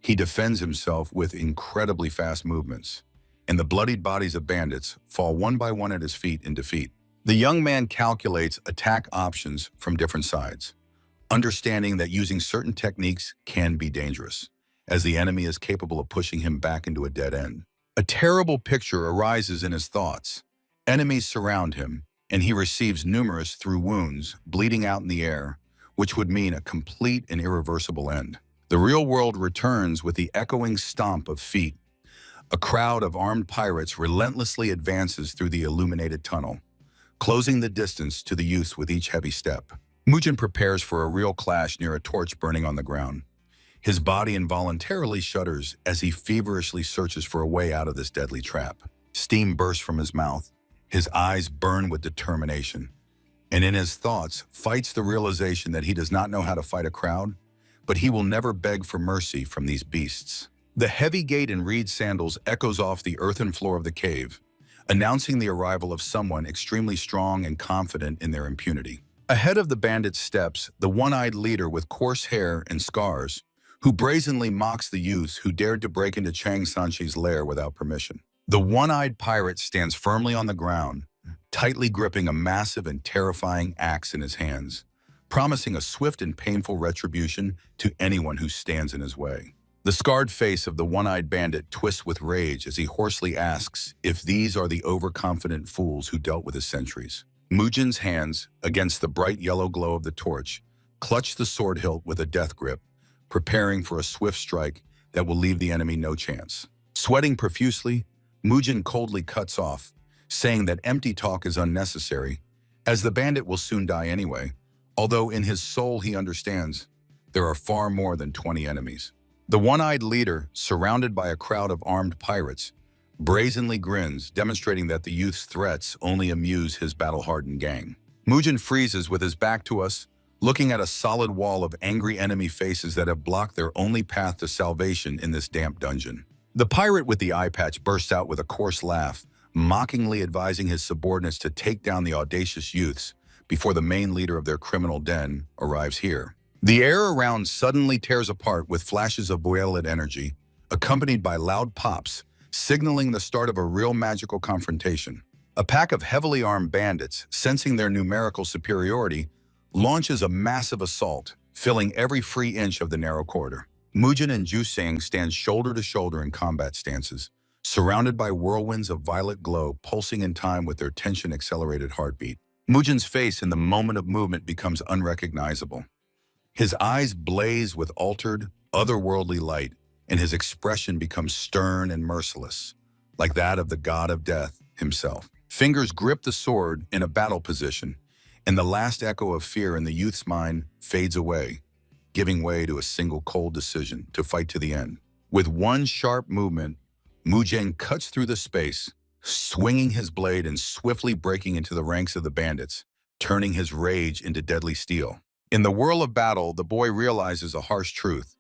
He defends himself with incredibly fast movements, and the bloodied bodies of bandits fall one by one at his feet in defeat. The young man calculates attack options from different sides, understanding that using certain techniques can be dangerous, as the enemy is capable of pushing him back into a dead end. A terrible picture arises in his thoughts. Enemies surround him, and he receives numerous through wounds, bleeding out in the air, which would mean a complete and irreversible end. The real world returns with the echoing stomp of feet. A crowd of armed pirates relentlessly advances through the illuminated tunnel, closing the distance to the youths with each heavy step. Mujin prepares for a real clash near a torch burning on the ground. His body involuntarily shudders as he feverishly searches for a way out of this deadly trap. Steam bursts from his mouth. His eyes burn with determination. And in his thoughts fights the realization that he does not know how to fight a crowd, but he will never beg for mercy from these beasts. The heavy gate in reed sandals echoes off the earthen floor of the cave, announcing the arrival of someone extremely strong and confident in their impunity. Ahead of the bandits steps the one-eyed leader with coarse hair and scars, who brazenly mocks the youths who dared to break into Chang Sanchi's lair without permission. The one-eyed pirate stands firmly on the ground, tightly gripping a massive and terrifying axe in his hands, promising a swift and painful retribution to anyone who stands in his way. The scarred face of the one-eyed bandit twists with rage as he hoarsely asks if these are the overconfident fools who dealt with his sentries. Mujin's hands, against the bright yellow glow of the torch, clutch the sword hilt with a death grip, preparing for a swift strike that will leave the enemy no chance. Sweating profusely, Mujin coldly cuts off, saying that empty talk is unnecessary, as the bandit will soon die anyway, although in his soul he understands there are far more than 20 enemies. The one-eyed leader, surrounded by a crowd of armed pirates, brazenly grins, demonstrating that the youth's threats only amuse his battle-hardened gang. Mujin freezes with his back to us, looking at a solid wall of angry enemy faces that have blocked their only path to salvation in this damp dungeon. The pirate with the eye patch bursts out with a coarse laugh, mockingly advising his subordinates to take down the audacious youths before the main leader of their criminal den arrives here. The air around suddenly tears apart with flashes of violent energy, accompanied by loud pops, signaling the start of a real magical confrontation. A pack of heavily armed bandits, sensing their numerical superiority, launches a massive assault, filling every free inch of the narrow corridor. Mujin and Jusang stand shoulder to shoulder in combat stances, surrounded by whirlwinds of violet glow pulsing in time with their tension-accelerated heartbeat. Mujin's face in the moment of movement becomes unrecognizable. His eyes blaze with altered, otherworldly light, and his expression becomes stern and merciless, like that of the god of death himself. Fingers grip the sword in a battle position, and the last echo of fear in the youth's mind fades away, giving way to a single cold decision to fight to the end. With one sharp movement, Mujin cuts through the space, swinging his blade and swiftly breaking into the ranks of the bandits, turning his rage into deadly steel. In the whirl of battle, the boy realizes a harsh truth.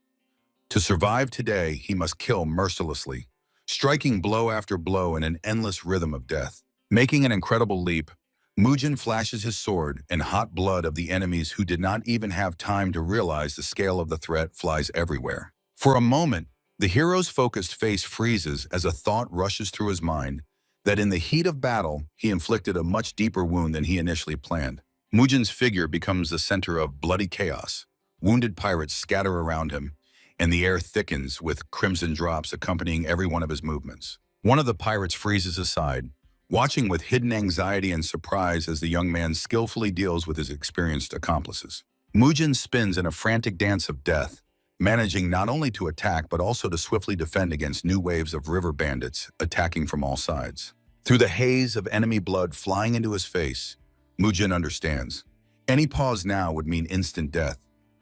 To survive today, he must kill mercilessly, striking blow after blow in an endless rhythm of death. Making an incredible leap, Mujin flashes his sword, and hot blood of the enemies who did not even have time to realize the scale of the threat flies everywhere. For a moment, the hero's focused face freezes as a thought rushes through his mind that in the heat of battle, he inflicted a much deeper wound than he initially planned. Mujin's figure becomes the center of bloody chaos. Wounded pirates scatter around him, and the air thickens with crimson drops accompanying every one of his movements. One of the pirates freezes aside, watching with hidden anxiety and surprise as the young man skillfully deals with his experienced accomplices. Mujin spins in a frantic dance of death, managing not only to attack but also to swiftly defend against new waves of river bandits attacking from all sides. Through the haze of enemy blood flying into his face, Mujin understands. Any pause now would mean instant death,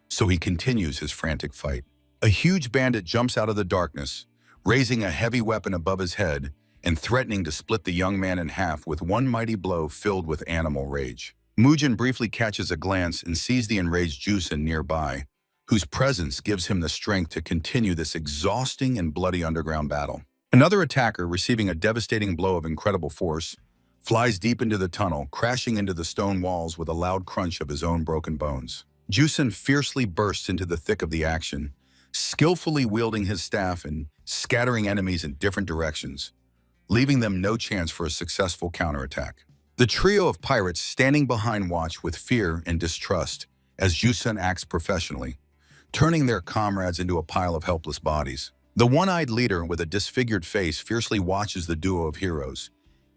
so he continues his frantic fight. A huge bandit jumps out of the darkness, raising a heavy weapon above his head and threatening to split the young man in half with one mighty blow filled with animal rage. Mujin briefly catches a glance and sees the enraged Jusen nearby, whose presence gives him the strength to continue this exhausting and bloody underground battle. Another attacker, receiving a devastating blow of incredible force, flies deep into the tunnel, crashing into the stone walls with a loud crunch of his own broken bones. Jusen fiercely bursts into the thick of the action, skillfully wielding his staff and scattering enemies in different directions, leaving them no chance for a successful counterattack. The trio of pirates standing behind watch with fear and distrust as Jusen acts professionally, turning their comrades into a pile of helpless bodies. The one-eyed leader with a disfigured face fiercely watches the duo of heroes,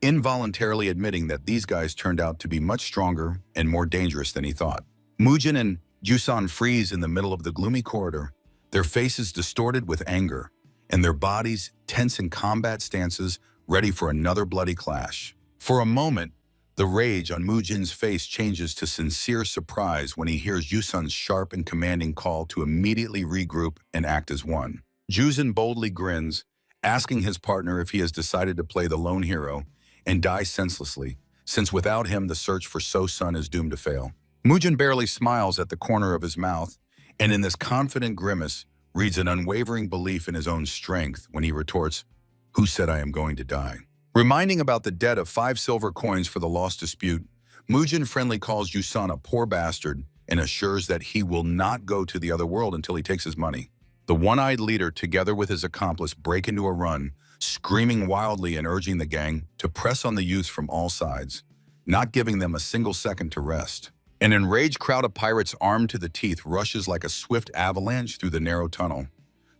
involuntarily admitting that these guys turned out to be much stronger and more dangerous than he thought. Mujin and Jusan freeze in the middle of the gloomy corridor, their faces distorted with anger, and their bodies tense in combat stances, ready for another bloody clash. For a moment, the rage on Mujin's face changes to sincere surprise when he hears Jusan's sharp and commanding call to immediately regroup and act as one. Jusen boldly grins, asking his partner if he has decided to play the lone hero and die senselessly, since without him the search for So-sun is doomed to fail. Mujin barely smiles at the corner of his mouth, and in this confident grimace reads an unwavering belief in his own strength when he retorts, "Who said I am going to die?" Reminding about the debt of 5 silver coins for the lost dispute, Mujin friendly calls Yusan a poor bastard and assures that he will not go to the other world until he takes his money. The one-eyed leader, together with his accomplice, break into a run, screaming wildly and urging the gang to press on the youths from all sides, not giving them a single second to rest. An enraged crowd of pirates armed to the teeth rushes like a swift avalanche through the narrow tunnel,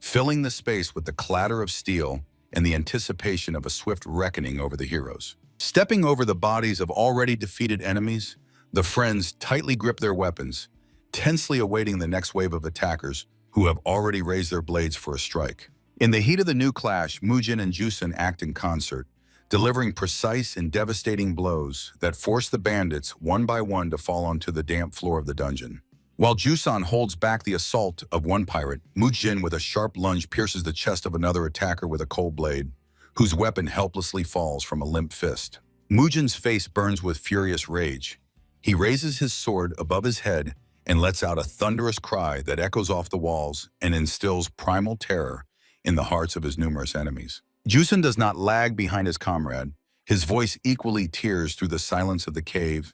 filling the space with the clatter of steel and the anticipation of a swift reckoning over the heroes. Stepping over the bodies of already defeated enemies, the friends tightly grip their weapons, tensely awaiting the next wave of attackers who have already raised their blades for a strike. In the heat of the new clash, Mujin and Jusun act in concert, delivering precise and devastating blows that force the bandits one by one to fall onto the damp floor of the dungeon. While Jusan holds back the assault of one pirate, Mujin with a sharp lunge pierces the chest of another attacker with a cold blade, whose weapon helplessly falls from a limp fist. Mujin's face burns with furious rage. He raises his sword above his head and lets out a thunderous cry that echoes off the walls and instills primal terror in the hearts of his numerous enemies. Jusun does not lag behind his comrade. His voice equally tears through the silence of the cave,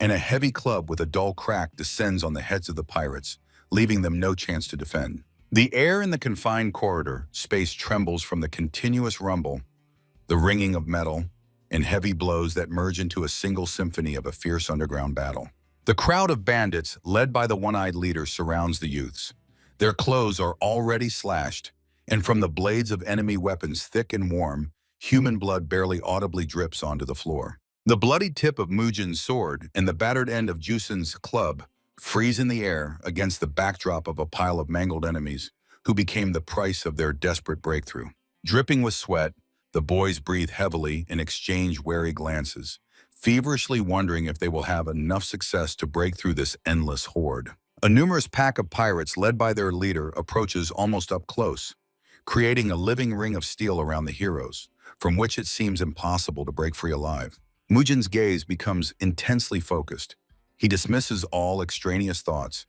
and a heavy club with a dull crack descends on the heads of the pirates, leaving them no chance to defend. The air in the confined corridor space trembles from the continuous rumble, the ringing of metal, and heavy blows that merge into a single symphony of a fierce underground battle. The crowd of bandits, led by the one-eyed leader, surrounds the youths. Their clothes are already slashed, and from the blades of enemy weapons thick and warm, human blood barely audibly drips onto the floor. The bloody tip of Mujin's sword and the battered end of Jusun's club freeze in the air against the backdrop of a pile of mangled enemies who became the price of their desperate breakthrough. Dripping with sweat, the boys breathe heavily and exchange wary glances, feverishly wondering if they will have enough success to break through this endless horde. A numerous pack of pirates led by their leader approaches almost up close, creating a living ring of steel around the heroes, from which it seems impossible to break free alive. Mujin's gaze becomes intensely focused. He dismisses all extraneous thoughts,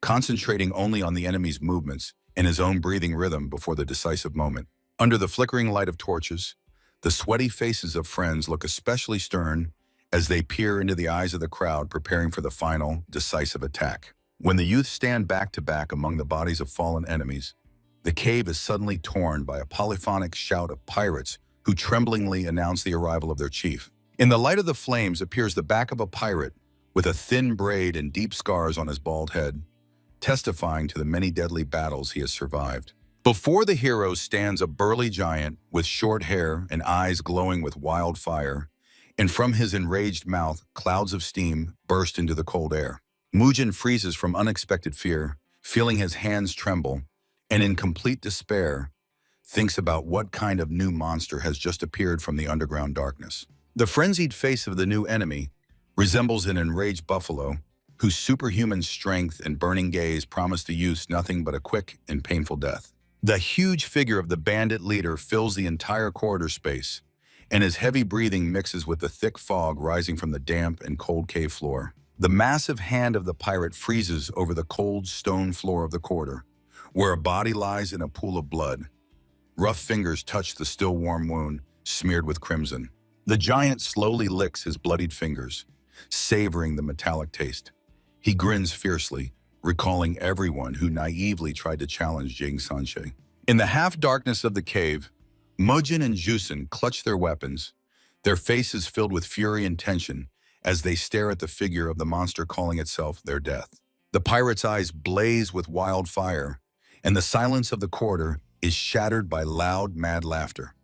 concentrating only on the enemy's movements and his own breathing rhythm before the decisive moment. Under the flickering light of torches, the sweaty faces of friends look especially stern as they peer into the eyes of the crowd preparing for the final, decisive attack. When the youth stand back to back among the bodies of fallen enemies, the cave is suddenly torn by a polyphonic shout of pirates who tremblingly announce the arrival of their chief. In the light of the flames appears the back of a pirate with a thin braid and deep scars on his bald head, testifying to the many deadly battles he has survived. Before the hero stands a burly giant with short hair and eyes glowing with wild fire, and from his enraged mouth, clouds of steam burst into the cold air. Mujin freezes from unexpected fear, feeling his hands tremble, and in complete despair, thinks about what kind of new monster has just appeared from the underground darkness. The frenzied face of the new enemy resembles an enraged buffalo, whose superhuman strength and burning gaze promise the youths nothing but a quick and painful death. The huge figure of the bandit leader fills the entire corridor space, and his heavy breathing mixes with the thick fog rising from the damp and cold cave floor. The massive hand of the pirate freezes over the cold stone floor of the corridor, where a body lies in a pool of blood. Rough fingers touch the still warm wound, smeared with crimson. The giant slowly licks his bloodied fingers, savoring the metallic taste. He grins fiercely, recalling everyone who naively tried to challenge Jing Sanche. In the half-darkness of the cave, Mujin and Jusun clutch their weapons, their faces filled with fury and tension as they stare at the figure of the monster calling itself their death. The pirate's eyes blaze with wild fire, and the silence of the corridor is shattered by loud, mad laughter.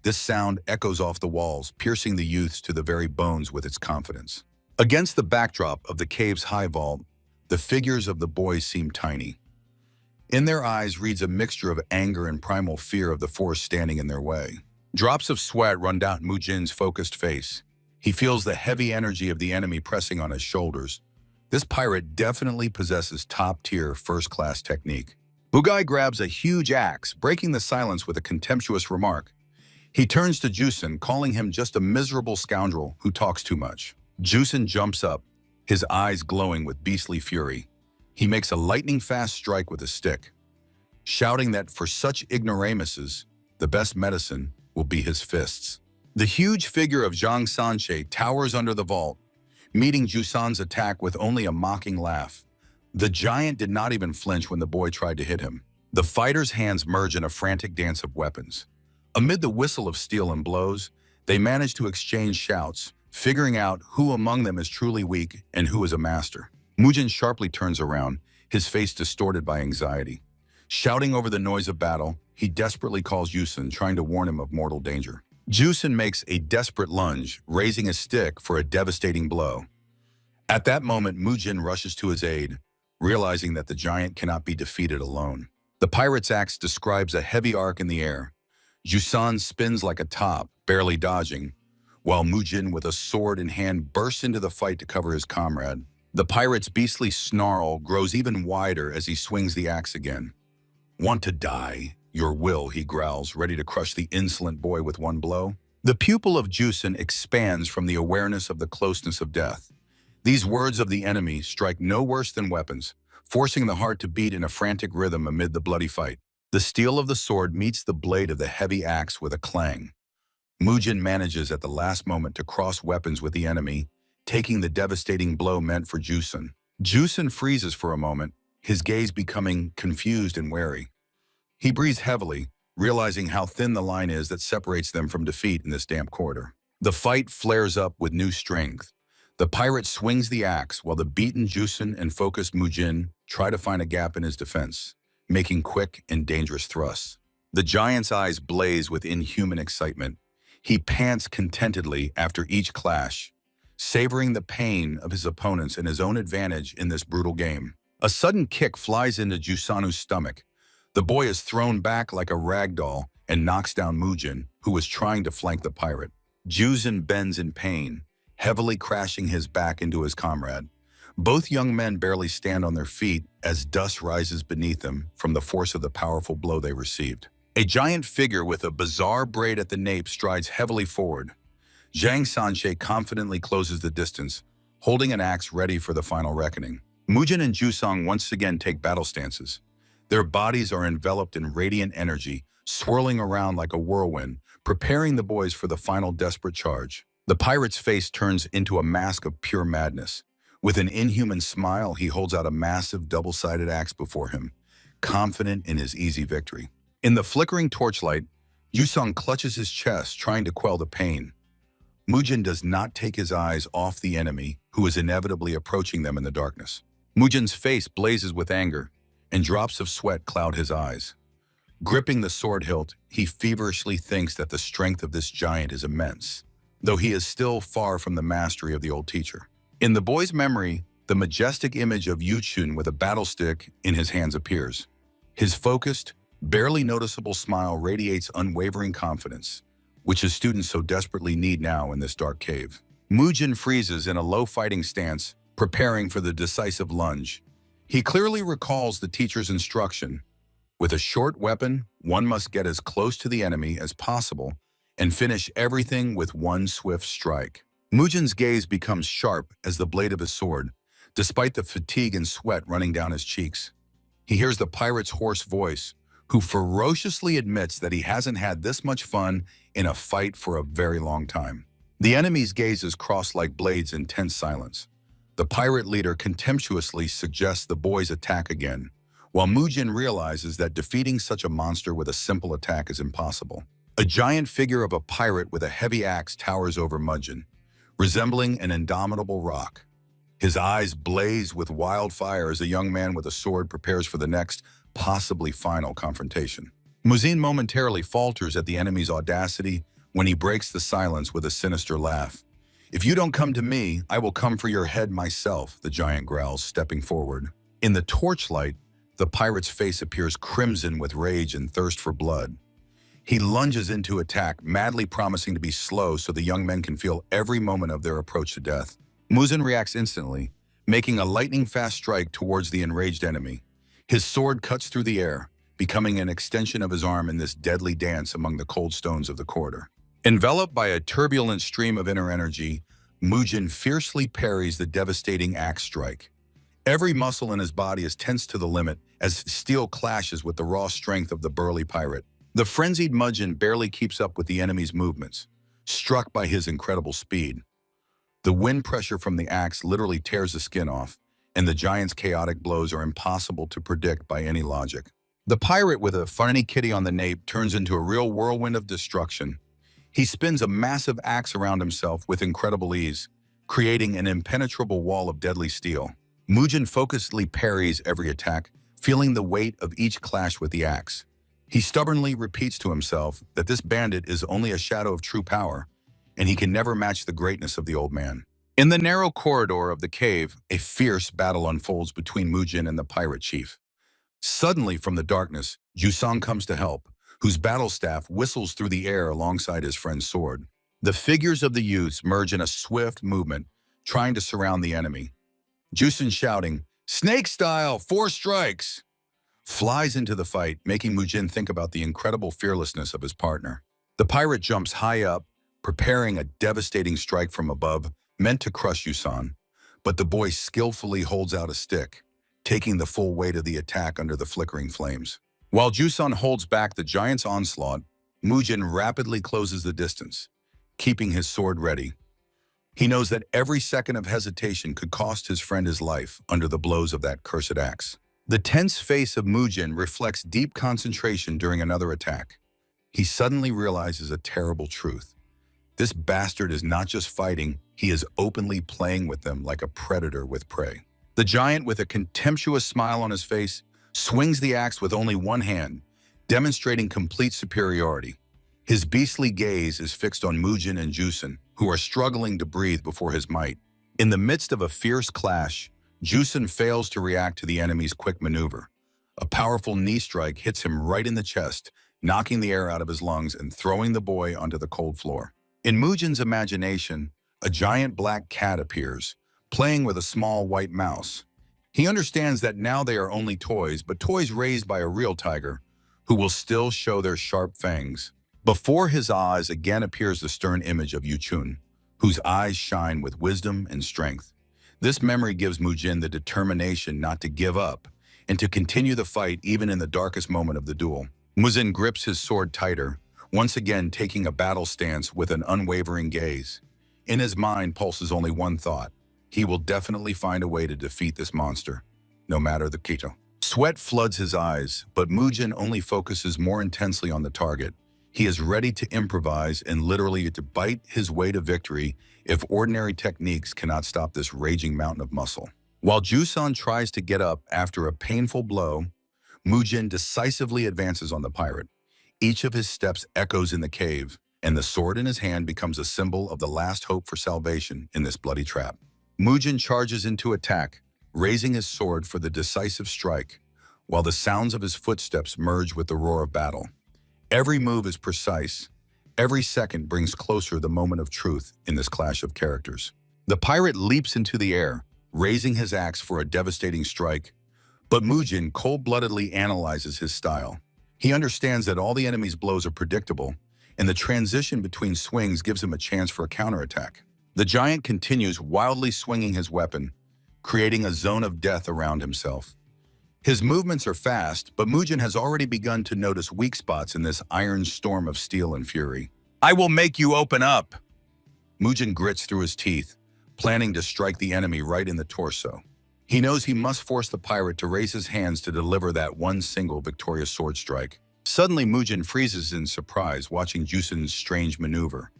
This sound echoes off the walls, piercing the youths to the very bones with its confidence. Against the backdrop of the cave's high vault, the figures of the boys seem tiny. In their eyes reads a mixture of anger and primal fear of the force standing in their way. Drops of sweat run down Mujin's focused face. He feels the heavy energy of the enemy pressing on his shoulders. This pirate definitely possesses top-tier, first-class technique. Bugai grabs a huge axe, breaking the silence with a contemptuous remark. He turns to Jusun, calling him just a miserable scoundrel who talks too much. Jusun jumps up, his eyes glowing with beastly fury. He makes a lightning-fast strike with a stick, shouting that for such ignoramuses, the best medicine will be his fists. The huge figure of Zhang Sanche towers under the vault, meeting Jusan's attack with only a mocking laugh. The giant did not even flinch when the boy tried to hit him. The fighter's hands merge in a frantic dance of weapons. Amid the whistle of steel and blows, they manage to exchange shouts, figuring out who among them is truly weak and who is a master. Mujin sharply turns around, his face distorted by anxiety. Shouting over the noise of battle, he desperately calls Yusun, trying to warn him of mortal danger. Jusun makes a desperate lunge, raising his stick for a devastating blow. At that moment, Mujin rushes to his aid, realizing that the giant cannot be defeated alone. The pirate's axe describes a heavy arc in the air. Jusan spins like a top, barely dodging, while Mujin, with a sword in hand, bursts into the fight to cover his comrade. The pirate's beastly snarl grows even wider as he swings the axe again. "Want to die? Your will," he growls, ready to crush the insolent boy with one blow. The pupil of Jusun expands from the awareness of the closeness of death. These words of the enemy strike no worse than weapons, forcing the heart to beat in a frantic rhythm amid the bloody fight. The steel of the sword meets the blade of the heavy axe with a clang. Mujin manages at the last moment to cross weapons with the enemy, taking the devastating blow meant for Jusun. Jusun freezes for a moment, his gaze becoming confused and wary. He breathes heavily, realizing how thin the line is that separates them from defeat in this damp corridor. The fight flares up with new strength. The pirate swings the axe while the beaten Jusun and focused Mujin try to find a gap in his defense, making quick and dangerous thrusts. The giant's eyes blaze with inhuman excitement. He pants contentedly after each clash, savoring the pain of his opponents and his own advantage in this brutal game. A sudden kick flies into Jusanu's stomach. The boy is thrown back like a rag doll and knocks down Mujin, who was trying to flank the pirate. Jusun bends in pain, heavily crashing his back into his comrade. Both young men barely stand on their feet as dust rises beneath them from the force of the powerful blow they received. A giant figure with a bizarre braid at the nape strides heavily forward. Zhang Sanche confidently closes the distance, holding an axe ready for the final reckoning. Mujin and Jusang once again take battle stances. Their bodies are enveloped in radiant energy, swirling around like a whirlwind, preparing the boys for the final desperate charge. The pirate's face turns into a mask of pure madness. With an inhuman smile, he holds out a massive double-sided axe before him, confident in his easy victory. In the flickering torchlight, Jusang clutches his chest, trying to quell the pain. Mujin does not take his eyes off the enemy, who is inevitably approaching them in the darkness. Mujin's face blazes with anger, and drops of sweat cloud his eyes. Gripping the sword hilt, he feverishly thinks that the strength of this giant is immense, though he is still far from the mastery of the old teacher. In the boy's memory, the majestic image of Yuchun with a battle stick in his hands appears. His focused, barely noticeable smile radiates unwavering confidence, which his students so desperately need now in this dark cave. Mujin freezes in a low fighting stance, preparing for the decisive lunge. He clearly recalls the teacher's instruction. With a short weapon, one must get as close to the enemy as possible and finish everything with one swift strike. Mujin's gaze becomes sharp as the blade of his sword, despite the fatigue and sweat running down his cheeks. He hears the pirate's hoarse voice, who ferociously admits that he hasn't had this much fun in a fight for a very long time. The enemy's gazes cross like blades in tense silence. The pirate leader contemptuously suggests the boys attack again, while Mujin realizes that defeating such a monster with a simple attack is impossible. A giant figure of a pirate with a heavy axe towers over Mujin, resembling an indomitable rock. His eyes blaze with wildfire as a young man with a sword prepares for the next, possibly final confrontation. Mujin momentarily falters at the enemy's audacity when he breaks the silence with a sinister laugh. "If you don't come to me, I will come for your head myself," the giant growls, stepping forward. In the torchlight, the pirate's face appears crimson with rage and thirst for blood. He lunges into attack, madly promising to be slow so the young men can feel every moment of their approach to death. Mujin reacts instantly, making a lightning-fast strike towards the enraged enemy. His sword cuts through the air, becoming an extension of his arm in this deadly dance among the cold stones of the corridor. Enveloped by a turbulent stream of inner energy, Mujin fiercely parries the devastating axe strike. Every muscle in his body is tense to the limit as steel clashes with the raw strength of the burly pirate. The frenzied Mujin barely keeps up with the enemy's movements, struck by his incredible speed. The wind pressure from the axe literally tears the skin off, and the giant's chaotic blows are impossible to predict by any logic. The pirate with a funny kitty on the nape turns into a real whirlwind of destruction. He spins a massive axe around himself with incredible ease, creating an impenetrable wall of deadly steel. Mujin focusedly parries every attack, feeling the weight of each clash with the axe. He stubbornly repeats to himself that this bandit is only a shadow of true power, and he can never match the greatness of the old man. In the narrow corridor of the cave, a fierce battle unfolds between Mujin and the pirate chief. Suddenly, from the darkness, Jusong comes to help, whose battle staff whistles through the air alongside his friend's sword. The figures of the youths merge in a swift movement, trying to surround the enemy. Jusong, shouting, "Snake style, 4 strikes!" flies into the fight, making Mujin think about the incredible fearlessness of his partner. The pirate jumps high up, preparing a devastating strike from above, meant to crush Jusong, but the boy skillfully holds out a stick, taking the full weight of the attack under the flickering flames. While Jusong holds back the giant's onslaught, Mujin rapidly closes the distance, keeping his sword ready. He knows that every second of hesitation could cost his friend his life under the blows of that cursed axe. The tense face of Mujin reflects deep concentration during another attack. He suddenly realizes a terrible truth. This bastard is not just fighting, he is openly playing with them like a predator with prey. The giant, with a contemptuous smile on his face, swings the axe with only one hand, demonstrating complete superiority. His beastly gaze is fixed on Mujin and Jusong, who are struggling to breathe before his might. In the midst of a fierce clash, Jusong fails to react to the enemy's quick maneuver. A powerful knee strike hits him right in the chest, knocking the air out of his lungs and throwing the boy onto the cold floor. In Mujin's imagination, a giant black cat appears, playing with a small white mouse. He understands that now they are only toys, but toys raised by a real tiger, who will still show their sharp fangs. Before his eyes again appears the stern image of Yuchun, whose eyes shine with wisdom and strength. This memory gives Mujin the determination not to give up and to continue the fight even in the darkest moment of the duel. Mujin grips his sword tighter, once again taking a battle stance with an unwavering gaze. In his mind pulses only one thought: he will definitely find a way to defeat this monster, no matter the Kito. Sweat floods his eyes, but Mujin only focuses more intensely on the target. He is ready to improvise and literally to bite his way to victory if ordinary techniques cannot stop this raging mountain of muscle. While Jusong tries to get up after a painful blow, Mujin decisively advances on the pirate. Each of his steps echoes in the cave, and the sword in his hand becomes a symbol of the last hope for salvation in this bloody trap. Mujin charges into attack, raising his sword for the decisive strike, while the sounds of his footsteps merge with the roar of battle. Every move is precise. Every second brings closer the moment of truth in this clash of characters. The pirate leaps into the air, raising his axe for a devastating strike, but Mujin cold-bloodedly analyzes his style. He understands that all the enemy's blows are predictable, and the transition between swings gives him a chance for a counterattack. The giant continues wildly swinging his weapon, creating a zone of death around himself. His movements are fast, but Mujin has already begun to notice weak spots in this iron storm of steel and fury. "I will make you open up!" Mujin grits through his teeth, planning to strike the enemy right in the torso. He knows he must force the pirate to raise his hands to deliver that one single victorious sword strike. Suddenly, Mujin freezes in surprise, watching Jusong's strange maneuver.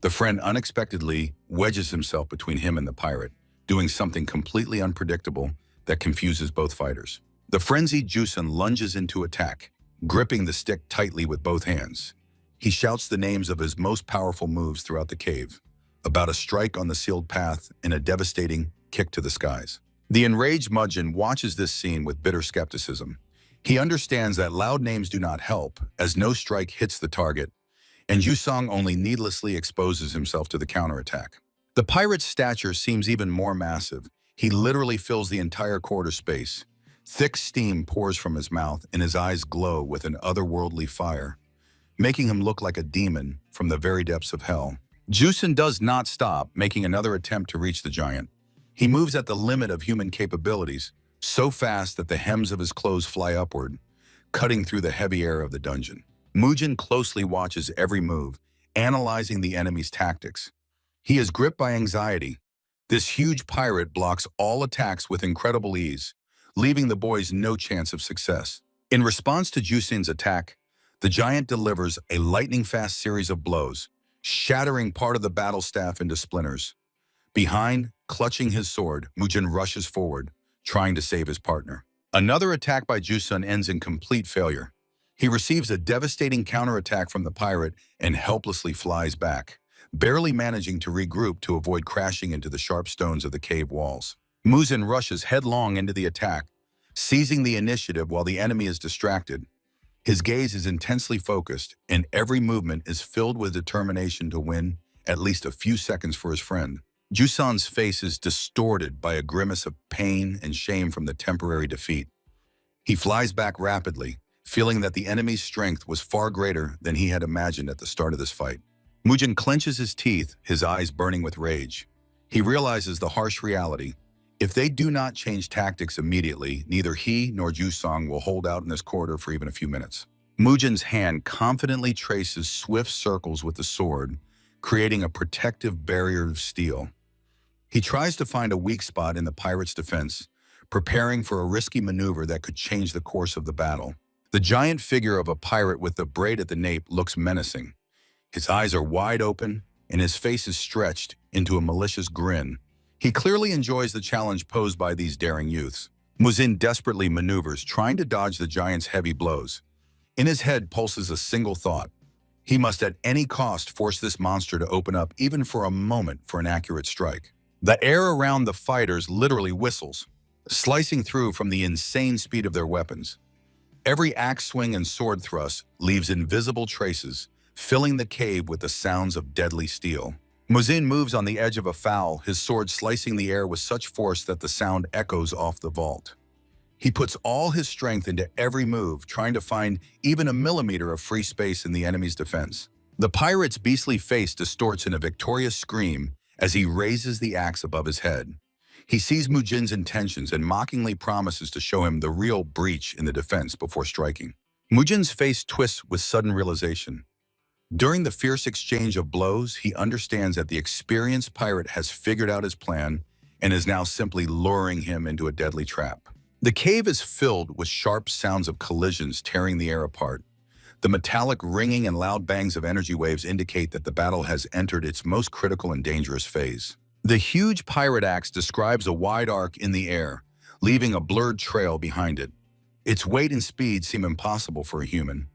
The friend unexpectedly wedges himself between him and the pirate, doing something completely unpredictable that confuses both fighters. The frenzied Jusong lunges into attack, gripping the stick tightly with both hands. He shouts the names of his most powerful moves throughout the cave, about a strike on the sealed path and a devastating kick to the skies. The enraged Mujin watches this scene with bitter skepticism. He understands that loud names do not help, as no strike hits the target, and Jusong only needlessly exposes himself to the counterattack. The pirate's stature seems even more massive. He literally fills the entire quarter space. Thick steam pours from his mouth, and his eyes glow with an otherworldly fire, making him look like a demon from the very depths of hell. Jusong does not stop, making another attempt to reach the giant. He moves at the limit of human capabilities, so fast that the hems of his clothes fly upward, cutting through the heavy air of the dungeon. Mujin closely watches every move, analyzing the enemy's tactics. He is gripped by anxiety. This huge pirate blocks all attacks with incredible ease, leaving the boys no chance of success. In response to Jusin's attack, the giant delivers a lightning-fast series of blows, shattering part of the battle staff into splinters. Behind, clutching his sword, Mujin rushes forward, trying to save his partner. Another attack by Jusun ends in complete failure. He receives a devastating counterattack from the pirate and helplessly flies back, barely managing to regroup to avoid crashing into the sharp stones of the cave walls. Muzin rushes headlong into the attack, seizing the initiative while the enemy is distracted. His gaze is intensely focused, and every movement is filled with determination to win at least a few seconds for his friend. Jusan's face is distorted by a grimace of pain and shame from the temporary defeat. He flies back rapidly, feeling that the enemy's strength was far greater than he had imagined at the start of this fight. Mujin clenches his teeth, his eyes burning with rage. He realizes the harsh reality. If they do not change tactics immediately, neither he nor Jusong will hold out in this corridor for even a few minutes. Mujin's hand confidently traces swift circles with the sword, creating a protective barrier of steel. He tries to find a weak spot in the pirate's defense, preparing for a risky maneuver that could change the course of the battle. The giant figure of a pirate with a braid at the nape looks menacing. His eyes are wide open, and his face is stretched into a malicious grin. He clearly enjoys the challenge posed by these daring youths. Muzin desperately maneuvers, trying to dodge the giant's heavy blows. In his head pulses a single thought. He must at any cost force this monster to open up even for a moment for an accurate strike. The air around the fighters literally whistles, slicing through from the insane speed of their weapons. Every axe swing and sword thrust leaves invisible traces, filling the cave with the sounds of deadly steel. Muzin moves on the edge of a foul, his sword slicing the air with such force that the sound echoes off the vault. He puts all his strength into every move, trying to find even a millimeter of free space in the enemy's defense. The pirate's beastly face distorts in a victorious scream as he raises the axe above his head. He sees Mujin's intentions and mockingly promises to show him the real breach in the defense before striking. Mujin's face twists with sudden realization. During the fierce exchange of blows, he understands that the experienced pirate has figured out his plan and is now simply luring him into a deadly trap. The cave is filled with sharp sounds of collisions tearing the air apart. The metallic ringing and loud bangs of energy waves indicate that the battle has entered its most critical and dangerous phase. The huge pirate axe describes a wide arc in the air, leaving a blurred trail behind it. Its weight and speed seem impossible for a human,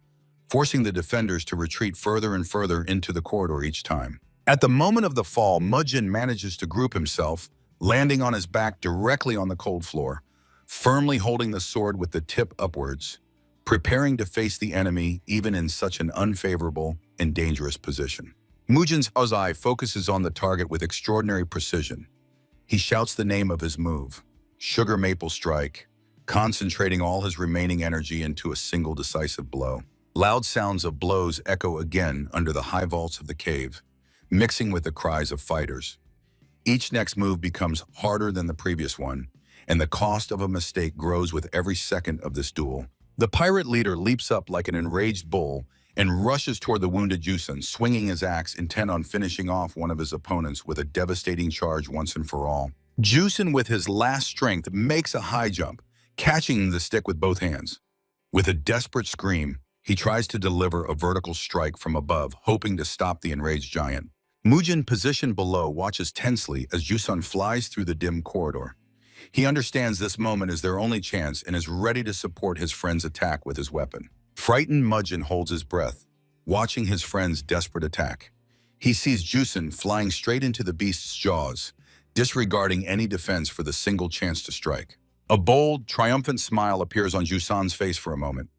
forcing the defenders to retreat further and further into the corridor each time. At the moment of the fall, Mujin manages to group himself, landing on his back directly on the cold floor, firmly holding the sword with the tip upwards, preparing to face the enemy even in such an unfavorable and dangerous position. Mujin's eye focuses on the target with extraordinary precision. He shouts the name of his move, Sugar Maple Strike, concentrating all his remaining energy into a single decisive blow. Loud sounds of blows echo again under the high vaults of the cave, mixing with the cries of fighters. Each next move becomes harder than the previous one, and the cost of a mistake grows with every second of this duel. The pirate leader leaps up like an enraged bull and rushes toward the wounded Jusun, swinging his axe, intent on finishing off one of his opponents with a devastating charge once and for all. Jusun, with his last strength, makes a high jump, catching the stick with both hands. With a desperate scream, he tries to deliver a vertical strike from above, hoping to stop the enraged giant. Mujin, positioned below, watches tensely as Jusun flies through the dim corridor. He understands this moment is their only chance and is ready to support his friend's attack with his weapon. Frightened, Mujin holds his breath, watching his friend's desperate attack. He sees Jusun flying straight into the beast's jaws, disregarding any defense for the single chance to strike. A bold, triumphant smile appears on Jusun's face for a moment.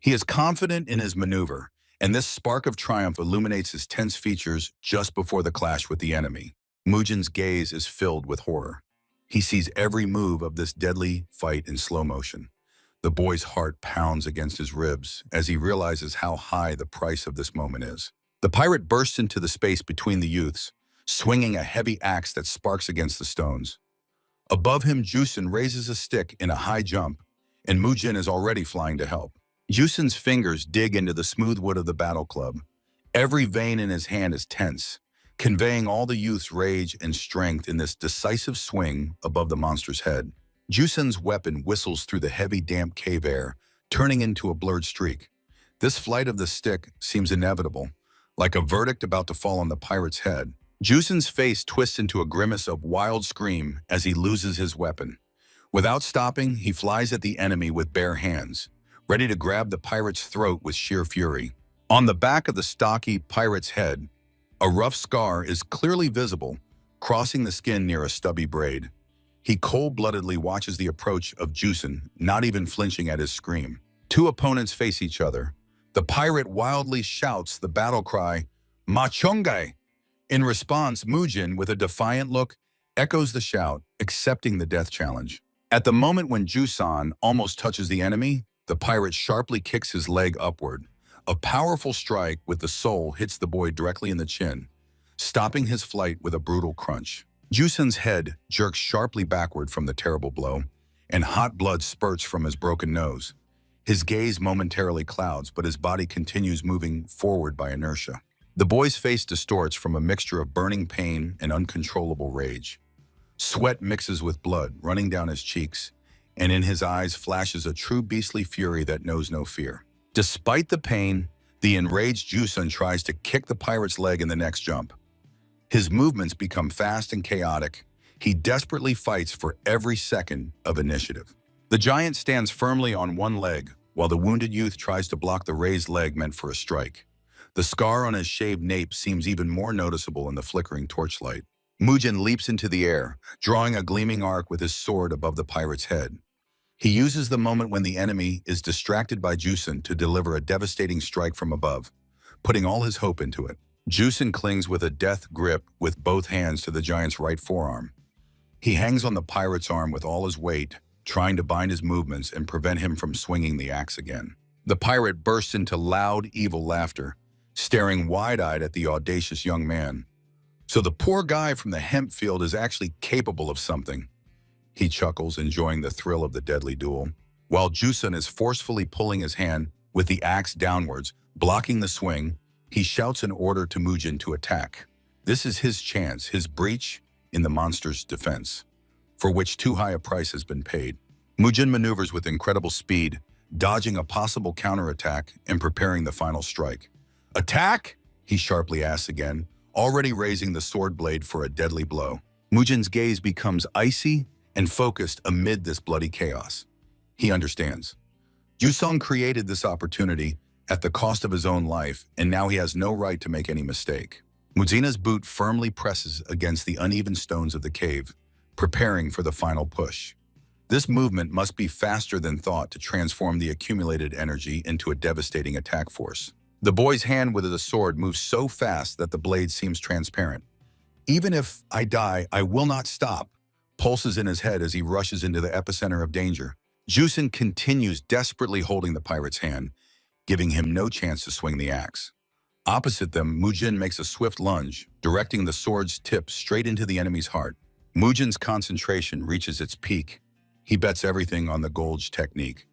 He is confident in his maneuver, and this spark of triumph illuminates his tense features just before the clash with the enemy. Mujin's gaze is filled with horror. He sees every move of this deadly fight in slow motion. The boy's heart pounds against his ribs as he realizes how high the price of this moment is. The pirate bursts into the space between the youths, swinging a heavy axe that sparks against the stones. Above him, Jusun raises a stick in a high jump, and Mujin is already flying to help. Jusun's fingers dig into the smooth wood of the battle club, Every vein in his hand is tense, conveying all the youth's rage and strength in this decisive swing above the monster's head. Jusun's weapon whistles through the heavy, damp cave air, turning into a blurred streak. This flight of the stick seems inevitable, like a verdict about to fall on the pirate's head. Jusun's face twists into a grimace of wild scream as he loses his weapon. Without stopping, he flies at the enemy with bare hands, ready to grab the pirate's throat with sheer fury. On the back of the stocky pirate's head, a rough scar is clearly visible, crossing the skin near a stubby braid. He cold-bloodedly watches the approach of Jusun, not even flinching at his scream. Two opponents face each other. The pirate wildly shouts the battle cry, "Machongai!" In response, Mujin, with a defiant look, echoes the shout, accepting the death challenge. At the moment when Jusun almost touches the enemy, the pirate sharply kicks his leg upward. A powerful strike with the sole hits the boy directly in the chin, stopping his flight with a brutal crunch. Jusun's head jerks sharply backward from the terrible blow, and hot blood spurts from his broken nose. His gaze momentarily clouds, but his body continues moving forward by inertia. The boy's face distorts from a mixture of burning pain and uncontrollable rage. Sweat mixes with blood, running down his cheeks, and in his eyes flashes a true beastly fury that knows no fear. Despite the pain, the enraged Jusun tries to kick the pirate's leg in the next jump. His movements become fast and chaotic. He desperately fights for every second of initiative. The giant stands firmly on one leg, while the wounded youth tries to block the raised leg meant for a strike. The scar on his shaved nape seems even more noticeable in the flickering torchlight. Mujin leaps into the air, drawing a gleaming arc with his sword above the pirate's head. He uses the moment when the enemy is distracted by Jusun to deliver a devastating strike from above, putting all his hope into it. Jusun clings with a death grip with both hands to the giant's right forearm. He hangs on the pirate's arm with all his weight, trying to bind his movements and prevent him from swinging the axe again. The pirate bursts into loud, evil laughter, staring wide-eyed at the audacious young man. So the poor guy from the hemp field is actually capable of something. He chuckles, enjoying the thrill of the deadly duel, while Jusun is forcefully pulling his hand with the axe downwards, blocking the swing. He shouts an order to Mujin to attack. This is his chance, his breach in the monster's defense, for which too high a price has been paid. Mujin maneuvers with incredible speed, dodging a possible counterattack and preparing the final strike. "Attack?" he sharply asks again, already raising the sword blade for a deadly blow. Mujin's gaze becomes icy and focused amid this bloody chaos. He understands. Jusong created this opportunity at the cost of his own life, and now he has no right to make any mistake. Muzina's boot firmly presses against the uneven stones of the cave, preparing for the final push. This movement must be faster than thought to transform the accumulated energy into a devastating attack force. The boy's hand with the sword moves so fast that the blade seems transparent. "Even if I die, I will not stop," pulses in his head as he rushes into the epicenter of danger. Jusun continues desperately holding the pirate's hand, giving him no chance to swing the axe. Opposite them, Mujin makes a swift lunge, directing the sword's tip straight into the enemy's heart. Mujin's concentration reaches its peak. He bets everything on the Golge technique.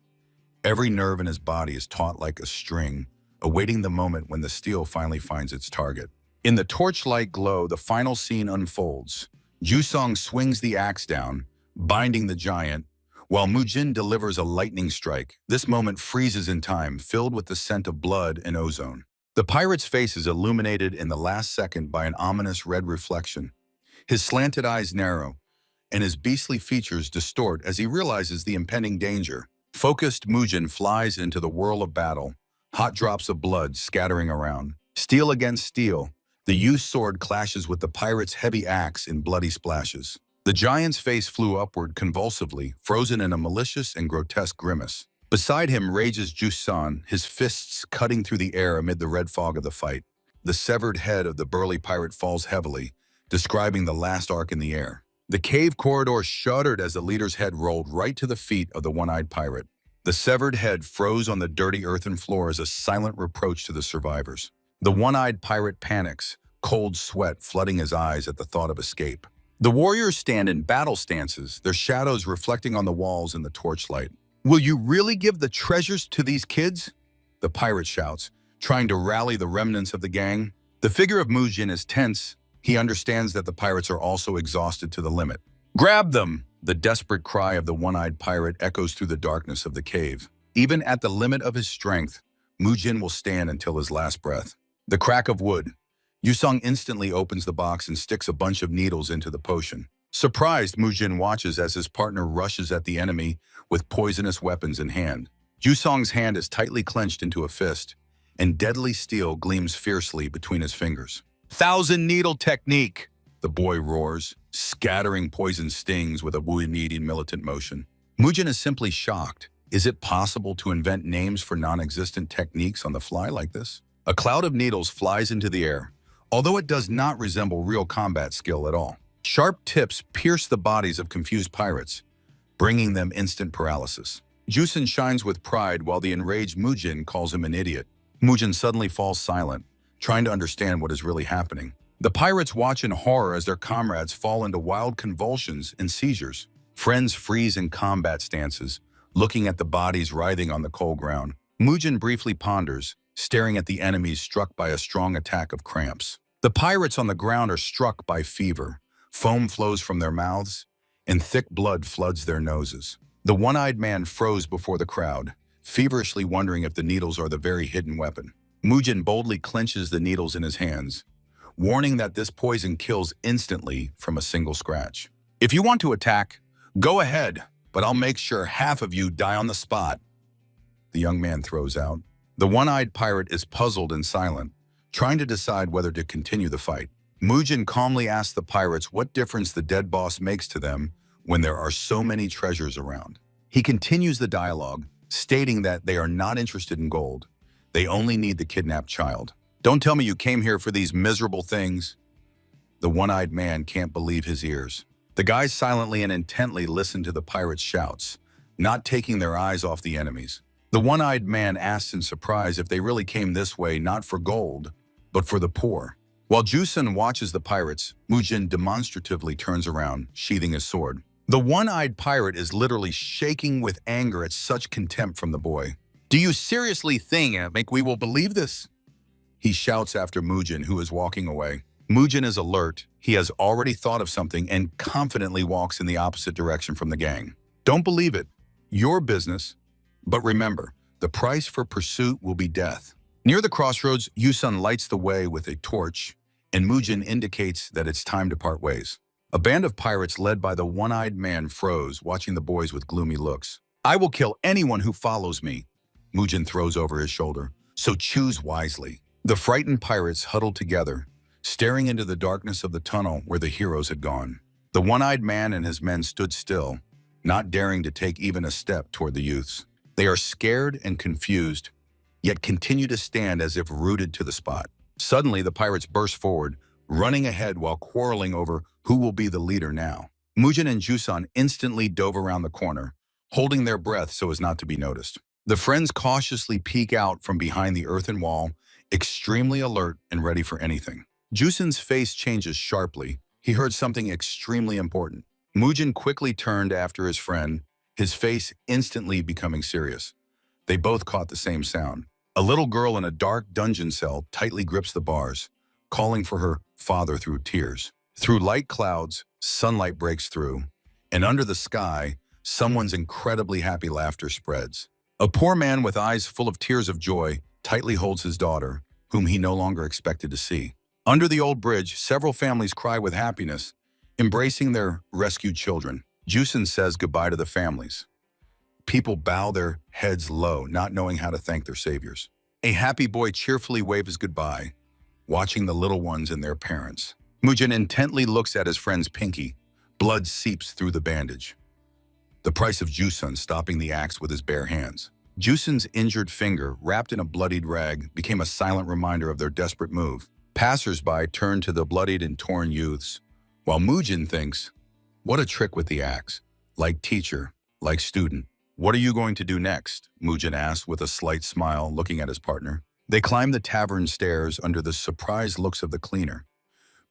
Every nerve in his body is taut like a string, awaiting the moment when the steel finally finds its target. In the torchlight glow, the final scene unfolds. Jusong swings the axe down, binding the giant, while Mujin delivers a lightning strike. This moment freezes in time, filled with the scent of blood and ozone. The pirate's face is illuminated in the last second by an ominous red reflection. His slanted eyes narrow, and his beastly features distort as he realizes the impending danger. Focused, Mujin flies into the whirl of battle, hot drops of blood scattering around. Steel against steel, the youth's sword clashes with the pirate's heavy axe in bloody splashes. The giant's face flew upward convulsively, frozen in a malicious and grotesque grimace. Beside him rages Jusun, his fists cutting through the air amid the red fog of the fight. The severed head of the burly pirate falls heavily, describing the last arc in the air. The cave corridor shuddered as the leader's head rolled right to the feet of the one-eyed pirate. The severed head froze on the dirty earthen floor as a silent reproach to the survivors. The one-eyed pirate panics, cold sweat flooding his eyes at the thought of escape. The warriors stand in battle stances, their shadows reflecting on the walls in the torchlight. "Will you really give the treasures to these kids?" the pirate shouts, trying to rally the remnants of the gang. The figure of Mujin is tense. He understands that the pirates are also exhausted to the limit. "Grab them!" The desperate cry of the one-eyed pirate echoes through the darkness of the cave. Even at the limit of his strength, Mujin will stand until his last breath. The crack of wood. Yusong instantly opens the box and sticks a bunch of needles into the potion. Surprised, Mujin watches as his partner rushes at the enemy with poisonous weapons in hand. Yusong's hand is tightly clenched into a fist, and deadly steel gleams fiercely between his fingers. "Thousand needle technique!" the boy roars, scattering poison stings with a wu-needing militant motion. Mujin is simply shocked. Is it possible to invent names for non-existent techniques on the fly like this? A cloud of needles flies into the air, although it does not resemble real combat skill at all. Sharp tips pierce the bodies of confused pirates, bringing them instant paralysis. Jusun shines with pride while the enraged Mujin calls him an idiot. Mujin suddenly falls silent, trying to understand what is really happening. The pirates watch in horror as their comrades fall into wild convulsions and seizures. Friends freeze in combat stances, looking at the bodies writhing on the cold ground. Mujin briefly ponders, staring at the enemies struck by a strong attack of cramps. The pirates on the ground are struck by fever. Foam flows from their mouths, and thick blood floods their noses. The one-eyed man froze before the crowd, feverishly wondering if the needles are the very hidden weapon. Mujin boldly clenches the needles in his hands, warning that this poison kills instantly from a single scratch. "If you want to attack, go ahead, but I'll make sure half of you die on the spot," the young man throws out. The one-eyed pirate is puzzled and silent, trying to decide whether to continue the fight. Mujin calmly asks the pirates what difference the dead boss makes to them when there are so many treasures around. He continues the dialogue, stating that they are not interested in gold. They only need the kidnapped child. "Don't tell me you came here for these miserable things." The one-eyed man can't believe his ears. The guys silently and intently listen to the pirates' shouts, not taking their eyes off the enemies. The one-eyed man asks in surprise if they really came this way not for gold, but for the poor. While Jusun watches the pirates, Mujin demonstratively turns around, sheathing his sword. The one-eyed pirate is literally shaking with anger at such contempt from the boy. "Do you seriously think we will believe this?" he shouts after Mujin, who is walking away. Mujin is alert. He has already thought of something and confidently walks in the opposite direction from the gang. "Don't believe it. Your business. But remember, the price for pursuit will be death." Near the crossroads, Yusun lights the way with a torch, and Mujin indicates that it's time to part ways. A band of pirates led by the one-eyed man froze, watching the boys with gloomy looks. "I will kill anyone who follows me," Mujin throws over his shoulder. "So choose wisely." The frightened pirates huddled together, staring into the darkness of the tunnel where the heroes had gone. The one-eyed man and his men stood still, not daring to take even a step toward the youths. They are scared and confused, yet continue to stand as if rooted to the spot. Suddenly, the pirates burst forward, running ahead while quarreling over who will be the leader now. Mujin and Jusun instantly dove around the corner, holding their breath so as not to be noticed. The friends cautiously peek out from behind the earthen wall, extremely alert and ready for anything. Jusun's face changes sharply. He heard something extremely important. Mujin quickly turned after his friend, his face instantly becoming serious. They both caught the same sound. A little girl in a dark dungeon cell tightly grips the bars, calling for her father through tears. Through light clouds, sunlight breaks through, and under the sky, someone's incredibly happy laughter spreads. A poor man with eyes full of tears of joy tightly holds his daughter, whom he no longer expected to see. Under the old bridge, several families cry with happiness, embracing their rescued children. Jusun says goodbye to the families. People bow their heads low, not knowing how to thank their saviors. A happy boy cheerfully waves goodbye, watching the little ones and their parents. Mujin intently looks at his friend's pinky. Blood seeps through the bandage. The price of Jusun stopping the axe with his bare hands. Jusun's injured finger, wrapped in a bloodied rag, became a silent reminder of their desperate move. Passers-by turn to the bloodied and torn youths, while Mujin thinks, "What a trick with the axe. Like teacher, like student." "What are you going to do next?" Mujin asks with a slight smile, looking at his partner. They climb the tavern stairs under the surprised looks of the cleaner.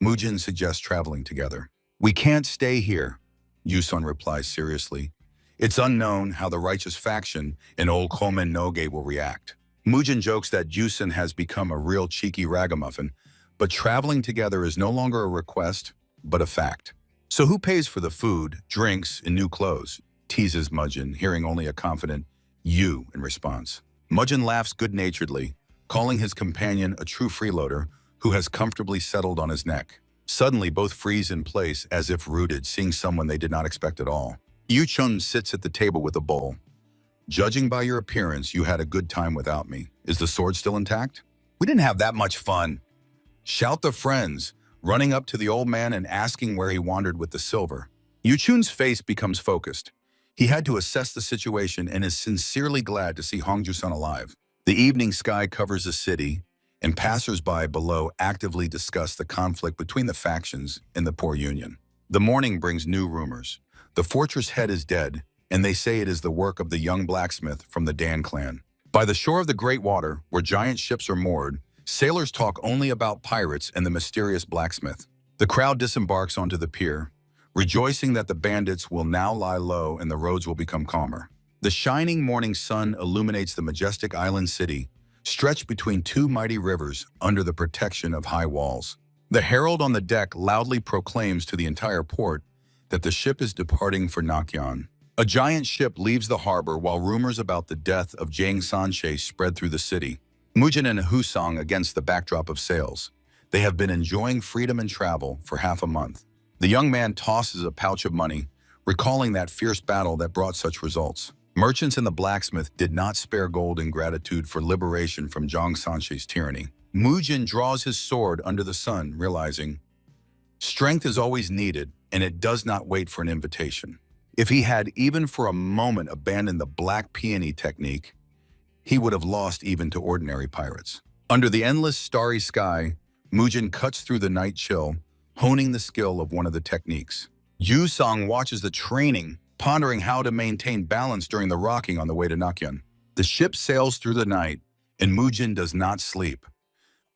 Mujin suggests traveling together. "We can't stay here," Yusun replies seriously. "It's unknown how the righteous faction in Old Komen Noge will react." Mujin jokes that Jusen has become a real cheeky ragamuffin, but traveling together is no longer a request, but a fact. So who pays for the food, drinks, and new clothes? Teases Mujin, hearing only a confident you in response. Mujin laughs good-naturedly, calling his companion a true freeloader who has comfortably settled on his neck. Suddenly, both freeze in place as if rooted, seeing someone they did not expect at all. Yu Chun sits at the table with a bowl. Judging by your appearance, you had a good time without me. Is the sword still intact? We didn't have that much fun. Shout the friends, running up to the old man and asking where he wandered with the silver. Yu Chun's face becomes focused. He had to assess the situation and is sincerely glad to see Hongju-san alive. The evening sky covers the city, and passers-by below actively discuss the conflict between the factions in the poor union. The morning brings new rumors. The fortress head is dead, and they say it is the work of the young blacksmith from the Dan clan. By the shore of the Great Water, where giant ships are moored, sailors talk only about pirates and the mysterious blacksmith. The crowd disembarks onto the pier, rejoicing that the bandits will now lie low and the roads will become calmer. The shining morning sun illuminates the majestic island city, stretched between two mighty rivers under the protection of high walls. The herald on the deck loudly proclaims to the entire port that the ship is departing for Nakyan. A giant ship leaves the harbor while rumors about the death of Jiang Sanche spread through the city. Mujin and Husong against the backdrop of sails. They have been enjoying freedom and travel for half a month. The young man tosses a pouch of money, recalling that fierce battle that brought such results. Merchants and the blacksmith did not spare gold in gratitude for liberation from Jiang Sanche's tyranny. Mujin draws his sword under the sun, realizing strength is always needed, and it does not wait for an invitation. If he had even for a moment abandoned the black peony technique, he would have lost even to ordinary pirates. Under the endless starry sky, Mujin cuts through the night chill, honing the skill of one of the techniques. Yu Song watches the training, pondering how to maintain balance during the rocking on the way to Nakyan. The ship sails through the night, and Mujin does not sleep.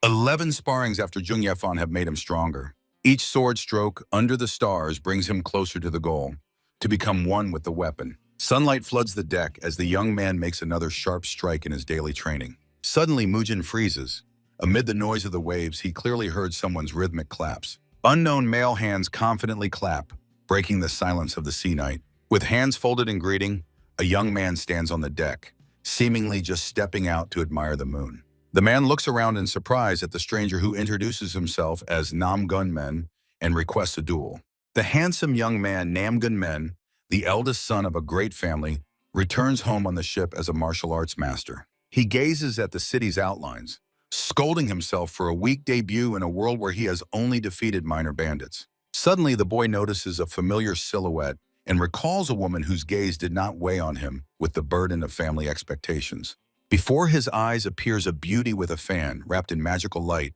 11 sparrings after Jung Yefan have made him stronger. Each sword stroke under the stars brings him closer to the goal, to become one with the weapon. Sunlight floods the deck as the young man makes another sharp strike in his daily training. Suddenly, Mujin freezes. Amid the noise of the waves, he clearly heard someone's rhythmic claps. Unknown male hands confidently clap, breaking the silence of the sea night. With hands folded in greeting, a young man stands on the deck, seemingly just stepping out to admire the moon. The man looks around in surprise at the stranger who introduces himself as Nam Gunmen and requests a duel. The handsome young man, Nam Gunmen, the eldest son of a great family, returns home on the ship as a martial arts master. He gazes at the city's outlines, scolding himself for a weak debut in a world where he has only defeated minor bandits. Suddenly, the boy notices a familiar silhouette and recalls a woman whose gaze did not weigh on him with the burden of family expectations. Before his eyes appears a beauty with a fan wrapped in magical light,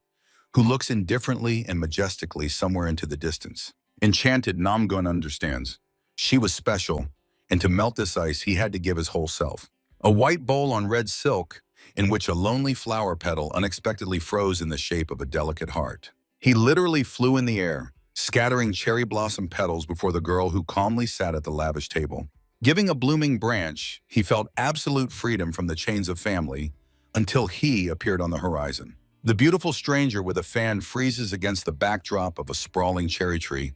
who looks indifferently and majestically somewhere into the distance. Enchanted, Namgun understands. She was special, and to melt this ice, he had to give his whole self. A white bowl on red silk, in which a lonely flower petal unexpectedly froze in the shape of a delicate heart. He literally flew in the air, scattering cherry blossom petals before the girl who calmly sat at the lavish table. Giving a blooming branch, he felt absolute freedom from the chains of family until he appeared on the horizon. The beautiful stranger with a fan freezes against the backdrop of a sprawling cherry tree,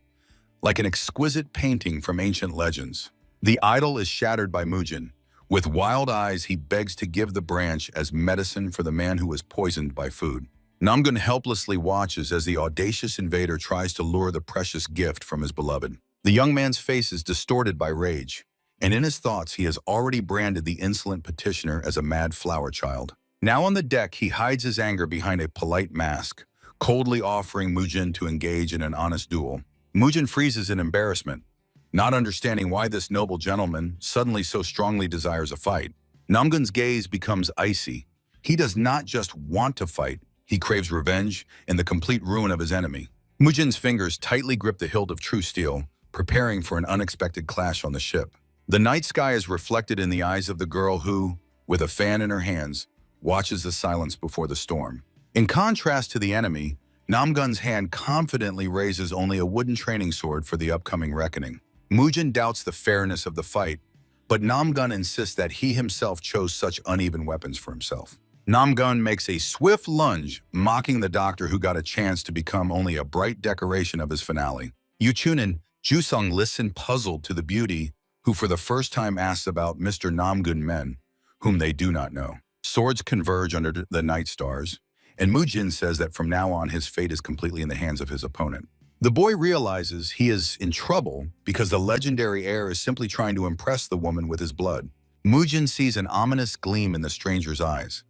like an exquisite painting from ancient legends. The idol is shattered by Mujin. With wild eyes, he begs to give the branch as medicine for the man who was poisoned by food. Namgun helplessly watches as the audacious invader tries to lure the precious gift from his beloved. The young man's face is distorted by rage, and in his thoughts he has already branded the insolent petitioner as a mad flower child. Now on the deck, he hides his anger behind a polite mask, coldly offering Mujin to engage in an honest duel. Mujin freezes in embarrassment, not understanding why this noble gentleman suddenly so strongly desires a fight. Namgun's gaze becomes icy. He does not just want to fight, he craves revenge and the complete ruin of his enemy. Mujin's fingers tightly grip the hilt of true steel, preparing for an unexpected clash on the ship. The night sky is reflected in the eyes of the girl who, with a fan in her hands, watches the silence before the storm. In contrast to the enemy, Namgun's hand confidently raises only a wooden training sword for the upcoming reckoning. Mujin doubts the fairness of the fight, but Namgun insists that he himself chose such uneven weapons for himself. Namgun makes a swift lunge, mocking the doctor who got a chance to become only a bright decoration of his finale. Yuchun and Jusung listen puzzled to the beauty, who for the first time asks about Mr. Namgun men, whom they do not know. Swords converge under the night stars, and Mujin says that from now on his fate is completely in the hands of his opponent. The boy realizes he is in trouble because the legendary heir is simply trying to impress the woman with his blood. Mujin sees an ominous gleam in the stranger's eyes,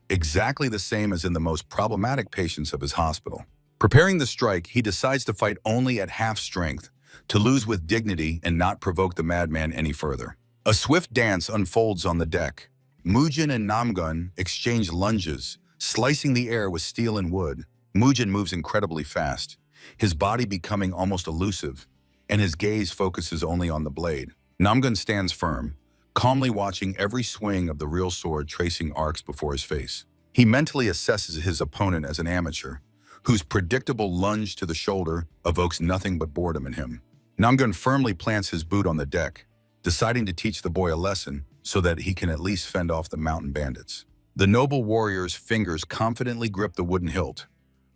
exactly the same as in the most problematic patients of his hospital. Preparing the strike, he decides to fight only at half strength, to lose with dignity and not provoke the madman any further. A swift dance unfolds on the deck. Mujin and Namgun exchange lunges, slicing the air with steel and wood. Mujin moves incredibly fast, his body becoming almost elusive, and his gaze focuses only on the blade. Namgun stands firm, calmly watching every swing of the real sword tracing arcs before his face. He mentally assesses his opponent as an amateur, whose predictable lunge to the shoulder evokes nothing but boredom in him. Namgun firmly plants his boot on the deck, deciding to teach the boy a lesson so that he can at least fend off the mountain bandits. The noble warrior's fingers confidently grip the wooden hilt,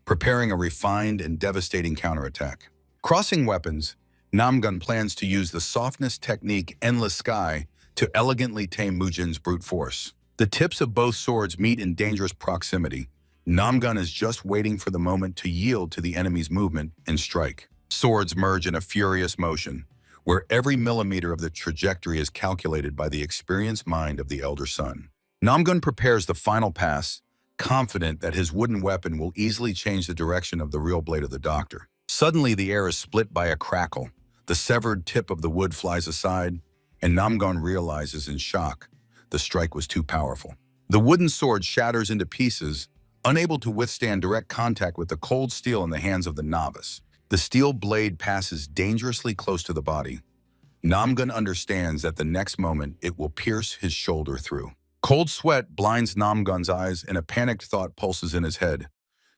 preparing a refined and devastating counterattack. Crossing weapons, Namgun plans to use the softness technique Endless Sky to elegantly tame Mujin's brute force. The tips of both swords meet in dangerous proximity. Namgun is just waiting for the moment to yield to the enemy's movement and strike. Swords merge in a furious motion, where every millimeter of the trajectory is calculated by the experienced mind of the elder son. Namgun prepares the final pass, confident that his wooden weapon will easily change the direction of the real blade of the doctor. Suddenly, the air is split by a crackle. The severed tip of the wood flies aside, and Namgun realizes in shock the strike was too powerful. The wooden sword shatters into pieces, unable to withstand direct contact with the cold steel in the hands of the novice. The steel blade passes dangerously close to the body. Namgun understands that the next moment it will pierce his shoulder through. Cold sweat blinds Namgun's eyes and a panicked thought pulses in his head.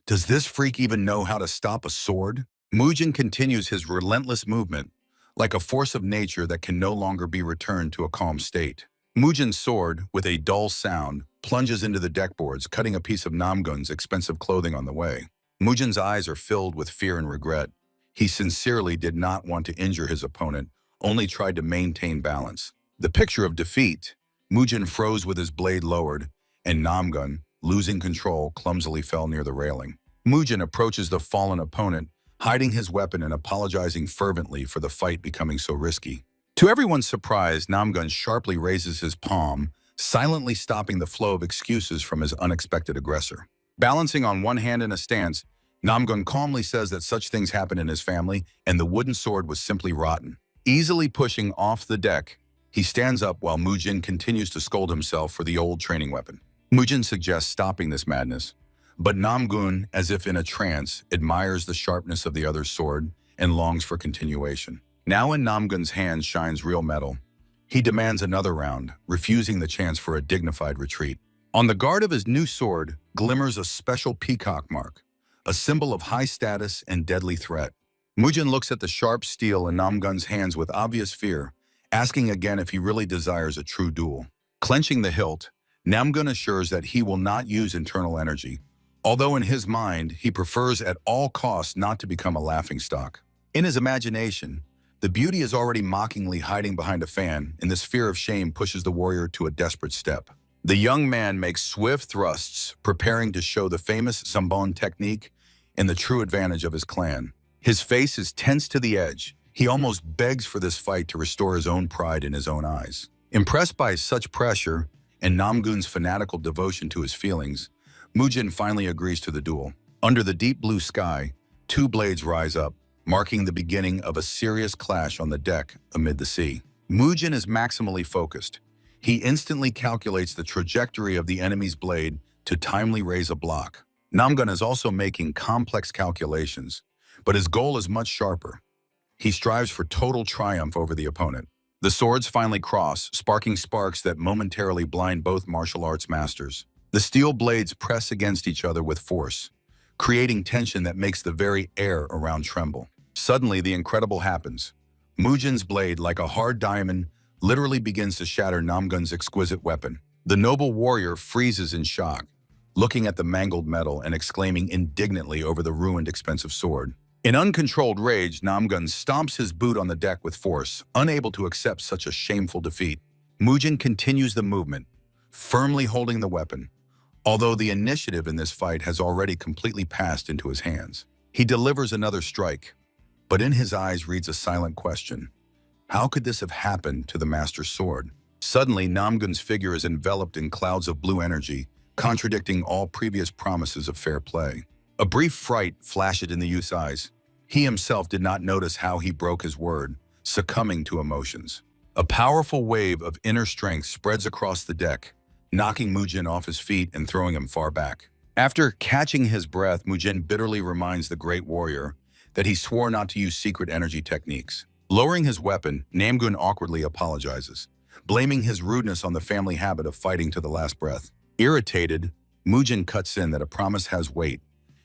Does this freak even know how to stop a sword? Mujin continues his relentless movement, like a force of nature that can no longer be returned to a calm state. Mujin's sword, with a dull sound, plunges into the deckboards, cutting a piece of Namgun's expensive clothing on the way. Mujin's eyes are filled with fear and regret. He sincerely did not want to injure his opponent, only tried to maintain balance. The picture of defeat, Mujin froze with his blade lowered, and Namgun, losing control, clumsily fell near the railing. Mujin approaches the fallen opponent, hiding his weapon and apologizing fervently for the fight becoming so risky. To everyone's surprise, Namgun sharply raises his palm, silently stopping the flow of excuses from his unexpected aggressor. Balancing on one hand in a stance, Namgun calmly says that such things happen in his family and the wooden sword was simply rotten. Easily pushing off the deck, he stands up while Mujin continues to scold himself for the old training weapon. Mujin suggests stopping this madness, but Namgun, as if in a trance, admires the sharpness of the other's sword and longs for continuation. Now in Namgun's hands shines real metal. He demands another round, refusing the chance for a dignified retreat. On the guard of his new sword glimmers a special peacock mark, a symbol of high status and deadly threat. Mujin looks at the sharp steel in Namgun's hands with obvious fear, asking again if he really desires a true duel. Clenching the hilt, Namgun assures that he will not use internal energy, although in his mind he prefers at all costs not to become a laughingstock. In his imagination, the beauty is already mockingly hiding behind a fan, and this fear of shame pushes the warrior to a desperate step. The young man makes swift thrusts, preparing to show the famous Sambon technique and the true advantage of his clan. His face is tense to the edge. He almost begs for this fight to restore his own pride in his own eyes. Impressed by such pressure and Namgun's fanatical devotion to his feelings, Mujin finally agrees to the duel. Under the deep blue sky, two blades rise up, marking the beginning of a serious clash on the deck amid the sea. Mujin is maximally focused. He instantly calculates the trajectory of the enemy's blade to timely raise a block. Namgun is also making complex calculations, but his goal is much sharper. He strives for total triumph over the opponent. The swords finally cross, sparking sparks that momentarily blind both martial arts masters. The steel blades press against each other with force, creating tension that makes the very air around tremble. Suddenly, the incredible happens. Mujin's blade, like a hard diamond, literally begins to shatter Namgun's exquisite weapon. The noble warrior freezes in shock, looking at the mangled metal and exclaiming indignantly over the ruined expensive sword. In uncontrolled rage, Namgun stomps his boot on the deck with force, unable to accept such a shameful defeat. Mujin continues the movement, firmly holding the weapon, although the initiative in this fight has already completely passed into his hands. He delivers another strike, but in his eyes reads a silent question. How could this have happened to the master's sword? Suddenly, Namgun's figure is enveloped in clouds of blue energy, contradicting all previous promises of fair play. A brief fright flashed in the youth's eyes. He himself did not notice how he broke his word, succumbing to emotions. A powerful wave of inner strength spreads across the deck, knocking Mujin off his feet and throwing him far back. After catching his breath, Mujin bitterly reminds the great warrior that he swore not to use secret energy techniques. Lowering his weapon, Namgun awkwardly apologizes, blaming his rudeness on the family habit of fighting to the last breath. Irritated, Mujin cuts in that a promise has weight,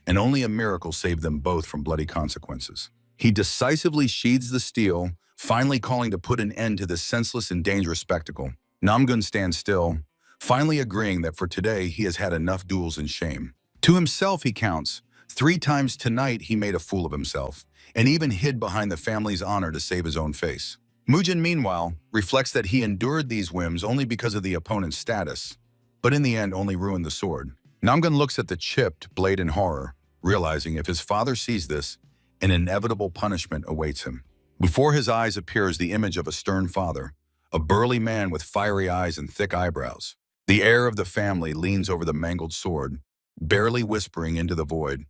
and only a miracle saved them both from bloody consequences. He decisively sheathes the steel, finally calling to put an end to this senseless and dangerous spectacle. Namgun stands still, finally agreeing that for today he has had enough duels and shame. To himself he counts. 3 times tonight he made a fool of himself, and even hid behind the family's honor to save his own face. Mujin, meanwhile, reflects that he endured these whims only because of the opponent's status, but in the end only ruined the sword. Namgun looks at the chipped blade in horror, realizing if his father sees this, an inevitable punishment awaits him. Before his eyes appears the image of a stern father, a burly man with fiery eyes and thick eyebrows. The heir of the family leans over the mangled sword, barely whispering into the void,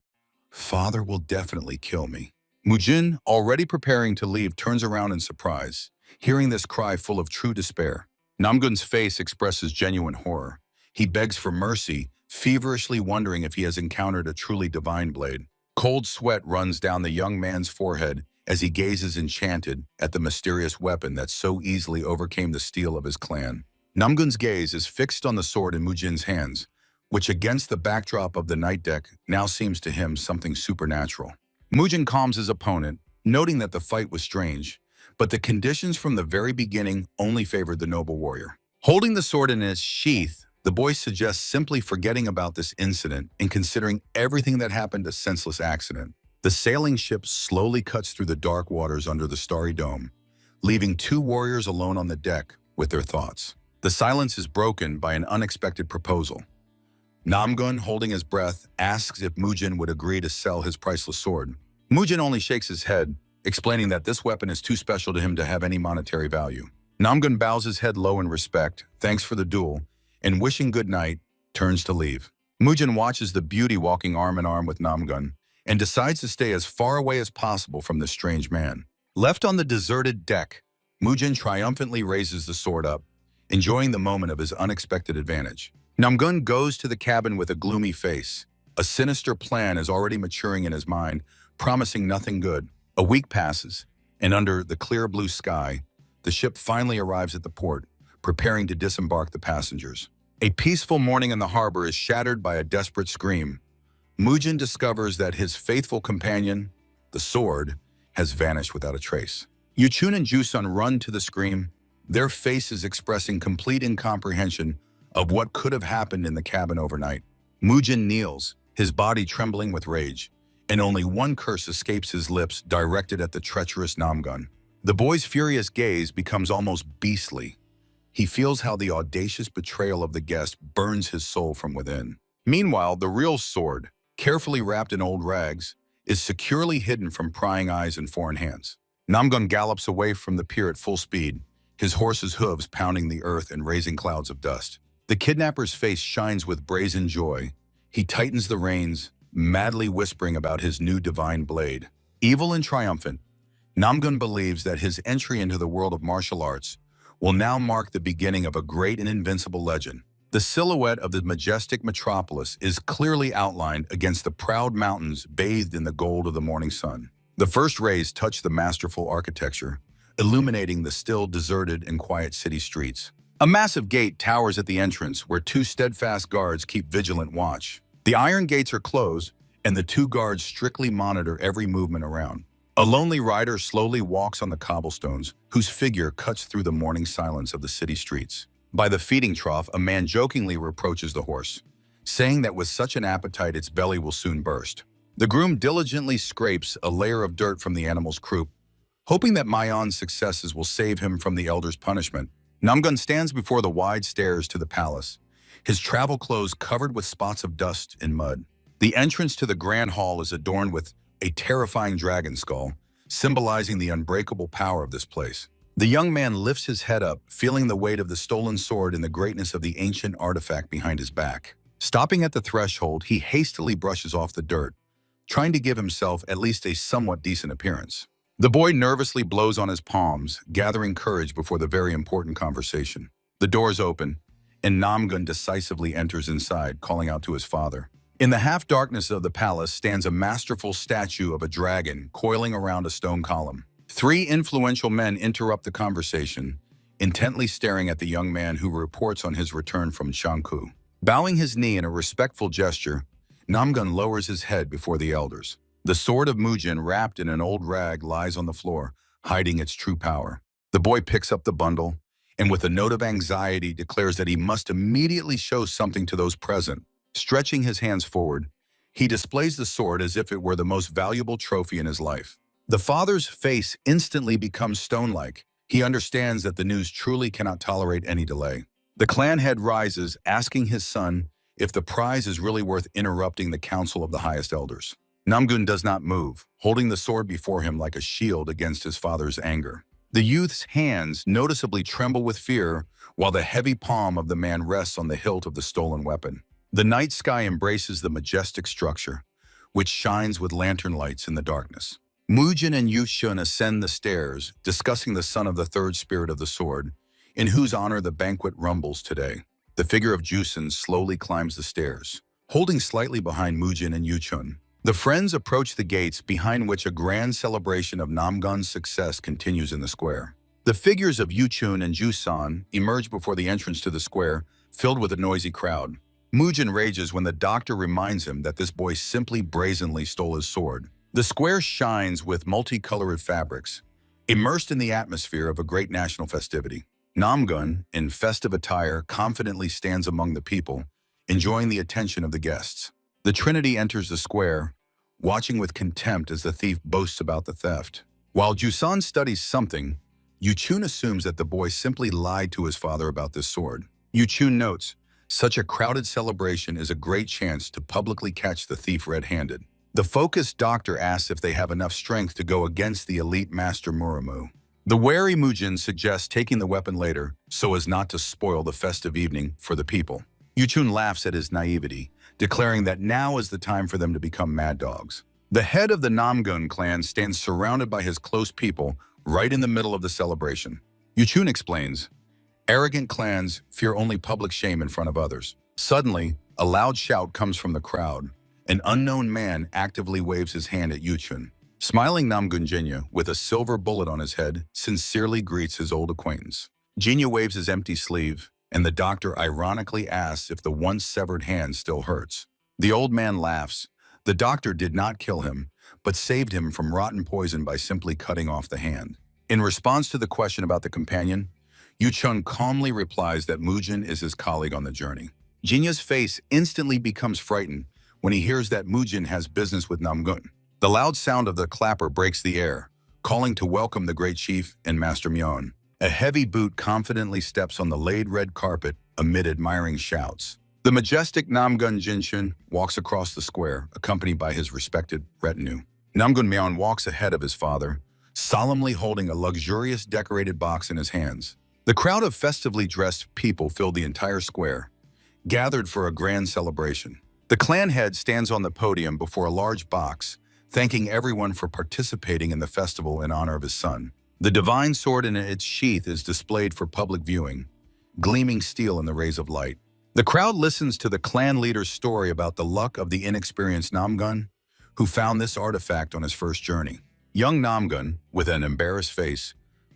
"Father will definitely kill me." Mujin, already preparing to leave, turns around in surprise, hearing this cry full of true despair. Namgun's face expresses genuine horror. He begs for mercy, feverishly wondering if he has encountered a truly divine blade. Cold sweat runs down the young man's forehead as he gazes enchanted at the mysterious weapon that so easily overcame the steel of his clan. Namgun's gaze is fixed on the sword in Mujin's hands, which against the backdrop of the night deck now seems to him something supernatural. Mujin calms his opponent, noting that the fight was strange, but the conditions from the very beginning only favored the noble warrior. Holding the sword in its sheath, the boy suggests simply forgetting about this incident and considering everything that happened a senseless accident. The sailing ship slowly cuts through the dark waters under the starry dome, leaving 2 warriors alone on the deck with their thoughts. The silence is broken by an unexpected proposal. Namgun, holding his breath, asks if Mujin would agree to sell his priceless sword. Mujin only shakes his head, explaining that this weapon is too special to him to have any monetary value. Namgun bows his head low in respect, thanks for the duel, and wishing good night, turns to leave. Mujin watches the beauty walking arm in arm with Namgun and decides to stay as far away as possible from this strange man. Left on the deserted deck, Mujin triumphantly raises the sword up, enjoying the moment of his unexpected advantage. Namgun goes to the cabin with a gloomy face. A sinister plan is already maturing in his mind, promising nothing good. A week passes, and under the clear blue sky, the ship finally arrives at the port, preparing to disembark the passengers. A peaceful morning in the harbor is shattered by a desperate scream. Mujin discovers that his faithful companion, the sword, has vanished without a trace. Yuchun and Jusun run to the scream, their faces expressing complete incomprehension of what could have happened in the cabin overnight. Mujin kneels, his body trembling with rage, and only one curse escapes his lips, directed at the treacherous Namgun. The boy's furious gaze becomes almost beastly. He feels how the audacious betrayal of the guest burns his soul from within. Meanwhile, the real sword, carefully wrapped in old rags, is securely hidden from prying eyes and foreign hands. Namgun gallops away from the pier at full speed, his horse's hooves pounding the earth and raising clouds of dust. The kidnapper's face shines with brazen joy. He tightens the reins, madly whispering about his new divine blade. Evil and triumphant, Namgun believes that his entry into the world of martial arts will now mark the beginning of a great and invincible legend. The silhouette of the majestic metropolis is clearly outlined against the proud mountains bathed in the gold of the morning sun. The first rays touch the masterful architecture, illuminating the still deserted and quiet city streets. A massive gate towers at the entrance where 2 steadfast guards keep vigilant watch. The iron gates are closed, and the 2 guards strictly monitor every movement around. A lonely rider slowly walks on the cobblestones, whose figure cuts through the morning silence of the city streets. By the feeding trough, a man jokingly reproaches the horse, saying that with such an appetite its belly will soon burst. The groom diligently scrapes a layer of dirt from the animal's croup, hoping that Mayon's successes will save him from the elder's punishment. Namgun stands before the wide stairs to the palace, his travel clothes covered with spots of dust and mud. The entrance to the grand hall is adorned with a terrifying dragon skull, symbolizing the unbreakable power of this place. The young man lifts his head up, feeling the weight of the stolen sword and the greatness of the ancient artifact behind his back. Stopping at the threshold, he hastily brushes off the dirt, trying to give himself at least a somewhat decent appearance. The boy nervously blows on his palms, gathering courage before the very important conversation. The doors open, and Namgun decisively enters inside, calling out to his father. In the half-darkness of the palace stands a masterful statue of a dragon coiling around a stone column. Three influential men interrupt the conversation, intently staring at the young man who reports on his return from Shangku. Bowing his knee in a respectful gesture, Namgun lowers his head before the elders. The sword of Mujin, wrapped in an old rag, lies on the floor, hiding its true power. The boy picks up the bundle, and with a note of anxiety declares that he must immediately show something to those present. Stretching his hands forward, he displays the sword as if it were the most valuable trophy in his life. The father's face instantly becomes stone-like. He understands that the news truly cannot tolerate any delay. The clan head rises, asking his son if the prize is really worth interrupting the council of the highest elders. Namgun does not move, holding the sword before him like a shield against his father's anger. The youth's hands noticeably tremble with fear, while the heavy palm of the man rests on the hilt of the stolen weapon. The night sky embraces the majestic structure, which shines with lantern lights in the darkness. Mujin and Yushun ascend the stairs, discussing the son of the third spirit of the sword, in whose honor the banquet rumbles today. The figure of Jusun slowly climbs the stairs, holding slightly behind Mujin and Yuchun. The friends approach the gates behind which a grand celebration of Namgun's success continues in the square. The figures of Yuchun and Jusan emerge before the entrance to the square, filled with a noisy crowd. Mujin rages when the doctor reminds him that this boy simply brazenly stole his sword. The square shines with multicolored fabrics, immersed in the atmosphere of a great national festivity. Namgun, in festive attire, confidently stands among the people, enjoying the attention of the guests. The Trinity enters the square, watching with contempt as the thief boasts about the theft. While Jusan studies something, Yuchun assumes that the boy simply lied to his father about this sword. Yuchun notes, such a crowded celebration is a great chance to publicly catch the thief red-handed. The focused doctor asks if they have enough strength to go against the elite master Muramu. The wary Mujin suggests taking the weapon later so as not to spoil the festive evening for the people. Yuchun laughs at his naivety, declaring that now is the time for them to become mad dogs. The head of the Namgun clan stands surrounded by his close people right in the middle of the celebration. Yuchun explains, arrogant clans fear only public shame in front of others. Suddenly, a loud shout comes from the crowd. An unknown man actively waves his hand at Yuchun. Smiling Namgun Jinya, with a silver bullet on his head, sincerely greets his old acquaintance. Jinya waves his empty sleeve, and the doctor ironically asks if the once severed hand still hurts. The old man laughs. The doctor did not kill him, but saved him from rotten poison by simply cutting off the hand. In response to the question about the companion, Yuchun calmly replies that Mujin is his colleague on the journey. Jinya's face instantly becomes frightened when he hears that Mujin has business with Namgun. The loud sound of the clapper breaks the air, calling to welcome the great chief and Master Myon. A heavy boot confidently steps on the laid red carpet amid admiring shouts. The majestic Namgun Jinshin walks across the square, accompanied by his respected retinue. Namgun Myon walks ahead of his father, solemnly holding a luxurious decorated box in his hands. The crowd of festively dressed people filled the entire square, gathered for a grand celebration. The clan head stands on the podium before a large box, thanking everyone for participating in the festival in honor of his son. The divine sword in its sheath is displayed for public viewing, gleaming steel in the rays of light. The crowd listens to the clan leader's story about the luck of the inexperienced Namgun, who found this artifact on his first journey. Young Namgun, with an embarrassed face,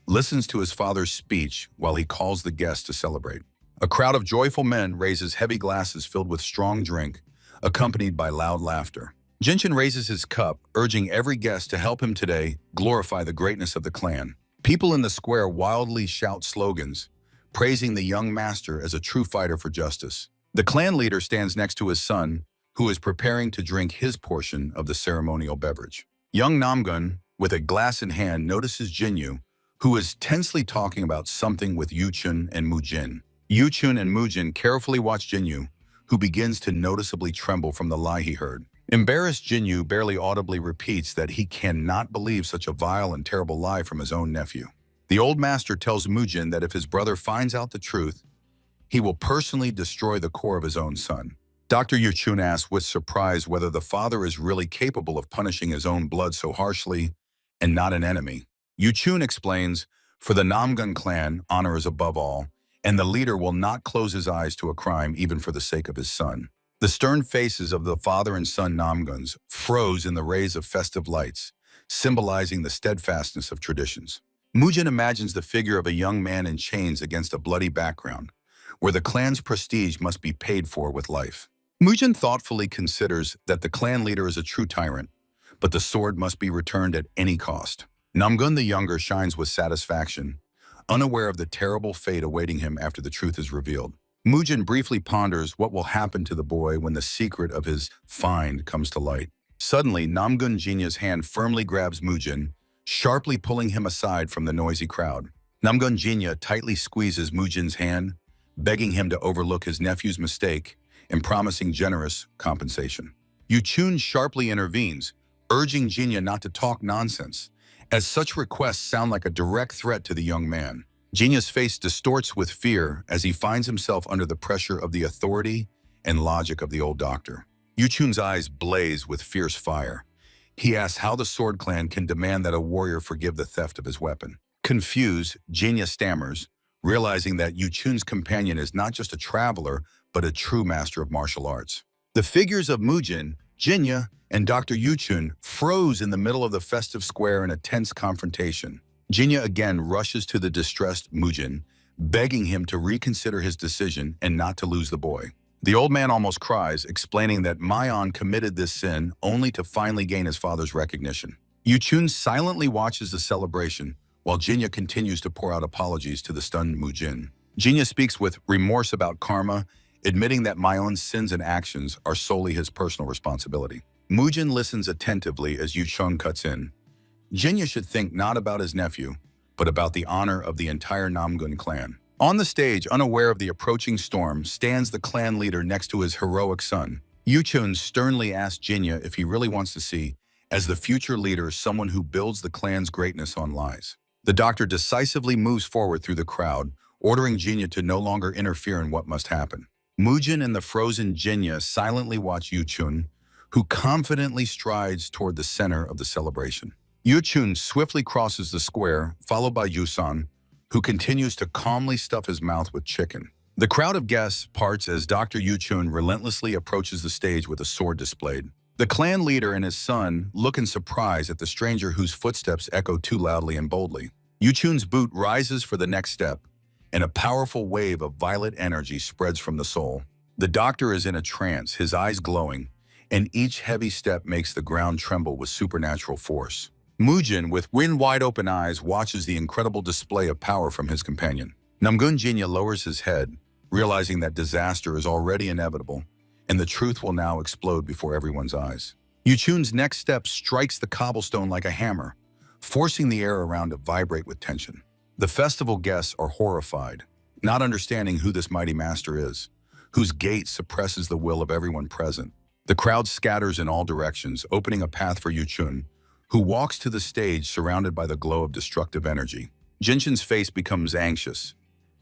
listens to his father's speech while he calls the guests to celebrate. A crowd of joyful men raises heavy glasses filled with strong drink, accompanied by loud laughter. Jinshin raises his cup, urging every guest to help him today glorify the greatness of the clan. People in the square wildly shout slogans, praising the young master as a true fighter for justice. The clan leader stands next to his son, who is preparing to drink his portion of the ceremonial beverage. Young Namgun, with a glass in hand, notices Jinyu, who is tensely talking about something with Yuchun and Mujin. Yuchun and Mujin carefully watch Jinyu, who begins to noticeably tremble from the lie he heard. Embarrassed, Jinyu barely audibly repeats that he cannot believe such a vile and terrible lie from his own nephew. The old master tells Mujin that if his brother finds out the truth, he will personally destroy the core of his own son. Dr. Yuchun asks with surprise whether the father is really capable of punishing his own blood so harshly and not an enemy. Yuchun explains, for the Namgun clan, honor is above all, and the leader will not close his eyes to a crime even for the sake of his son. The stern faces of the father and son Namguns froze in the rays of festive lights, symbolizing the steadfastness of traditions. Mujin imagines the figure of a young man in chains against a bloody background, where the clan's prestige must be paid for with life. Mujin thoughtfully considers that the clan leader is a true tyrant, but the sword must be returned at any cost. Namgun the younger shines with satisfaction, unaware of the terrible fate awaiting him after the truth is revealed. Mujin briefly ponders what will happen to the boy when the secret of his find comes to light. Suddenly, Namgun Jinya's hand firmly grabs Mujin, sharply pulling him aside from the noisy crowd. Namgun Jinya tightly squeezes Mujin's hand, begging him to overlook his nephew's mistake and promising generous compensation. Yuchun sharply intervenes, urging Jinya not to talk nonsense, as such requests sound like a direct threat to the young man. Jinya's face distorts with fear as he finds himself under the pressure of the authority and logic of the old doctor. Yuchun's eyes blaze with fierce fire. He asks how the Sword Clan can demand that a warrior forgive the theft of his weapon. Confused, Jinya stammers, realizing that Yuchun's companion is not just a traveler, but a true master of martial arts. The figures of Mujin, Jinya, and Dr. Yuchun froze in the middle of the festive square in a tense confrontation. Jinya again rushes to the distressed Mujin, begging him to reconsider his decision and not to lose the boy. The old man almost cries, explaining that Mayon committed this sin only to finally gain his father's recognition. Yuchun silently watches the celebration, while Jinya continues to pour out apologies to the stunned Mujin. Jinya speaks with remorse about karma, admitting that Mayon's sins and actions are solely his personal responsibility. Mujin listens attentively as Yuchun cuts in. Jinya should think not about his nephew, but about the honor of the entire Namgun clan. On the stage, unaware of the approaching storm, stands the clan leader next to his heroic son. Yuchun sternly asks Jinya if he really wants to see, as the future leader, someone who builds the clan's greatness on lies. The doctor decisively moves forward through the crowd, ordering Jinya to no longer interfere in what must happen. Mujin and the frozen Jinya silently watch Yuchun, who confidently strides toward the center of the celebration. Yuchun swiftly crosses the square, followed by Yusan, who continues to calmly stuff his mouth with chicken. The crowd of guests parts as Dr. Yuchun relentlessly approaches the stage with a sword displayed. The clan leader and his son look in surprise at the stranger whose footsteps echo too loudly and boldly. Yuchun's boot rises for the next step, and a powerful wave of violet energy spreads from the soul. The doctor is in a trance, his eyes glowing, and each heavy step makes the ground tremble with supernatural force. Mujin, with wide-open eyes, watches the incredible display of power from his companion. Namgun Jinya lowers his head, realizing that disaster is already inevitable, and the truth will now explode before everyone's eyes. Yuchun's next step strikes the cobblestone like a hammer, forcing the air around to vibrate with tension. The festival guests are horrified, not understanding who this mighty master is, whose gait suppresses the will of everyone present. The crowd scatters in all directions, opening a path for Yuchun, who walks to the stage surrounded by the glow of destructive energy. Jinshin's face becomes anxious.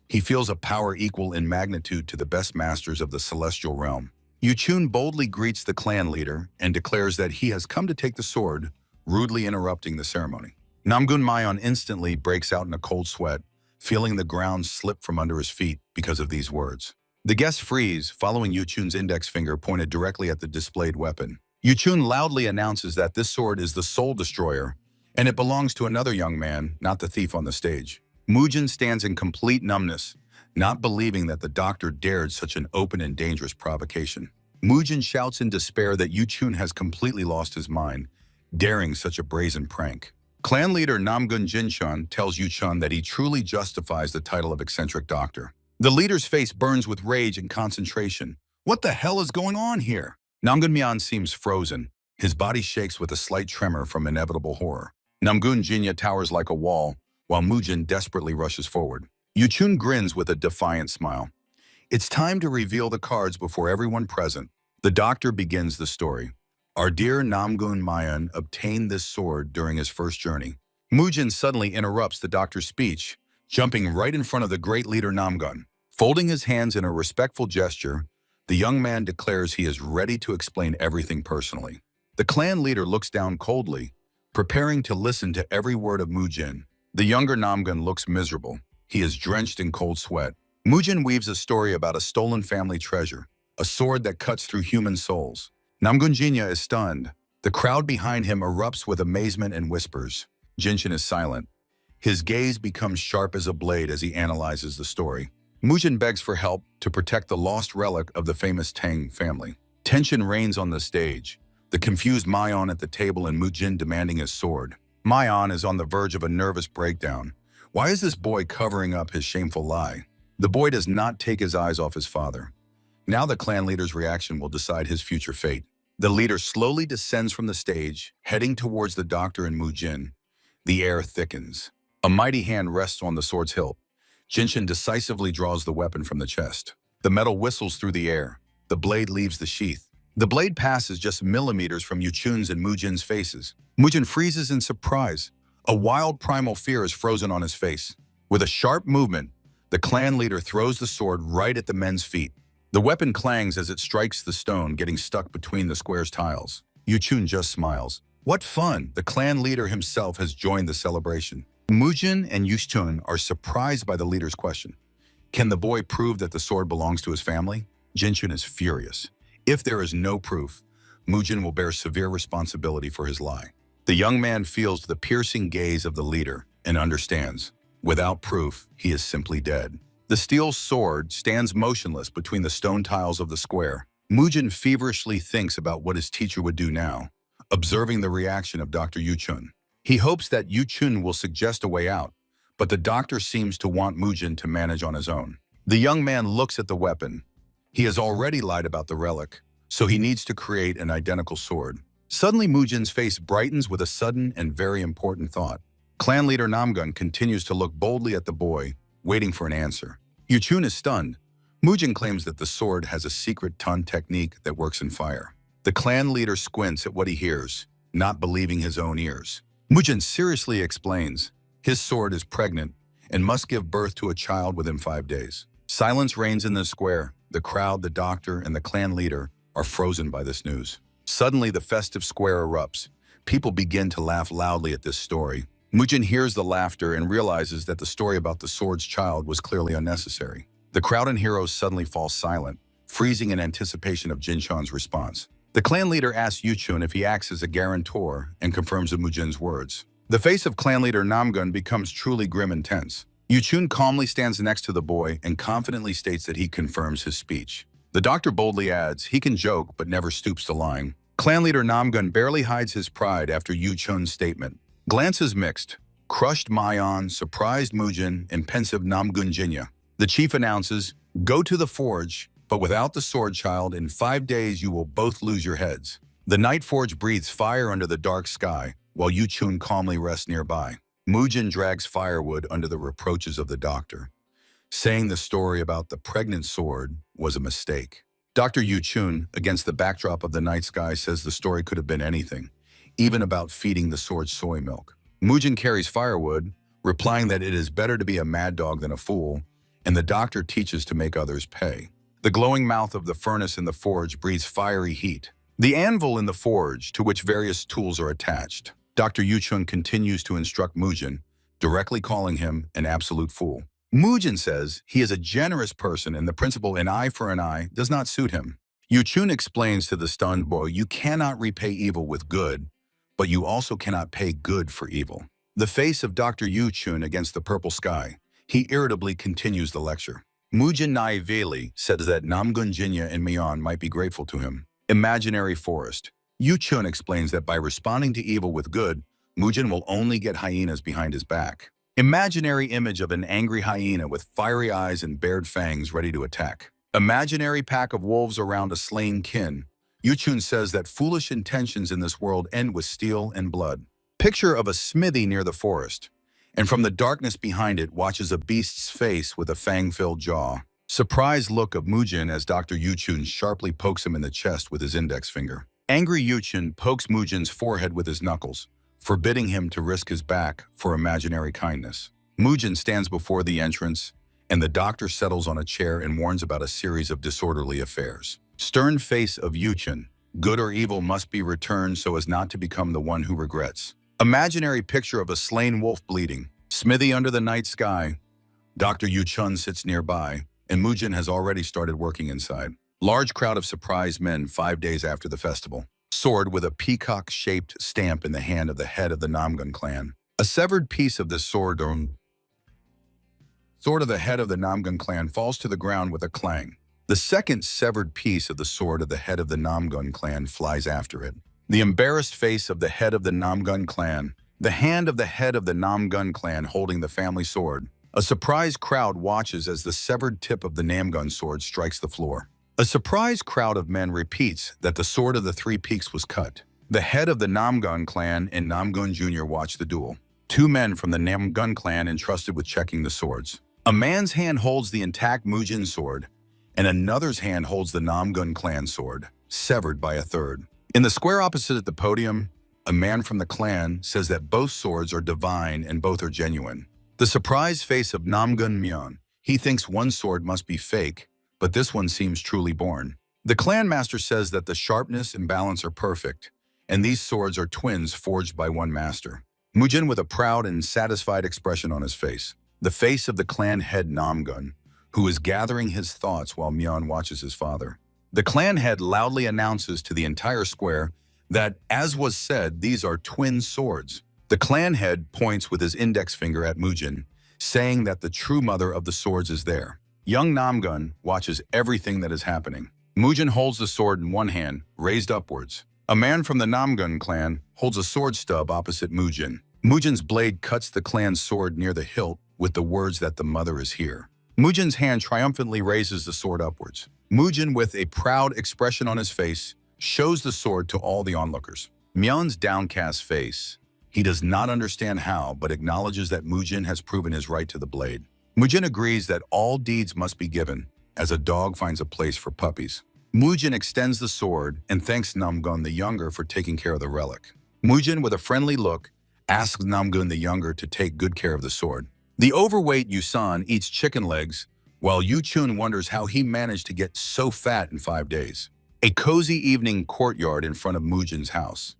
He feels a power equal in magnitude to the best masters of the celestial realm. Yuchun boldly greets the clan leader and declares that he has come to take the sword, rudely interrupting the ceremony. Namgun Mayon instantly breaks out in a cold sweat, feeling the ground slip from under his feet because of these words. The guests freeze, following Yuchun's index finger pointed directly at the displayed weapon. Yuchun loudly announces that this sword is the Soul Destroyer, and it belongs to another young man, not the thief on the stage. Mujin stands in complete numbness, not believing that the doctor dared such an open and dangerous provocation. Mujin shouts in despair that Yuchun has completely lost his mind, daring such a brazen prank. Clan leader Namgun Jinshan tells Yuchun that he truly justifies the title of eccentric doctor. The leader's face burns with rage and concentration. What the hell is going on here? Namgun seems frozen. His body shakes with a slight tremor from inevitable horror. Namgun Jinya towers like a wall, while Mujin desperately rushes forward. Yuchun grins with a defiant smile. It's time to reveal the cards before everyone present. The doctor begins the story. Our dear Namgun Mayan obtained this sword during his first journey. Mujin suddenly interrupts the doctor's speech, jumping right in front of the great leader Namgun. Folding his hands in a respectful gesture, the young man declares he is ready to explain everything personally. The clan leader looks down coldly, preparing to listen to every word of Mujin. The younger Namgun looks miserable. He is drenched in cold sweat. Mujin weaves a story about a stolen family treasure, a sword that cuts through human souls. Namgun Jinya is stunned. The crowd behind him erupts with amazement and whispers. Jinshin is silent. His gaze becomes sharp as a blade as he analyzes the story. Mujin begs for help to protect the lost relic of the famous Tang family. Tension reigns on the stage, the confused Mayan at the table and Mujin demanding his sword. Mayan is on the verge of a nervous breakdown. Why is this boy covering up his shameful lie? The boy does not take his eyes off his father. Now the clan leader's reaction will decide his future fate. The leader slowly descends from the stage, heading towards the doctor and Mujin. The air thickens. A mighty hand rests on the sword's hilt. Jinshin decisively draws the weapon from the chest. The metal whistles through the air. The blade leaves the sheath. The blade passes just millimeters from Yuchun's and Mujin's faces. Mujin freezes in surprise. A wild primal fear is frozen on his face. With a sharp movement, the clan leader throws the sword right at the men's feet. The weapon clangs as it strikes the stone, getting stuck between the square's tiles. Yuchun just smiles. What fun! The clan leader himself has joined the celebration. Mujin and Yuchun are surprised by the leader's question. Can the boy prove that the sword belongs to his family? Jinshin is furious. If there is no proof, Mujin will bear severe responsibility for his lie. The young man feels the piercing gaze of the leader and understands. Without proof, he is simply dead. The steel sword stands motionless between the stone tiles of the square. Mujin feverishly thinks about what his teacher would do now, observing the reaction of Dr. Yuchun. He hopes that Yuchun will suggest a way out, but the doctor seems to want Mujin to manage on his own. The young man looks at the weapon. He has already lied about the relic, so he needs to create an identical sword. Suddenly, Mujin's face brightens with a sudden and very important thought. Clan leader Namgun continues to look boldly at the boy, waiting for an answer. Yuchun is stunned. Mujin claims that the sword has a secret Tun technique that works in fire. The clan leader squints at what he hears, not believing his own ears. Mujin seriously explains, his sword is pregnant and must give birth to a child within 5 days. Silence reigns in the square. The crowd, the doctor, and the clan leader are frozen by this news. Suddenly, the festive square erupts. People begin to laugh loudly at this story. Mujin hears the laughter and realizes that the story about the sword's child was clearly unnecessary. The crowd and heroes suddenly fall silent, freezing in anticipation of Jinshan's response. The clan leader asks Yuchun if he acts as a guarantor and confirms Mujin's words. The face of clan leader Namgun becomes truly grim and tense. Yuchun calmly stands next to the boy and confidently states that he confirms his speech. The doctor boldly adds he can joke but never stoops to lying. Clan leader Namgun barely hides his pride after Yuchun's statement. Glances mixed. Crushed Mayan, surprised Mujin, and pensive Namgun Jinya. The chief announces, go to the forge, but without the sword child, in 5 days you will both lose your heads. The night forge breathes fire under the dark sky, while Yuchun calmly rests nearby. Mujin drags firewood under the reproaches of the doctor, saying the story about the pregnant sword was a mistake. Dr. Yuchun, against the backdrop of the night sky, says the story could have been anything, even about feeding the sword soy milk. Mujin carries firewood, replying that it is better to be a mad dog than a fool, and the doctor teaches to make others pay. The glowing mouth of the furnace in the forge breathes fiery heat. The anvil in the forge, to which various tools are attached. Dr. Yuchun continues to instruct Mujin, directly calling him an absolute fool. Mujin says he is a generous person and the principle an eye for an eye does not suit him. Yuchun explains to the stunned boy, you cannot repay evil with good, but you also cannot pay good for evil. The face of Dr. Yuchun against the purple sky. He irritably continues the lecture. Mujin naively says that Namgun Jinya and Mian might be grateful to him. Imaginary forest. Yuchun explains that by responding to evil with good, Mujin will only get hyenas behind his back. Imaginary image of an angry hyena with fiery eyes and bared fangs ready to attack. Imaginary pack of wolves around a slain kin. Yuchun says that foolish intentions in this world end with steel and blood. Picture of a smithy near the forest, and from the darkness behind it watches a beast's face with a fang-filled jaw. Surprised look of Mujin as Dr. Yuchun sharply pokes him in the chest with his index finger. Angry Yuchun pokes Mujin's forehead with his knuckles, forbidding him to risk his back for imaginary kindness. Mujin stands before the entrance, and the doctor settles on a chair and warns about a series of disorderly affairs. Stern face of Yuchun. Good or evil must be returned so as not to become the one who regrets. Imaginary picture of a slain wolf bleeding. Smithy under the night sky. Dr. Yuchun sits nearby, and Mujin has already started working inside. Large crowd of surprised men 5 days after the festival. Sword with a peacock-shaped stamp in the hand of the head of the Namgun clan. A severed piece of the sword of the head of the Namgun clan falls to the ground with a clang. The second severed piece of the sword of the head of the Namgun clan flies after it. The embarrassed face of the head of the Namgun clan. The hand of the head of the Namgun clan holding the family sword. A surprised crowd watches as the severed tip of the Namgun sword strikes the floor. A surprised crowd of men repeats that the sword of the three peaks was cut. The head of the Namgun clan and Namgun Jr. watch the duel. 2 men from the Namgun clan entrusted with checking the swords. A man's hand holds the intact Mujin sword, and another's hand holds the Namgun clan sword, severed by a third. In the square opposite at the podium, a man from the clan says that both swords are divine and both are genuine. The surprised face of Namgun Myeon. He thinks one sword must be fake, but this one seems truly born. The clan master says that the sharpness and balance are perfect, and these swords are twins forged by one master. Mujin with a proud and satisfied expression on his face. The face of the clan head Namgun, who is gathering his thoughts while Myeon watches his father. The clan head loudly announces to the entire square that, as was said, these are twin swords. The clan head points with his index finger at Mujin, saying that the true mother of the swords is there. Young Namgun watches everything that is happening. Mujin holds the sword in one hand, raised upwards. A man from the Namgun clan holds a sword stub opposite Mujin. Mujin's blade cuts the clan's sword near the hilt with the words that the mother is here. Mujin's hand triumphantly raises the sword upwards. Mujin, with a proud expression on his face, shows the sword to all the onlookers. Myeon's downcast face. He does not understand how, but acknowledges that Mujin has proven his right to the blade. Mujin agrees that all deeds must be given, as a dog finds a place for puppies. Mujin extends the sword and thanks Namgun the Younger for taking care of the relic. Mujin, with a friendly look, asks Namgun the Younger to take good care of the sword. The overweight Yusan eats chicken legs, while Yuchun wonders how he managed to get so fat in 5 days. A cozy evening courtyard in front of Mujin's house.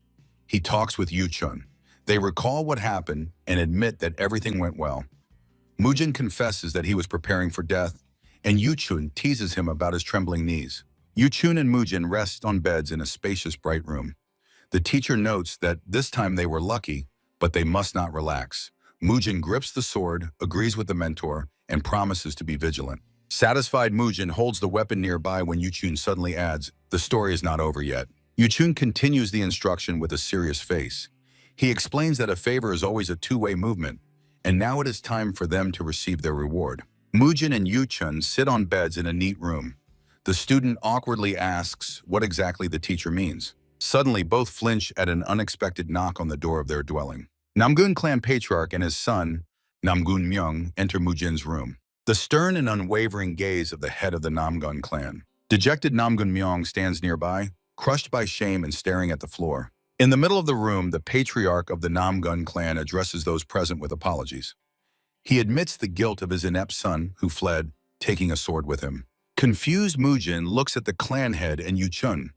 He talks with Yuchun. They recall what happened and admit that everything went well. Mujin confesses that he was preparing for death, and Yuchun teases him about his trembling knees. Yuchun and Mujin rest on beds in a spacious, bright room. The teacher notes that this time they were lucky, but they must not relax. Mujin grips the sword, agrees with the mentor, and promises to be vigilant. Satisfied, Mujin holds the weapon nearby when Yuchun suddenly adds, "The story is not over yet." Yuchun continues the instruction with a serious face. He explains that a favor is always a two-way movement, and now it is time for them to receive their reward. Mujin and Yuchun sit on beds in a neat room. The student awkwardly asks what exactly the teacher means. Suddenly, both flinch at an unexpected knock on the door of their dwelling. Namgun clan patriarch and his son, Namgun Myeong, enter Mujin's room. The stern and unwavering gaze of the head of the Namgun clan. Dejected Namgun Myeong stands nearby, crushed by shame and staring at the floor. In the middle of the room, the patriarch of the Namgun clan addresses those present with apologies. He admits the guilt of his inept son, who fled, taking a sword with him. Confused Mujin looks at the clan head and Yuchun.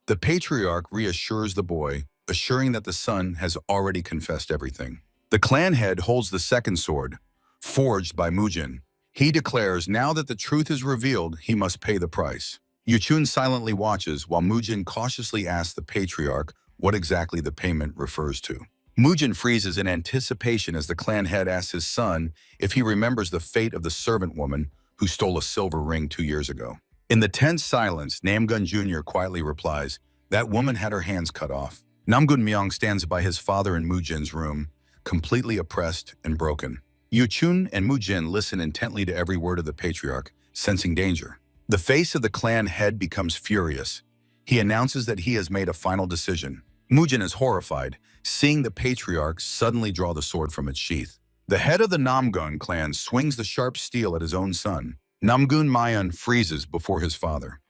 The patriarch reassures the boy, assuring that the son has already confessed everything. The clan head holds the second sword, forged by Mujin. He declares now that the truth is revealed, he must pay the price. Yuchun silently watches while Mujin cautiously asks the patriarch what exactly the payment refers to. Mujin freezes in anticipation as the clan head asks his son if he remembers the fate of the servant woman who stole a silver ring 2 years ago. In the tense silence, Namgun Jr. quietly replies, "That woman had her hands cut off." Namgun Myeong stands by his father in Mujin's room, completely oppressed and broken. Yuchun and Mujin listen intently to every word of the patriarch, sensing danger. The face of the clan head becomes furious. He announces that he has made a final decision. Mujin is horrified, seeing the patriarch suddenly draw the sword from its sheath. The head of the Namgun clan swings the sharp steel at his own son. Namgun Mayan freezes before his father.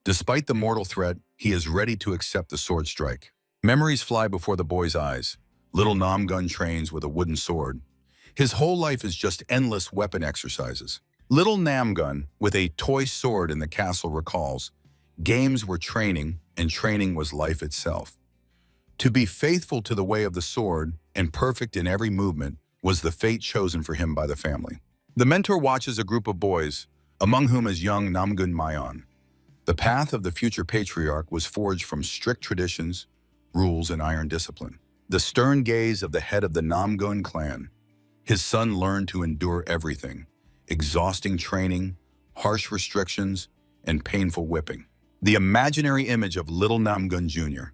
Despite the mortal threat, he is ready to accept the sword strike. Memories fly before the boy's eyes. Little Namgun trains with a wooden sword. His whole life is just endless weapon exercises. Little Namgun, with a toy sword in the castle, recalls, games were training, and training was life itself. To be faithful to the way of the sword and perfect in every movement was the fate chosen for him by the family. The mentor watches a group of boys, among whom is young Namgun Mayan. The path of the future patriarch was forged from strict traditions, rules, and iron discipline. The stern gaze of the head of the Namgun clan. His son learned to endure everything, exhausting training, harsh restrictions, and painful whipping. The imaginary image of little Namgun Jr.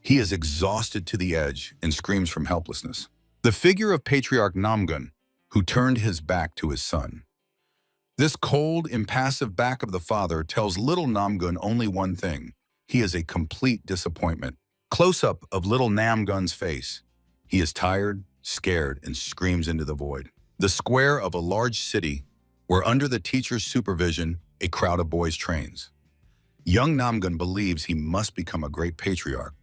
He is exhausted to the edge and screams from helplessness. The figure of Patriarch Namgun, who turned his back to his son. This cold, impassive back of the father tells little Namgun only one thing. He is a complete disappointment. Close-up of little Namgun's face. He is tired, scared, and screams into the void. The square of a large city, where under the teacher's supervision, a crowd of boys trains. Young Namgun believes he must become a great patriarch,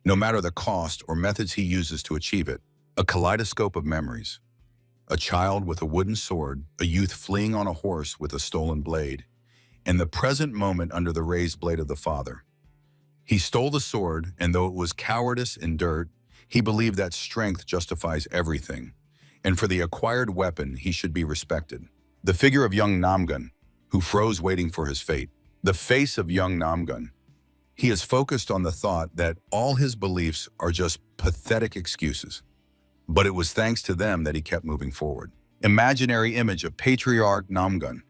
no matter the cost or methods he uses to achieve it. A kaleidoscope of memories. A child with a wooden sword, a youth fleeing on a horse with a stolen blade, and the present moment under the raised blade of the father. He stole the sword, and though it was cowardice and dirt, he believed that strength justifies everything, and for the acquired weapon he should be respected. The figure of young Namgun, who froze waiting for his fate. The face of young Namgun. He is focused on the thought that all his beliefs are just pathetic excuses. But it was thanks to them that he kept moving forward. Imaginary image of Patriarch Namgun.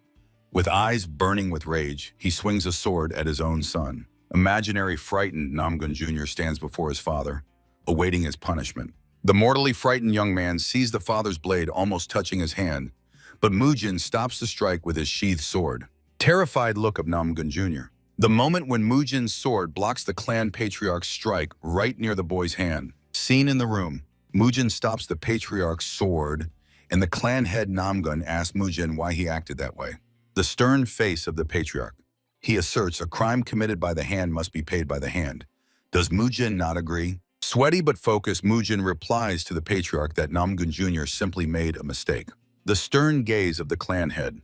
With eyes burning with rage, he swings a sword at his own son. Imaginary frightened Namgun Jr. stands before his father, awaiting his punishment. The mortally frightened young man sees the father's blade almost touching his hand, but Mujin stops the strike with his sheathed sword. Terrified look of Namgun Jr. The moment when Mujin's sword blocks the clan patriarch's strike right near the boy's hand. Scene in the room. Mujin stops the patriarch's sword, and the clan head Namgun asks Mujin why he acted that way. The stern face of the patriarch. He asserts a crime committed by the hand must be paid by the hand. Does Mujin not agree? Sweaty but focused, Mujin replies to the patriarch that Namgun Jr. simply made a mistake. The stern gaze of the clan head.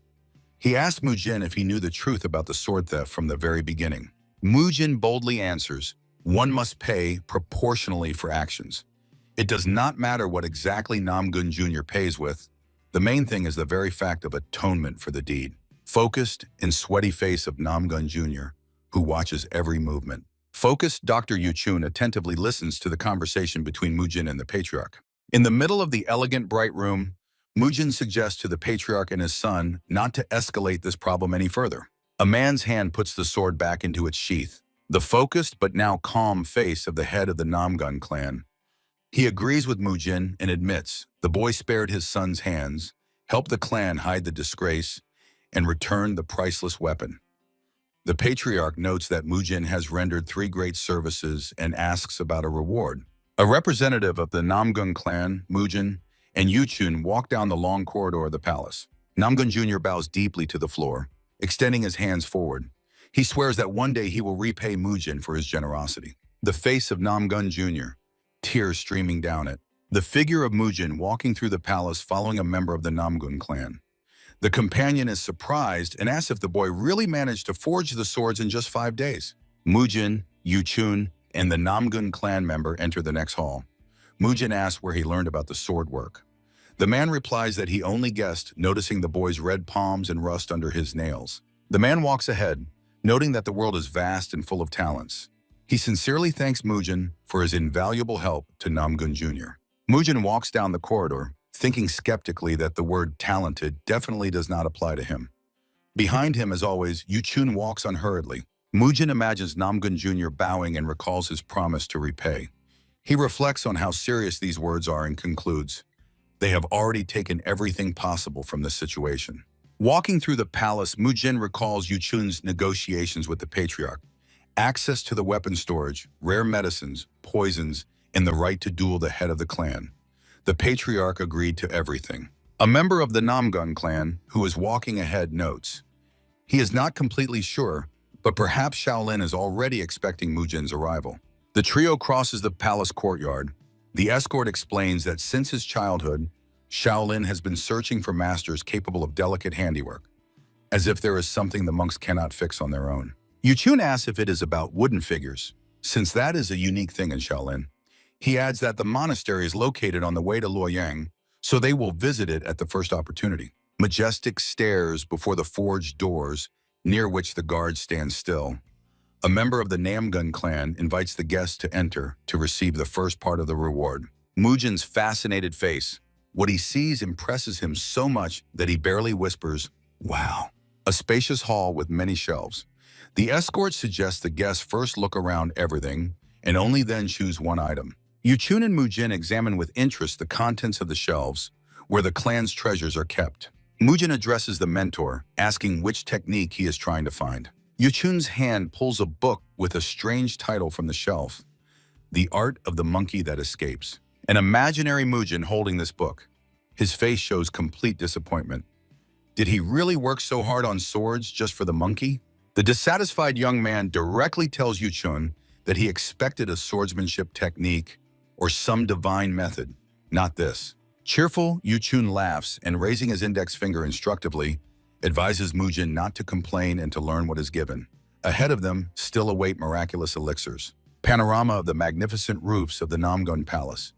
He asked Mujin if he knew the truth about the sword theft from the very beginning. Mujin boldly answers, one must pay proportionally for actions. It does not matter what exactly Namgun Jr. pays with. The main thing is the very fact of atonement for the deed. Focused and sweaty face of Namgun Jr., who watches every movement. Focused Dr. Yuchun attentively listens to the conversation between Mujin and the patriarch. In the middle of the elegant, bright room, Mujin suggests to the patriarch and his son not to escalate this problem any further. A man's hand puts the sword back into its sheath. The focused but now calm face of the head of the Namgun clan. He agrees with Mujin and admits the boy spared his son's hands, helped the clan hide the disgrace, and returned the priceless weapon. The patriarch notes that Mujin has rendered 3 great services and asks about a reward. A representative of the Namgun clan, Mujin, and Yuchun walk down the long corridor of the palace. Namgun Jr. bows deeply to the floor, extending his hands forward. He swears that one day he will repay Mujin for his generosity. The face of Namgun Jr., tears streaming down it. The figure of Mujin walking through the palace following a member of the Namgun clan. The companion is surprised and asks if the boy really managed to forge the swords in just 5 days. Mujin, Yuchun, and the Namgun clan member enter the next hall. Mujin asks where he learned about the sword work. The man replies that he only guessed, noticing the boy's red palms and rust under his nails. The man walks ahead, noting that the world is vast and full of talents. He sincerely thanks Mujin for his invaluable help to Namgun Jr. Mujin walks down the corridor, thinking skeptically that the word talented definitely does not apply to him. Behind him, as always, Yuchun walks unhurriedly. Mujin imagines Namgun Jr. bowing and recalls his promise to repay. He reflects on how serious these words are and concludes, They have already taken everything possible from this situation. Walking through the palace, Mujin recalls Yuchun's negotiations with the patriarch. Access to the weapon storage, rare medicines, poisons, and the right to duel the head of the clan. The patriarch agreed to everything. A member of the Namgun clan, who is walking ahead, notes, he is not completely sure, but perhaps Shaolin is already expecting Mujin's arrival. The trio crosses the palace courtyard. The escort explains that since his childhood, Shaolin has been searching for masters capable of delicate handiwork, as if there is something the monks cannot fix on their own. Yuchun asks if it is about wooden figures, since that is a unique thing in Shaolin. He adds that the monastery is located on the way to Luoyang, so they will visit it at the first opportunity. Majestic stairs before the forged doors, near which the guards stand still. A member of the Namgun clan invites the guests to enter to receive the first part of the reward. Mujin's fascinated face. What he sees impresses him so much that he barely whispers, "Wow." A spacious hall with many shelves. The escort suggests the guests first look around everything and only then choose one item. Yuchun and Mujin examine with interest the contents of the shelves where the clan's treasures are kept. Mujin addresses the mentor, asking which technique he is trying to find. Yuchun's hand pulls a book with a strange title from the shelf, The Art of the Monkey That Escapes. An imaginary Mujin holding this book. His face shows complete disappointment. Did he really work so hard on swords just for the monkey? The dissatisfied young man directly tells Yuchun that he expected a swordsmanship technique or some divine method, not this. Cheerful, Yuchun laughs and, raising his index finger instructively, advises Mujin not to complain and to learn what is given. Ahead of them still await miraculous elixirs. Panorama of the magnificent roofs of the Namgun Palace.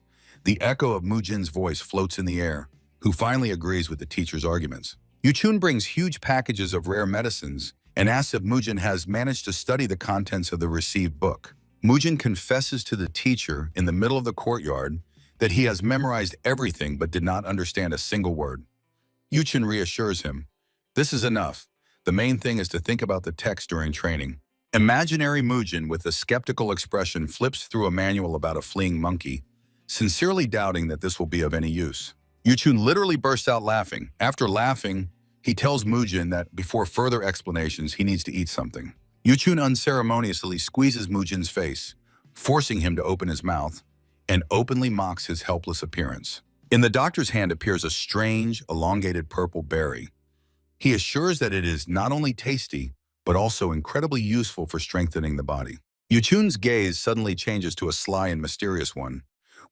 The echo of Mujin's voice floats in the air, who finally agrees with the teacher's arguments. Yuchun brings huge packages of rare medicines and asks if Mujin has managed to study the contents of the received book. Mujin confesses to the teacher in the middle of the courtyard that he has memorized everything but did not understand a single word. Yuchun reassures him, "This is enough. The main thing is to think about the text during training." Imaginary Mujin, with a skeptical expression, flips through a manual about a fleeing monkey, sincerely doubting that this will be of any use. Yuchun literally bursts out laughing. After laughing, he tells Mujin that before further explanations, he needs to eat something. Yuchun unceremoniously squeezes Mujin's face, forcing him to open his mouth, and openly mocks his helpless appearance. In the doctor's hand appears a strange, elongated purple berry. He assures that it is not only tasty, but also incredibly useful for strengthening the body. Yuchun's gaze suddenly changes to a sly and mysterious one.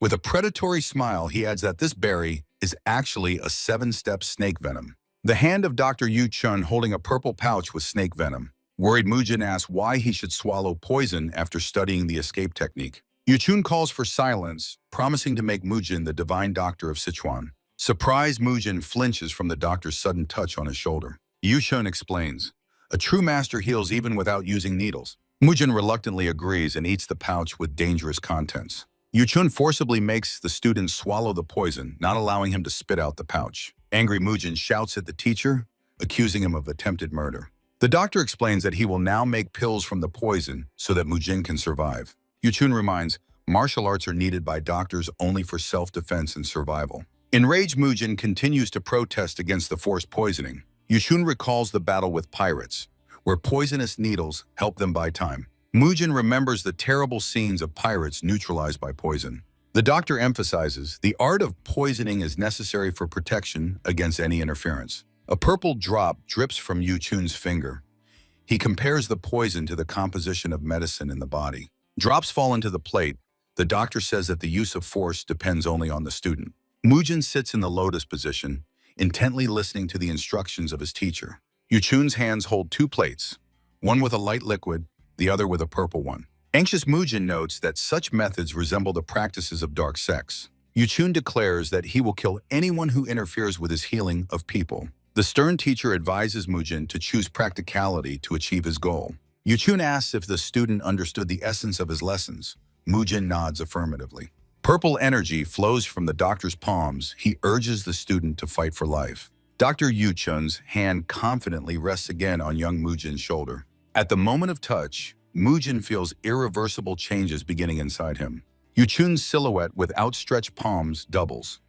With a predatory smile, he adds that this berry is actually a 7-step snake venom. The hand of Dr. Yuchun holding a purple pouch with snake venom. Worried, Mujin asks why he should swallow poison after studying the escape technique. Yuchun calls for silence, promising to make Mujin the divine doctor of Sichuan. Surprised, Mujin flinches from the doctor's sudden touch on his shoulder. Yuchun explains, "A true master heals even without using needles." Mujin reluctantly agrees and eats the pouch with dangerous contents. Yuchun forcibly makes the student swallow the poison, not allowing him to spit out the pouch. Angry Mujin shouts at the teacher, accusing him of attempted murder. The doctor explains that he will now make pills from the poison so that Mujin can survive. Yuchun reminds, martial arts are needed by doctors only for self-defense and survival. Enraged, Mujin continues to protest against the forced poisoning. Yuchun recalls the battle with pirates, where poisonous needles help them buy time. Mujin remembers the terrible scenes of pirates neutralized by poison. The doctor emphasizes the art of poisoning is necessary for protection against any interference. A purple drop drips from Yuchun's finger. He compares the poison to the composition of medicine in the body. Drops fall into the plate. The doctor says that the use of force depends only on the student. Mujin sits in the lotus position, intently listening to the instructions of his teacher. Yuchun's hands hold 2 plates, one with a light liquid, the other with a purple one. Anxious Mujin notes that such methods resemble the practices of dark sects. Yuchun declares that he will kill anyone who interferes with his healing of people. The stern teacher advises Mujin to choose practicality to achieve his goal. Yuchun asks if the student understood the essence of his lessons. Mujin nods affirmatively. Purple energy flows from the doctor's palms. He urges the student to fight for life. Dr. Yuchun's hand confidently rests again on young Mujin's shoulder. At the moment of touch, Mujin feels irreversible changes beginning inside him. Yuchun's silhouette with outstretched palms doubles.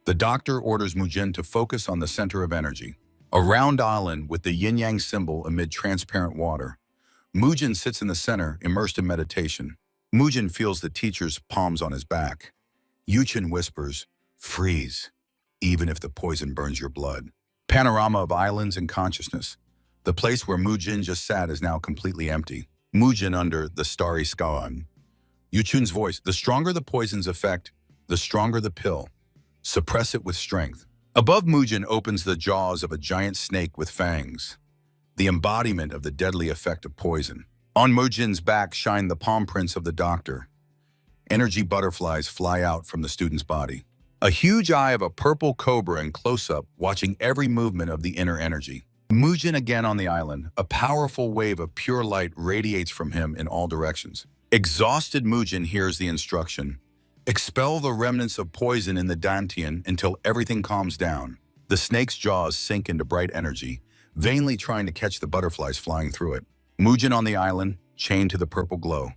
The doctor orders Mujin to focus on the center of energy, a round island with the yin-yang symbol amid transparent water. Mujin sits in the center, immersed in meditation. Mujin feels the teacher's palms on his back. Yuchen whispers, "Freeze, even if the poison burns your blood." Panorama of islands and consciousness. The place where Mujin just sat is now completely empty. Mujin under the starry sky. Yuchun's voice, "The stronger the poison's effect, the stronger the pill. Suppress it with strength." Above Mujin opens the jaws of a giant snake with fangs, the embodiment of the deadly effect of poison. On Mujin's back shine the palm prints of the doctor. Energy butterflies fly out from the student's body. A huge eye of a purple cobra in close-up, watching every movement of the inner energy. Mujin again on the island. A powerful wave of pure light radiates from him in all directions. Exhausted Mujin hears the instruction, "Expel the remnants of poison in the dantian until everything calms down." The snake's jaws sink into bright energy, vainly trying to catch the butterflies flying through it. Mujin on the island, chained to the purple glow.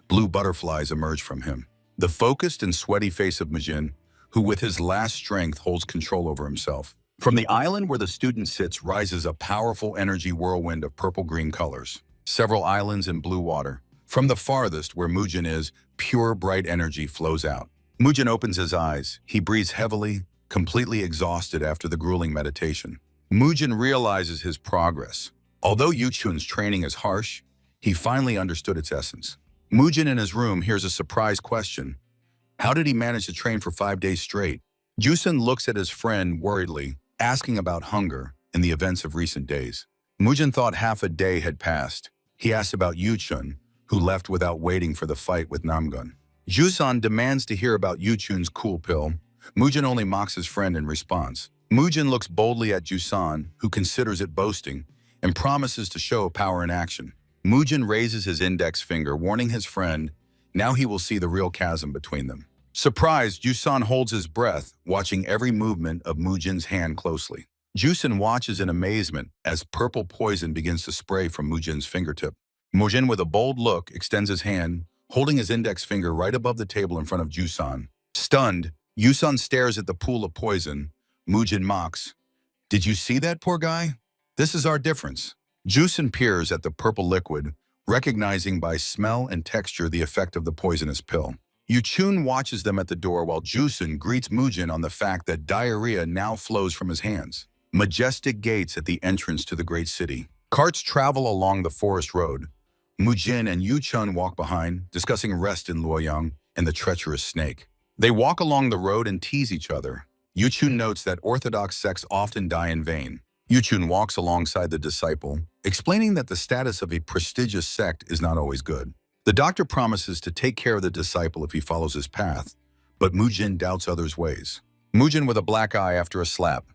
Blue butterflies emerge from him. The focused and sweaty face of Mujin, who with his last strength holds control over himself. From the island where the student sits rises a powerful energy whirlwind of purple-green colors. Several islands in blue water. From the farthest, where Mujin is, pure bright energy flows out. Mujin opens his eyes. He breathes heavily, completely exhausted after the grueling meditation. Mujin realizes his progress. Although Yuchun's training is harsh, he finally understood its essence. Mujin in his room hears a surprise question. How did he manage to train for 5 days straight? Jusun looks at his friend worriedly, asking about hunger and the events of recent days. Mujin thought half a day had passed. He asked about Yuchun, who left without waiting for the fight with Namgun. Jusan demands to hear about Yuchun's cool pill. Mujin only mocks his friend in response. Mujin looks boldly at Jusan, who considers it boasting, and promises to show power in action. Mujin raises his index finger, warning his friend, now he will see the real chasm between them. Surprised, Jusan holds his breath, watching every movement of Mujin's hand closely. Jusan watches in amazement as purple poison begins to spray from Mujin's fingertip. Mujin, with a bold look, extends his hand, holding his index finger right above the table in front of Jusan. Stunned, Jusan stares at the pool of poison. Mujin mocks, "Did you see that, poor guy? This is our difference." Jusan peers at the purple liquid, recognizing by smell and texture the effect of the poisonous pill. Yuchun watches them at the door while Jusan greets Mujin on the fact that diarrhea now flows from his hands. Majestic gates at the entrance to the great city. Carts travel along the forest road. Mujin and Yuchun walk behind, discussing rest in Luoyang and the treacherous snake. They walk along the road and tease each other. Yuchun notes that orthodox sects often die in vain. Yuchun walks alongside the disciple, explaining that the status of a prestigious sect is not always good. The doctor promises to take care of the disciple if he follows his path, but Mujin doubts others' ways. Mujin with a black eye after a slap.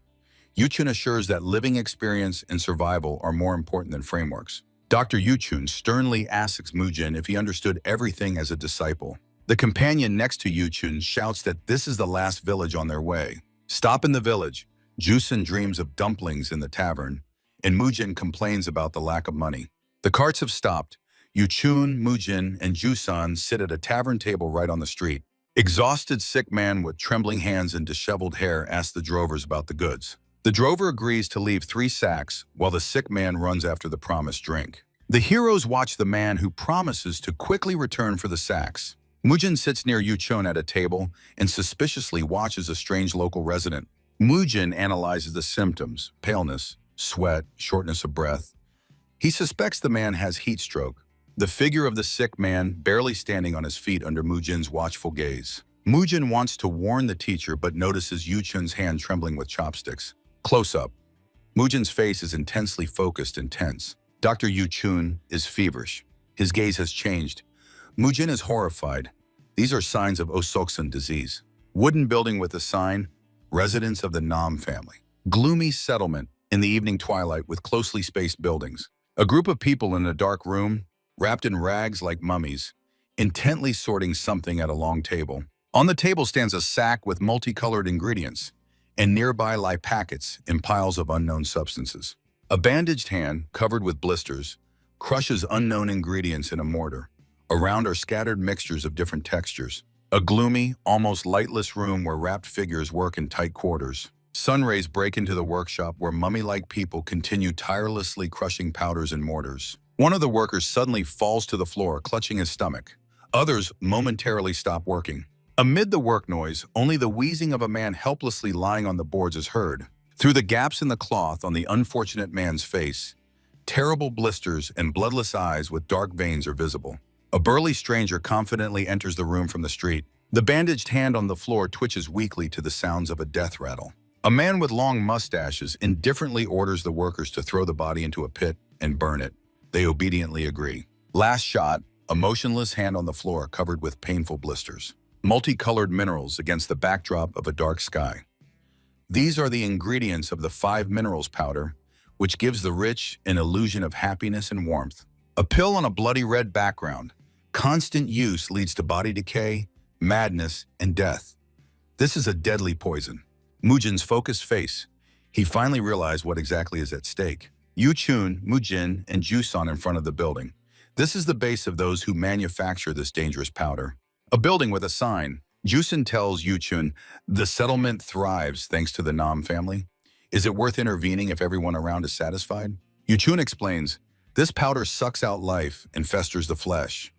Yuchun assures that living experience and survival are more important than frameworks. Dr. Yuchun sternly asks Mujin if he understood everything as a disciple. The companion next to Yuchun shouts that this is the last village on their way. Stop in the village. Jusan dreams of dumplings in the tavern, and Mujin complains about the lack of money. The carts have stopped. Yuchun, Mujin, and Jusan sit at a tavern table right on the street. Exhausted sick man with trembling hands and disheveled hair asks the drovers about the goods. The drover agrees to leave 3 sacks while the sick man runs after the promised drink. The heroes watch the man who promises to quickly return for the sacks. Mujin sits near Yuchun at a table and suspiciously watches a strange local resident. Mujin analyzes the symptoms: paleness, sweat, shortness of breath. He suspects the man has heat stroke. The figure of the sick man barely standing on his feet under Mujin's watchful gaze. Mujin wants to warn the teacher but notices Yuchun's hand trembling with chopsticks. Close up. Mujin's face is intensely focused and tense. Dr. Yuchun is feverish. His gaze has changed. Mujin is horrified. These are signs of Osoksan disease. Wooden building with a sign, residence of the Nam family. Gloomy settlement in the evening twilight with closely spaced buildings. A group of people in a dark room, wrapped in rags like mummies, intently sorting something at a long table. On the table stands a sack with multicolored ingredients, and nearby lie packets in piles of unknown substances. A bandaged hand, covered with blisters, crushes unknown ingredients in a mortar. Around are scattered mixtures of different textures. A gloomy, almost lightless room where wrapped figures work in tight quarters. Sun rays break into the workshop where mummy-like people continue tirelessly crushing powders and mortars. One of the workers suddenly falls to the floor, clutching his stomach. Others momentarily stop working. Amid the work noise, only the wheezing of a man helplessly lying on the boards is heard. Through the gaps in the cloth on the unfortunate man's face, terrible blisters and bloodless eyes with dark veins are visible. A burly stranger confidently enters the room from the street. The bandaged hand on the floor twitches weakly to the sounds of a death rattle. A man with long mustaches indifferently orders the workers to throw the body into a pit and burn it. They obediently agree. Last shot, a motionless hand on the floor covered with painful blisters. Multicolored minerals against the backdrop of a dark sky. These are the ingredients of the 5 minerals powder, which gives the rich an illusion of happiness and warmth. A pill on a bloody red background. Constant use leads to body decay, madness, and death. This is a deadly poison. Mujin's focused face. He finally realized what exactly is at stake. Yu-chun, Mujin, and Jusan in front of the building. This is the base of those who manufacture this dangerous powder. A building with a sign. Jusan tells Yu-chun, the settlement thrives thanks to the Nam family. Is it worth intervening if everyone around is satisfied? Yu-chun explains, this powder sucks out life and festers the flesh.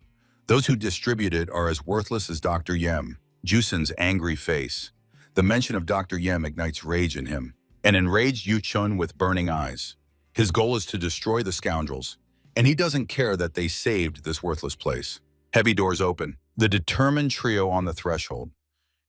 Those who distribute it are as worthless as Dr. Yem. Jusan's angry face. The mention of Dr. Yem ignites rage in him. An enraged Yu-chun with burning eyes. His goal is to destroy the scoundrels, and he doesn't care that they saved this worthless place. Heavy doors open. The determined trio on the threshold.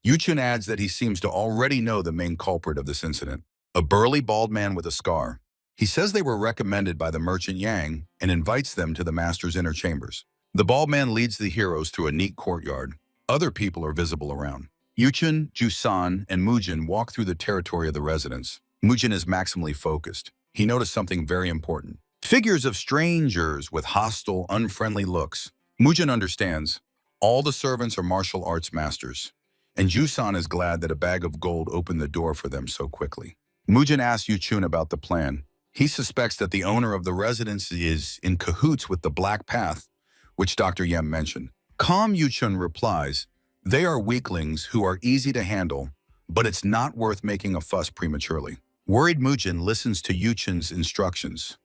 Yu-chun adds that he seems to already know the main culprit of this incident. A burly bald man with a scar. He says they were recommended by the merchant Yang and invites them to the master's inner chambers. The bald man leads the heroes through a neat courtyard. Other people are visible around. Yu-chun, Jusan, and Mujin walk through the territory of the residence. Mujin is maximally focused. He noticed something very important. Figures of strangers with hostile, unfriendly looks. Mujin understands. All the servants are martial arts masters, and Jusan is glad that a bag of gold opened the door for them so quickly. Mujin asks Yu-chun about the plan. He suspects that the owner of the residence is in cahoots with the Black Path, which Dr. Yem mentioned. Calm Yu-chun replies, they are weaklings who are easy to handle, but it's not worth making a fuss prematurely. Worried Mujin listens to Yu-chun's instructions.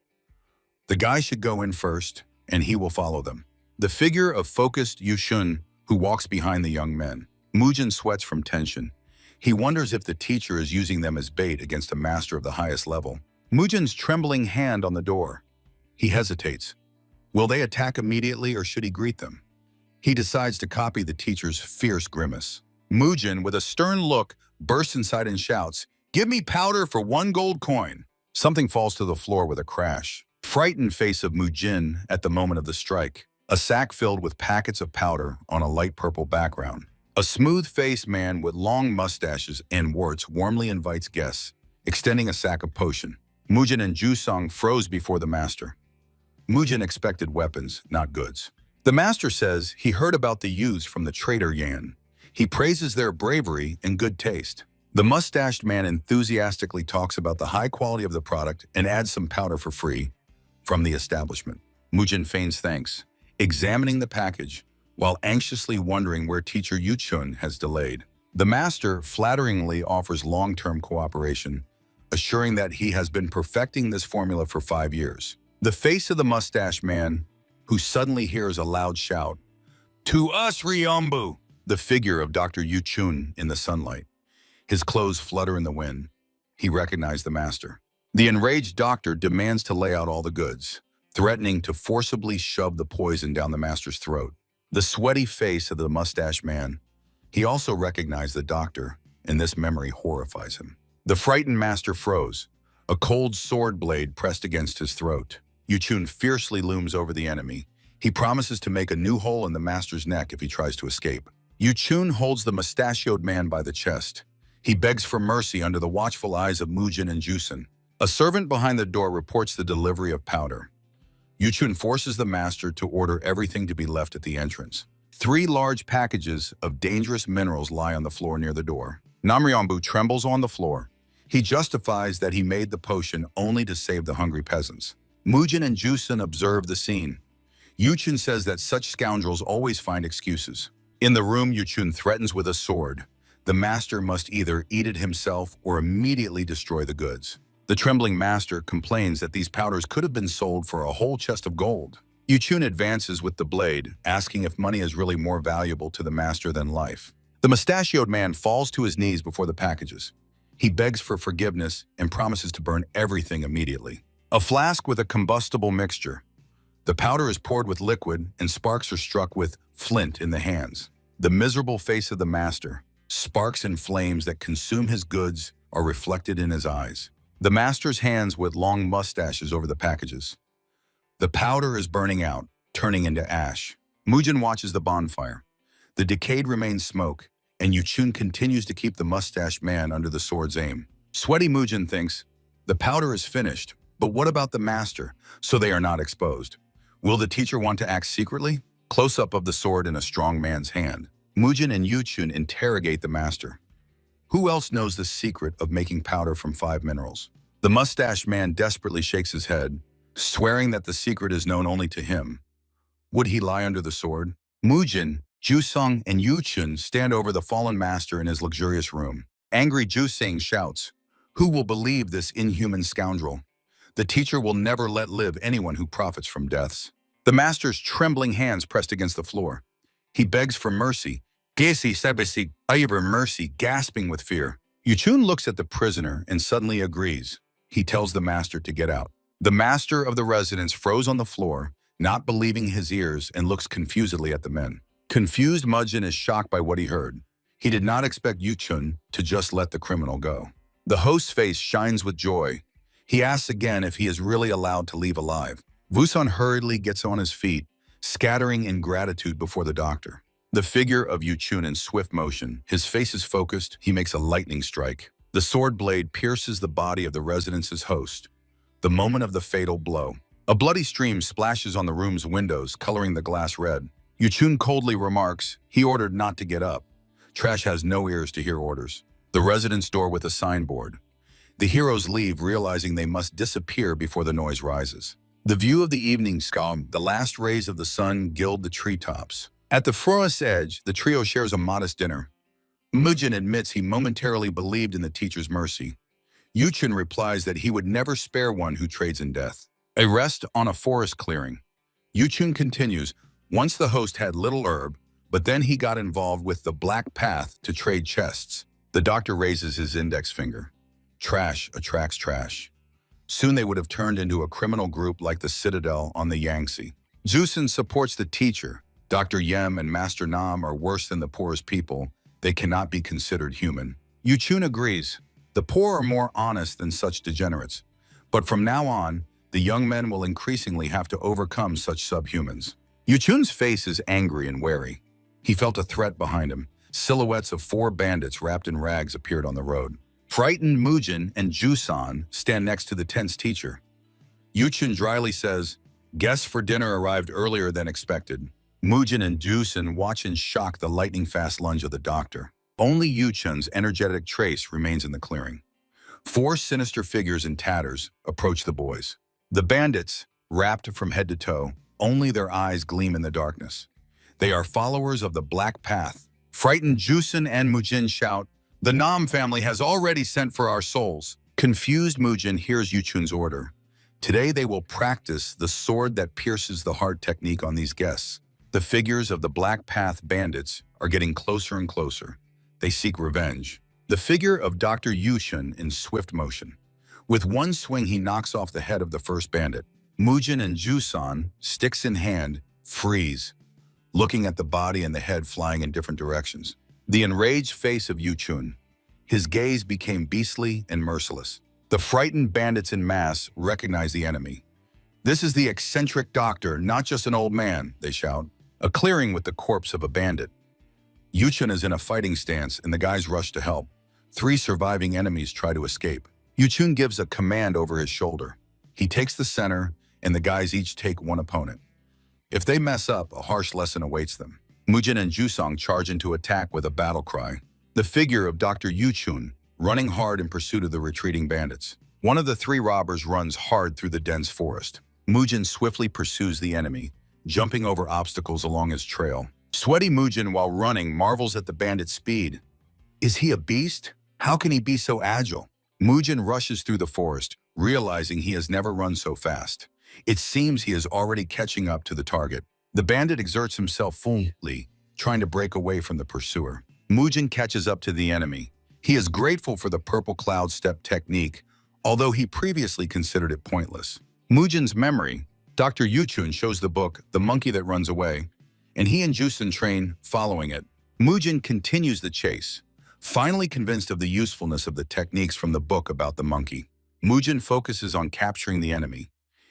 The guy should go in first, and he will follow them. The figure of focused Yu-chun who walks behind the young men. Mujin sweats from tension. He wonders if the teacher is using them as bait against a master of the highest level. Mujin's trembling hand on the door. He hesitates. Will they attack immediately or should he greet them? He decides to copy the teacher's fierce grimace. Mujin, with a stern look, bursts inside and shouts, give me powder for 1 gold coin. Something falls to the floor with a crash. Frightened face of Mujin at the moment of the strike. A sack filled with packets of powder on a light purple background. A smooth-faced man with long mustaches and warts warmly invites guests, extending a sack of potion. Mujin and Jusang froze before the master. Mujin expected weapons, not goods. The master says he heard about the youths from the traitor Yan. He praises their bravery and good taste. The mustached man enthusiastically talks about the high quality of the product and adds some powder for free from the establishment. Mujin feigns thanks, examining the package while anxiously wondering where teacher Yu-chun has delayed. The master flatteringly offers long-term cooperation, assuring that he has been perfecting this formula for 5 years. The face of the mustached man, who suddenly hears a loud shout, to us, Ryombu! The figure of Dr. Yu-chun in the sunlight. His clothes flutter in the wind. He recognized the master. The enraged doctor demands to lay out all the goods, threatening to forcibly shove the poison down the master's throat. The sweaty face of the mustached man. He also recognized the doctor, and this memory horrifies him. The frightened master froze, a cold sword blade pressed against his throat. Yu-chun fiercely looms over the enemy. He promises to make a new hole in the master's neck if he tries to escape. Yu-chun holds the mustachioed man by the chest. He begs for mercy under the watchful eyes of Mujin and Jusan. A servant behind the door reports the delivery of powder. Yu-chun forces the master to order everything to be left at the entrance. 3 large packages of dangerous minerals lie on the floor near the door. Namryombu trembles on the floor. He justifies that he made the potion only to save the hungry peasants. Mujin and Jusan observe the scene. Yu-chun says that such scoundrels always find excuses. In the room, Yuchun threatens with a sword. The master must either eat it himself or immediately destroy the goods. The trembling master complains that these powders could have been sold for a whole chest of gold. Yuchun advances with the blade, asking if money is really more valuable to the master than life. The mustachioed man falls to his knees before the packages. He begs for forgiveness and promises to burn everything immediately. A flask with a combustible mixture. The powder is poured with liquid and sparks are struck with flint in the hands. The miserable face of the master, sparks and flames that consume his goods, are reflected in his eyes. The master's hands with long mustaches over the packages. The powder is burning out, turning into ash. Mujin watches the bonfire. The decayed remains smoke, and Yuchun continues to keep the mustached man under the sword's aim. Sweaty Mujin thinks, the powder is finished, but what about the master, so they are not exposed? Will the teacher want to act secretly? Close-up of the sword in a strong man's hand. Mujin and Yuchun interrogate the master. Who else knows the secret of making powder from 5 minerals? The mustached man desperately shakes his head, swearing that the secret is known only to him. Would he lie under the sword? Mujin, Jusung, and Yuchun stand over the fallen master in his luxurious room. Angry Jusung shouts, "Who will believe this inhuman scoundrel? The teacher will never let live anyone who profits from deaths." The master's trembling hands pressed against the floor. He begs for mercy. Gesi sebesi ayber mercy, gasping with fear. Yuchun looks at the prisoner and suddenly agrees. He tells the master to get out. The master of the residence froze on the floor, not believing his ears, and looks confusedly at the men. Confused Mujin is shocked by what he heard. He did not expect Yuchun to just let the criminal go. The host's face shines with joy. He asks again if he is really allowed to leave alive. Vusan hurriedly gets on his feet, scattering in gratitude before the doctor. The figure of Yuchun in swift motion. His face is focused. He makes a lightning strike. The sword blade pierces the body of the residence's host. The moment of the fatal blow. A bloody stream splashes on the room's windows, coloring the glass red. Yuchun coldly remarks, he ordered not to get up. Trash has no ears to hear orders. The residence door with a signboard. The heroes leave, realizing they must disappear before the noise rises. The view of the evening sky, the last rays of the sun gild the treetops. At the forest's edge, the trio shares a modest dinner. Mujin admits he momentarily believed in the teacher's mercy. Yuchun replies that he would never spare one who trades in death. A rest on a forest clearing. Yuchun continues, once the host had little herb, but then he got involved with the Black Path to trade chests. The doctor raises his index finger. Trash attracts trash. Soon they would have turned into a criminal group like the Citadel on the Yangtze. Zusin supports the teacher. Dr. Yem and Master Nam are worse than the poorest people. They cannot be considered human. Yuchun agrees. The poor are more honest than such degenerates. But from now on, the young men will increasingly have to overcome such subhumans. Yuchun's face is angry and wary. He felt a threat behind him. Silhouettes of 4 bandits wrapped in rags appeared on the road. Frightened Mujin and Jusan stand next to the tense teacher. Yuchun dryly says, guests for dinner arrived earlier than expected. Mujin and Jusan watch in shock the lightning-fast lunge of the doctor. Only Yuchun's energetic trace remains in the clearing. 4 sinister figures in tatters approach the boys. The bandits, wrapped from head to toe, only their eyes gleam in the darkness. They are followers of the Black Path. Frightened Jusan and Mujin shout, the Nam family has already sent for our souls. Confused Mujin hears Yuchun's order. Today they will practice the sword that pierces the heart technique on these guests. The figures of the Black Path bandits are getting closer and closer. They seek revenge. The figure of Dr. Yuchun in swift motion. With one swing, he knocks off the head of the first bandit. Mujin and Jusan, sticks in hand, freeze, looking at the body and the head flying in different directions. The enraged face of Yuchun. His gaze became beastly and merciless. The frightened bandits in mass recognize the enemy. This is the eccentric doctor, not just an old man, they shout. A clearing with the corpse of a bandit. Yuchun is in a fighting stance and the guys rush to help. 3 surviving enemies try to escape. Yuchun gives a command over his shoulder. He takes the center and the guys each take 1 opponent. If they mess up, a harsh lesson awaits them. Mujin and Jusong charge into attack with a battle cry. The figure of Dr. Yuchun, running hard in pursuit of the retreating bandits. One of the 3 robbers runs hard through the dense forest. Mujin swiftly pursues the enemy, jumping over obstacles along his trail. Sweaty Mujin, while running, marvels at the bandit's speed. Is he a beast? How can he be so agile? Mujin rushes through the forest, realizing he has never run so fast. It seems he is already catching up to the target. The bandit exerts himself fully, trying to break away from the pursuer. Mujin catches up to the enemy. He is grateful for the purple cloud step technique, although he previously considered it pointless. Mujin's memory, Dr. Yuchun shows the book The Monkey That Runs Away, and he and Jusen train following it. Mujin continues the chase, finally convinced of the usefulness of the techniques from the book about the monkey. Mujin focuses on capturing the enemy.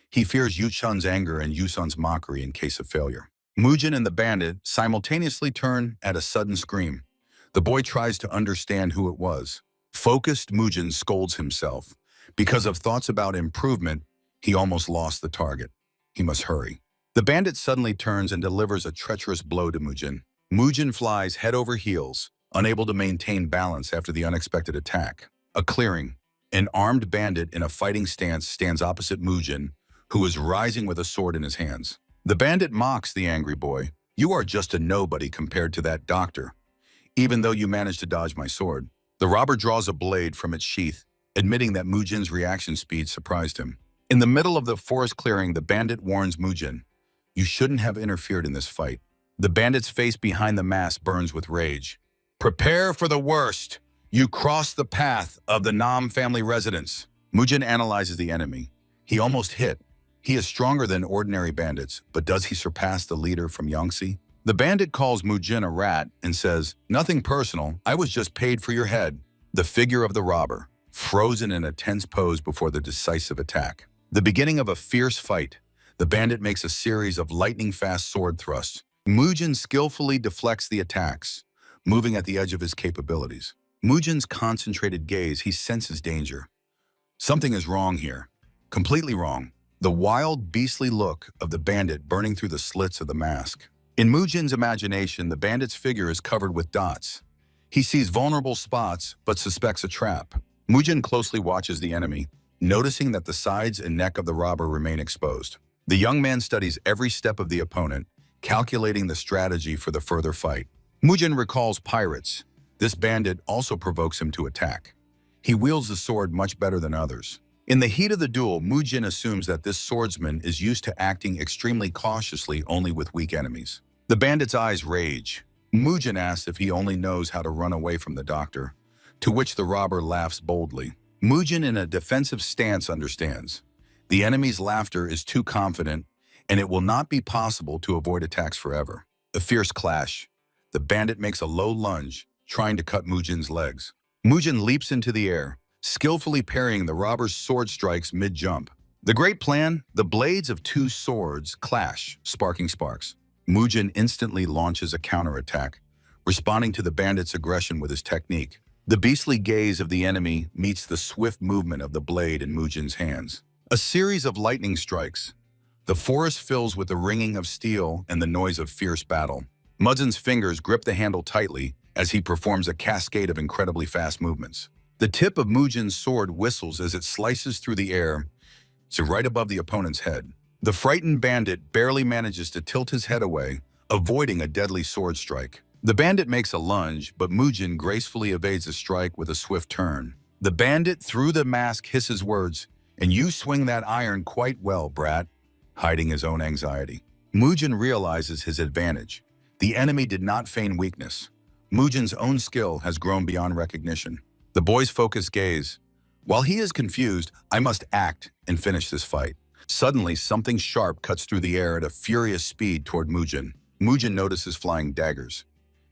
He fears Yuchun's anger and Yusun's mockery in case of failure. Mujin and the bandit simultaneously turn at a sudden scream. The boy tries to understand who it was. Focused, Mujin scolds himself. Because of thoughts about improvement, he almost lost the target. He must hurry. The bandit suddenly turns and delivers a treacherous blow to Mujin. Mujin flies head over heels, unable to maintain balance after the unexpected attack. A clearing. An armed bandit in a fighting stance stands opposite Mujin, who is rising with a sword in his hands. The bandit mocks the angry boy. You are just a nobody compared to that doctor, even though you managed to dodge my sword. The robber draws a blade from its sheath, admitting that Mujin's reaction speed surprised him. In the middle of the forest clearing, the bandit warns Mujin, you shouldn't have interfered in this fight. The bandit's face behind the mask burns with rage. Prepare for the worst. You crossed the path of the Nam family residence. Mujin analyzes the enemy. He almost hit. He is stronger than ordinary bandits, but does he surpass the leader from Yangtze? The bandit calls Mujin a rat and says, nothing personal, I was just paid for your head. The figure of the robber, frozen in a tense pose before the decisive attack. The beginning of a fierce fight. The bandit makes a series of lightning-fast sword thrusts. Mujin skillfully deflects the attacks, moving at the edge of his capabilities. Mujin's concentrated gaze, he senses danger. Something is wrong here. Completely wrong. The wild, beastly look of the bandit burning through the slits of the mask. In Mujin's imagination, the bandit's figure is covered with dots. He sees vulnerable spots, but suspects a trap. Mujin closely watches the enemy, noticing that the sides and neck of the robber remain exposed. The young man studies every step of the opponent, calculating the strategy for the further fight. Mujin recalls pirates. This bandit also provokes him to attack. He wields the sword much better than others. In the heat of the duel, Mujin assumes that this swordsman is used to acting extremely cautiously only with weak enemies. The bandit's eyes rage. Mujin asks if he only knows how to run away from the doctor, to which the robber laughs boldly. Mujin, in a defensive stance, understands. The enemy's laughter is too confident, and it will not be possible to avoid attacks forever. A fierce clash. The bandit makes a low lunge, trying to cut Mujin's legs. Mujin leaps into the air, skillfully parrying the robber's sword strikes mid-jump. The great plan, the blades of two swords clash, sparking sparks. Mujin instantly launches a counterattack, responding to the bandit's aggression with his technique. The beastly gaze of the enemy meets the swift movement of the blade in Mujin's hands. A series of lightning strikes. The forest fills with the ringing of steel and the noise of fierce battle. Mujin's fingers grip the handle tightly as he performs a cascade of incredibly fast movements. The tip of Mujin's sword whistles as it slices through the air to right above the opponent's head. The frightened bandit barely manages to tilt his head away, avoiding a deadly sword strike. The bandit makes a lunge, but Mujin gracefully evades the strike with a swift turn. The bandit, through the mask, hisses words, "And you swing that iron quite well, brat," hiding his own anxiety. Mujin realizes his advantage. The enemy did not feign weakness. Mujin's own skill has grown beyond recognition. The boy's focused gaze. While he is confused, I must act and finish this fight. Suddenly, something sharp cuts through the air at a furious speed toward Mujin. Mujin notices flying daggers.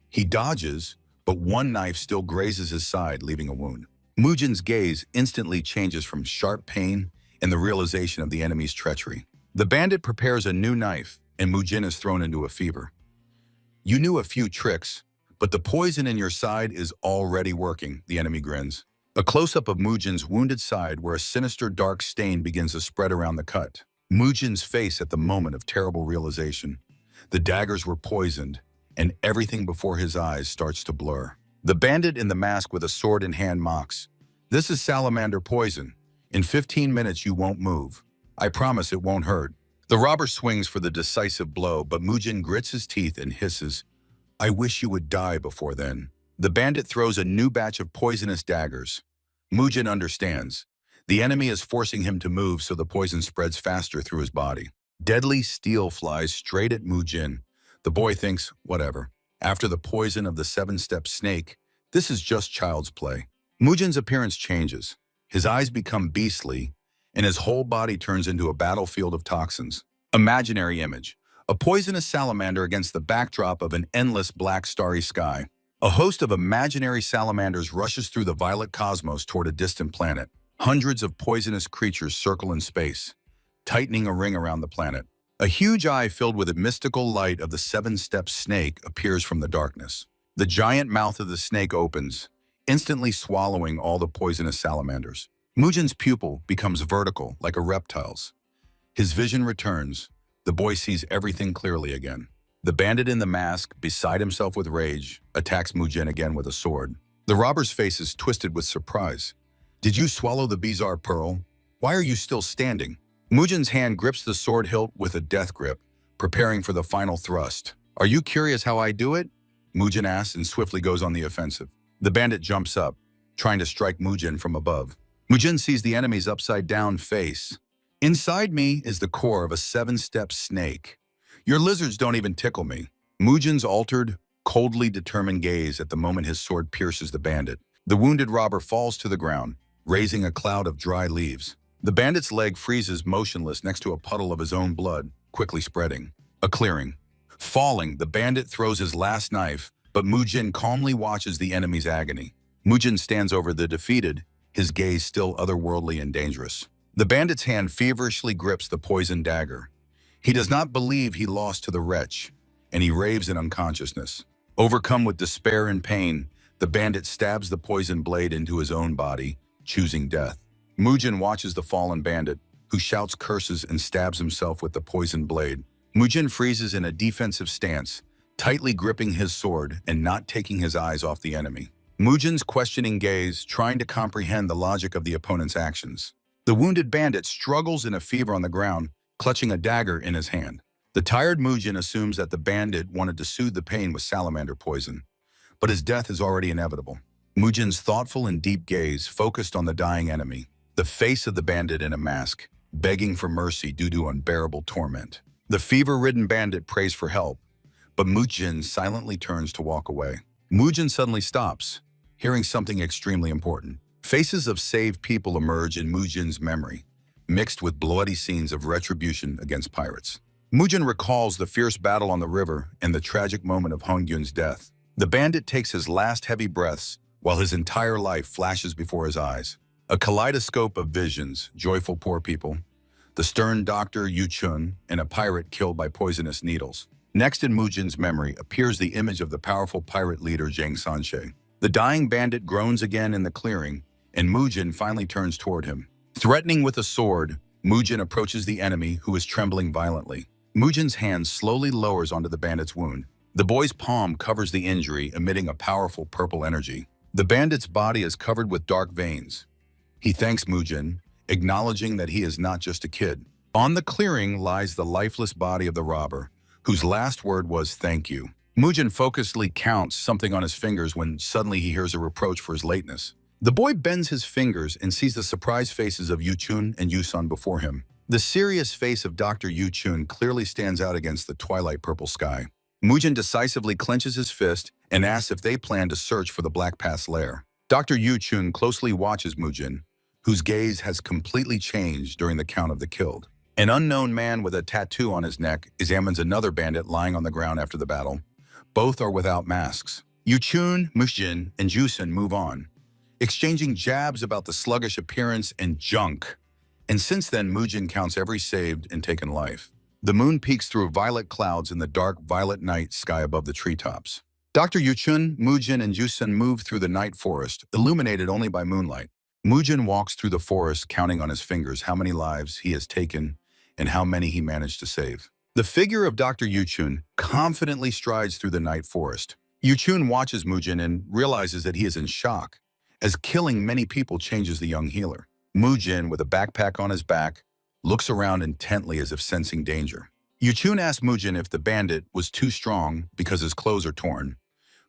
He dodges, but one knife still grazes his side, leaving a wound. Mujin's gaze instantly changes from sharp pain and the realization of the enemy's treachery. The bandit prepares a new knife, and Mujin is thrown into a fever. You knew a few tricks, but the poison in your side is already working, the enemy grins. A close-up of Mujin's wounded side where a sinister dark stain begins to spread around the cut. Mujin's face at the moment of terrible realization. The daggers were poisoned, and everything before his eyes starts to blur. The bandit in the mask with a sword in hand mocks. This is salamander poison. In 15 minutes you won't move. I promise it won't hurt. The robber swings for the decisive blow, but Mujin grits his teeth and hisses, I wish you would die before then. The bandit throws a new batch of poisonous daggers. Mujin understands. The enemy is forcing him to move so the poison spreads faster through his body. Deadly steel flies straight at Mujin. The boy thinks, whatever. After the poison of the seven-step snake, this is just child's play. Mujin's appearance changes. His eyes become beastly, and his whole body turns into a battlefield of toxins. Imaginary image. A poisonous salamander against the backdrop of an endless black starry sky. A host of imaginary salamanders rushes through the violet cosmos toward a distant planet. Hundreds of poisonous creatures circle in space, tightening a ring around the planet. A huge eye filled with a mystical light of the seven-step snake appears from the darkness. The giant mouth of the snake opens, instantly swallowing all the poisonous salamanders. Mujin's pupil becomes vertical, like a reptile's. His vision returns. The boy sees everything clearly again. The bandit in the mask, beside himself with rage, attacks Mujin again with a sword. The robber's face is twisted with surprise. Did you swallow the bizarre pearl? Why are you still standing? Mujin's hand grips the sword hilt with a death grip, preparing for the final thrust. Are you curious how I do it? Mujin asks and swiftly goes on the offensive. The bandit jumps up, trying to strike Mujin from above. Mujin sees the enemy's upside-down face. Inside me is the core of a seven-step snake. Your lizards don't even tickle me. Mujin's altered, coldly determined gaze at the moment his sword pierces the bandit. The wounded robber falls to the ground, raising a cloud of dry leaves. The bandit's leg freezes motionless next to a puddle of his own blood, quickly spreading. A clearing. Falling, the bandit throws his last knife, but Mujin calmly watches the enemy's agony. Mujin stands over the defeated, his gaze still otherworldly and dangerous. The bandit's hand feverishly grips the poisoned dagger. He does not believe he lost to the wretch, and he raves in unconsciousness. Overcome with despair and pain, the bandit stabs the poisoned blade into his own body, choosing death. Mujin watches the fallen bandit, who shouts curses and stabs himself with the poisoned blade. Mujin freezes in a defensive stance, tightly gripping his sword and not taking his eyes off the enemy. Mujin's questioning gaze, trying to comprehend the logic of the opponent's actions. The wounded bandit struggles in a fever on the ground, clutching a dagger in his hand. The tired Mujin assumes that the bandit wanted to soothe the pain with salamander poison, but his death is already inevitable. Mujin's thoughtful and deep gaze focused on the dying enemy, the face of the bandit in a mask, begging for mercy due to unbearable torment. The fever-ridden bandit prays for help, but Mujin silently turns to walk away. Mujin suddenly stops, hearing something extremely important. Faces of saved people emerge in Mujin's memory, mixed with bloody scenes of retribution against pirates. Mujin recalls the fierce battle on the river and the tragic moment of Hongyun's death. The bandit takes his last heavy breaths while his entire life flashes before his eyes. A kaleidoscope of visions, joyful poor people, the stern doctor Yu Chun, and a pirate killed by poisonous needles. Next in Mujin's memory appears the image of the powerful pirate leader Zhang Sanche. The dying bandit groans again in the clearing, and Mujin finally turns toward him. Threatening with a sword, Mujin approaches the enemy, who is trembling violently. Mujin's hand slowly lowers onto the bandit's wound. The boy's palm covers the injury, emitting a powerful purple energy. The bandit's body is covered with dark veins. He thanks Mujin, acknowledging that he is not just a kid. On the clearing lies the lifeless body of the robber, whose last word was "thank you." Mujin focusedly counts something on his fingers when suddenly he hears a reproach for his lateness. The boy bends his fingers and sees the surprised faces of Yu Chun and Yu Sun before him. The serious face of Dr. Yu Chun clearly stands out against the twilight purple sky. Mujin decisively clenches his fist and asks if they plan to search for the Black Path's lair. Dr. Yu Chun closely watches Mujin, whose gaze has completely changed during the count of the killed. An unknown man with a tattoo on his neck examines another bandit lying on the ground after the battle. Both are without masks. Yu Chun, Mujin, and Jusun move on, exchanging jabs about the sluggish appearance and junk. And since then, Mujin counts every saved and taken life. The moon peeks through violet clouds in the dark violet night sky above the treetops. Dr. Yuchun, Mujin, and Jusun move through the night forest, illuminated only by moonlight. Mujin walks through the forest, counting on his fingers how many lives he has taken and how many he managed to save. The figure of Dr. Yuchun confidently strides through the night forest. Yuchun watches Mujin and realizes that he is in shock, as killing many people changes the young healer. Mujin, with a backpack on his back, looks around intently as if sensing danger. Yuchun asks Mujin if the bandit was too strong because his clothes are torn.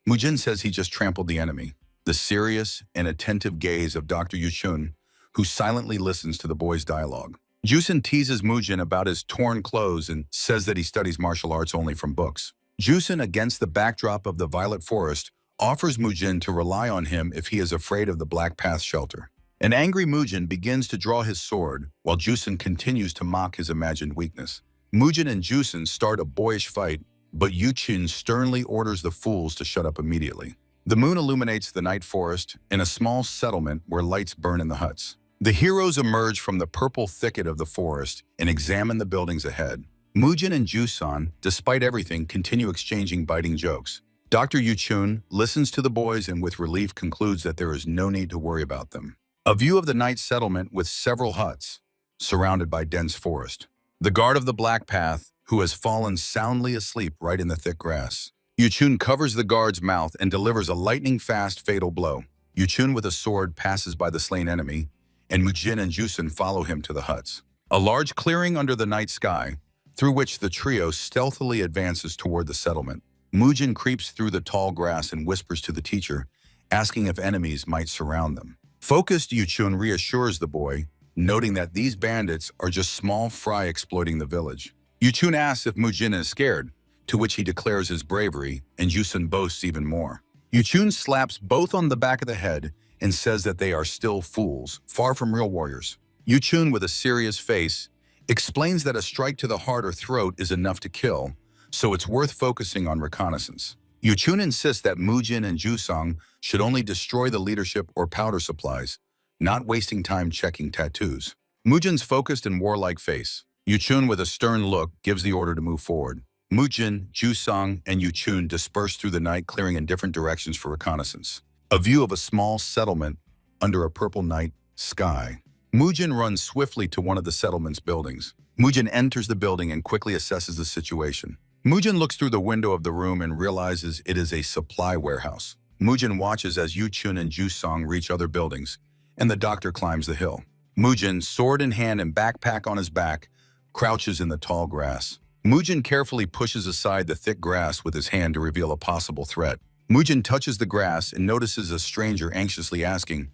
Mujin says he just trampled the enemy. The serious and attentive gaze of Dr. Yuchun, who silently listens to the boy's dialogue. Jusin teases Mujin about his torn clothes and says that he studies martial arts only from books. Jusin, against the backdrop of the Violet Forest, offers Mujin to rely on him if he is afraid of the Black Path shelter. An angry Mujin begins to draw his sword, while Jusin continues to mock his imagined weakness. Mujin and Jusin start a boyish fight, but Yuchun sternly orders the fools to shut up immediately. The moon illuminates the night forest in a small settlement where lights burn in the huts. The heroes emerge from the purple thicket of the forest and examine the buildings ahead. Mujin and Jusan, despite everything, continue exchanging biting jokes. Dr. Yuchun listens to the boys and with relief concludes that there is no need to worry about them. A view of the night settlement with several huts, surrounded by dense forest. The guard of the Black Path, who has fallen soundly asleep right in the thick grass. Yuchun covers the guard's mouth and delivers a lightning-fast fatal blow. Yuchun with a sword passes by the slain enemy, and Mujin and Jusin follow him to the huts. A large clearing under the night sky, through which the trio stealthily advances toward the settlement. Mujin creeps through the tall grass and whispers to the teacher, asking if enemies might surround them. Focused Yuchun reassures the boy, noting that these bandits are just small fry exploiting the village. Yuchun asks if Mujin is scared, to which he declares his bravery, and Jusin boasts even more. Yuchun slaps both on the back of the head and says that they are still fools, far from real warriors. Yuchun, with a serious face, explains that a strike to the heart or throat is enough to kill, so it's worth focusing on reconnaissance. Yuchun insists that Mujin and Jusang should only destroy the leadership or powder supplies, not wasting time checking tattoos. Mujin's focused and warlike face. Yuchun, with a stern look, gives the order to move forward. Mujin, Jusang, and Yuchun disperse through the night, clearing in different directions for reconnaissance. A view of a small settlement under a purple night sky. Mujin runs swiftly to one of the settlement's buildings. Mujin enters the building and quickly assesses the situation. Mujin looks through the window of the room and realizes it is a supply warehouse. Mujin watches as Yuchun and Jusang reach other buildings, and the doctor climbs the hill. Mujin, sword in hand and backpack on his back, crouches in the tall grass. Mujin carefully pushes aside the thick grass with his hand to reveal a possible threat. Mujin touches the grass and notices a stranger anxiously asking,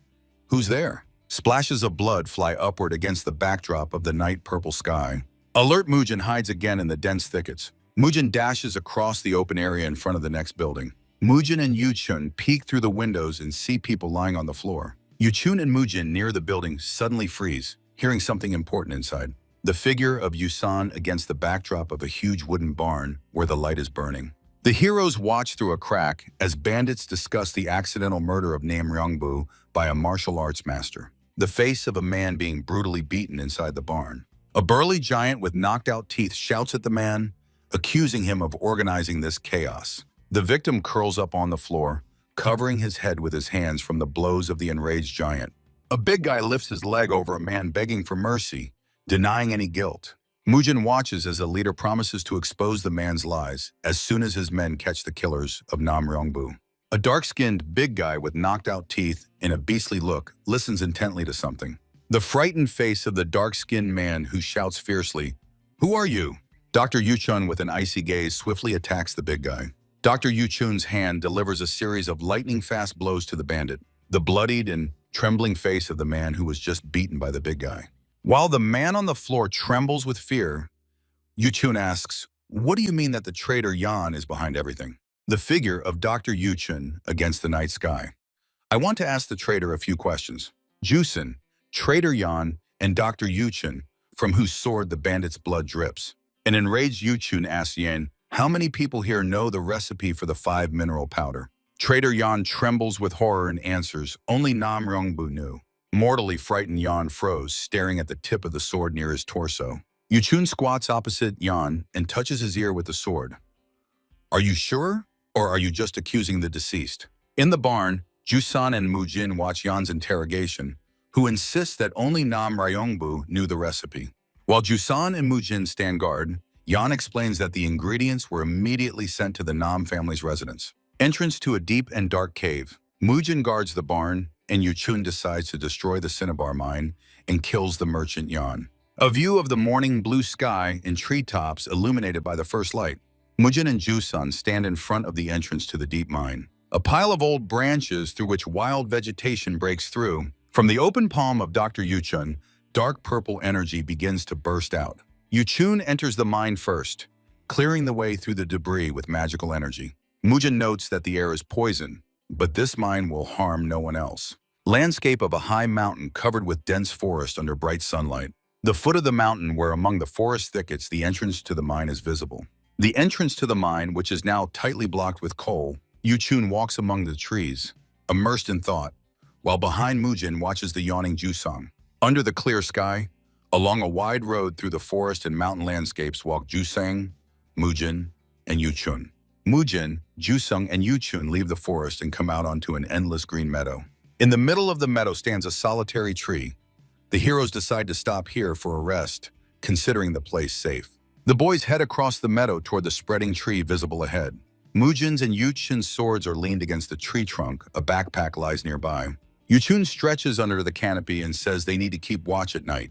"Who's there?" Splashes of blood fly upward against the backdrop of the night purple sky. Alert Mujin hides again in the dense thickets. Mujin dashes across the open area in front of the next building. Mujin and Yuchun peek through the windows and see people lying on the floor. Yuchun and Mujin near the building suddenly freeze, hearing something important inside. The figure of Yusan against the backdrop of a huge wooden barn where the light is burning. The heroes watch through a crack as bandits discuss the accidental murder of Nam Ryongbu by a martial arts master. The face of a man being brutally beaten inside the barn. A burly giant with knocked-out teeth shouts at the man, accusing him of organizing this chaos. The victim curls up on the floor, covering his head with his hands from the blows of the enraged giant. A big guy lifts his leg over a man begging for mercy, denying any guilt. Mujin watches as the leader promises to expose the man's lies as soon as his men catch the killers of Nam Ryongbu. A dark-skinned big guy with knocked-out teeth and a beastly look listens intently to something. The frightened face of the dark-skinned man who shouts fiercely, "Who are you?" Dr. Yuchun, with an icy gaze, swiftly attacks the big guy. Dr. Yuchun's hand delivers a series of lightning-fast blows to the bandit, the bloodied and trembling face of the man who was just beaten by the big guy. While the man on the floor trembles with fear, Yuchun asks, "What do you mean that the traitor Yan is behind everything?" The figure of Dr. Yuchun against the night sky. "I want to ask the traitor a few questions." Jusin, traitor Yan, and Dr. Yuchun, from whose sword the bandit's blood drips. An enraged Yuchun asks Yan, "How many people here know the recipe for the 5-mineral powder?" Traitor Yan trembles with horror and answers, "Only Nam Ryongbu knew." Mortally frightened, Yan froze, staring at the tip of the sword near his torso. Yuchun squats opposite Yan and touches his ear with the sword. "Are you sure, or are you just accusing the deceased?" In the barn, Jusan and Mujin watch Yan's interrogation, who insists that only Nam Ryongbu knew the recipe. While Jusan and Mujin stand guard, Yan explains that the ingredients were immediately sent to the Nam family's residence. Entrance to a deep and dark cave. Mujin guards the barn, and Yuchun decides to destroy the cinnabar mine and kills the merchant Yan. A view of the morning blue sky and treetops illuminated by the first light. Mujin and Jusun stand in front of the entrance to the deep mine. A pile of old branches through which wild vegetation breaks through. From the open palm of Dr. Yuchun, dark purple energy begins to burst out. Yuchun enters the mine first, clearing the way through the debris with magical energy. Mujin notes that the air is poison, but this mine will harm no one else. Landscape of a high mountain covered with dense forest under bright sunlight. The foot of the mountain where among the forest thickets the entrance to the mine is visible. The entrance to the mine, which is now tightly blocked with coal, Yuchun walks among the trees, immersed in thought, while behind Mujin watches the yawning Jusang. Under the clear sky, along a wide road through the forest and mountain landscapes walk Jusang, Mujin, and Yuchun. Mujin, Jusung, and Yuchun leave the forest and come out onto an endless green meadow. In the middle of the meadow stands a solitary tree. The heroes decide to stop here for a rest, considering the place safe. The boys head across the meadow toward the spreading tree visible ahead. Mujin's and Yuchun's swords are leaned against the tree trunk. A backpack lies nearby. Yuchun stretches under the canopy and says they need to keep watch at night.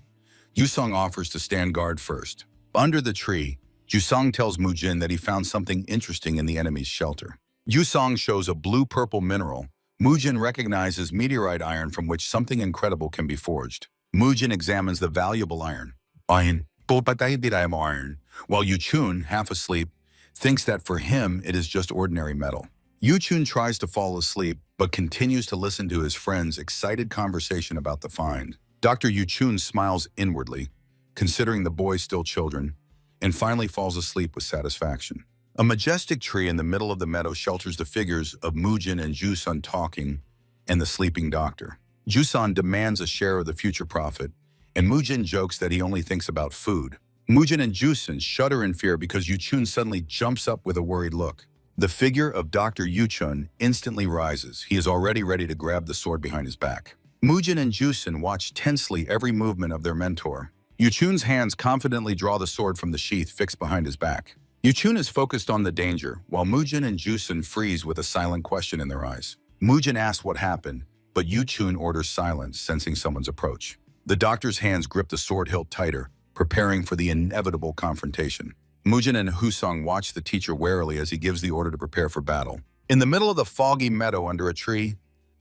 Yusong offers to stand guard first. Under the tree, Jusong tells Mujin that he found something interesting in the enemy's shelter. Yusong shows a blue-purple mineral. Mujin recognizes meteorite iron from which something incredible can be forged. Mujin examines the valuable iron. Iron, while Yuchun, half asleep, thinks that for him it is just ordinary metal. Yuchun tries to fall asleep, but continues to listen to his friend's excited conversation about the find. Dr. Yuchun smiles inwardly, considering the boys still children, and finally falls asleep with satisfaction. A majestic tree in the middle of the meadow shelters the figures of Mujin and Jusun talking and the sleeping doctor. Jusun demands a share of the future profit, and Mujin jokes that he only thinks about food. Mujin and Jusun shudder in fear because Yuchun suddenly jumps up with a worried look. The figure of Dr. Yuchun instantly rises. He is already ready to grab the sword behind his back. Mujin and Jusun watch tensely every movement of their mentor. Yuchun's hands confidently draw the sword from the sheath fixed behind his back. Yuchun is focused on the danger, while Mujin and Jusun freeze with a silent question in their eyes. Mujin asks what happened, but Yuchun orders silence, sensing someone's approach. The doctor's hands grip the sword hilt tighter, preparing for the inevitable confrontation. Mujin and Husong watch the teacher warily as he gives the order to prepare for battle. In the middle of the foggy meadow under a tree,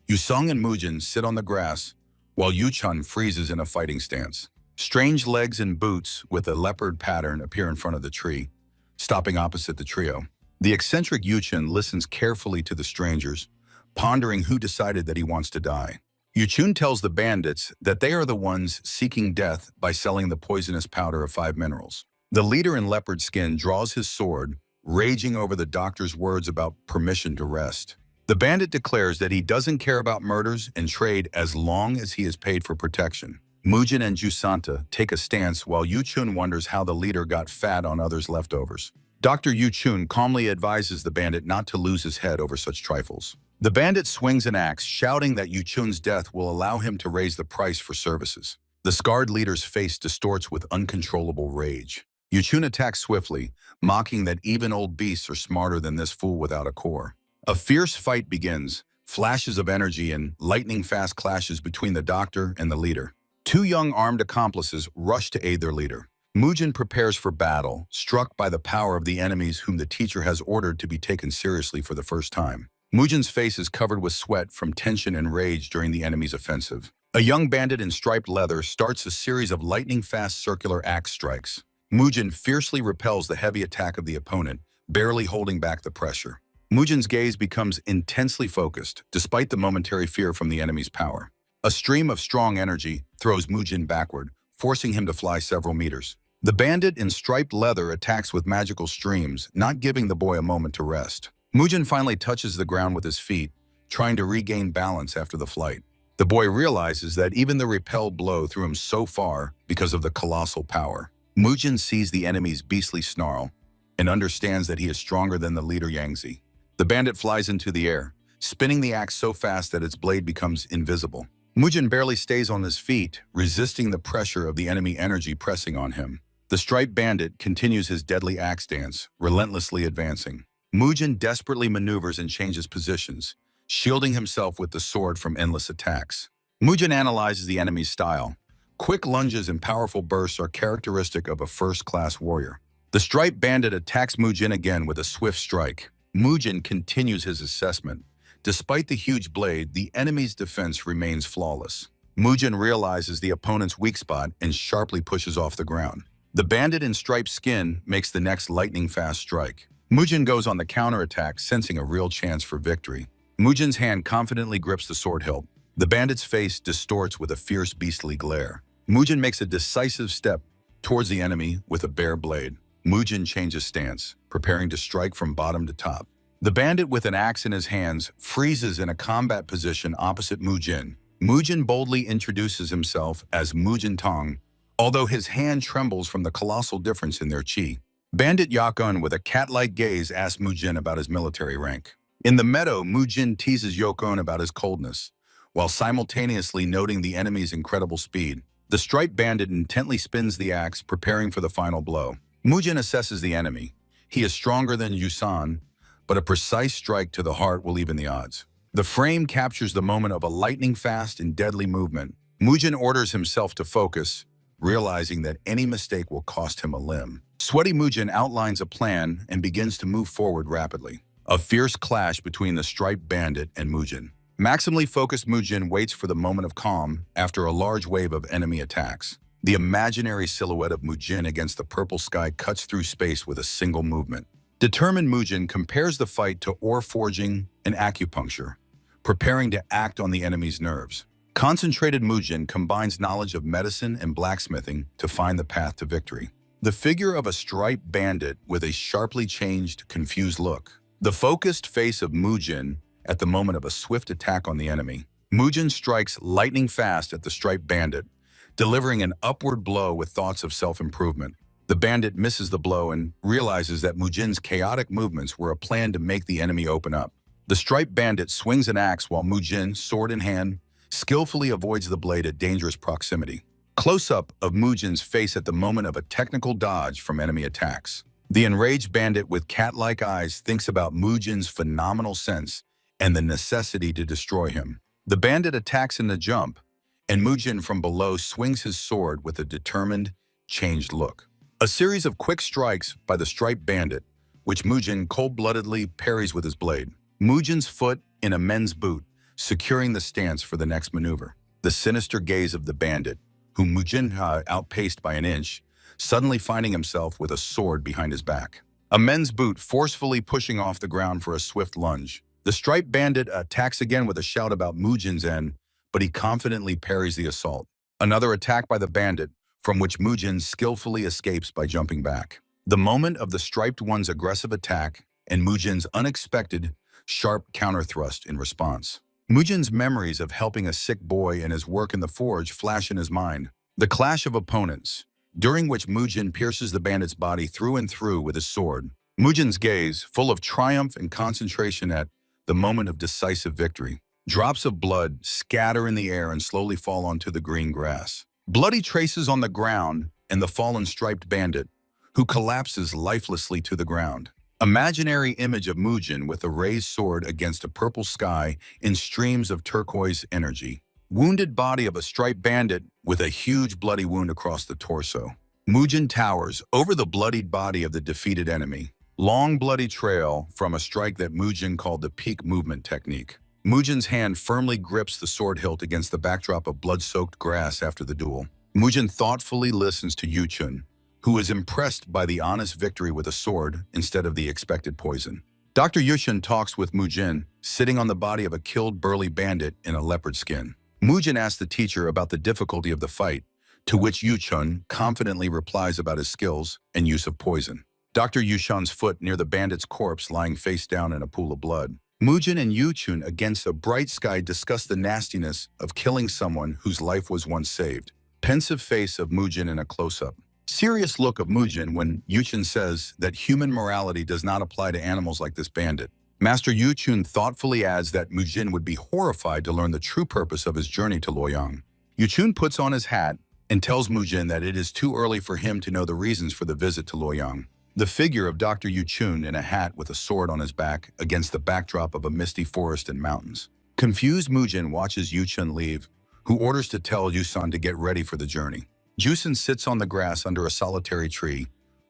Yusong and Mujin sit on the grass, while Yuchun freezes in a fighting stance. Strange legs and boots with a leopard pattern appear in front of the tree, stopping opposite the trio. The eccentric Yuchun listens carefully to the strangers, pondering who decided that he wants to die. Yuchun tells the bandits that they are the ones seeking death by selling the poisonous powder of 5 minerals. The leader in leopard skin draws his sword, raging over the doctor's words about permission to rest. The bandit declares that he doesn't care about murders and trade as long as he is paid for protection. Mujin and Jusanta take a stance while Yuchun wonders how the leader got fat on others' leftovers. Dr. Yuchun calmly advises the bandit not to lose his head over such trifles. The bandit swings an axe, shouting that Yuchun's death will allow him to raise the price for services. The scarred leader's face distorts with uncontrollable rage. Yuchun attacks swiftly, mocking that even old beasts are smarter than this fool without a core. A fierce fight begins, flashes of energy and lightning-fast clashes between the doctor and the leader. 2 young armed accomplices rush to aid their leader. Mujin prepares for battle, struck by the power of the enemies whom the teacher has ordered to be taken seriously for the first time. Mujin's face is covered with sweat from tension and rage during the enemy's offensive. A young bandit in striped leather starts a series of lightning-fast circular axe strikes. Mujin fiercely repels the heavy attack of the opponent, barely holding back the pressure. Mujin's gaze becomes intensely focused, despite the momentary fear from the enemy's power. A stream of strong energy throws Mujin backward, forcing him to fly several meters. The bandit in striped leather attacks with magical streams, not giving the boy a moment to rest. Mujin finally touches the ground with his feet, trying to regain balance after the flight. The boy realizes that even the repelled blow threw him so far because of the colossal power. Mujin sees the enemy's beastly snarl and understands that he is stronger than the leader Yangzi. The bandit flies into the air, spinning the axe so fast that its blade becomes invisible. Mujin barely stays on his feet, resisting the pressure of the enemy energy pressing on him. The striped bandit continues his deadly axe dance, relentlessly advancing. Mujin desperately maneuvers and changes positions, shielding himself with the sword from endless attacks. Mujin analyzes the enemy's style, Quick lunges and powerful bursts are characteristic of a first-class warrior. The striped bandit attacks Mujin again with a swift strike. Mujin continues his assessment. Despite the huge blade, the enemy's defense remains flawless. Mujin realizes the opponent's weak spot and sharply pushes off the ground. The bandit in striped skin makes the next lightning-fast strike. Mujin goes on the counterattack, sensing a real chance for victory. Mujin's hand confidently grips the sword hilt. The bandit's face distorts with a fierce beastly glare. Mujin makes a decisive step towards the enemy with a bare blade. Mujin changes stance, preparing to strike from bottom to top. The bandit with an axe in his hands freezes in a combat position opposite Mujin. Mujin boldly introduces himself as Mujin Tong, although his hand trembles from the colossal difference in their chi. Bandit Yakun with a cat-like gaze asks Mujin about his military rank. In the meadow, Mujin teases Yakun about his coldness, while simultaneously noting the enemy's incredible speed. The striped bandit intently spins the axe, preparing for the final blow. Mujin assesses the enemy. He is stronger than Yusan, but a precise strike to the heart will even the odds. The frame captures the moment of a lightning-fast and deadly movement. Mujin orders himself to focus, realizing that any mistake will cost him a limb. Sweaty Mujin outlines a plan and begins to move forward rapidly. A fierce clash between the striped bandit and Mujin. Maximally focused Mujin waits for the moment of calm after a large wave of enemy attacks. The imaginary silhouette of Mujin against the purple sky cuts through space with a single movement. Determined Mujin compares the fight to ore forging and acupuncture, preparing to act on the enemy's nerves. Concentrated Mujin combines knowledge of medicine and blacksmithing to find the path to victory. The figure of a striped bandit with a sharply changed, confused look. The focused face of Mujin at the moment of a swift attack on the enemy. Mujin strikes lightning fast at the striped bandit, delivering an upward blow with thoughts of self-improvement. The bandit misses the blow and realizes that Mujin's chaotic movements were a plan to make the enemy open up. The striped bandit swings an axe while Mujin, sword in hand, skillfully avoids the blade at dangerous proximity. Close-up of Mujin's face at the moment of a technical dodge from enemy attacks. The enraged bandit with cat-like eyes thinks about Mujin's phenomenal sense and the necessity to destroy him. The bandit attacks in the jump, and Mujin from below swings his sword with a determined, changed look. A series of quick strikes by the striped bandit, which Mujin cold-bloodedly parries with his blade. Mujin's foot in a men's boot, securing the stance for the next maneuver. The sinister gaze of the bandit, whom Mujin outpaced by an inch, suddenly finding himself with a sword behind his back. A men's boot forcefully pushing off the ground for a swift lunge. The striped bandit attacks again with a shout about Mujin's end, but he confidently parries the assault. Another attack by the bandit, from which Mujin skillfully escapes by jumping back. The moment of the striped one's aggressive attack and Mujin's unexpected, sharp counterthrust in response. Mujin's memories of helping a sick boy and his work in the forge flash in his mind. The clash of opponents, during which Mujin pierces the bandit's body through and through with his sword. Mujin's gaze, full of triumph and concentration at the moment of decisive victory. Drops of blood scatter in the air and slowly fall onto the green grass. Bloody traces on the ground and the fallen striped bandit, who collapses lifelessly to the ground. Imaginary image of Mujin with a raised sword against a purple sky in streams of turquoise energy. Wounded body of a striped bandit with a huge bloody wound across the torso. Mujin towers over the bloodied body of the defeated enemy. Long bloody trail from a strike that Mujin called the peak movement technique. Mujin's hand firmly grips the sword hilt against the backdrop of blood-soaked grass after the duel. Mujin thoughtfully listens to Yuchun, who is impressed by the honest victory with a sword instead of the expected poison. Dr. Yuchun talks with Mujin, sitting on the body of a killed burly bandit in a leopard skin. Mujin asks the teacher about the difficulty of the fight, to which Yuchun confidently replies about his skills and use of poison. Dr. Yuchun's foot near the bandit's corpse lying face down in a pool of blood. Mujin and Yuchun against a bright sky discuss the nastiness of killing someone whose life was once saved. Pensive face of Mujin in a close-up. Serious look of Mujin when Yuchun says that human morality does not apply to animals like this bandit. Master Yuchun thoughtfully adds that Mujin would be horrified to learn the true purpose of his journey to Luoyang. Yuchun puts on his hat and tells Mujin that it is too early for him to know the reasons for the visit to Luoyang. The figure of Dr. Yuchun in a hat with a sword on his back against the backdrop of a misty forest and mountains. Confused Mujin watches Yuchun leave, who orders to tell Yusun to get ready for the journey. Jusun sits on the grass under a solitary tree,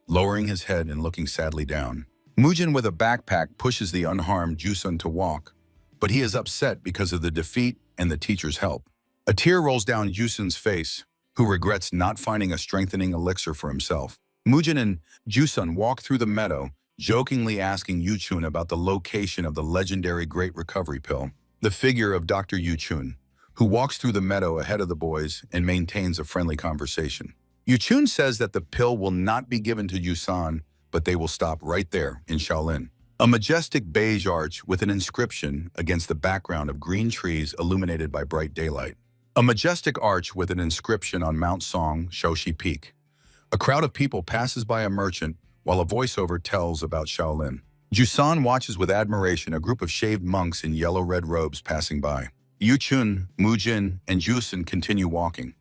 lowering his head and looking sadly down. Mujin with a backpack pushes the unharmed Jusun to walk, but he is upset because of the defeat and the teacher's help. A tear rolls down Jusun's face, who regrets not finding a strengthening elixir for himself. Mujin and Jusun walk through the meadow, jokingly asking Yuchun about the location of the legendary Great Recovery Pill. The figure of Dr. Yuchun, who walks through the meadow ahead of the boys and maintains a friendly conversation. Yuchun says that the pill will not be given to Yusan, but they will stop right there in Shaolin. A majestic beige arch with an inscription against the background of green trees illuminated by bright daylight. A majestic arch with an inscription on Mount Song, Shoshi Peak. A crowd of people passes by a merchant while a voiceover tells about Shaolin. Jusan watches with admiration a group of shaved monks in yellow-red robes passing by. Yuchun, Mujin, and Jusun continue walking.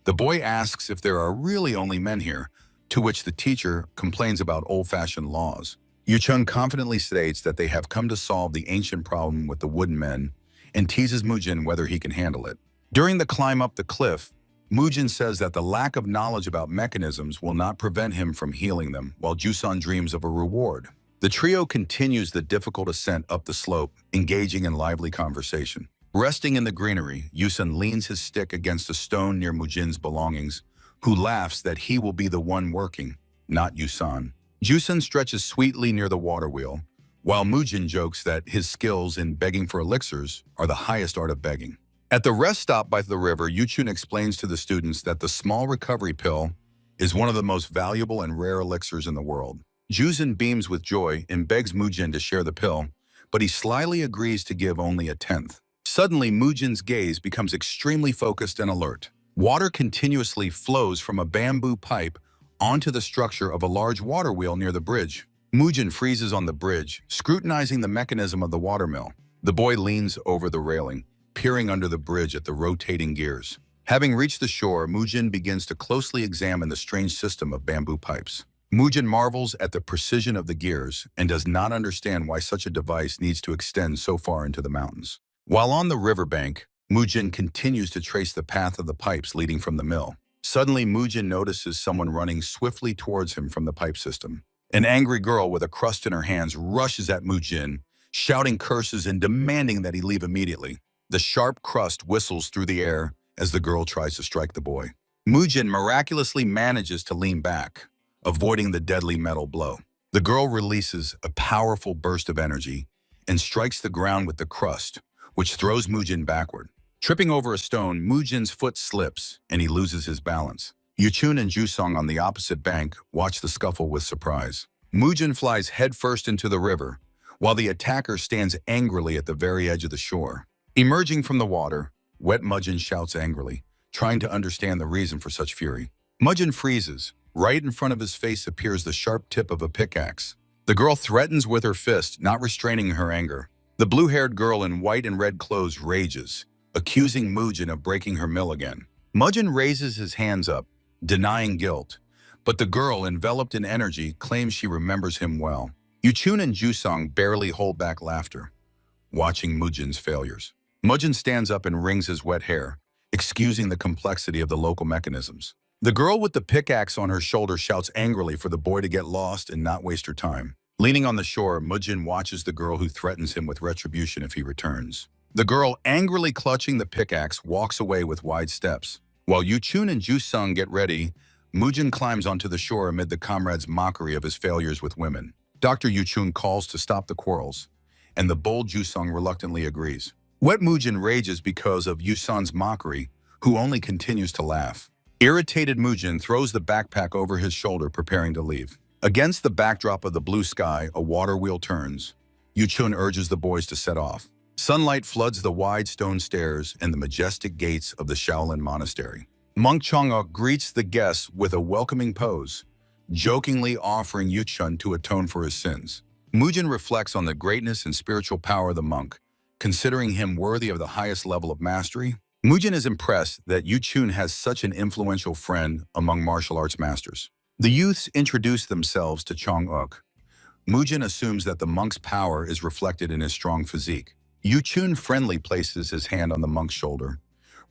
The boy asks if there are really only men here, to which the teacher complains about old-fashioned laws. Yuchun confidently states that they have come to solve the ancient problem with the wooden men and teases Mujin whether he can handle it. During the climb up the cliff, Mujin says that the lack of knowledge about mechanisms will not prevent him from healing them, while Jusan dreams of a reward. The trio continues the difficult ascent up the slope, engaging in lively conversation. Resting in the greenery, Yusun leans his stick against a stone near Mujin's belongings, who laughs that he will be the one working, not Yusan. Jusun stretches sweetly near the water wheel, while Mujin jokes that his skills in begging for elixirs are the highest art of begging. At the rest stop by the river, Yuchun explains to the students that the small recovery pill is one of the most valuable and rare elixirs in the world. Jusun beams with joy and begs Mujin to share the pill, but he slyly agrees to give only a tenth. Suddenly, Mujin's gaze becomes extremely focused and alert. Water continuously flows from a bamboo pipe onto the structure of a large water wheel near the bridge. Mujin freezes on the bridge, scrutinizing the mechanism of the watermill. The boy leans over the railing, peering under the bridge at the rotating gears. Having reached the shore, Mujin begins to closely examine the strange system of bamboo pipes. Mujin marvels at the precision of the gears and does not understand why such a device needs to extend so far into the mountains. While on the riverbank, Mujin continues to trace the path of the pipes leading from the mill. Suddenly, Mujin notices someone running swiftly towards him from the pipe system. An angry girl with a crust in her hands rushes at Mujin, shouting curses and demanding that he leave immediately. The sharp crust whistles through the air as the girl tries to strike the boy. Mujin miraculously manages to lean back, avoiding the deadly metal blow. The girl releases a powerful burst of energy and strikes the ground with the crust, which throws Mujin backward. Tripping over a stone, Mujin's foot slips and he loses his balance. Yuchun and Jusong on the opposite bank watch the scuffle with surprise. Mujin flies headfirst into the river, while the attacker stands angrily at the very edge of the shore. Emerging from the water, Wet Mujin shouts angrily, trying to understand the reason for such fury. Mujin freezes. Right in front of his face appears the sharp tip of a pickaxe. The girl threatens with her fist, not restraining her anger. The blue-haired girl in white and red clothes rages, accusing Mujin of breaking her mill again. Mujin raises his hands up, denying guilt, but the girl, enveloped in energy, claims she remembers him well. Yuchun and Jusong barely hold back laughter, watching Mujin's failures. Mujin stands up and wrings his wet hair, excusing the complexity of the local mechanisms. The girl with the pickaxe on her shoulder shouts angrily for the boy to get lost and not waste her time. Leaning on the shore, Mujin watches the girl who threatens him with retribution if he returns. The girl, angrily clutching the pickaxe, walks away with wide steps. While Yuchun and Jusung get ready, Mujin climbs onto the shore amid the comrades' mockery of his failures with women. Dr. Yuchun calls to stop the quarrels, and the bold Jusung reluctantly agrees. Wet Mujin rages because of Yusan's mockery, who only continues to laugh. Irritated Mujin throws the backpack over his shoulder, preparing to leave. Against the backdrop of the blue sky, a water wheel turns. Yuchun urges the boys to set off. Sunlight floods the wide stone stairs and the majestic gates of the Shaolin Monastery. Monk Chang'ok greets the guests with a welcoming pose, jokingly offering Yuchun to atone for his sins. Mujin reflects on the greatness and spiritual power of the monk, considering him worthy of the highest level of mastery. Mujin is impressed that Yuchun has such an influential friend among martial arts masters. The youths introduce themselves to Chang'ok. Mujin assumes that the monk's power is reflected in his strong physique. Yuchun friendly places his hand on the monk's shoulder,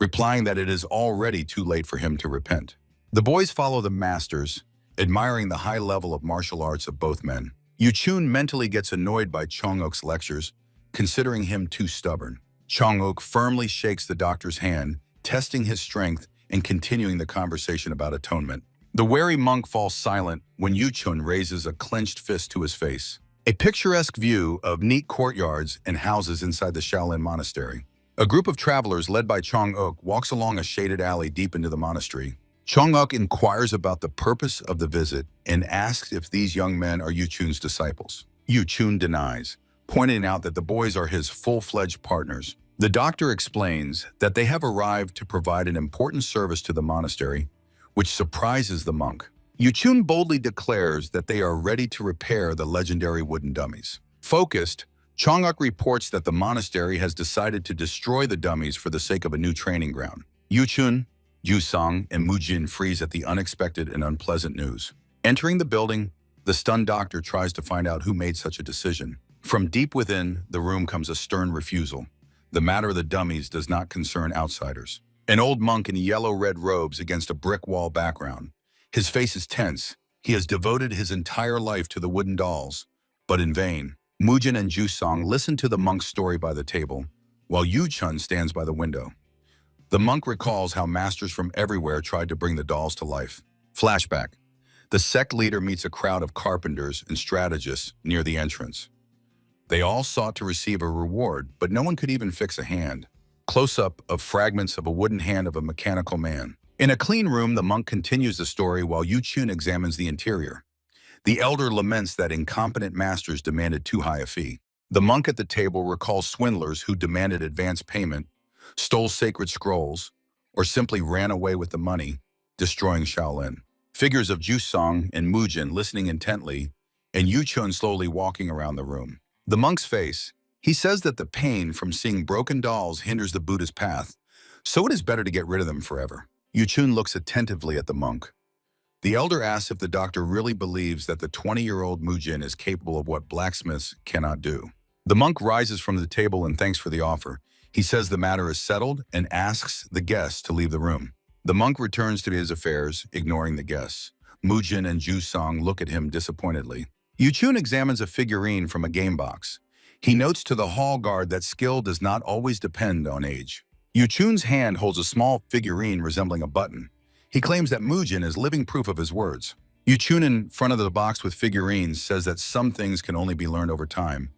replying that it is already too late for him to repent. The boys follow the masters, admiring the high level of martial arts of both men. Yu-chun mentally gets annoyed by Chong-uk's lectures, considering him too stubborn. Chong-uk firmly shakes the doctor's hand, testing his strength and continuing the conversation about atonement. The wary monk falls silent when Yu-chun raises a clenched fist to his face. A picturesque view of neat courtyards and houses inside the Shaolin monastery. A group of travelers led by Chong-uk walks along a shaded alley deep into the monastery. Chong-uk inquires about the purpose of the visit and asks if these young men are Yu-chun's disciples. Yu-chun denies, pointing out that the boys are his full-fledged partners. The doctor explains that they have arrived to provide an important service to the monastery, which surprises the monk. Yu-chun boldly declares that they are ready to repair the legendary wooden dummies. Focused, Chong-uk reports that the monastery has decided to destroy the dummies for the sake of a new training ground. Yu-chun, Ju-song, and Mu-jin freeze at the unexpected and unpleasant news. Entering the building, the stunned doctor tries to find out who made such a decision. From deep within the room comes a stern refusal. The matter of the dummies does not concern outsiders. An old monk in yellow-red robes against a brick wall background. His face is tense. He has devoted his entire life to the wooden dolls, but in vain. Mu-jin and Ju-song listen to the monk's story by the table, while Yu-chun stands by the window. The monk recalls how masters from everywhere tried to bring the dolls to life. Flashback. The sect leader meets a crowd of carpenters and strategists near the entrance. They all sought to receive a reward, but no one could even fix a hand. Close-up of fragments of a wooden hand of a mechanical man. In a clean room, the monk continues the story while Yu-chun examines the interior. The elder laments that incompetent masters demanded too high a fee. The monk at the table recalls swindlers who demanded advance payment, stole sacred scrolls, or simply ran away with the money, destroying Shaolin. Figures of Ju-song and Mu-jin listening intently, and Yu-chun slowly walking around the room. The monk's face. He says that the pain from seeing broken dolls hinders the Buddha's path, so it is better to get rid of them forever. Yu-chun looks attentively at the monk. The elder asks if the doctor really believes that the 20-year-old Mu-jin is capable of what blacksmiths cannot do. The monk rises from the table and thanks for the offer. He says the matter is settled and asks the guests to leave the room. The monk returns to his affairs, ignoring the guests. Mu-jin and Ju-song look at him disappointedly. Yu-chun examines a figurine from a game box. He notes to the hall guard that skill does not always depend on age. Yu-chun's hand holds a small figurine resembling a button. He claims that Mu-jin is living proof of his words. Yu-chun in front of the box with figurines says that some things can only be learned over time,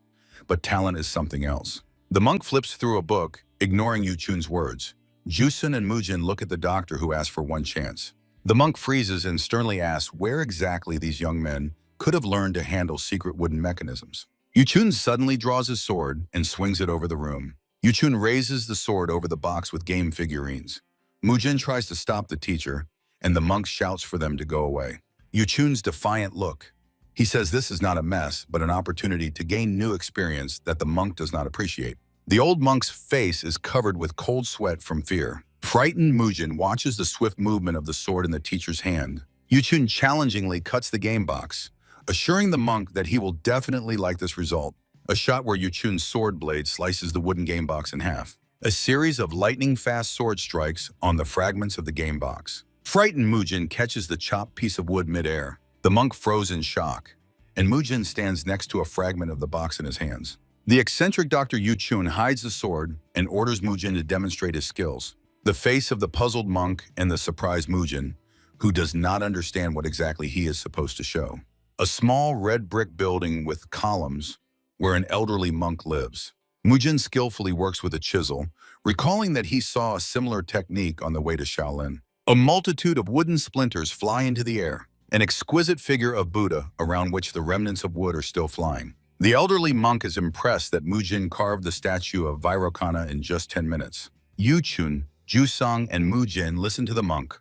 but talent is something else. The monk flips through a book, ignoring Yu-chun's words. Ju-sun and Mu-jin look at the doctor who asks for one chance. The monk freezes and sternly asks where exactly these young men could have learned to handle secret wooden mechanisms. Yu-chun suddenly draws his sword and swings it over the room. Yu-chun raises the sword over the box with game figurines. Mu-jin tries to stop the teacher, and the monk shouts for them to go away. Yu-chun's defiant look. He says this is not a mess, but an opportunity to gain new experience that the monk does not appreciate. The old monk's face is covered with cold sweat from fear. Frightened Mu-jin watches the swift movement of the sword in the teacher's hand. Yu-chun challengingly cuts the game box, assuring the monk that he will definitely like this result. A shot where Yu-chun's sword blade slices the wooden game box in half. A series of lightning-fast sword strikes on the fragments of the game box. Frightened Mu-jin catches the chopped piece of wood mid-air. The monk froze in shock, and Mu-jin stands next to a fragment of the box in his hands. The eccentric Dr. Yu-chun hides the sword and orders Mu-jin to demonstrate his skills. The face of the puzzled monk and the surprised Mu-jin, who does not understand what exactly he is supposed to show. A small red brick building with columns where an elderly monk lives. Mu-jin skillfully works with a chisel, recalling that he saw a similar technique on the way to Shaolin. A multitude of wooden splinters fly into the air, an exquisite figure of Buddha around which the remnants of wood are still flying. The elderly monk is impressed that Mu-jin carved the statue of Vairocana in just 10 minutes. Yu-chun, Ju-song, and Mu-jin listen to the monk.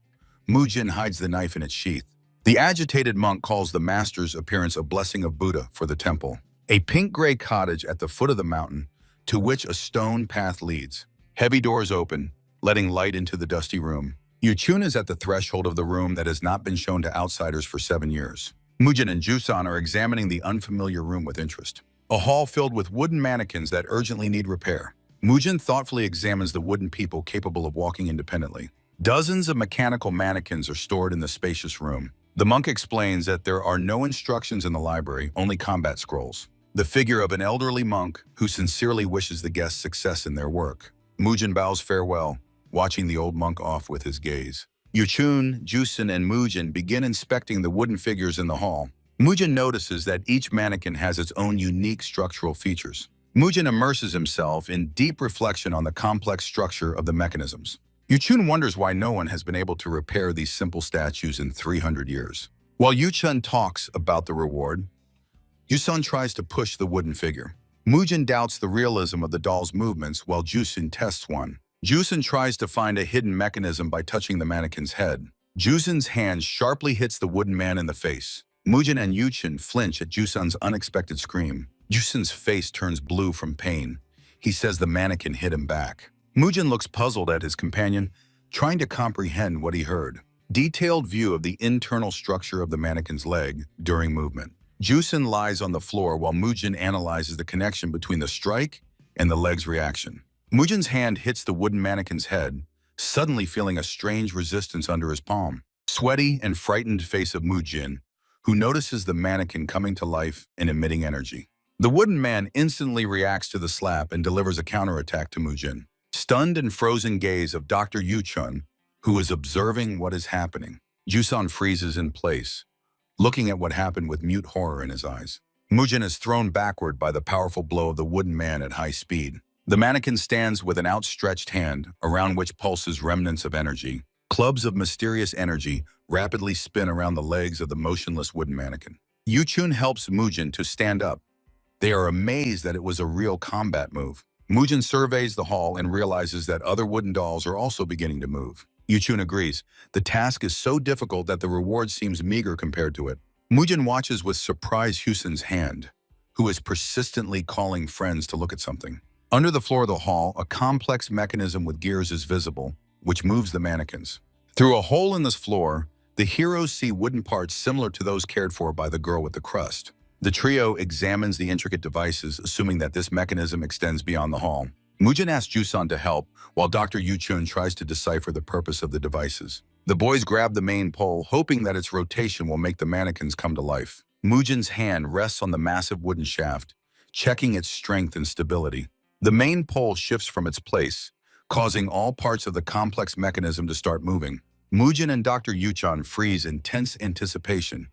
Mu-jin hides the knife in its sheath. The agitated monk calls the master's appearance a blessing of Buddha for the temple. A pink-gray cottage at the foot of the mountain, to which a stone path leads. Heavy doors open, letting light into the dusty room. Yu-chun is at the threshold of the room that has not been shown to outsiders for 7 years. Mu-jin and Ju-song are examining the unfamiliar room with interest. A hall filled with wooden mannequins that urgently need repair. Mujin thoughtfully examines the wooden people capable of walking independently. Dozens of mechanical mannequins are stored in the spacious room. The monk explains that there are no instructions in the library, only combat scrolls. The figure of an elderly monk who sincerely wishes the guests success in their work. Mujin bows farewell, watching the old monk off with his gaze. Yuchun, Jusin, and Mujin begin inspecting the wooden figures in the hall. Mujin notices that each mannequin has its own unique structural features. Mujin immerses himself in deep reflection on the complex structure of the mechanisms. Yuchun wonders why no one has been able to repair these simple statues in 300 years. While Yuchun talks about the reward, Yusun tries to push the wooden figure. Mujin doubts the realism of the doll's movements while Jusin tests one. Jusin tries to find a hidden mechanism by touching the mannequin's head. Jusin's hand sharply hits the wooden man in the face. Mujin and Yuchun flinch at Jusun's unexpected scream. Jusin's face turns blue from pain. He says the mannequin hit him back. Mujin looks puzzled at his companion, trying to comprehend what he heard. Detailed view of the internal structure of the mannequin's leg during movement. Jusin lies on the floor while Mujin analyzes the connection between the strike and the leg's reaction. Mujin's hand hits the wooden mannequin's head, suddenly feeling a strange resistance under his palm. Sweaty and frightened face of Mujin, who notices the mannequin coming to life and emitting energy. The wooden man instantly reacts to the slap and delivers a counterattack to Mujin. Stunned and frozen gaze of Dr. Yuchun, who is observing what is happening. Jusan freezes in place, looking at what happened with mute horror in his eyes. Mujin is thrown backward by the powerful blow of the wooden man at high speed. The mannequin stands with an outstretched hand, around which pulses remnants of energy. Clubs of mysterious energy rapidly spin around the legs of the motionless wooden mannequin. Yuchun helps Mujin to stand up. They are amazed that it was a real combat move. Mujin surveys the hall and realizes that other wooden dolls are also beginning to move. Yuchun agrees. The task is so difficult that the reward seems meager compared to it. Mujin watches with surprise Husin's hand, who is persistently calling friends to look at something. Under the floor of the hall, a complex mechanism with gears is visible, which moves the mannequins. Through a hole in this floor, the heroes see wooden parts similar to those cared for by the girl with the crust. The trio examines the intricate devices, assuming that this mechanism extends beyond the hall. Mujin asks Jusan to help, while Dr. Yuchun tries to decipher the purpose of the devices. The boys grab the main pole, hoping that its rotation will make the mannequins come to life. Mujin's hand rests on the massive wooden shaft, checking its strength and stability. The main pole shifts from its place, causing all parts of the complex mechanism to start moving. Mujin and Dr. Yuchun freeze in tense anticipation,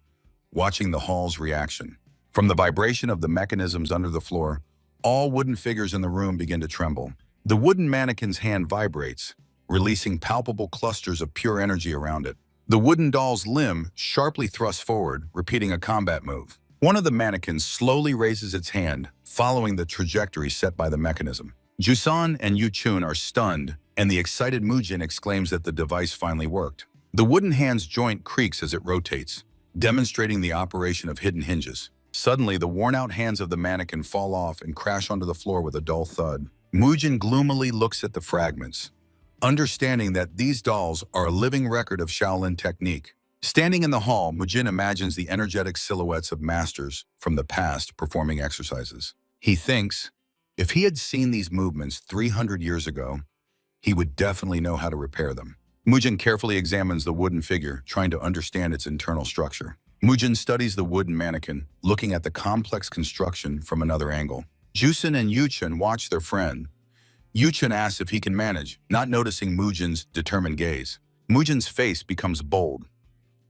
watching the hall's reaction. From the vibration of the mechanisms under the floor, all wooden figures in the room begin to tremble. The wooden mannequin's hand vibrates, releasing palpable clusters of pure energy around it. The wooden doll's limb sharply thrusts forward, repeating a combat move. One of the mannequins slowly raises its hand, following the trajectory set by the mechanism. Jusan and Yuchun are stunned, and the excited Mujin exclaims that the device finally worked. The wooden hand's joint creaks as it rotates, demonstrating the operation of hidden hinges. Suddenly, the worn-out hands of the mannequin fall off and crash onto the floor with a dull thud. Mujin gloomily looks at the fragments, understanding that these dolls are a living record of Shaolin technique. Standing in the hall, Mujin imagines the energetic silhouettes of masters from the past performing exercises. He thinks, if he had seen these movements 300 years ago, he would definitely know how to repair them. Mujin carefully examines the wooden figure, trying to understand its internal structure. Mujin studies the wooden mannequin, looking at the complex construction from another angle. Jusin and Yuchun watch their friend. Yuchun asks if he can manage, not noticing Mujin's determined gaze. Mujin's face becomes bold.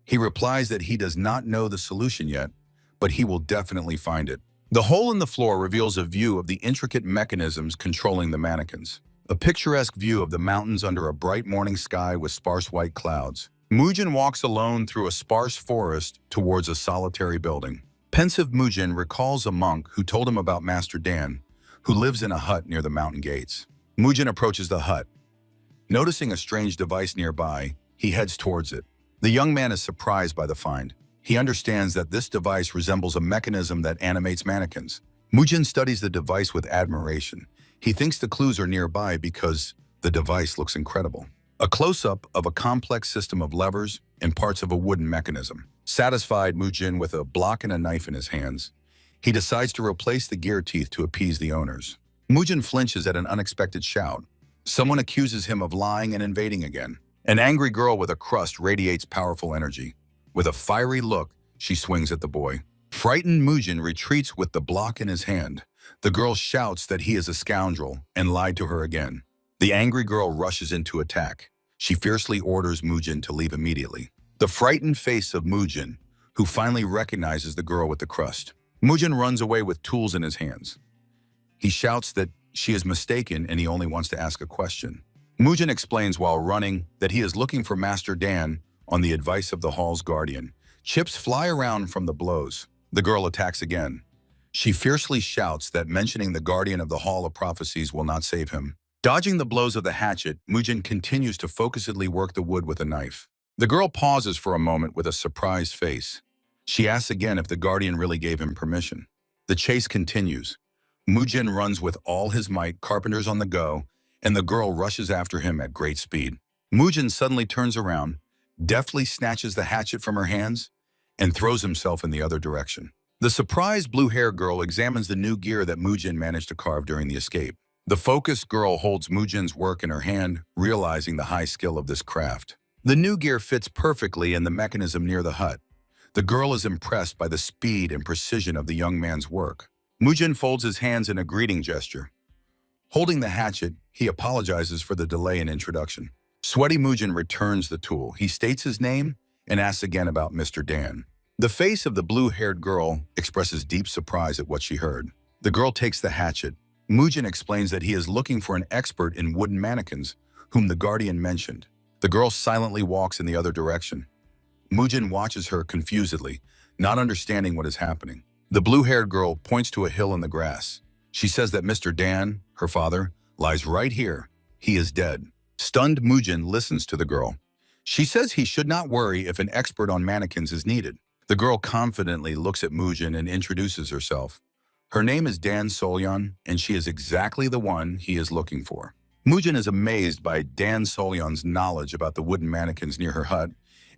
He replies that he does not know the solution yet, but he will definitely find it. The hole in the floor reveals a view of the intricate mechanisms controlling the mannequins. A picturesque view of the mountains under a bright morning sky with sparse white clouds. Mujin walks alone through a sparse forest towards a solitary building. Pensive Mujin recalls a monk who told him about Master Dan, who lives in a hut near the mountain gates. Mujin approaches the hut. Noticing a strange device nearby, he heads towards it. The young man is surprised by the find. He understands that this device resembles a mechanism that animates mannequins. Mujin studies the device with admiration. He thinks the clues are nearby because the device looks incredible. A close-up of a complex system of levers and parts of a wooden mechanism. Satisfied Mujin with a block and a knife in his hands, he decides to replace the gear teeth to appease the owners. Mujin flinches at an unexpected shout. Someone accuses him of lying and invading again. An angry girl with a crust radiates powerful energy. With a fiery look, she swings at the boy. Frightened Mujin retreats with the block in his hand. The girl shouts that he is a scoundrel and lied to her again. The angry girl rushes in to attack. She fiercely orders Mujin to leave immediately. The frightened face of Mujin, who finally recognizes the girl with the crust. Mujin runs away with tools in his hands. He shouts that she is mistaken and he only wants to ask a question. Mujin explains while running that he is looking for Master Dan on the advice of the hall's guardian. Chips fly around from the blows. The girl attacks again. She fiercely shouts that mentioning the guardian of the Hall of Prophecies will not save him. Dodging the blows of the hatchet, Mujin continues to focusedly work the wood with a knife. The girl pauses for a moment with a surprised face. She asks again if the guardian really gave him permission. The chase continues. Mujin runs with all his might, carpenters on the go, and the girl rushes after him at great speed. Mujin suddenly turns around, deftly snatches the hatchet from her hands, and throws himself in the other direction. The surprised blue-haired girl examines the new gear that Mujin managed to carve during the escape. The focused girl holds Mujin's work in her hand, realizing the high skill of this craft. The new gear fits perfectly in the mechanism near the hut. The girl is impressed by the speed and precision of the young man's work. Mujin folds his hands in a greeting gesture. Holding the hatchet, he apologizes for the delay in introduction. Sweaty Mujin returns the tool. He states his name and asks again about Mr. Dan. The face of the blue-haired girl expresses deep surprise at what she heard. The girl takes the hatchet. Mujin explains that he is looking for an expert in wooden mannequins, whom the guardian mentioned. The girl silently walks in the other direction. Mujin watches her confusedly, not understanding what is happening. The blue-haired girl points to a hill in the grass. She says that Mr. Dan, her father, lies right here. He is dead. Stunned Mujin listens to the girl. She says he should not worry if an expert on mannequins is needed. The girl confidently looks at Mujin and introduces herself. Her name is Dan Solyan, and she is exactly the one he is looking for. Mujin is amazed by Dan Solyan's knowledge about the wooden mannequins near her hut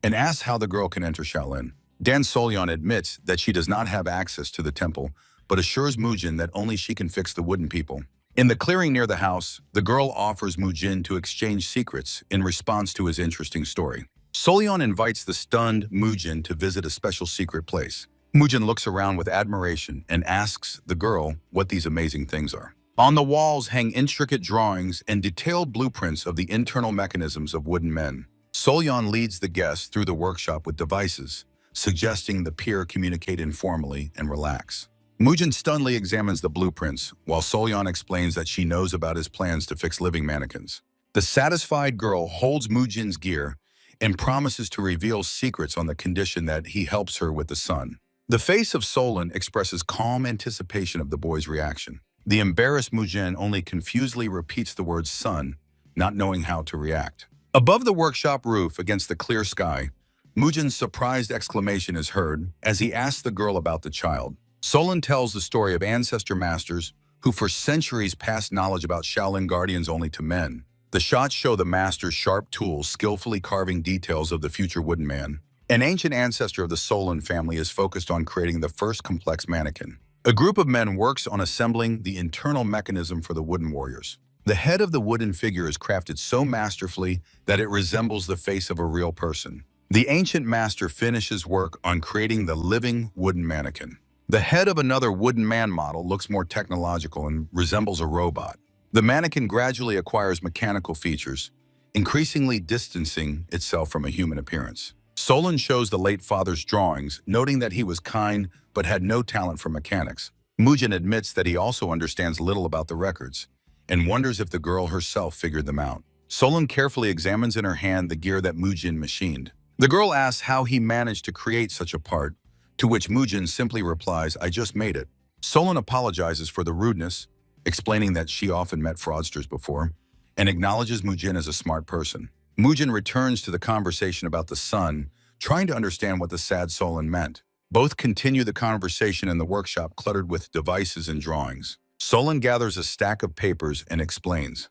and asks how the girl can enter Shaolin. Dan Solyan admits that she does not have access to the temple, but assures Mujin that only she can fix the wooden people. In the clearing near the house, the girl offers Mujin to exchange secrets in response to his interesting story. Solyan invites the stunned Mujin to visit a special secret place. Mujin looks around with admiration and asks the girl what these amazing things are. On the walls hang intricate drawings and detailed blueprints of the internal mechanisms of wooden men. Solyan leads the guests through the workshop with devices, suggesting the peer communicate informally and relax. Mujin stunnedly examines the blueprints, while Solyan explains that she knows about his plans to fix living mannequins. The satisfied girl holds Mujin's gear and promises to reveal secrets on the condition that he helps her with the son. The face of Solon expresses calm anticipation of the boy's reaction. The embarrassed Mujin only confusedly repeats the word son, not knowing how to react. Above the workshop roof against the clear sky, Mujin's surprised exclamation is heard as he asks the girl about the child. Solon tells the story of ancestor masters who for centuries passed knowledge about Shaolin guardians only to men. The shots show the master's sharp tools skillfully carving details of the future wooden man. An ancient ancestor of the Solon family is focused on creating the first complex mannequin. A group of men works on assembling the internal mechanism for the wooden warriors. The head of the wooden figure is crafted so masterfully that it resembles the face of a real person. The ancient master finishes work on creating the living wooden mannequin. The head of another wooden man model looks more technological and resembles a robot. The mannequin gradually acquires mechanical features, increasingly distancing itself from a human appearance. Solon shows the late father's drawings, noting that he was kind but had no talent for mechanics. Mujin admits that he also understands little about the records and wonders if the girl herself figured them out. Solon carefully examines in her hand the gear that Mujin machined. The girl asks how he managed to create such a part, to which Mujin simply replies, "I just made it." Solon apologizes for the rudeness, explaining that she often met fraudsters before, and acknowledges Mujin as a smart person. Mujin returns to the conversation about the son, trying to understand what the sad Solon meant. Both continue the conversation in the workshop cluttered with devices and drawings. Solon gathers a stack of papers and explains.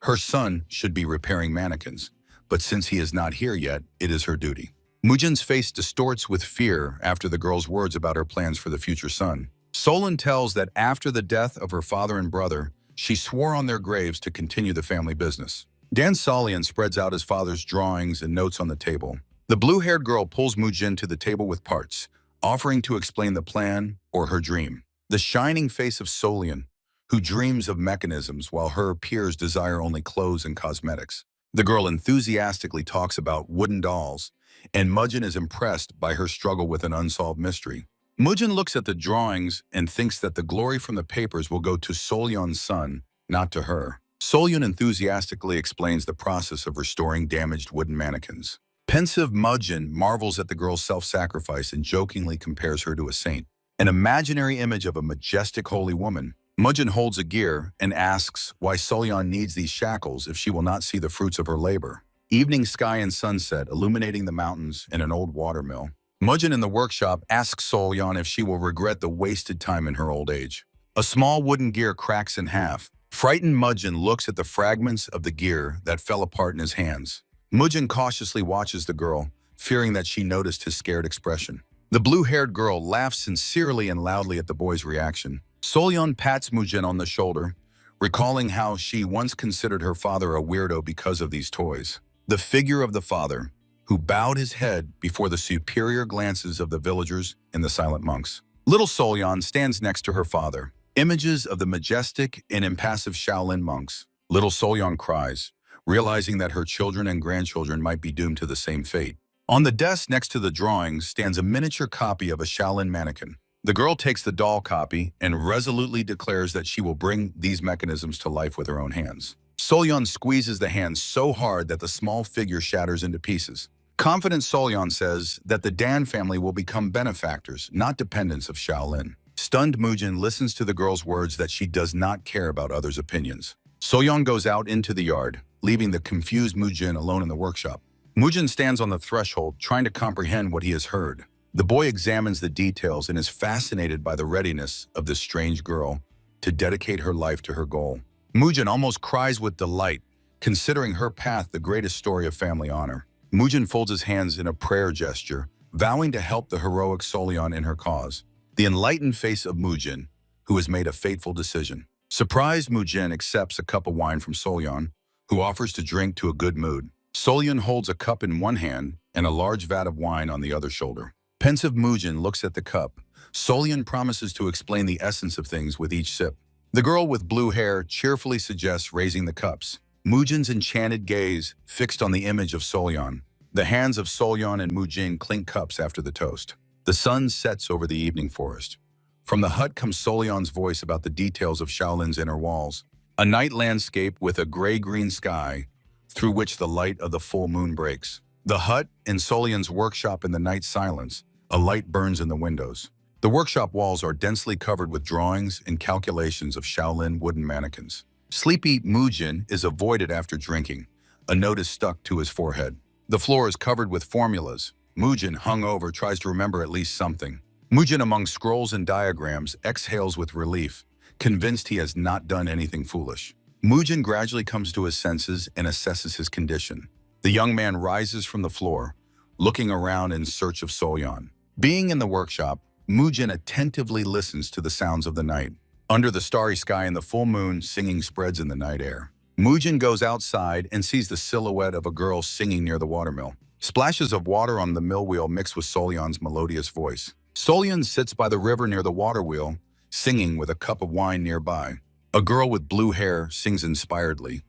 Her son should be repairing mannequins, but since he is not here yet, it is her duty. Mujin's face distorts with fear after the girl's words about her plans for the future son. Solon tells that after the death of her father and brother, she swore on their graves to continue the family business. Dan Solian spreads out his father's drawings and notes on the table. The blue-haired girl pulls Mujin to the table with parts, offering to explain the plan or her dream. The shining face of Solian, who dreams of mechanisms while her peers desire only clothes and cosmetics. The girl enthusiastically talks about wooden dolls, and Mujin is impressed by her struggle with an unsolved mystery. Mujin looks at the drawings and thinks that the glory from the papers will go to Solyeon's son, not to her. Solyeon enthusiastically explains the process of restoring damaged wooden mannequins. Pensive Mujin marvels at the girl's self-sacrifice and jokingly compares her to a saint. An imaginary image of a majestic holy woman, Mujin holds a gear and asks why Solyeon needs these shackles if she will not see the fruits of her labor. Evening sky and sunset illuminating the mountains and an old watermill. Mujin in the workshop asks Solyeon if she will regret the wasted time in her old age. A small wooden gear cracks in half. Frightened Mujin looks at the fragments of the gear that fell apart in his hands. Mujin cautiously watches the girl, fearing that she noticed his scared expression. The blue-haired girl laughs sincerely and loudly at the boy's reaction. Solyeon pats Mujin on the shoulder, recalling how she once considered her father a weirdo because of these toys. The figure of the father, who bowed his head before the superior glances of the villagers and the silent monks. Little Solyeon stands next to her father, images of the majestic and impassive Shaolin monks. Little Solyeon cries, realizing that her children and grandchildren might be doomed to the same fate. On the desk next to the drawings stands a miniature copy of a Shaolin mannequin. The girl takes the doll copy and resolutely declares that she will bring these mechanisms to life with her own hands. Solyeon squeezes the hand so hard that the small figure shatters into pieces. Confident Solyeon says that the Dan family will become benefactors, not dependents of Shaolin. Stunned Mujin listens to the girl's words that she does not care about others' opinions. Solyeon goes out into the yard, leaving the confused Mujin alone in the workshop. Mujin stands on the threshold, trying to comprehend what he has heard. The boy examines the details and is fascinated by the readiness of this strange girl to dedicate her life to her goal. Mujin almost cries with delight, considering her path the greatest story of family honor. Mujin folds his hands in a prayer gesture, vowing to help the heroic Solyeon in her cause. The enlightened face of Mujin, who has made a fateful decision. Surprised, Mujin accepts a cup of wine from Solyeon, who offers to drink to a good mood. Solyeon holds a cup in one hand and a large vat of wine on the other shoulder. Pensive Mujin looks at the cup. Solyeon promises to explain the essence of things with each sip. The girl with blue hair cheerfully suggests raising the cups. Mujin's enchanted gaze fixed on the image of Solyeon. The hands of Solyeon and Mujin clink cups after the toast. The sun sets over the evening forest. From the hut comes Solyeon's voice about the details of Shaolin's inner walls. A night landscape with a gray-green sky through which the light of the full moon breaks. The hut and Solyeon's workshop in the night silence. A light burns in the windows. The workshop walls are densely covered with drawings and calculations of Shaolin wooden mannequins. Sleepy Mujin is avoided after drinking. A note is stuck to his forehead. The floor is covered with formulas. Mujin, hungover, tries to remember at least something. Mujin, among scrolls and diagrams, exhales with relief, convinced he has not done anything foolish. Mujin gradually comes to his senses and assesses his condition. The young man rises from the floor, looking around in search of Solyeon. Being in the workshop, Mujin attentively listens to the sounds of the night. Under the starry sky and the full moon, singing spreads in the night air. Mujin goes outside and sees the silhouette of a girl singing near the watermill. Splashes of water on the mill wheel mix with Solyeon's melodious voice. Solyeon sits by the river near the water wheel, singing with a cup of wine nearby. A girl with blue hair sings inspiredly,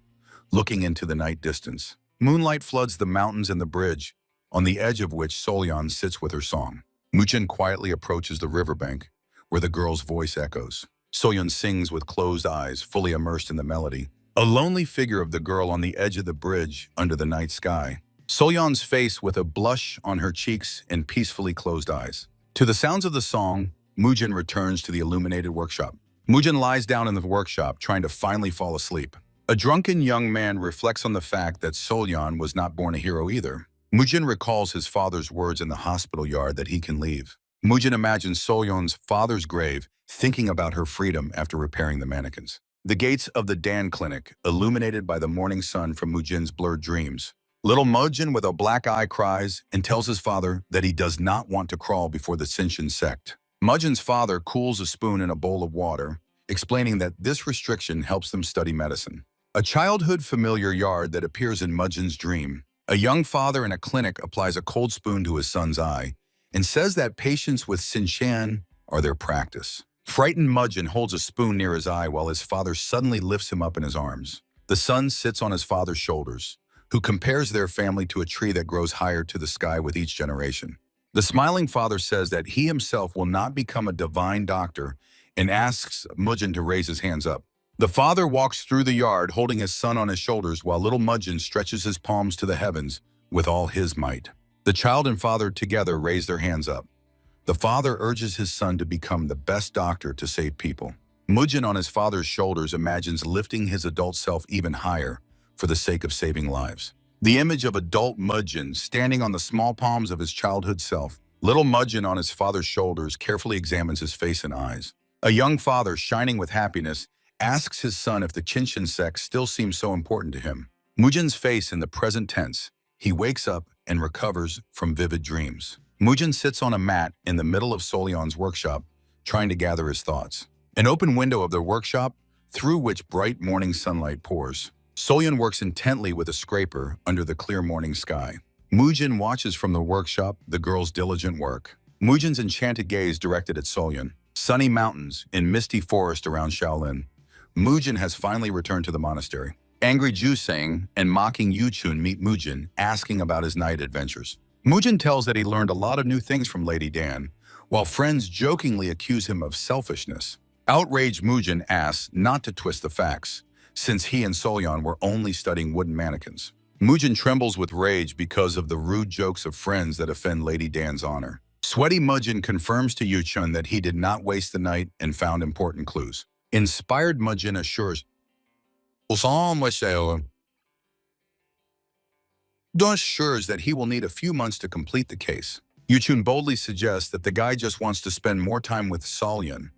looking into the night distance. Moonlight floods the mountains and the bridge, on the edge of which Solyeon sits with her song. Mujin quietly approaches the riverbank, where the girl's voice echoes. Solyeon sings with closed eyes, fully immersed in the melody. A lonely figure of the girl on the edge of the bridge under the night sky. Solyeon's face with a blush on her cheeks and peacefully closed eyes. To the sounds of the song, Mujin returns to the illuminated workshop. Mujin lies down in the workshop, trying to finally fall asleep. A drunken young man reflects on the fact that Solyeon was not born a hero either. Mujin recalls his father's words in the hospital yard that he can leave. Mujin imagines Solyeon's father's grave, thinking about her freedom after repairing the mannequins. The gates of the Dan clinic, illuminated by the morning sun from Mujin's blurred dreams. Little Mujin with a black eye cries and tells his father that he does not want to crawl before the Shinshin sect. Mujin's father cools a spoon in a bowl of water, explaining that this restriction helps them study medicine. A childhood familiar yard that appears in Mujin's dream. A young father in a clinic applies a cold spoon to his son's eye and says that patients with Xinshan are their practice. Frightened Mujin holds a spoon near his eye while his father suddenly lifts him up in his arms. The son sits on his father's shoulders, who compares their family to a tree that grows higher to the sky with each generation. The smiling father says that he himself will not become a divine doctor and asks Mujin to raise his hands up. The father walks through the yard holding his son on his shoulders while little Mujin stretches his palms to the heavens with all his might. The child and father together raise their hands up. The father urges his son to become the best doctor to save people. Mujin on his father's shoulders imagines lifting his adult self even higher for the sake of saving lives. The image of adult Mujin standing on the small palms of his childhood self. Little Mujin on his father's shoulders carefully examines his face and eyes. A young father, shining with happiness, asks his son if the Qinshan sex still seems so important to him. Mujin's face in the present tense. He wakes up and recovers from vivid dreams. Mujin sits on a mat in the middle of Solyon's workshop, trying to gather his thoughts. An open window of the workshop, through which bright morning sunlight pours. Solyon works intently with a scraper under the clear morning sky. Mujin watches from the workshop the girl's diligent work. Mujin's enchanted gaze directed at Solyon. Sunny mountains in misty forest around Shaolin. Mujin has finally returned to the monastery. Angry Jusang and mocking Yuchun meet Mujin, asking about his night adventures. Mujin tells that he learned a lot of new things from Lady Dan, while friends jokingly accuse him of selfishness. Outraged Mujin asks not to twist the facts, since he and Solyon were only studying wooden mannequins. Mujin trembles with rage because of the rude jokes of friends that offend Lady Dan's honor. Sweaty Mujin confirms to Yuchun that he did not waste the night and found important clues. Inspired Mujin assures that he will need a few months to complete the case. Yuchun boldly suggests that the guy just wants to spend more time with Solyon.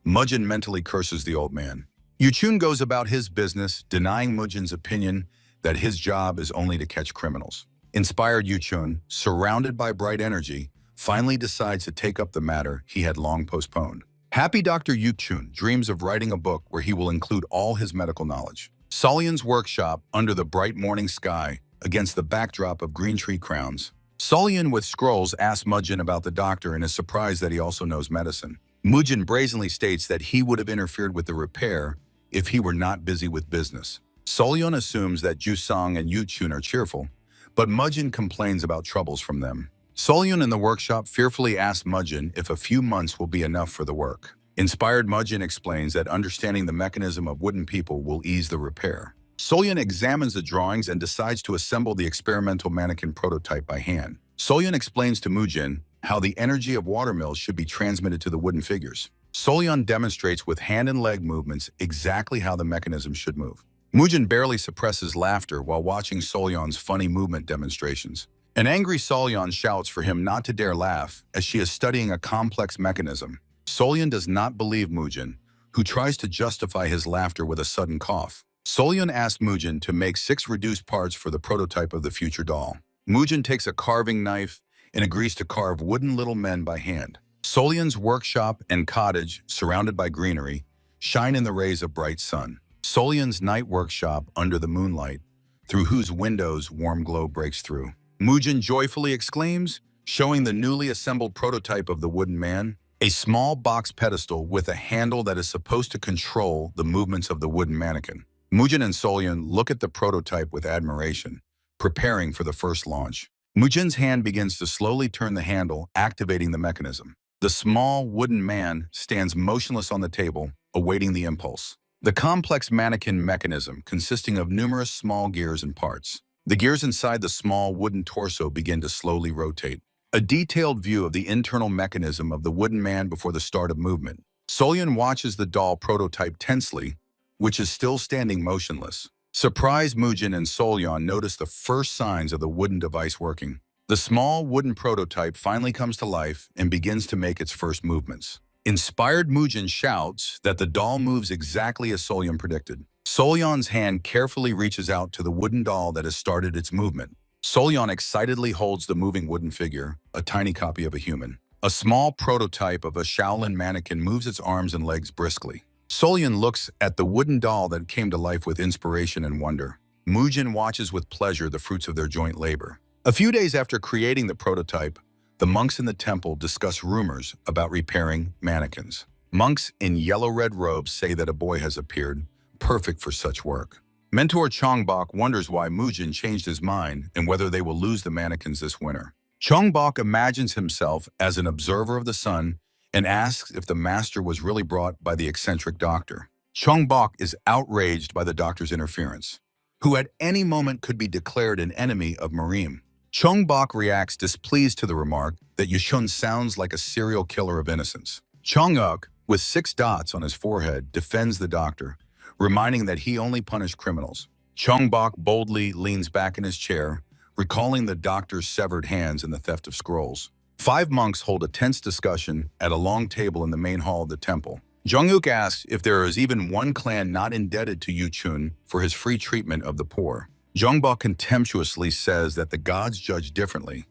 Mujin mentally curses the old man. Yuchun goes about his business, denying Mujin's opinion that his job is only to catch criminals. Inspired Yuchun, surrounded by bright energy, finally decides to take up the matter he had long postponed. Happy Dr. Yuchun dreams of writing a book where he will include all his medical knowledge. Solyon's workshop under the bright morning sky against the backdrop of green tree crowns. Solyon with scrolls asks Mujin about the doctor and is surprised that he also knows medicine. Mujin brazenly states that he would have interfered with the repair if he were not busy with business. Solyon assumes that Jusang and Yuchun are cheerful, but Mujin complains about troubles from them. Solyon in the workshop fearfully asks Mujin if a few months will be enough for the work. Inspired Mujin explains that understanding the mechanism of wooden people will ease the repair. Solyon examines the drawings and decides to assemble the experimental mannequin prototype by hand. Solyon explains to Mujin how the energy of watermills should be transmitted to the wooden figures. Solyon demonstrates with hand and leg movements exactly how the mechanism should move. Mujin barely suppresses laughter while watching Solyon's funny movement demonstrations. An angry Solyon shouts for him not to dare laugh as she is studying a complex mechanism. Solyon does not believe Mujin, who tries to justify his laughter with a sudden cough. Solyon asks Mujin to make 6 reduced parts for the prototype of the future doll. Mujin takes a carving knife and agrees to carve wooden little men by hand. Solyon's workshop and cottage, surrounded by greenery, shine in the rays of bright sun. Solyon's night workshop under the moonlight, through whose windows warm glow breaks through. Mujin joyfully exclaims, showing the newly assembled prototype of the wooden man, a small box pedestal with a handle that is supposed to control the movements of the wooden mannequin. Mujin and Solyon look at the prototype with admiration, preparing for the first launch. Mujin's hand begins to slowly turn the handle, activating the mechanism. The small wooden man stands motionless on the table, awaiting the impulse. The complex mannequin mechanism consisting of numerous small gears and parts. The gears inside the small wooden torso begin to slowly rotate. A detailed view of the internal mechanism of the wooden man before the start of movement. Solyon watches the doll prototype tensely, which is still standing motionless. Surprised Mujin and Solyon notice the first signs of the wooden device working. The small wooden prototype finally comes to life and begins to make its first movements. Inspired Mujin shouts that the doll moves exactly as Solyon predicted. Solyon's hand carefully reaches out to the wooden doll that has started its movement. Solyon excitedly holds the moving wooden figure, a tiny copy of a human. A small prototype of a Shaolin mannequin moves its arms and legs briskly. Solyan looks at the wooden doll that came to life with inspiration and wonder. Mujin watches with pleasure the fruits of their joint labor. A few days after creating the prototype, the monks in the temple discuss rumors about repairing mannequins. Monks in yellow-red robes say that a boy has appeared, perfect for such work. Mentor Chongbok wonders why Mujin changed his mind and whether they will lose the mannequins this winter. Chongbok imagines himself as an observer of the sun and asks if the master was really brought by the eccentric doctor. Chongbok is outraged by the doctor's interference, who at any moment could be declared an enemy of Marim. Chongbok reacts displeased to the remark that Yushun sounds like a serial killer of innocence. Chonguk, with 6 dots on his forehead, defends the doctor, reminding that he only punished criminals. Chongbok boldly leans back in his chair, recalling the doctor's severed hands in the theft of scrolls. 5 monks hold a tense discussion at a long table in the main hall of the temple. Jongyuk asks if there is even one clan not indebted to Yuchun for his free treatment of the poor. Jongbok contemptuously says that the gods judge differently,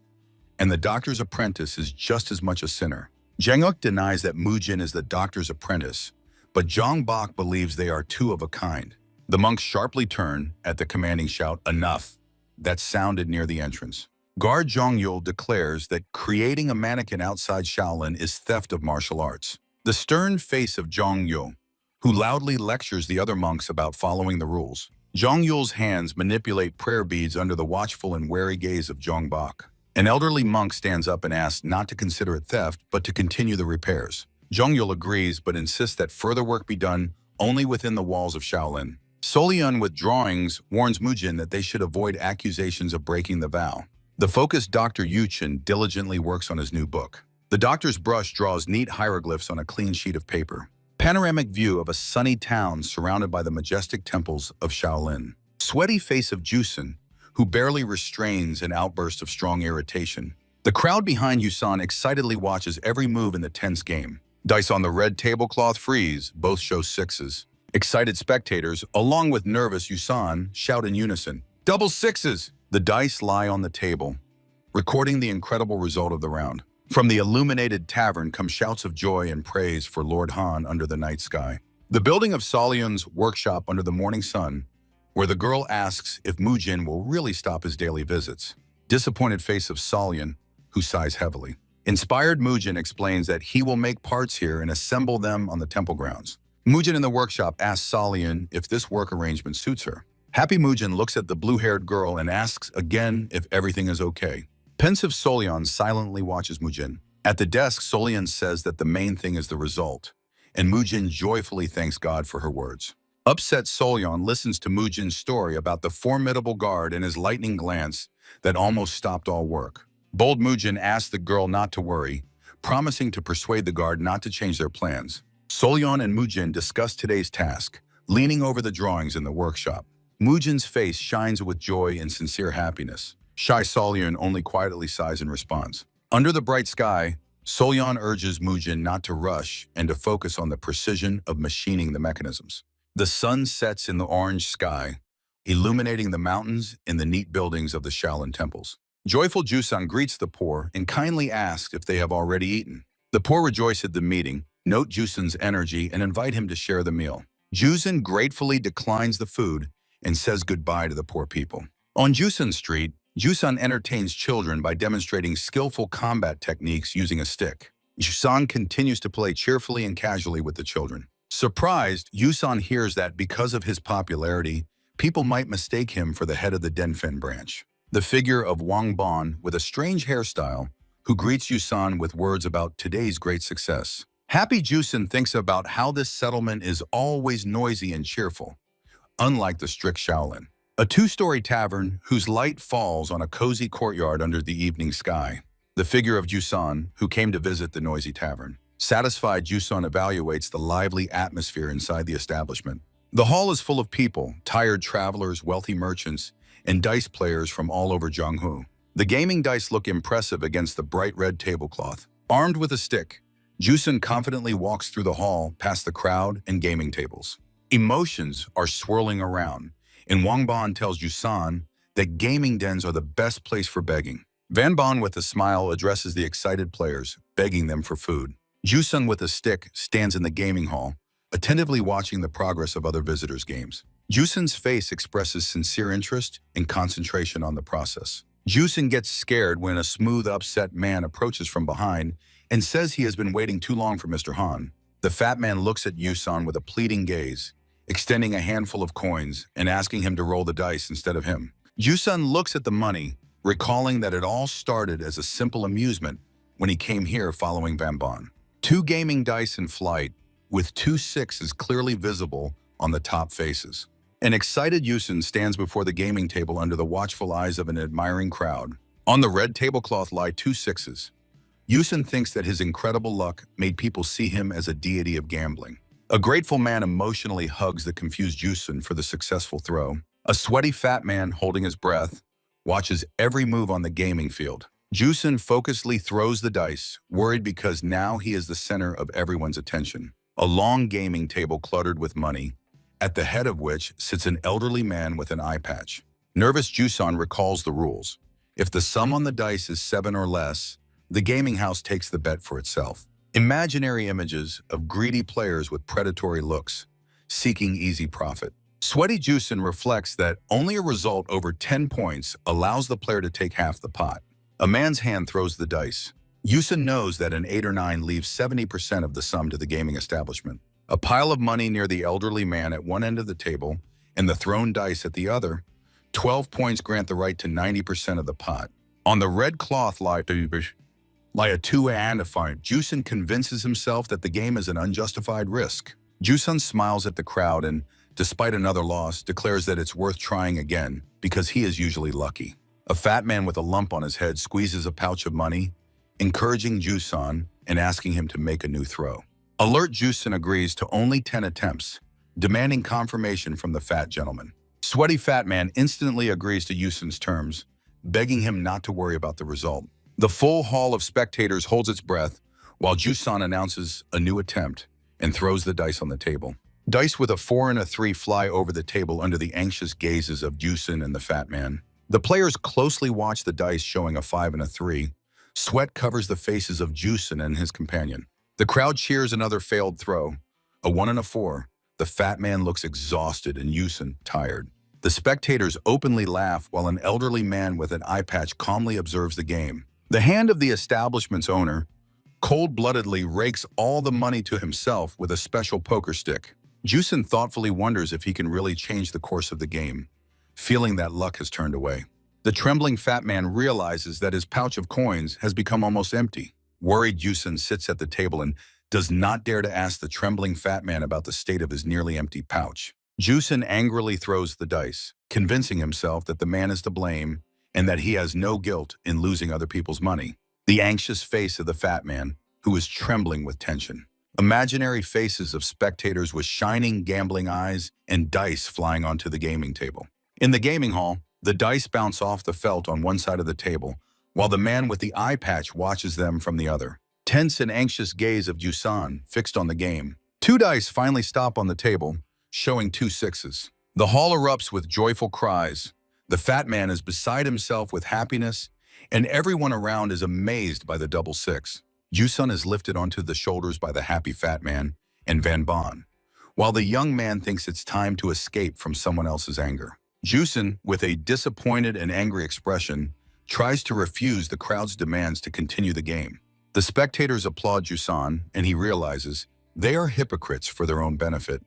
and the doctor's apprentice is just as much a sinner. Janguk denies that Mujin is the doctor's apprentice, but Jongbok believes they are two of a kind. The monks sharply turn at the commanding shout, "Enough!" that sounded near the entrance. Guard Zhongyul declares that creating a mannequin outside Shaolin is theft of martial arts. The stern face of Zhongyul, who loudly lectures the other monks about following the rules. Zhongyul's hands manipulate prayer beads under the watchful and wary gaze of Jongbok. An elderly monk stands up and asks not to consider it theft, but to continue the repairs. Zhongyul agrees, but insists that further work be done only within the walls of Shaolin. Solian with drawings warns Mujin that they should avoid accusations of breaking the vow. The focused Dr. Yuchen diligently works on his new book. The doctor's brush draws neat hieroglyphs on a clean sheet of paper. Panoramic view of a sunny town surrounded by the majestic temples of Shaolin. Sweaty face of Jusen, who barely restrains an outburst of strong irritation. The crowd behind Yusan excitedly watches every move in the tense game. Dice on the red tablecloth freeze, both show 6s. Excited spectators, along with nervous Yusan, shout in unison, "Double 6s!" The dice lie on the table, recording the incredible result of the round. From the illuminated tavern come shouts of joy and praise for Lord Han under the night sky. The building of Solion's workshop under the morning sun, where the girl asks if Mujin will really stop his daily visits. Disappointed face of Solion, who sighs heavily. Inspired Mujin explains that he will make parts here and assemble them on the temple grounds. Mujin in the workshop asks Solion if this work arrangement suits her. Happy Mujin looks at the blue-haired girl and asks again if everything is okay. Pensive Solion silently watches Mujin. At the desk, Solion says that the main thing is the result, and Mujin joyfully thanks God for her words. Upset Solion listens to Mujin's story about the formidable guard and his lightning glance that almost stopped all work. Bold Mujin asks the girl not to worry, promising to persuade the guard not to change their plans. Solion and Mujin discuss today's task, leaning over the drawings in the workshop. Mujin's face shines with joy and sincere happiness. Shy Solion only quietly sighs in response. Under the bright sky, Solion urges Mujin not to rush and to focus on the precision of machining the mechanisms. The sun sets in the orange sky, illuminating the mountains and the neat buildings of the Shaolin temples. Joyful Jusan greets the poor and kindly asks if they have already eaten. The poor rejoice at the meeting, note Jusan's energy, and invite him to share the meal. Jusan gratefully declines the food and says goodbye to the poor people. On Jusan Street, Jusan entertains children by demonstrating skillful combat techniques using a stick. Jusan continues to play cheerfully and casually with the children. Surprised, Jusan hears that because of his popularity, people might mistake him for the head of the Denfen branch. The figure of Wang Bon with a strange hairstyle, who greets Jusan with words about today's great success. Happy Jusan thinks about how this settlement is always noisy and cheerful, unlike the strict Shaolin. A 2-story tavern whose light falls on a cozy courtyard under the evening sky. The figure of Jusan, who came to visit the noisy tavern. Satisfied, Jusan evaluates the lively atmosphere inside the establishment. The hall is full of people, tired travelers, wealthy merchants, and dice players from all over Jianghu. The gaming dice look impressive against the bright red tablecloth. Armed with a stick, Jusan confidently walks through the hall past the crowd and gaming tables. Emotions are swirling around, and Wang Bon tells Jusan that gaming dens are the best place for begging. Van Bon with a smile addresses the excited players, begging them for food. Jusan with a stick stands in the gaming hall, attentively watching the progress of other visitors' games. Jusun's face expresses sincere interest and concentration on the process. Jusun gets scared when a smooth, upset man approaches from behind and says he has been waiting too long for Mr. Han. The fat man looks at Yusun with a pleading gaze, extending a handful of coins and asking him to roll the dice instead of him. Yusun looks at the money, recalling that it all started as a simple amusement when he came here following Van Bon. Two gaming dice in flight, with 2 sixes clearly visible on the top faces. An excited Yusun stands before the gaming table under the watchful eyes of an admiring crowd. On the red tablecloth lie 2 sixes. Yusun thinks that his incredible luck made people see him as a deity of gambling. A grateful man emotionally hugs the confused Yusun for the successful throw. A sweaty fat man holding his breath watches every move on the gaming field. Yusun focusedly throws the dice, worried because now he is the center of everyone's attention. A long gaming table cluttered with money, at the head of which sits an elderly man with an eye patch. Nervous Yusun recalls the rules. If the sum on the dice is 7 or less, the gaming house takes the bet for itself. Imaginary images of greedy players with predatory looks, seeking easy profit. Sweaty Yusun reflects that only a result over 10 points allows the player to take half the pot. A man's hand throws the dice. Yusun knows that an 8 or 9 leaves 70% of the sum to the gaming establishment. A pile of money near the elderly man at one end of the table and the thrown dice at the other, 12 points grant the right to 90% of the pot. On the red cloth lie a 2 and a 5. Yusun convinces himself that the game is an unjustified risk. Yusun smiles at the crowd and, despite another loss, declares that it's worth trying again because he is usually lucky. A fat man with a lump on his head squeezes a pouch of money, encouraging Yusun and asking him to make a new throw. Alert Yusun agrees to only 10 attempts, demanding confirmation from the fat gentleman. Sweaty fat man instantly agrees to Yusun's terms, begging him not to worry about the result. The full hall of spectators holds its breath while Yusun announces a new attempt and throws the dice on the table. Dice with a 4 and a 3 fly over the table under the anxious gazes of Yusun and the fat man. The players closely watch the dice showing a 5 and a 3. Sweat covers the faces of Yusun and his companion. The crowd cheers another failed throw, a 1 and a 4. The fat man looks exhausted and Yusun tired. The spectators openly laugh while an elderly man with an eye patch calmly observes the game. The hand of the establishment's owner cold-bloodedly rakes all the money to himself with a special poker stick. Yusun thoughtfully wonders if he can really change the course of the game, feeling that luck has turned away. The trembling fat man realizes that his pouch of coins has become almost empty. Worried, Yusun sits at the table and does not dare to ask the trembling fat man about the state of his nearly empty pouch. Yusun angrily throws the dice, convincing himself that the man is to blame and that he has no guilt in losing other people's money. The anxious face of the fat man, who is trembling with tension. Imaginary faces of spectators with shining, gambling eyes and dice flying onto the gaming table. In the gaming hall, the dice bounce off the felt on one side of the table, while the man with the eye patch watches them from the other. Tense and anxious gaze of Yusun fixed on the game. 2 dice finally stop on the table, showing 2 sixes. The hall erupts with joyful cries. The fat man is beside himself with happiness, and everyone around is amazed by the double 6. Yusun is lifted onto the shoulders by the happy fat man and Van Bon, while the young man thinks it's time to escape from someone else's anger. Yusun, with a disappointed and angry expression, tries to refuse the crowd's demands to continue the game. The spectators applaud Yusun, and he realizes they are hypocrites for their own benefit.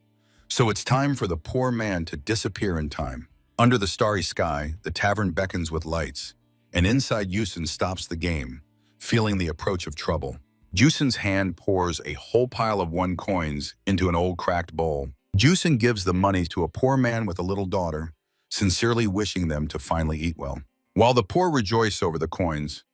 So it's time for the poor man to disappear in time. Under the starry sky, the tavern beckons with lights, and inside Yusun stops the game, feeling the approach of trouble. Yusun's hand pours a whole pile of 1 coins into an old cracked bowl. Yusun gives the money to a poor man with a little daughter, sincerely wishing them to finally eat well. While the poor rejoice over the coins,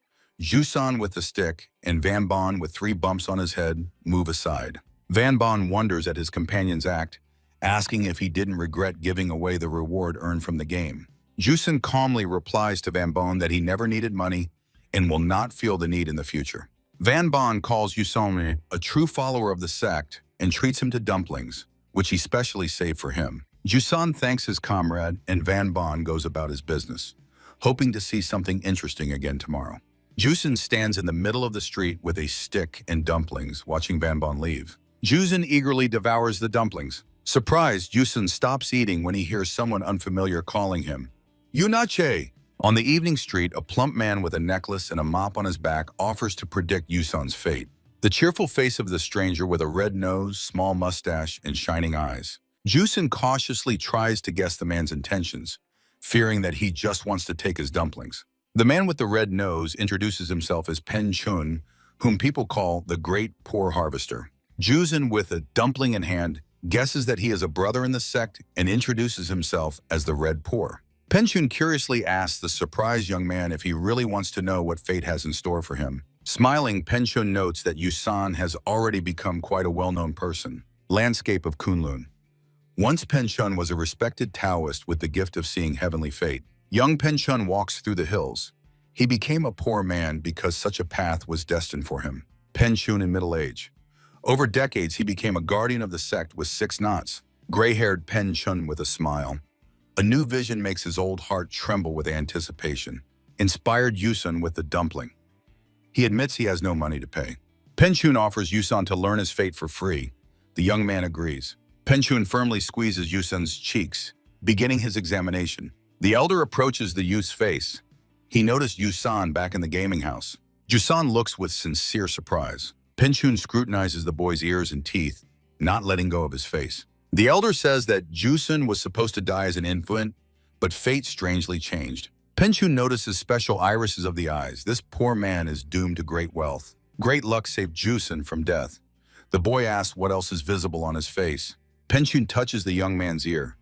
Yusun with the stick and Van Bon with 3 bumps on his head move aside. Van Bon wonders at his companion's act, asking if he didn't regret giving away the reward earned from the game. Yusun calmly replies to Van Bon that he never needed money and will not feel the need in the future. Van Bon calls Yusun a true follower of the sect and treats him to dumplings, which he specially saved for him. Yusun thanks his comrade and Van Bon goes about his business, hoping to see something interesting again tomorrow. Yusun stands in the middle of the street with a stick and dumplings, watching Van Bon leave. Juzin eagerly devours the dumplings. Surprised, Yusun stops eating when he hears someone unfamiliar calling him. Yunache! On the evening street, a plump man with a necklace and a mop on his back offers to predict Yusun's fate. The cheerful face of the stranger with a red nose, small mustache, and shining eyes. Jusun cautiously tries to guess the man's intentions, fearing that he just wants to take his dumplings. The man with the red nose introduces himself as Pen Chun, whom people call the Great Poor Harvester. Jusun, with a dumpling in hand, guesses that he is a brother in the sect and introduces himself as the Red Poor. Pen Chun curiously asks the surprised young man if he really wants to know what fate has in store for him. Smiling, Pen Chun notes that Yusan has already become quite a well-known person. Landscape of Kunlun. Once Pen Chun was a respected Taoist with the gift of seeing heavenly fate. Young Pen Chun walks through the hills. He became a poor man because such a path was destined for him. Pen Chun in middle age. Over decades, he became a guardian of the sect with 6 knots. Gray-haired Pen Chun with a smile. A new vision makes his old heart tremble with anticipation. Inspired Yusun with the dumpling. He admits he has no money to pay. Pen Chun offers Yusun to learn his fate for free. The young man agrees. Pen Chun firmly squeezes Yusun's cheeks, beginning his examination. The elder approaches the youth's face. He noticed Yusan back in the gaming house. Yusan looks with sincere surprise. Pen Chun scrutinizes the boy's ears and teeth, not letting go of his face. The elder says that Jusun was supposed to die as an infant, but fate strangely changed. Pen Chun notices special irises of the eyes. This poor man is doomed to great wealth. Great luck saved Jusun from death. The boy asks what else is visible on his face. Pen Chun touches the young man's ear.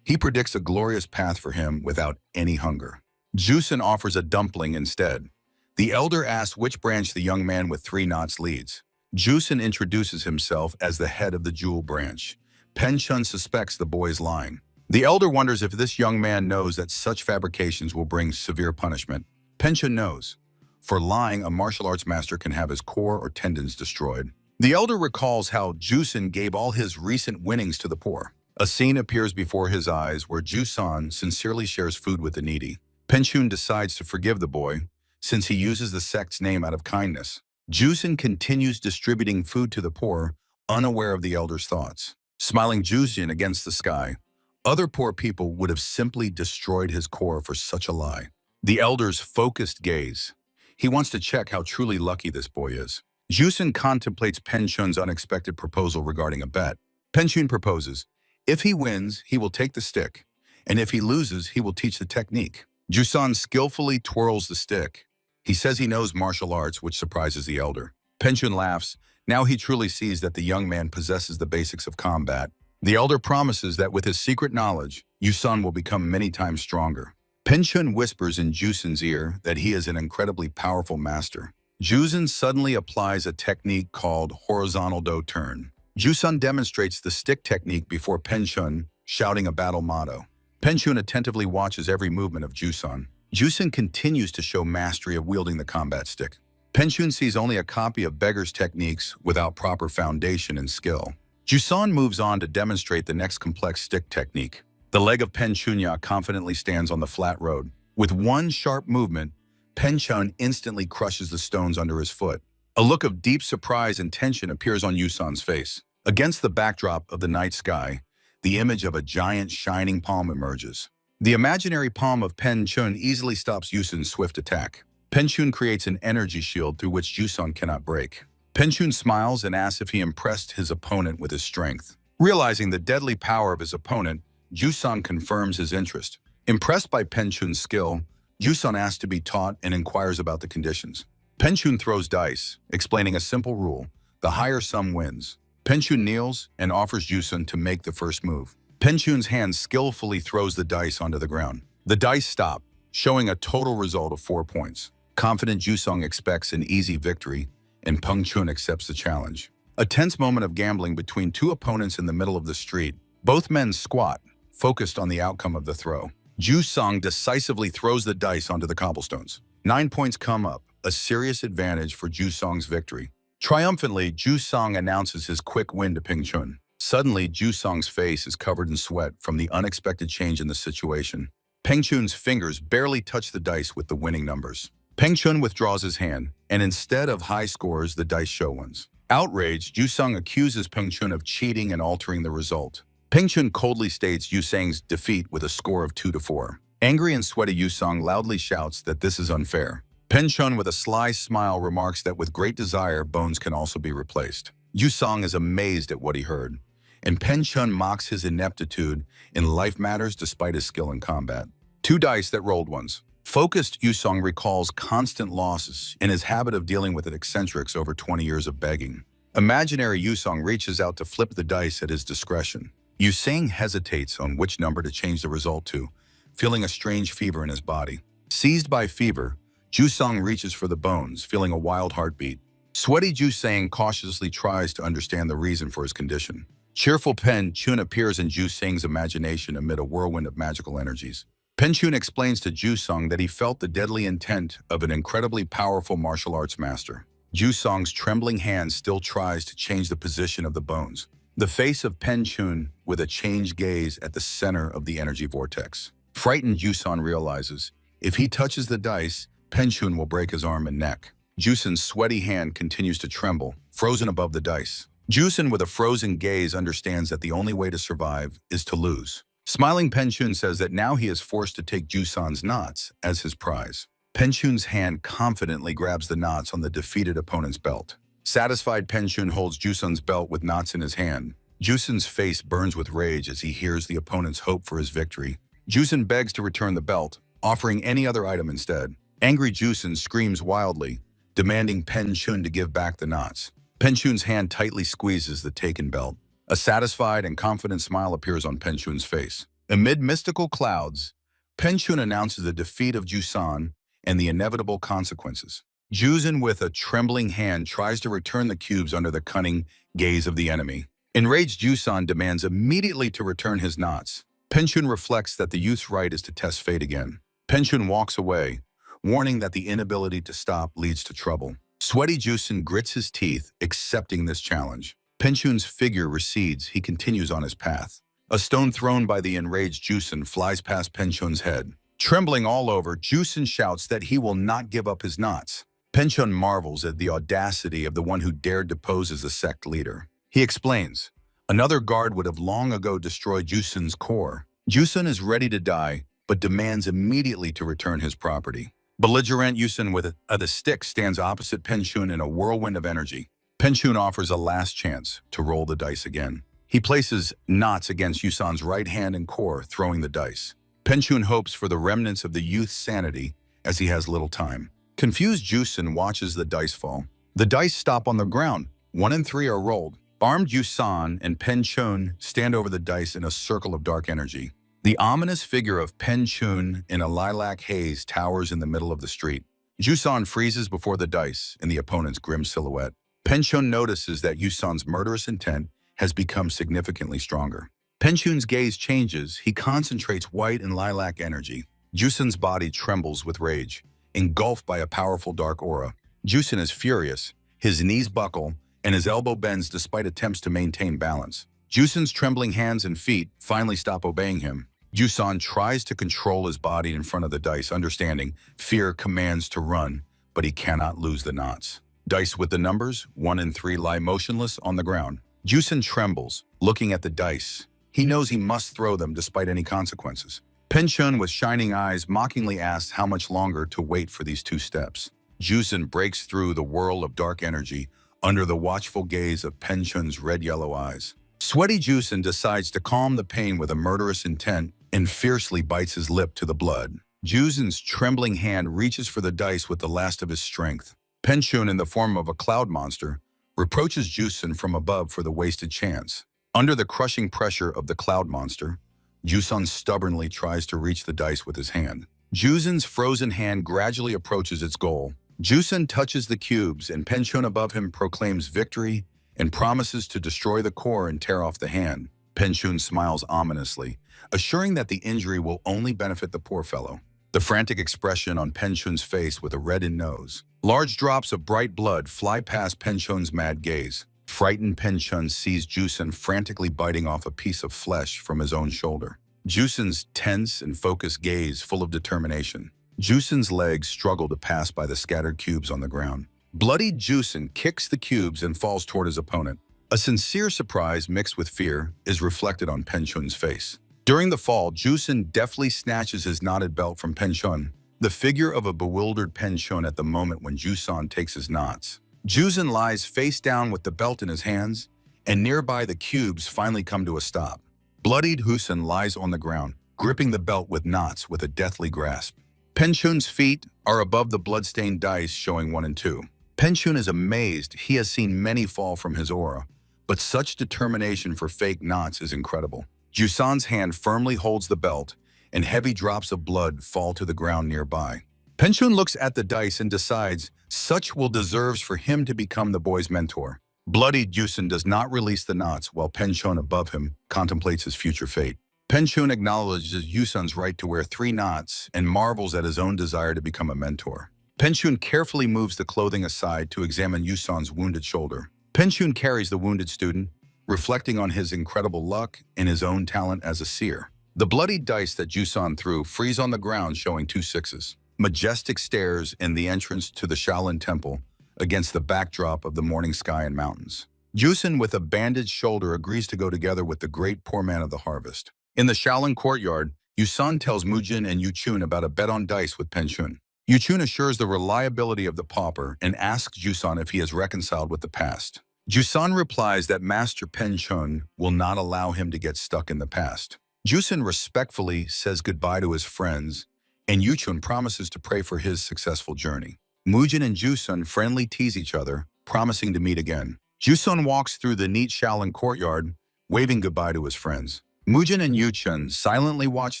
He predicts a glorious path for him without any hunger. Jusun offers a dumpling instead. The elder asks which branch the young man with 3 knots leads. Jusun introduces himself as the head of the jewel branch. Pen Chun suspects the boy is lying. The elder wonders if this young man knows that such fabrications will bring severe punishment. Pen Chun knows. For lying, a martial arts master can have his core or tendons destroyed. The elder recalls how Jusun gave all his recent winnings to the poor. A scene appears before his eyes where Jusan sincerely shares food with the needy. Pen Chun decides to forgive the boy, since he uses the sect's name out of kindness. Jusun continues distributing food to the poor, unaware of the elder's thoughts. Smiling Jusun against the sky, other poor people would have simply destroyed his core for such a lie. The elder's focused gaze. He wants to check how truly lucky this boy is. Jusun contemplates Pen Chun's unexpected proposal regarding a bet. Pen Chun proposes. If he wins, he will take the stick, and if he loses, he will teach the technique. Jusan skillfully twirls the stick. He says he knows martial arts, which surprises the elder. Pen Chun laughs. Now he truly sees that the young man possesses the basics of combat. The elder promises that with his secret knowledge, Yusun will become many times stronger. Pen Chun whispers in Jusun's ear that he is an incredibly powerful master. Jusun suddenly applies a technique called horizontal do turn. Jusun demonstrates the stick technique before Pen Chun, shouting a battle motto. Pen Chun attentively watches every movement of Jusun. Jusun continues to show mastery of wielding the combat stick. Pen Chun sees only a copy of beggar's techniques without proper foundation and skill. Jusan moves on to demonstrate the next complex stick technique. The leg of Pen Chunya confidently stands on the flat road. With one sharp movement, Pen Chun instantly crushes the stones under his foot. A look of deep surprise and tension appears on Yusan's face. Against the backdrop of the night sky, the image of a giant shining palm emerges. The imaginary palm of Pen Chun easily stops Yusun's swift attack. Pen Chun creates an energy shield through which Jusun cannot break. Pen Chun smiles and asks if he impressed his opponent with his strength. Realizing the deadly power of his opponent, Jusun confirms his interest. Impressed by Pen Chun's skill, Jusun asks to be taught and inquires about the conditions. Pen Chun throws dice, explaining a simple rule: the higher sum wins. Pen Chun kneels and offers Jusun to make the first move. Pen Chun's hand skillfully throws the dice onto the ground. The dice stop, showing a total result of 4 points. Confident Jusung expects an easy victory, and Peng Chun accepts the challenge. A tense moment of gambling between 2 opponents in the middle of the street. Both men squat, focused on the outcome of the throw. Jusung decisively throws the dice onto the cobblestones. 9 points come up, a serious advantage for Jusung's victory. Triumphantly, Jusung announces his quick win to Peng Chun. Suddenly, Jusung's face is covered in sweat from the unexpected change in the situation. Peng Chun's fingers barely touch the dice with the winning numbers. Peng Chun withdraws his hand, and instead of high scores, the dice show ones. Outraged, Jusung accuses Pengchun of cheating and altering the result. Pengchun coldly states Yusang's defeat with a score of 2-4. Angry and sweaty Yusung loudly shouts that this is unfair. Pengchun with a sly smile remarks that with great desire, bones can also be replaced. Yusung is amazed at what he heard, and Pengchun mocks his ineptitude in life matters despite his skill in combat. 2 dice that rolled ones. Focused Yusung recalls constant losses and his habit of dealing with eccentrics over 20 years of begging. Imaginary Yusung reaches out to flip the dice at his discretion. Yusung hesitates on which number to change the result to, feeling a strange fever in his body. Seized by fever, Jusung reaches for the bones, feeling a wild heartbeat. Sweaty Jusung cautiously tries to understand the reason for his condition. Cheerful Pengchun appears in Jusung's imagination amid a whirlwind of magical energies. Pengchun explains to Jusung that he felt the deadly intent of an incredibly powerful martial arts master. Jusung's trembling hand still tries to change the position of the bones. The face of Pengchun with a changed gaze at the center of the energy vortex. Frightened Jusung realizes, if he touches the dice, Pengchun will break his arm and neck. Jusung's sweaty hand continues to tremble, frozen above the dice. Jusung with a frozen gaze understands that the only way to survive is to lose. Smiling Pengchun says that now he is forced to take Jusung's knots as his prize. Pengchun's hand confidently grabs the knots on the defeated opponent's belt. Satisfied, Pengchun holds Jusung's belt with knots in his hand. Jusung's face burns with rage as he hears the opponent's hope for his victory. Jusung begs to return the belt, offering any other item instead. Angry Jusung screams wildly, demanding Pengchun to give back the knots. Pengchun's hand tightly squeezes the taken belt. A satisfied and confident smile appears on Pengchun's face. Amid mystical clouds, Pengchun announces the defeat of Jusung and the inevitable consequences. Jusung with a trembling hand tries to return the cubes under the cunning gaze of the enemy. Enraged Jusung demands immediately to return his knots. Pengchun reflects that the youth's right is to test fate again. Pengchun walks away, warning that the inability to stop leads to trouble. Sweaty Jusung grits his teeth, accepting this challenge. Pengchun's figure recedes, he continues on his path. A stone thrown by the enraged Jusung flies past Pengchun's head. Trembling all over, Jusung shouts that he will not give up his knots. Pengchun marvels at the audacity of the one who dared to pose as a sect leader. He explains, another guard would have long ago destroyed Jusung's core. Jusung is ready to die, but demands immediately to return his property. Belligerent Jusung with the stick stands opposite Pengchun in a whirlwind of energy. Pengchun offers a last chance to roll the dice again. He places knots against Jusung's right hand and core, throwing the dice. Pengchun hopes for the remnants of the youth's sanity as he has little time. Confused Jusung watches the dice fall. The dice stop on the ground. 1 and 3 are rolled. Armed Jusung and Pengchun stand over the dice in a circle of dark energy. The ominous figure of Pengchun in a lilac haze towers in the middle of the street. Jusung freezes before the dice in the opponent's grim silhouette. Pengchun notices that Jusung's murderous intent has become significantly stronger. Pengchun's gaze changes. He concentrates white and lilac energy. Jusung's body trembles with rage, engulfed by a powerful dark aura. Jusung is furious. His knees buckle, and his elbow bends despite attempts to maintain balance. Jusung's trembling hands and feet finally stop obeying him. Jusung tries to control his body in front of the dice, understanding fear commands to run, but he cannot lose the knots. Dice with the numbers 1 and 3 lie motionless on the ground. Jusung trembles, looking at the dice. He knows he must throw them despite any consequences. Pengchun with shining eyes mockingly asks how much longer to wait for these 2 steps. Jusung breaks through the whirl of dark energy under the watchful gaze of Pengchun's red-yellow eyes. Sweaty Jusung decides to calm the pain with a murderous intent and fiercely bites his lip to the blood. Jusung's trembling hand reaches for the dice with the last of his strength. Pengchun, in the form of a cloud monster, reproaches Jusung from above for the wasted chance. Under the crushing pressure of the cloud monster, Jusung stubbornly tries to reach the dice with his hand. Jusung's frozen hand gradually approaches its goal. Jusung touches the cubes, and Pengchun above him proclaims victory and promises to destroy the core and tear off the hand. Pengchun smiles ominously, assuring that the injury will only benefit the poor fellow. The frantic expression on Pengchun's face with a reddened nose. Large drops of bright blood fly past Pengchun's mad gaze. Frightened Pengchun sees Jusung frantically biting off a piece of flesh from his own shoulder. Jusung's tense and focused gaze full of determination. Jusung's legs struggle to pass by the scattered cubes on the ground. Bloodied Jusin kicks the cubes and falls toward his opponent. A sincere surprise mixed with fear is reflected on Penchun's face. During the fall, Jusin deftly snatches his knotted belt from Penchun, the figure of a bewildered Penchun at the moment when Jusan takes his knots. Jusin lies face down with the belt in his hands, and nearby the cubes finally come to a stop. Bloodied Jusin lies on the ground, gripping the belt with knots with a deathly grasp. Penchun's feet are above the bloodstained dice showing 1 and 2. Penchun is amazed. He has seen many fall from his aura, but such determination for fake knots is incredible. Jusan's hand firmly holds the belt, and heavy drops of blood fall to the ground nearby. Penchun looks at the dice and decides such will deserves for him to become the boy's mentor. Bloodied Jusin does not release the knots while Penchun above him contemplates his future fate. Penchun acknowledges Jusan's right to wear 3 knots and marvels at his own desire to become a mentor. Penchun carefully moves the clothing aside to examine Jusan's wounded shoulder. Penchun carries the wounded student, reflecting on his incredible luck and his own talent as a seer. The bloody dice that Jusan threw freeze on the ground showing 2 sixes. Majestic stairs in the entrance to the Shaolin Temple against the backdrop of the morning sky and mountains. Jusin with a bandaged shoulder agrees to go together with the great poor man of the harvest. In the Shaolin courtyard, Jusan tells Mujin and Yuchun about a bet on dice with Penchun. Yuchun assures the reliability of the pauper and asks Jusan if he has reconciled with the past. Jusan replies that Master Penchun will not allow him to get stuck in the past. Jusin respectfully says goodbye to his friends, and Yuchun promises to pray for his successful journey. Mujin and Jusan friendly tease each other, promising to meet again. Jusan walks through the neat Shaolin courtyard, waving goodbye to his friends. Mujin and Yuchun silently watch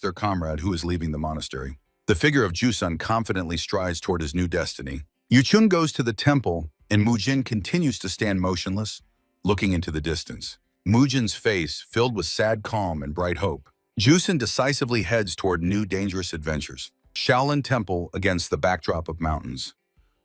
their comrade who is leaving the monastery. The figure of Jusan confidently strides toward his new destiny. Yuchun goes to the temple, and Mujin continues to stand motionless, looking into the distance. Mujin's face filled with sad calm and bright hope. Jusan decisively heads toward new dangerous adventures. Shaolin Temple against the backdrop of mountains.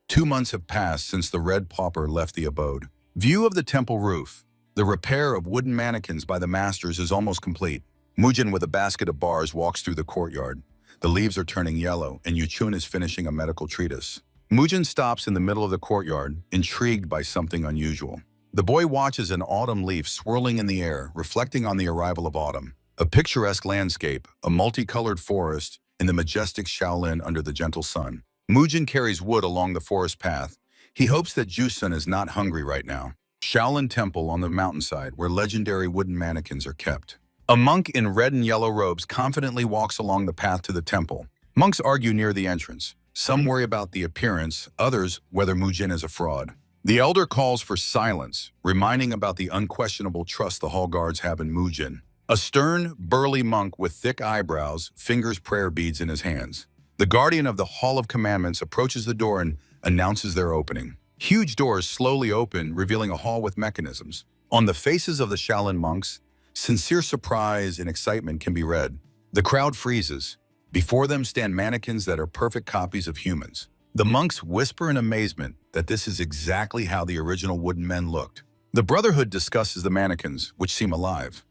2 months have passed since the Red Pauper left the abode. View of the temple roof. The repair of wooden mannequins by the masters is almost complete. Mujin with a basket of bars walks through the courtyard. The leaves are turning yellow, and Yuchun is finishing a medical treatise. Mujin stops in the middle of the courtyard, intrigued by something unusual. The boy watches an autumn leaf swirling in the air, reflecting on the arrival of autumn. A picturesque landscape, a multicolored forest, and the majestic Shaolin under the gentle sun. Mujin carries wood along the forest path. He hopes that Jusan is not hungry right now. Shaolin Temple on the mountainside, where legendary wooden mannequins are kept. A monk in red and yellow robes confidently walks along the path to the temple. Monks argue near the entrance. Some worry about the appearance, others whether Mujin is a fraud. The elder calls for silence, reminding about the unquestionable trust the hall guards have in Mujin. A stern, burly monk with thick eyebrows fingers prayer beads in his hands. The guardian of the Hall of Commandments approaches the door and announces their opening. Huge doors slowly open, revealing a hall with mechanisms. On the faces of the Shaolin monks, sincere surprise and excitement can be read. The crowd freezes. Before them stand mannequins that are perfect copies of humans. The monks whisper in amazement that this is exactly how the original wooden men looked. The Brotherhood discusses the mannequins, which seem alive.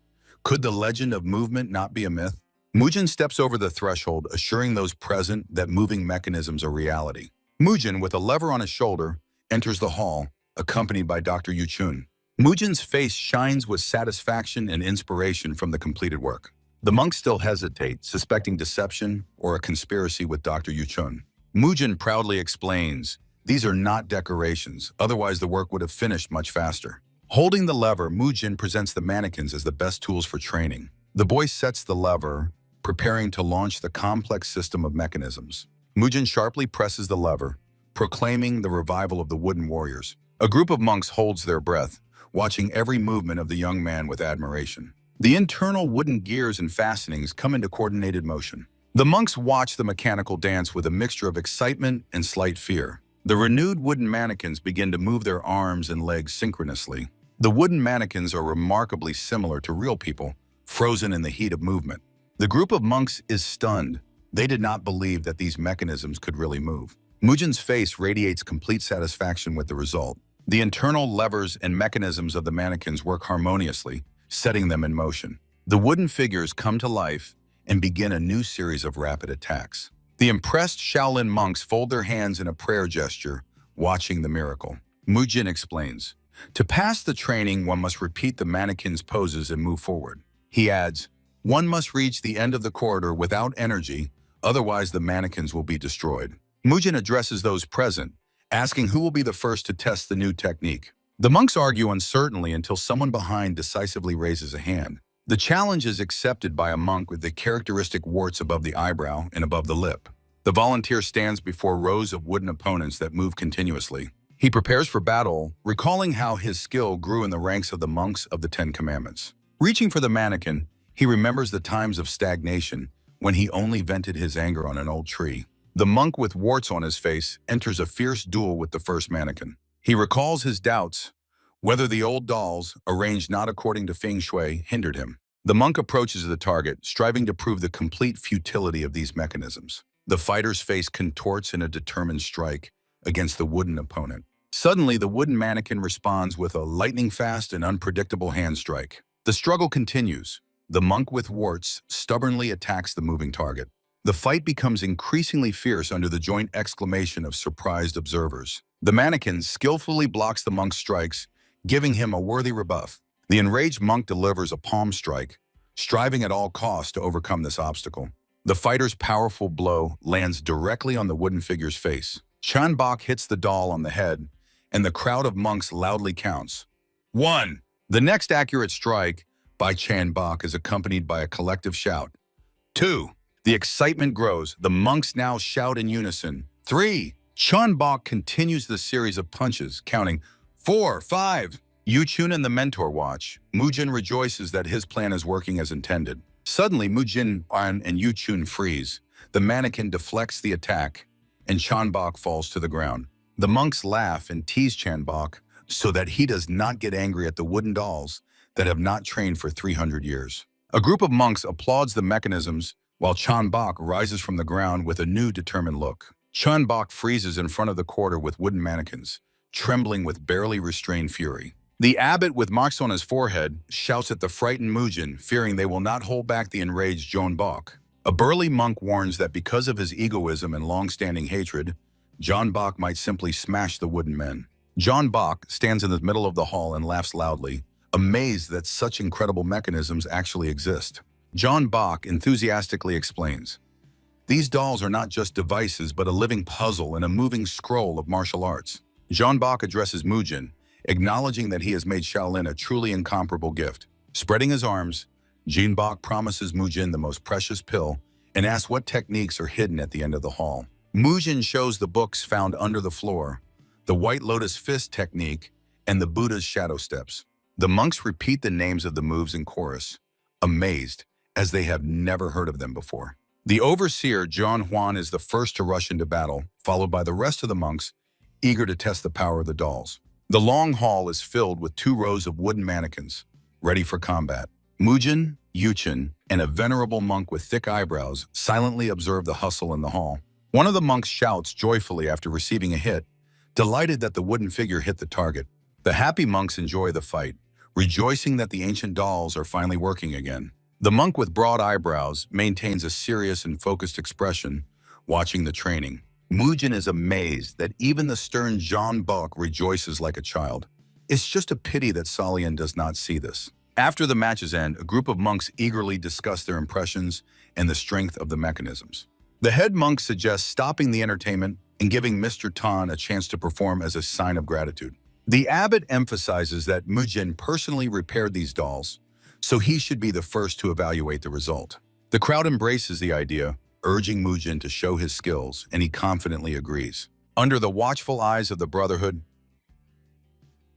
Could the legend of movement not be a myth? Mujin steps over the threshold, assuring those present that moving mechanisms are reality. Mujin, with a lever on his shoulder, enters the hall, accompanied by Dr. Yuchun. Mujin's face shines with satisfaction and inspiration from the completed work. The monks still hesitate, suspecting deception or a conspiracy with Dr. Yuchun. Mujin proudly explains, "These are not decorations, otherwise the work would have finished much faster." Holding the lever, Mujin presents the mannequins as the best tools for training. The boy sets the lever, preparing to launch the complex system of mechanisms. Mujin sharply presses the lever, proclaiming the revival of the wooden warriors. A group of monks holds their breath, watching every movement of the young man with admiration. The internal wooden gears and fastenings come into coordinated motion. The monks watch the mechanical dance with a mixture of excitement and slight fear. The renewed wooden mannequins begin to move their arms and legs synchronously. The wooden mannequins are remarkably similar to real people, frozen in the heat of movement. The group of monks is stunned. They did not believe that these mechanisms could really move. Mujin's face radiates complete satisfaction with the result. The internal levers and mechanisms of the mannequins work harmoniously, setting them in motion. The wooden figures come to life and begin a new series of rapid attacks. The impressed Shaolin monks fold their hands in a prayer gesture, watching the miracle. Mujin explains, to pass the training, one must repeat the mannequin's poses and move forward. He adds, one must reach the end of the corridor without energy, otherwise the mannequins will be destroyed. Mujin addresses those present, asking who will be the first to test the new technique. The monks argue uncertainly until someone behind decisively raises a hand. The challenge is accepted by a monk with the characteristic warts above the eyebrow and above the lip. The volunteer stands before rows of wooden opponents that move continuously. He prepares for battle, recalling how his skill grew in the ranks of the monks of the Ten Commandments. Reaching for the mannequin, he remembers the times of stagnation when he only vented his anger on an old tree. The monk with warts on his face enters a fierce duel with the first mannequin. He recalls his doubts, whether the old dolls, arranged not according to feng shui, hindered him. The monk approaches the target, striving to prove the complete futility of these mechanisms. The fighter's face contorts in a determined strike against the wooden opponent. Suddenly, the wooden mannequin responds with a lightning-fast and unpredictable hand strike. The struggle continues. The monk with warts stubbornly attacks the moving target. The fight becomes increasingly fierce under the joint exclamation of surprised observers. The mannequin skillfully blocks the monk's strikes, giving him a worthy rebuff. The enraged monk delivers a palm strike, striving at all costs to overcome this obstacle. The fighter's powerful blow lands directly on the wooden figure's face. Chanbok hits the doll on the head, and the crowd of monks loudly counts. 1. The next accurate strike by Chanbok is accompanied by a collective shout. 2. The excitement grows. The monks now shout in unison. 3. Chanbok continues the series of punches, counting 4, 5. Yuchun and the mentor watch. Mujin rejoices that his plan is working as intended. Suddenly, Mujin and Yuchun freeze. The mannequin deflects the attack, and Chanbok falls to the ground. The monks laugh and tease Chanbok so that he does not get angry at the wooden dolls that have not trained for 300 years. A group of monks applauds the mechanisms while Chanbok rises from the ground with a new determined look. Chanbok freezes in front of the corridor with wooden mannequins, trembling with barely restrained fury. The abbot with marks on his forehead shouts at the frightened Mujin, fearing they will not hold back the enraged Jonbok. A burly monk warns that because of his egoism and long-standing hatred, Jonbok might simply smash the wooden men. Jonbok stands in the middle of the hall and laughs loudly, amazed that such incredible mechanisms actually exist. Jonbok enthusiastically explains, these dolls are not just devices but a living puzzle and a moving scroll of martial arts. Jonbok addresses Mujin, acknowledging that he has made Shaolin a truly incomparable gift. Spreading his arms, Jonbok promises Mujin the most precious pill and asks what techniques are hidden at the end of the hall. Mujin shows the books found under the floor, the White Lotus Fist technique, and the Buddha's shadow steps. The monks repeat the names of the moves in chorus, amazed, as they have never heard of them before. The overseer, John Huan, is the first to rush into battle, followed by the rest of the monks, eager to test the power of the dolls. The long hall is filled with 2 rows of wooden mannequins, ready for combat. Mujin, Yuchun, and a venerable monk with thick eyebrows silently observe the hustle in the hall. One of the monks shouts joyfully after receiving a hit, delighted that the wooden figure hit the target. The happy monks enjoy the fight, rejoicing that the ancient dolls are finally working again. The monk with broad eyebrows maintains a serious and focused expression, watching the training. Mujin is amazed that even the stern Jonbok rejoices like a child. It's just a pity that Salian does not see this. After the match's end, a group of monks eagerly discuss their impressions and the strength of the mechanisms. The head monk suggests stopping the entertainment and giving Mr. Tan a chance to perform as a sign of gratitude. The abbot emphasizes that Mujin personally repaired these dolls, so he should be the first to evaluate the result. The crowd embraces the idea, urging Mujin to show his skills, and he confidently agrees. Under the watchful eyes of the Brotherhood,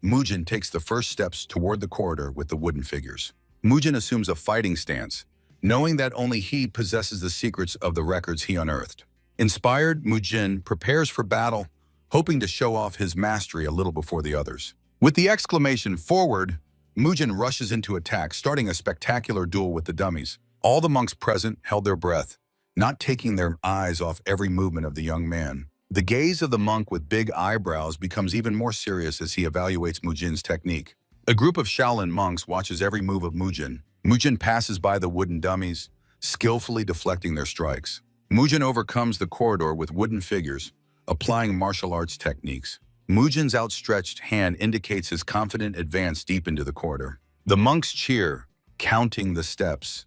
Mujin takes the first steps toward the corridor with the wooden figures. Mujin assumes a fighting stance, knowing that only he possesses the secrets of the records he unearthed. Inspired, Mujin prepares for battle, hoping to show off his mastery a little before the others. With the exclamation "Forward!", Mujin rushes into attack, starting a spectacular duel with the dummies. All the monks present held their breath, not taking their eyes off every movement of the young man. The gaze of the monk with big eyebrows becomes even more serious as he evaluates Mujin's technique. A group of Shaolin monks watches every move of Mujin. Mujin passes by the wooden dummies, skillfully deflecting their strikes. Mujin overcomes the corridor with wooden figures, applying martial arts techniques. Mujin's outstretched hand indicates his confident advance deep into the corridor. The monks cheer, counting the steps.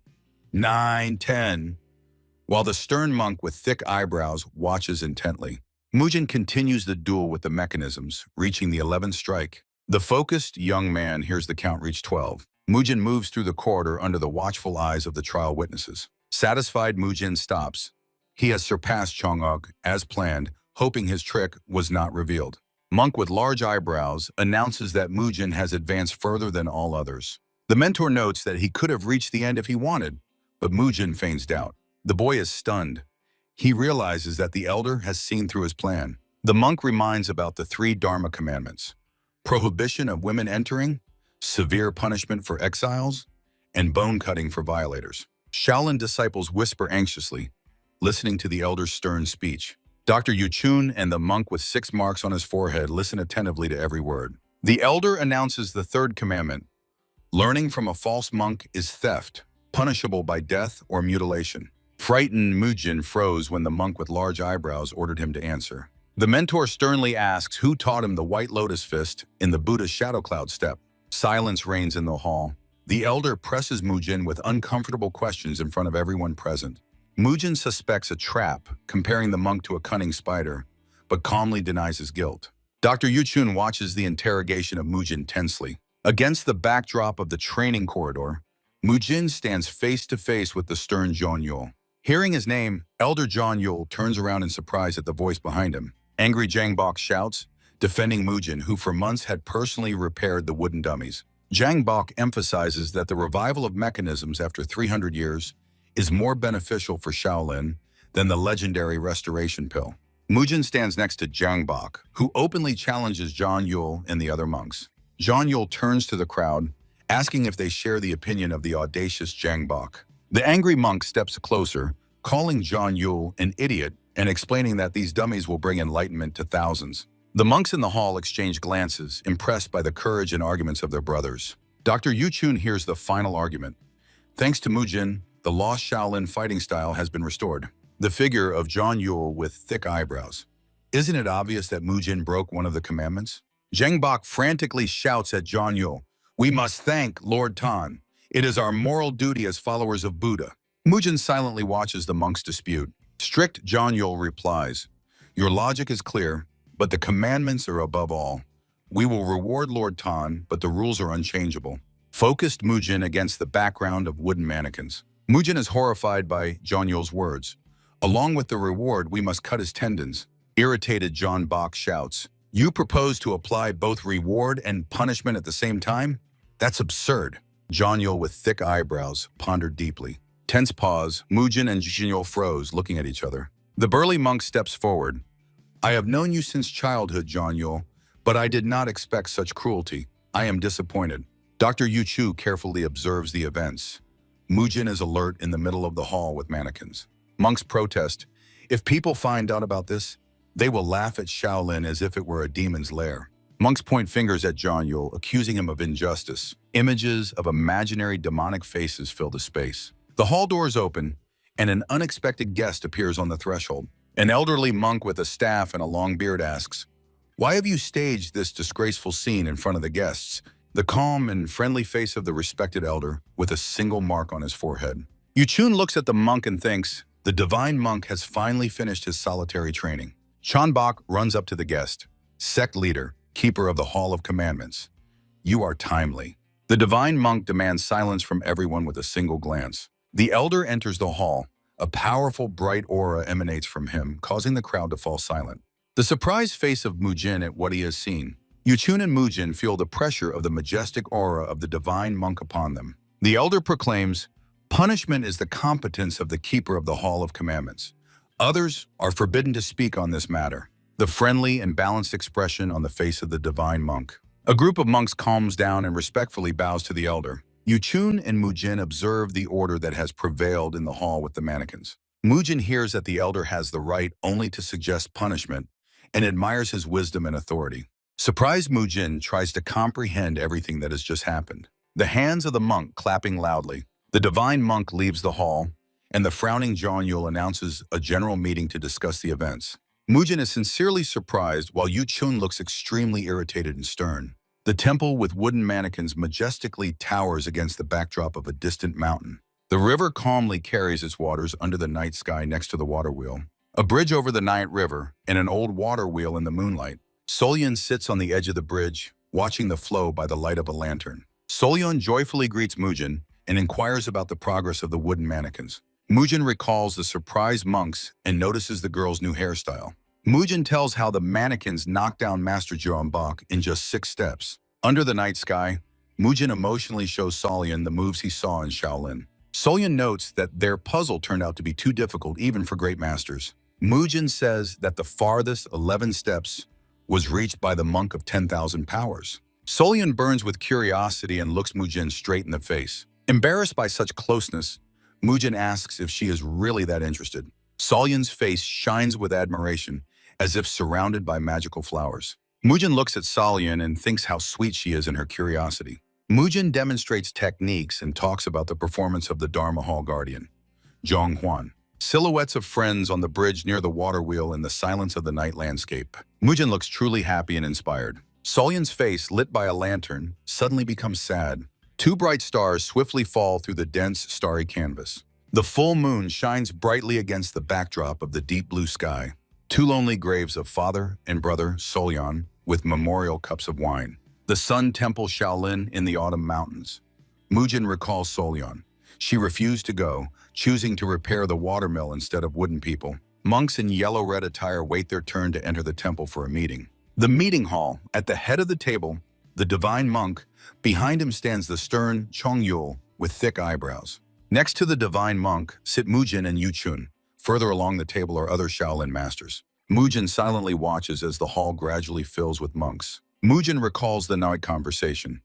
9, 10, while the stern monk with thick eyebrows watches intently. Mujin continues the duel with the mechanisms, reaching the 11th strike. The focused young man hears the count reach 12. Mujin moves through the corridor under the watchful eyes of the trial witnesses. Satisfied, Mujin stops. He has surpassed Chang'ok, as planned, hoping his trick was not revealed. Monk with large eyebrows announces that Mujin has advanced further than all others. The mentor notes that he could have reached the end if he wanted, but Mujin feigns doubt. The boy is stunned. He realizes that the elder has seen through his plan. The monk reminds about the 3 Dharma commandments: prohibition of women entering, severe punishment for exiles, and bone cutting for violators. Shaolin disciples whisper anxiously, listening to the elder's stern speech. Dr. Yuchun and the monk with 6 marks on his forehead listen attentively to every word. The elder announces the 3rd commandment: learning from a false monk is theft, punishable by death or mutilation. Frightened, Mujin froze when the monk with large eyebrows ordered him to answer. The mentor sternly asks who taught him the white lotus fist in the Buddha's shadow cloud step. Silence reigns in the hall. The elder presses Mujin with uncomfortable questions in front of everyone present. Mujin suspects a trap, comparing the monk to a cunning spider, but calmly denies his guilt. Dr. Yuchun watches the interrogation of Mujin tensely. Against the backdrop of the training corridor, Mujin stands face to face with the stern Zhang Yul. Hearing his name, Elder Zhang Yul turns around in surprise at the voice behind him. Angry Zhang Bok shouts, defending Mujin, who for months had personally repaired the wooden dummies. Zhang Bok emphasizes that the revival of mechanisms after 300 years is more beneficial for Shaolin than the legendary restoration pill. Mujin stands next to Zhang Bok, who openly challenges Zhang Yul and the other monks. Zhang Yul turns to the crowd, asking if they share the opinion of the audacious Zhang Bok. The angry monk steps closer, calling Zhang Yul an idiot and explaining that these dummies will bring enlightenment to thousands. The monks in the hall exchange glances, impressed by the courage and arguments of their brothers. Dr. Yuchun hears the final argument. Thanks to Mujin, the lost Shaolin fighting style has been restored. The figure of Zhang Yul with thick eyebrows. Isn't it obvious that Mujin broke one of the commandments? Zhang Bok frantically shouts at Zhang Yul, "We must thank Lord Tan. It is our moral duty as followers of Buddha." Mujin silently watches the monks dispute. Strict Zhang Yul replies, "Your logic is clear, but the commandments are above all. We will reward Lord Tan, but the rules are unchangeable." Focused Mujin against the background of wooden mannequins. Mujin is horrified by Zhang Yul's words. "Along with the reward, we must cut his tendons." Irritated, Zhang Bok shouts, "You propose to apply both reward and punishment at the same time? That's absurd." Zhang Yul with thick eyebrows pondered deeply. Tense pause, Mujin and Zhang Yul froze, looking at each other. The burly monk steps forward. "I have known you since childhood, Zhang Yul, but I did not expect such cruelty. I am disappointed." Dr. Yuchu carefully observes the events. Mujin is alert in the middle of the hall with mannequins. Monks protest. If people find out about this, they will laugh at Shaolin as if it were a demon's lair. Monks point fingers at Zhang Yul, accusing him of injustice. Images of imaginary demonic faces fill the space. The hall doors open, and an unexpected guest appears on the threshold. An elderly monk with a staff and a long beard asks, "Why have you staged this disgraceful scene in front of the guests?" The calm and friendly face of the respected elder, with a single mark on his forehead. Yuchun looks at the monk and thinks, the divine monk has finally finished his solitary training. Chanbok runs up to the guest. "Sect leader, keeper of the Hall of Commandments. You are timely." The divine monk demands silence from everyone with a single glance. The elder enters the hall. A powerful, bright aura emanates from him, causing the crowd to fall silent. The surprised face of Mujin at what he has seen. Yuchun and Mujin feel the pressure of the majestic aura of the divine monk upon them. The elder proclaims, "Punishment is the competence of the keeper of the Hall of Commandments. Others are forbidden to speak on this matter." The friendly and balanced expression on the face of the divine monk. A group of monks calms down and respectfully bows to the elder. Yuchun and Mujin observe the order that has prevailed in the hall with the mannequins. Mujin hears that the elder has the right only to suggest punishment and admires his wisdom and authority. Surprised, Mujin tries to comprehend everything that has just happened. The hands of the monk clapping loudly. The divine monk leaves the hall, and the frowning Zhang Yul announces a general meeting to discuss the events. Mujin is sincerely surprised while Yu Chun looks extremely irritated and stern. The temple with wooden mannequins majestically towers against the backdrop of a distant mountain. The river calmly carries its waters under the night sky next to the water wheel. A bridge over the night river and an old water wheel in the moonlight. Solyon sits on the edge of the bridge, watching the flow by the light of a lantern. Solyon joyfully greets Mujin and inquires about the progress of the wooden mannequins. Mujin recalls the surprised monks and notices the girl's new hairstyle. Mujin tells how the mannequins knocked down Master Jeonbok in just 6 steps. Under the night sky, Mujin emotionally shows Solyon the moves he saw in Shaolin. Solyon notes that their puzzle turned out to be too difficult even for great masters. Mujin says that the farthest 11 steps was reached by the monk of 10,000 powers. Solyon burns with curiosity and looks Mujin straight in the face. Embarrassed by such closeness, Mujin asks if she is really that interested. Solyon's face shines with admiration, as if surrounded by magical flowers. Mujin looks at Solyon and thinks how sweet she is in her curiosity. Mujin demonstrates techniques and talks about the performance of the Dharma Hall Guardian, Zhong Huan. Silhouettes of friends on the bridge near the water wheel in the silence of the night landscape. Mujin looks truly happy and inspired. Solyon's face, lit by a lantern, suddenly becomes sad. 2 bright stars swiftly fall through the dense, starry canvas. The full moon shines brightly against the backdrop of the deep blue sky. 2 lonely graves of father and brother Solyon with memorial cups of wine. The Sun Temple Shaolin in the autumn mountains. Mujin recalls Solyon. She refused to go, choosing to repair the watermill instead of wooden people. Monks in yellow-red attire wait their turn to enter the temple for a meeting. The meeting hall, at the head of the table, the divine monk. Behind him stands the stern Chongyul with thick eyebrows. Next to the divine monk sit Mujin and Yu Chun. Further along the table are other Shaolin masters. Mujin silently watches as the hall gradually fills with monks. Mujin recalls the night conversation.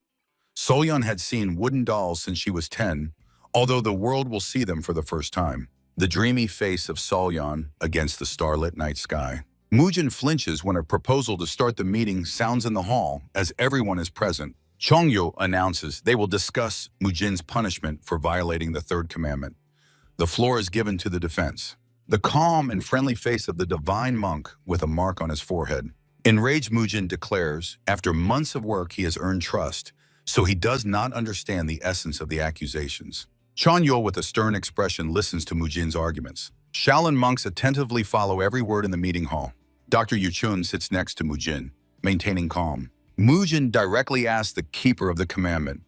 Solyon had seen wooden dolls since she was 10, although the world will see them for the first time. The dreamy face of Solyon against the starlit night sky. Mujin flinches when a proposal to start the meeting sounds in the hall as everyone is present. Chongyul announces they will discuss Mujin's punishment for violating the 3rd commandment. The floor is given to the defense. The calm and friendly face of the divine monk with a mark on his forehead. Enraged Mujin declares, after months of work he has earned trust, so he does not understand the essence of the accusations. Chongyul with a stern expression listens to Mujin's arguments. Shaolin monks attentively follow every word in the meeting hall. Dr. Yu Chun sits next to Mujin, maintaining calm. Mujin directly asks the keeper of the commandment,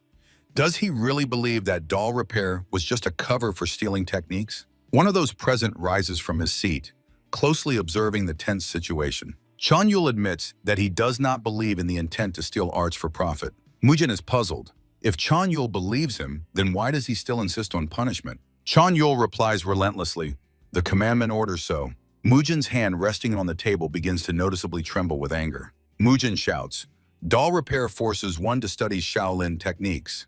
does he really believe that doll repair was just a cover for stealing techniques? One of those present rises from his seat, closely observing the tense situation. Chongyul admits that he does not believe in the intent to steal arts for profit. Mujin is puzzled. If Chongyul believes him, then why does he still insist on punishment? Chongyul replies relentlessly, the commandment orders so. Mujin's hand resting on the table begins to noticeably tremble with anger. Mujin shouts, doll repair forces one to study Shaolin techniques.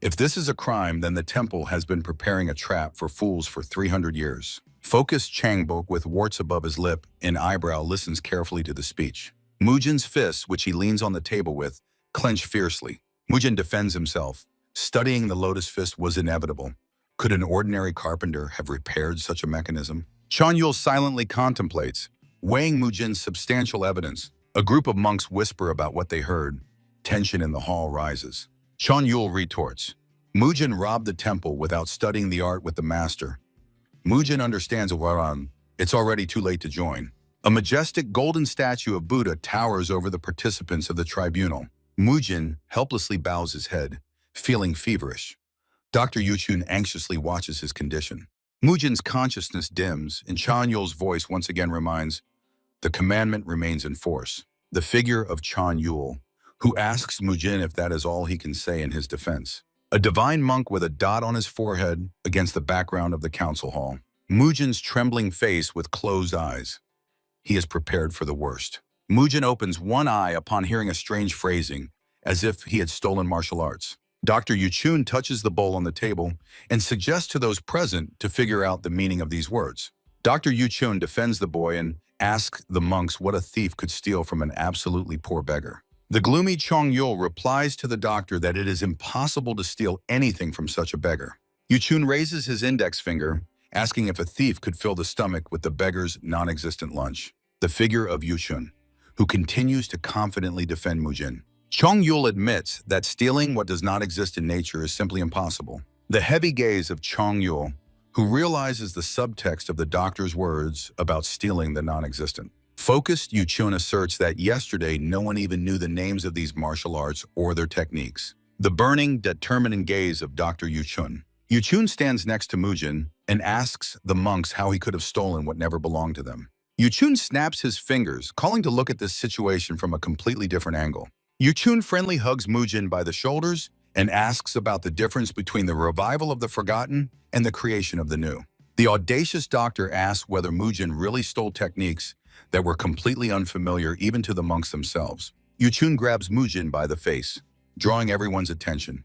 If this is a crime, then the temple has been preparing a trap for fools for 300 years. Focused Changbok with warts above his lip and eyebrow listens carefully to the speech. Mujin's fists, which he leans on the table with, clench fiercely. Mujin defends himself. Studying the lotus fist was inevitable. Could an ordinary carpenter have repaired such a mechanism? Chongyul silently contemplates, weighing Mujin's substantial evidence. A group of monks whisper about what they heard. Tension in the hall rises. Chongyul retorts, Mujin robbed the temple without studying the art with the master. Mujin understands it's already too late to join. A majestic golden statue of Buddha towers over the participants of the tribunal. Mujin helplessly bows his head, feeling feverish. Dr. Yuchun anxiously watches his condition. Mujin's consciousness dims, and Chanyul's voice once again reminds, the commandment remains in force. The figure of Chanyul, who asks Mujin if that is all he can say in his defense. A divine monk with a dot on his forehead against the background of the council hall. Mujin's trembling face with closed eyes. He is prepared for the worst. Mujin opens one eye upon hearing a strange phrasing, as if he had stolen martial arts. Dr. Yuchun touches the bowl on the table and suggests to those present to figure out the meaning of these words. Dr. Yuchun defends the boy and asks the monks what a thief could steal from an absolutely poor beggar. The gloomy Chongyul replies to the doctor that it is impossible to steal anything from such a beggar. Yuchun raises his index finger, asking if a thief could fill the stomach with the beggar's non-existent lunch. the figure of Yuchun, who continues to confidently defend Mujin. Chong-yul admits that stealing what does not exist in nature is simply impossible. The heavy gaze of Chong-yul, who realizes the subtext of the doctor's words about stealing the non-existent. Focused Yuchun asserts that yesterday no one even knew the names of these martial arts or their techniques. The burning, determined gaze of Dr. Yuchun. Yuchun stands next to Mujin and asks the monks how he could have stolen what never belonged to them. Yuchun snaps his fingers, calling to look at this situation from a completely different angle. Yuchun friendly hugs Mujin by the shoulders and asks about the difference between the revival of the forgotten and the creation of the new. The audacious doctor asks whether Mujin really stole techniques that were completely unfamiliar even to the monks themselves. Yuchun grabs Mujin by the face, drawing everyone's attention,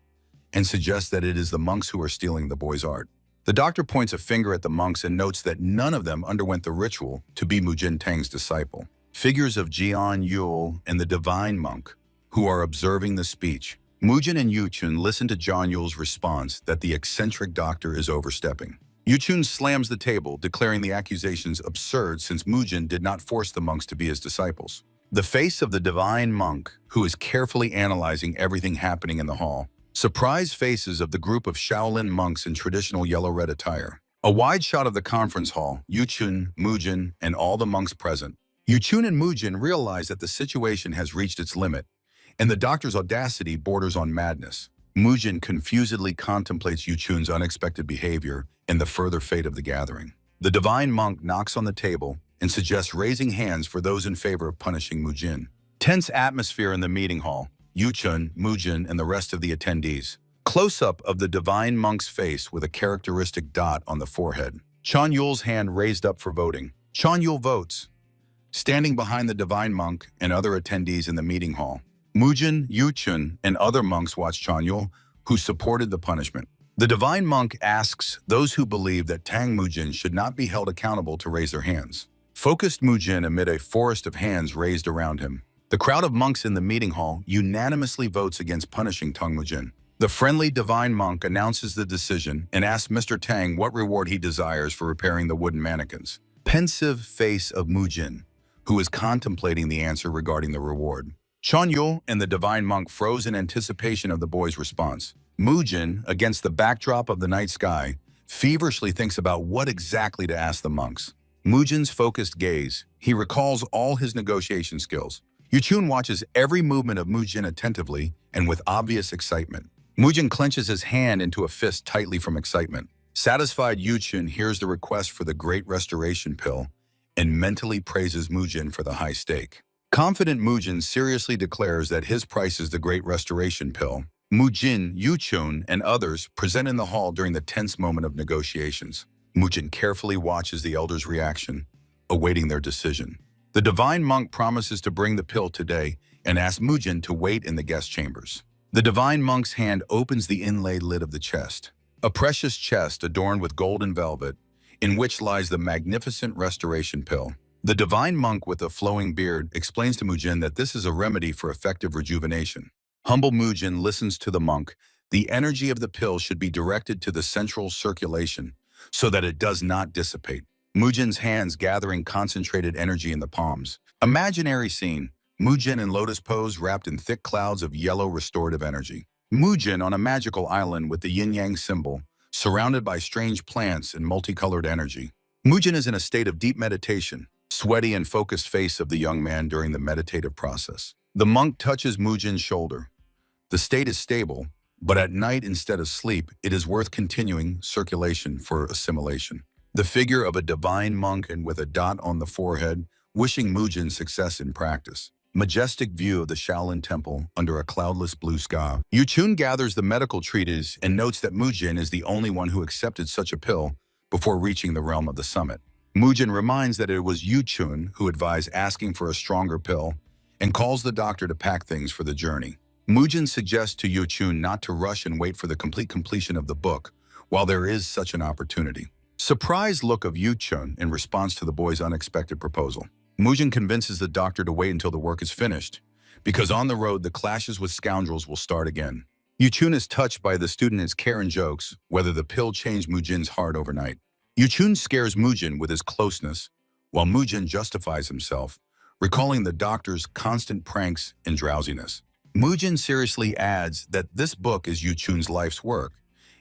and suggests that it is the monks who are stealing the boy's art. The doctor points a finger at the monks and notes that none of them underwent the ritual to be Mujin Tang's disciple. Figures of Jian Yul and the divine monk, who are observing the speech. Mujin and Yuchun listen to Jian Yul's response that the eccentric doctor is overstepping. Yuchun slams the table, declaring the accusations absurd since Mujin did not force the monks to be his disciples. The face of the divine monk, who is carefully analyzing everything happening in the hall. Surprised faces of the group of Shaolin monks in traditional yellow-red attire. A wide shot of the conference hall, Yuchun, Mujin, and all the monks present. Yuchun and Mujin realize that the situation has reached its limit, and the doctor's audacity borders on madness. Mujin confusedly contemplates Yuchun's unexpected behavior and the further fate of the gathering. The divine monk knocks on the table and suggests raising hands for those in favor of punishing Mujin. Tense atmosphere in the meeting hall. Yuchun, Mujin, and the rest of the attendees. Close-up of the divine monk's face with a characteristic dot on the forehead. Chong-yul's hand raised up for voting. Chong-yul votes, standing behind the divine monk and other attendees in the meeting hall. Mujin, Yuchun, and other monks watch Chong-yul, who supported the punishment. The divine monk asks those who believe that Tang Mujin should not be held accountable to raise their hands. Focused Mujin amid a forest of hands raised around him. The crowd of monks in the meeting hall unanimously votes against punishing Tang Mujin. The friendly divine monk announces the decision and asks Mr. Tang what reward he desires for repairing the wooden mannequins. Pensive face of Mujin, who is contemplating the answer regarding the reward. Chong-yul and the divine monk froze in anticipation of the boy's response. Mujin, against the backdrop of the night sky, feverishly thinks about what exactly to ask the monks. Mujin's focused gaze, he recalls all his negotiation skills. Yuchun watches every movement of Mujin attentively and with obvious excitement. Mujin clenches his hand into a fist tightly from excitement. Satisfied Yuchun hears the request for the Great Restoration Pill and mentally praises Mujin for the high stake. Confident Mujin seriously declares that his price is the Great Restoration Pill. Mujin, Yuchun, and others present in the hall during the tense moment of negotiations. Mujin carefully watches the elders' reaction, awaiting their decision. The divine monk promises to bring the pill today and asks Mujin to wait in the guest chambers. The divine monk's hand opens the inlaid lid of the chest, a precious chest adorned with golden velvet, in which lies the magnificent restoration pill. The divine monk with a flowing beard explains to Mujin that this is a remedy for effective rejuvenation. Humble Mujin listens to the monk. The energy of the pill should be directed to the central circulation so that it does not dissipate. Mujin's hands gathering concentrated energy in the palms. Imaginary scene. Mujin in lotus pose wrapped in thick clouds of yellow restorative energy. Mujin on a magical island with the yin-yang symbol, surrounded by strange plants and multicolored energy. Mujin is in a state of deep meditation, sweaty and focused face of the young man during the meditative process. The monk touches Mujin's shoulder. The state is stable, but at night instead of sleep, it is worth continuing circulation for assimilation. The figure of a divine monk and with a dot on the forehead, wishing Mujin success in practice. Majestic view of the Shaolin Temple under a cloudless blue sky. Yuchun gathers the medical treatise and notes that Mujin is the only one who accepted such a pill before reaching the realm of the summit. Mujin reminds that it was Yuchun who advised asking for a stronger pill and calls the doctor to pack things for the journey. Mujin suggests to Yuchun not to rush and wait for the complete completion of the book while there is such an opportunity. Surprised look of Yuchun in response to the boy's unexpected proposal. Mujin convinces the doctor to wait until the work is finished, because on the road the clashes with scoundrels will start again. Yuchun is touched by the student's care and jokes whether the pill changed Mujin's heart overnight. Yuchun scares Mujin with his closeness, while Mujin justifies himself, recalling the doctor's constant pranks and drowsiness. Mujin seriously adds that this book is Yuchun's life's work,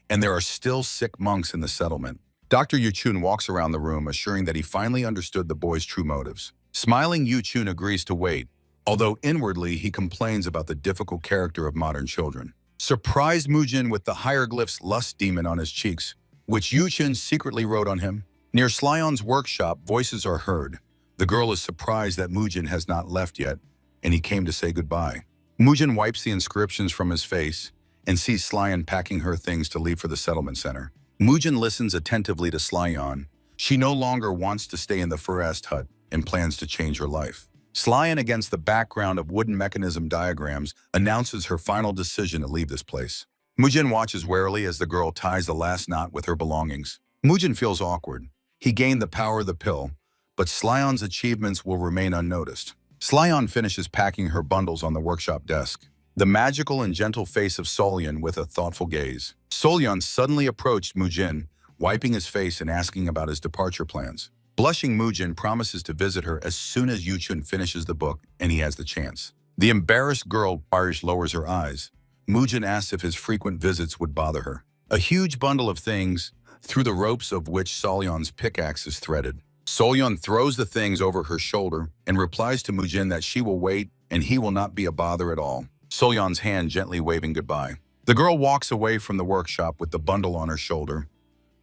and there are still sick monks in the settlement. Dr. Yuchun walks around the room, assuring that he finally understood the boy's true motives. Smiling, Yuchun agrees to wait, although inwardly he complains about the difficult character of modern children. Surprised Mujin with the hieroglyphs lust demon on his cheeks, which Yuchun secretly wrote on him. Near Slyon's workshop, voices are heard. The girl is surprised that Mujin has not left yet, and he came to say goodbye. Mujin wipes the inscriptions from his face and sees Slyon packing her things to leave for the settlement center. Mujin listens attentively to Slyon. She no longer wants to stay in the forest hut and plans to change her life. Slyon, against the background of wooden mechanism diagrams, announces her final decision to leave this place. Mujin watches warily as the girl ties the last knot with her belongings. Mujin feels awkward. He gained the power of the pill, but Slyon's achievements will remain unnoticed. Slyon finishes packing her bundles on the workshop desk. The magical and gentle face of Solyon with a thoughtful gaze. Solyon suddenly approached Mujin, wiping his face and asking about his departure plans. Blushing, Mujin promises to visit her as soon as Yuchun finishes the book and he has the chance. The embarrassed girl Irish lowers her eyes. Mujin asks if his frequent visits would bother her. A huge bundle of things, through the ropes of which Solyon's pickaxe is threaded. Solyon throws the things over her shoulder and replies to Mujin that she will wait and he will not be a bother at all. Solyon's hand gently waving goodbye. The girl walks away from the workshop with the bundle on her shoulder,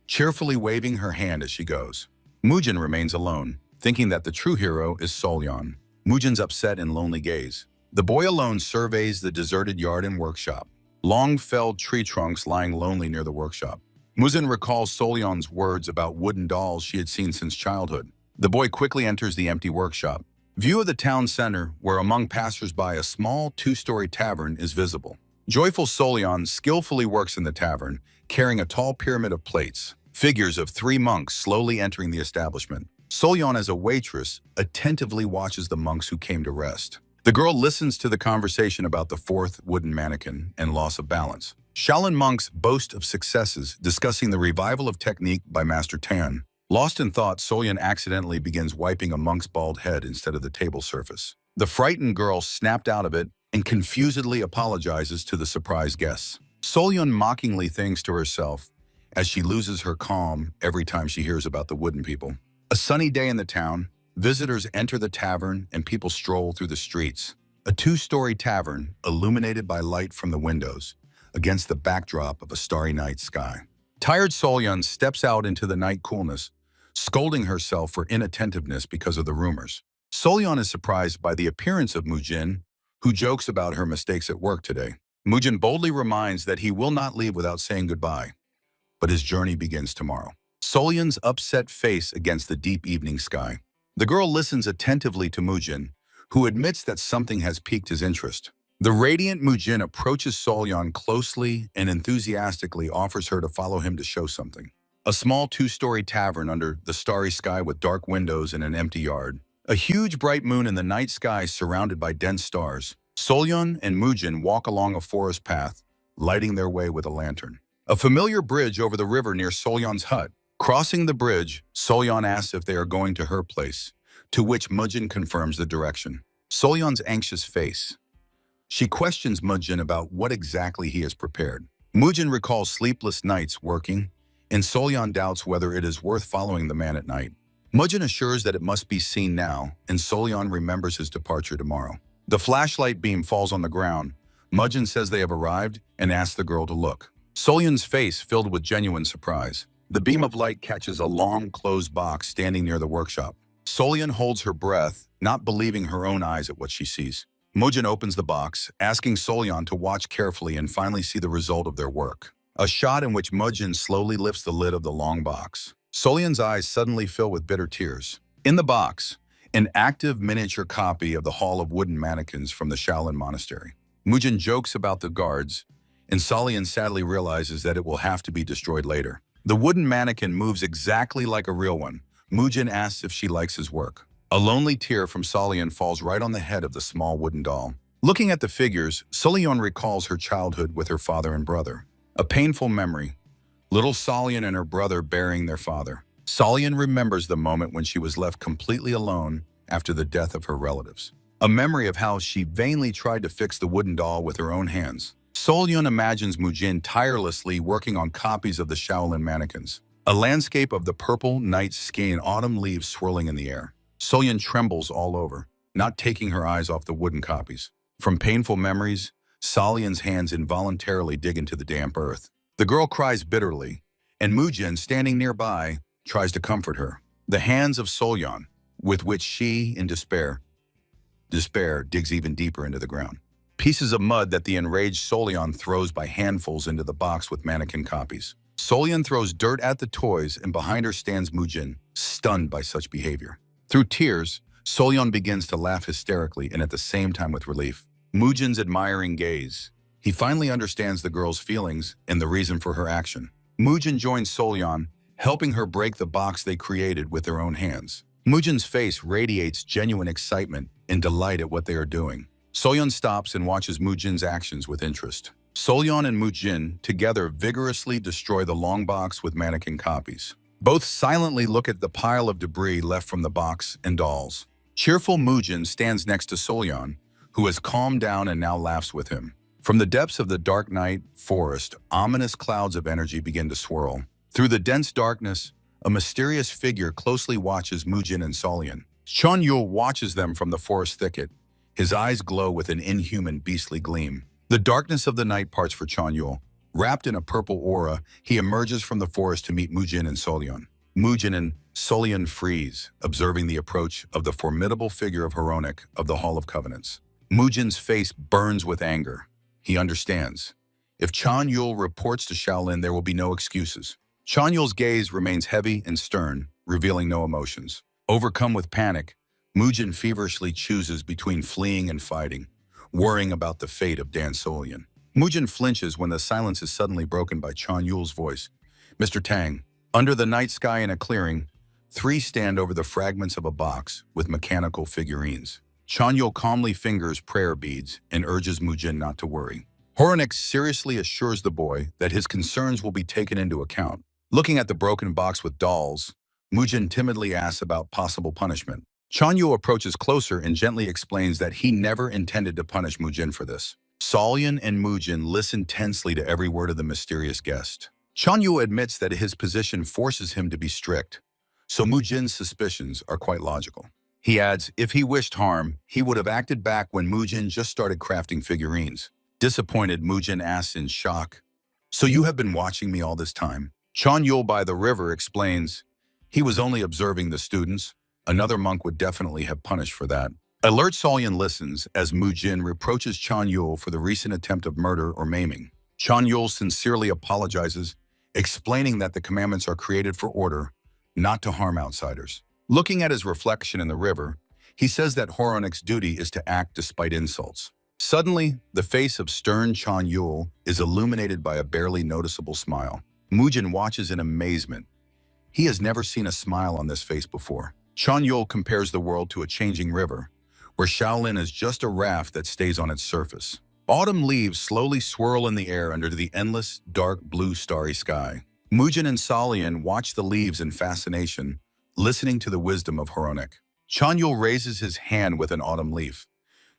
cheerfully waving her hand as she goes. Mujin remains alone, thinking that the true hero is Solyon. Mujin's upset and lonely gaze. The boy alone surveys the deserted yard and workshop. Long felled tree trunks lying lonely near the workshop. Mujin recalls Solyon's words about wooden dolls she had seen since childhood. The boy quickly enters the empty workshop. View of the town center, where among passers-by a small two-story tavern is visible. Joyful Solyon skillfully works in the tavern, carrying a tall pyramid of plates. Figures of 3 monks slowly entering the establishment. Solyon, as a waitress, attentively watches the monks who came to rest. The girl listens to the conversation about the 4th wooden mannequin and loss of balance. Shaolin monks boast of successes, discussing the revival of technique by Master Tan. Lost in thought, Solyon accidentally begins wiping a monk's bald head instead of the table surface. The frightened girl snapped out of it and confusedly apologizes to the surprised guests. Solyon mockingly thinks to herself as she loses her calm every time she hears about the wooden people. A sunny day in the town, visitors enter the tavern and people stroll through the streets. A 2-story tavern, illuminated by light from the windows, against the backdrop of a starry night sky. Tired Solyon steps out into the night coolness, scolding herself for inattentiveness because of the rumors. Solyon is surprised by the appearance of Mujin, who jokes about her mistakes at work today. Mujin boldly reminds that he will not leave without saying goodbye, but his journey begins tomorrow. Solyon's upset face against the deep evening sky. The girl listens attentively to Mujin, who admits that something has piqued his interest. The radiant Mujin approaches Solyon closely and enthusiastically offers her to follow him to show something. A small 2-story tavern under the starry sky with dark windows and an empty yard. A huge bright moon in the night sky surrounded by dense stars. Solyon and Mujin walk along a forest path, lighting their way with a lantern. A familiar bridge over the river near Solyon's hut. Crossing the bridge, Solyon asks if they are going to her place, to which Mujin confirms the direction. Solyon's anxious face. She questions Mujin about what exactly he has prepared. Mujin recalls sleepless nights working, and Solyon doubts whether it is worth following the man at night. Mujin assures that it must be seen now, and Solyon remembers his departure tomorrow. The flashlight beam falls on the ground. Mujin says they have arrived and asks the girl to look. Solyon's face filled with genuine surprise. The beam of light catches a long, closed box standing near the workshop. Solyon holds her breath, not believing her own eyes at what she sees. Mujin opens the box, asking Solyon to watch carefully and finally see the result of their work. A shot in which Mujin slowly lifts the lid of the long box. Solyon's eyes suddenly fill with bitter tears. In the box, an active miniature copy of the Hall of Wooden Mannequins from the Shaolin Monastery. Mujin jokes about the guards, and Solyon sadly realizes that it will have to be destroyed later. The wooden mannequin moves exactly like a real one. Mujin asks if she likes his work. A lonely tear from Solyon falls right on the head of the small wooden doll. Looking at the figures, Solyon recalls her childhood with her father and brother. A painful memory. Little Solyon and her brother burying their father. Solian remembers the moment when she was left completely alone after the death of her relatives. A memory of how she vainly tried to fix the wooden doll with her own hands. Solian imagines Mujin tirelessly working on copies of the Shaolin mannequins. A landscape of the purple night sky and autumn leaves swirling in the air. Solian trembles all over, not taking her eyes off the wooden copies. From painful memories, Solian's hands involuntarily dig into the damp earth. The girl cries bitterly, and Mujin, standing nearby, tries to comfort her. The hands of Solian, with which she, in despair, digs even deeper into the ground. Pieces of mud that the enraged Solian throws by handfuls into the box with mannequin copies. Solian throws dirt at the toys, and behind her stands Mujin, stunned by such behavior. Through tears, Solian begins to laugh hysterically and at the same time with relief. Mujin's admiring gaze. He finally understands the girl's feelings and the reason for her action. Mujin joins Solian, helping her break the box they created with their own hands. Mujin's face radiates genuine excitement and delight at what they are doing. Solian stops and watches Mujin's actions with interest. Solian and Mujin together vigorously destroy the long box with mannequin copies. Both silently look at the pile of debris left from the box and dolls. Cheerful Mujin stands next to Solian, who has calmed down and now laughs with him. From the depths of the dark night forest, ominous clouds of energy begin to swirl. Through the dense darkness, a mysterious figure closely watches Mujin and Solian. Chon Yul watches them from the forest thicket. His eyes glow with an inhuman, beastly gleam. The darkness of the night parts for Chon Yul. Wrapped in a purple aura, he emerges from the forest to meet Mujin and Solian. Mujin and Solian freeze, observing the approach of the formidable figure of Horonik of the Hall of Covenants. Mujin's face burns with anger. He understands. If Chon Yul reports to Shaolin, there will be no excuses. Chon Yul's gaze remains heavy and stern, revealing no emotions. Overcome with panic, Mujin feverishly chooses between fleeing and fighting, worrying about the fate of Dan Solian. Mujin flinches when the silence is suddenly broken by Chon Yul's voice. Mr. Tang, under the night sky in a clearing, 3 stand over the fragments of a box with mechanical figurines. Chon Yul calmly fingers prayer beads and urges Mujin not to worry. Horonik seriously assures the boy that his concerns will be taken into account. Looking at the broken box with dolls, Mujin timidly asks about possible punishment. Chon Yul approaches closer and gently explains that he never intended to punish Mujin for this. Solian and Mujin listen tensely to every word of the mysterious guest. Chon Yul admits that his position forces him to be strict, so Mujin's suspicions are quite logical. He adds, if he wished harm, he would have acted back when Mujin just started crafting figurines. Disappointed, Mujin asks in shock, so you have been watching me all this time? Chon Yul by the river explains, he was only observing the students. Another monk would definitely have punished for that. Alert Solian listens as Mujin reproaches Chon Yul for the recent attempt of murder or maiming. Chon Yul sincerely apologizes, explaining that the commandments are created for order, not to harm outsiders. Looking at his reflection in the river, he says that Horonik's duty is to act despite insults. Suddenly, the face of stern Chon Yul is illuminated by a barely noticeable smile. Mujin watches in amazement. He has never seen a smile on this face before. Chon Yul compares the world to a changing river, where Shaolin is just a raft that stays on its surface. Autumn leaves slowly swirl in the air under the endless, dark blue starry sky. Mujin and Solian watch the leaves in fascination, listening to the wisdom of Horonik. Chon Yul raises his hand with an autumn leaf,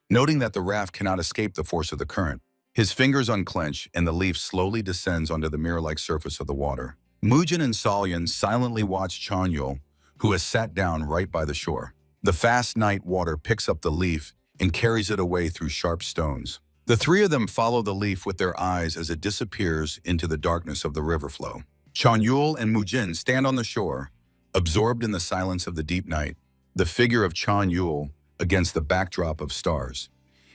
noting that the raft cannot escape the force of the current. His fingers unclench and the leaf slowly descends onto the mirror-like surface of the water. Mujin and Solian silently watch Chon Yul, who has sat down right by the shore. The fast night water picks up the leaf and carries it away through sharp stones. The 3 of them follow the leaf with their eyes as it disappears into the darkness of the river flow. Chon Yul and Mujin stand on the shore, absorbed in the silence of the deep night, the figure of Chon Yul against the backdrop of stars.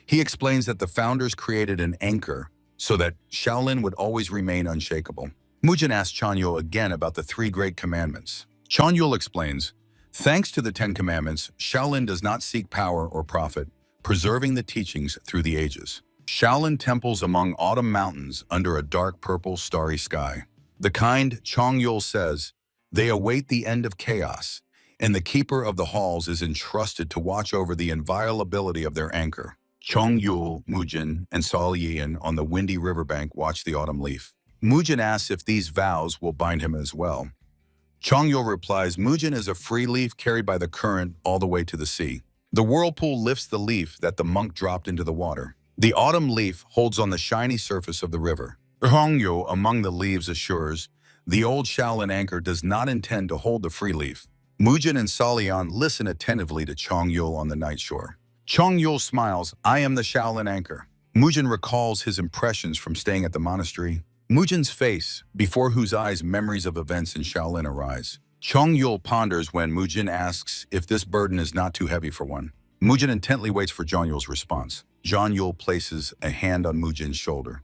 He explains that the founders created an anchor so that Shaolin would always remain unshakable. Mujin asks Chon Yul again about the 3 great commandments. Chon Yul explains, thanks to the 10 commandments, Shaolin does not seek power or profit, preserving the teachings through the ages. Shaolin temples among autumn mountains under a dark purple starry sky. The kind, Chon Yul says, they await the end of chaos, and the keeper of the halls is entrusted to watch over the inviolability of their anchor. Chon Yul, Mujin, and Solian on the windy riverbank watch the autumn leaf. Mujin asks if these vows will bind him as well. Changyul replies, Mujin is a free leaf carried by the current all the way to the sea. The whirlpool lifts the leaf that the monk dropped into the water. The autumn leaf holds on the shiny surface of the river. Changyul, among the leaves, assures, the old Shaolin anchor does not intend to hold the free leaf. Mujin and Salian listen attentively to Changyul on the night shore. Changyul smiles, I am the Shaolin anchor. Mujin recalls his impressions from staying at the monastery. Mujin's face, before whose eyes memories of events in Shaolin arise. Changyul ponders when Mujin asks if this burden is not too heavy for one. Mujin intently waits for Changyul's response. Changyul places a hand on Mujin's shoulder.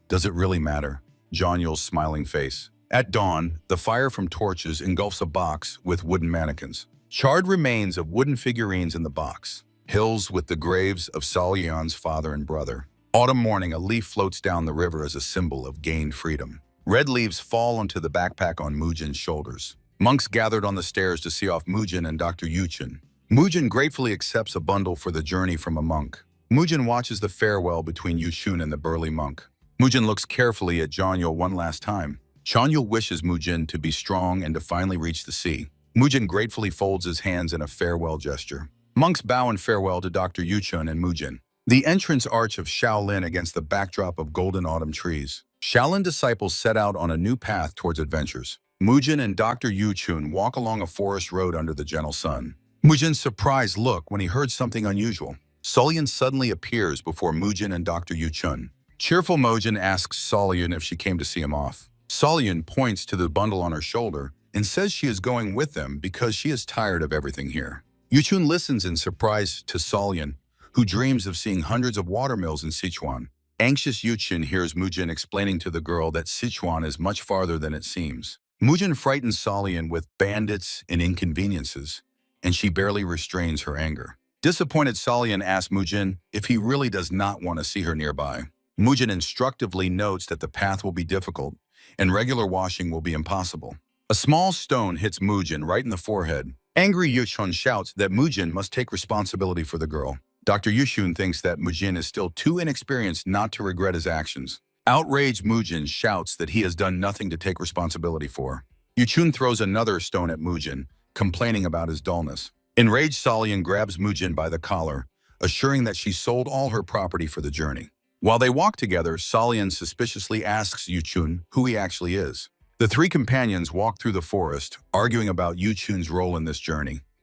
Does it really matter? Changyul's smiling face. At dawn, the fire from torches engulfs a box with wooden mannequins. Charred remains of wooden figurines in the box. Hills with the graves of Salian's father and brother. Autumn morning, a leaf floats down the river as a symbol of gained freedom. Red leaves fall onto the backpack on Mujin's shoulders. Monks gathered on the stairs to see off Mujin and Dr. Yuchun. Mujin gratefully accepts a bundle for the journey from a monk. Mujin watches the farewell between Yuchun and the burly monk. Mujin looks carefully at Changyul one last time. Changyul wishes Mujin to be strong and to finally reach the sea. Mujin gratefully folds his hands in a farewell gesture. Monks bow in farewell to Dr. Yuchun and Mujin. The entrance arch of Shaolin against the backdrop of golden autumn trees. Shaolin disciples set out on a new path towards adventures. Mujin and Dr. Yuchun walk along a forest road under the gentle sun. Mujin's surprised look when he heard something unusual. Solian suddenly appears before Mujin and Dr. Yuchun. Cheerful Mujin asks Solian if she came to see him off. Solian points to the bundle on her shoulder and says she is going with them because she is tired of everything here. Yuchun listens in surprise to Solian, who dreams of seeing hundreds of watermills in Sichuan. Anxious Yuchun hears Mujin explaining to the girl that Sichuan is much farther than it seems. Mujin frightens Solian with bandits and inconveniences, and she barely restrains her anger. Disappointed, Solian asks Mujin if he really does not want to see her nearby. Mujin instructively notes that the path will be difficult, and regular washing will be impossible. A small stone hits Mujin right in the forehead. Angry Yuchun shouts that Mujin must take responsibility for the girl. Dr. Yuchun thinks that Mujin is still too inexperienced not to regret his actions. Outraged Mujin shouts that he has done nothing to take responsibility for. Yuchun throws another stone at Mujin, complaining about his dullness. Enraged, Solian grabs Mujin by the collar, assuring that she sold all her property for the journey. While they walk together, Solian suspiciously asks Yuchun who he actually is. The three companions walk through the forest, arguing about Yuchun's role in this journey.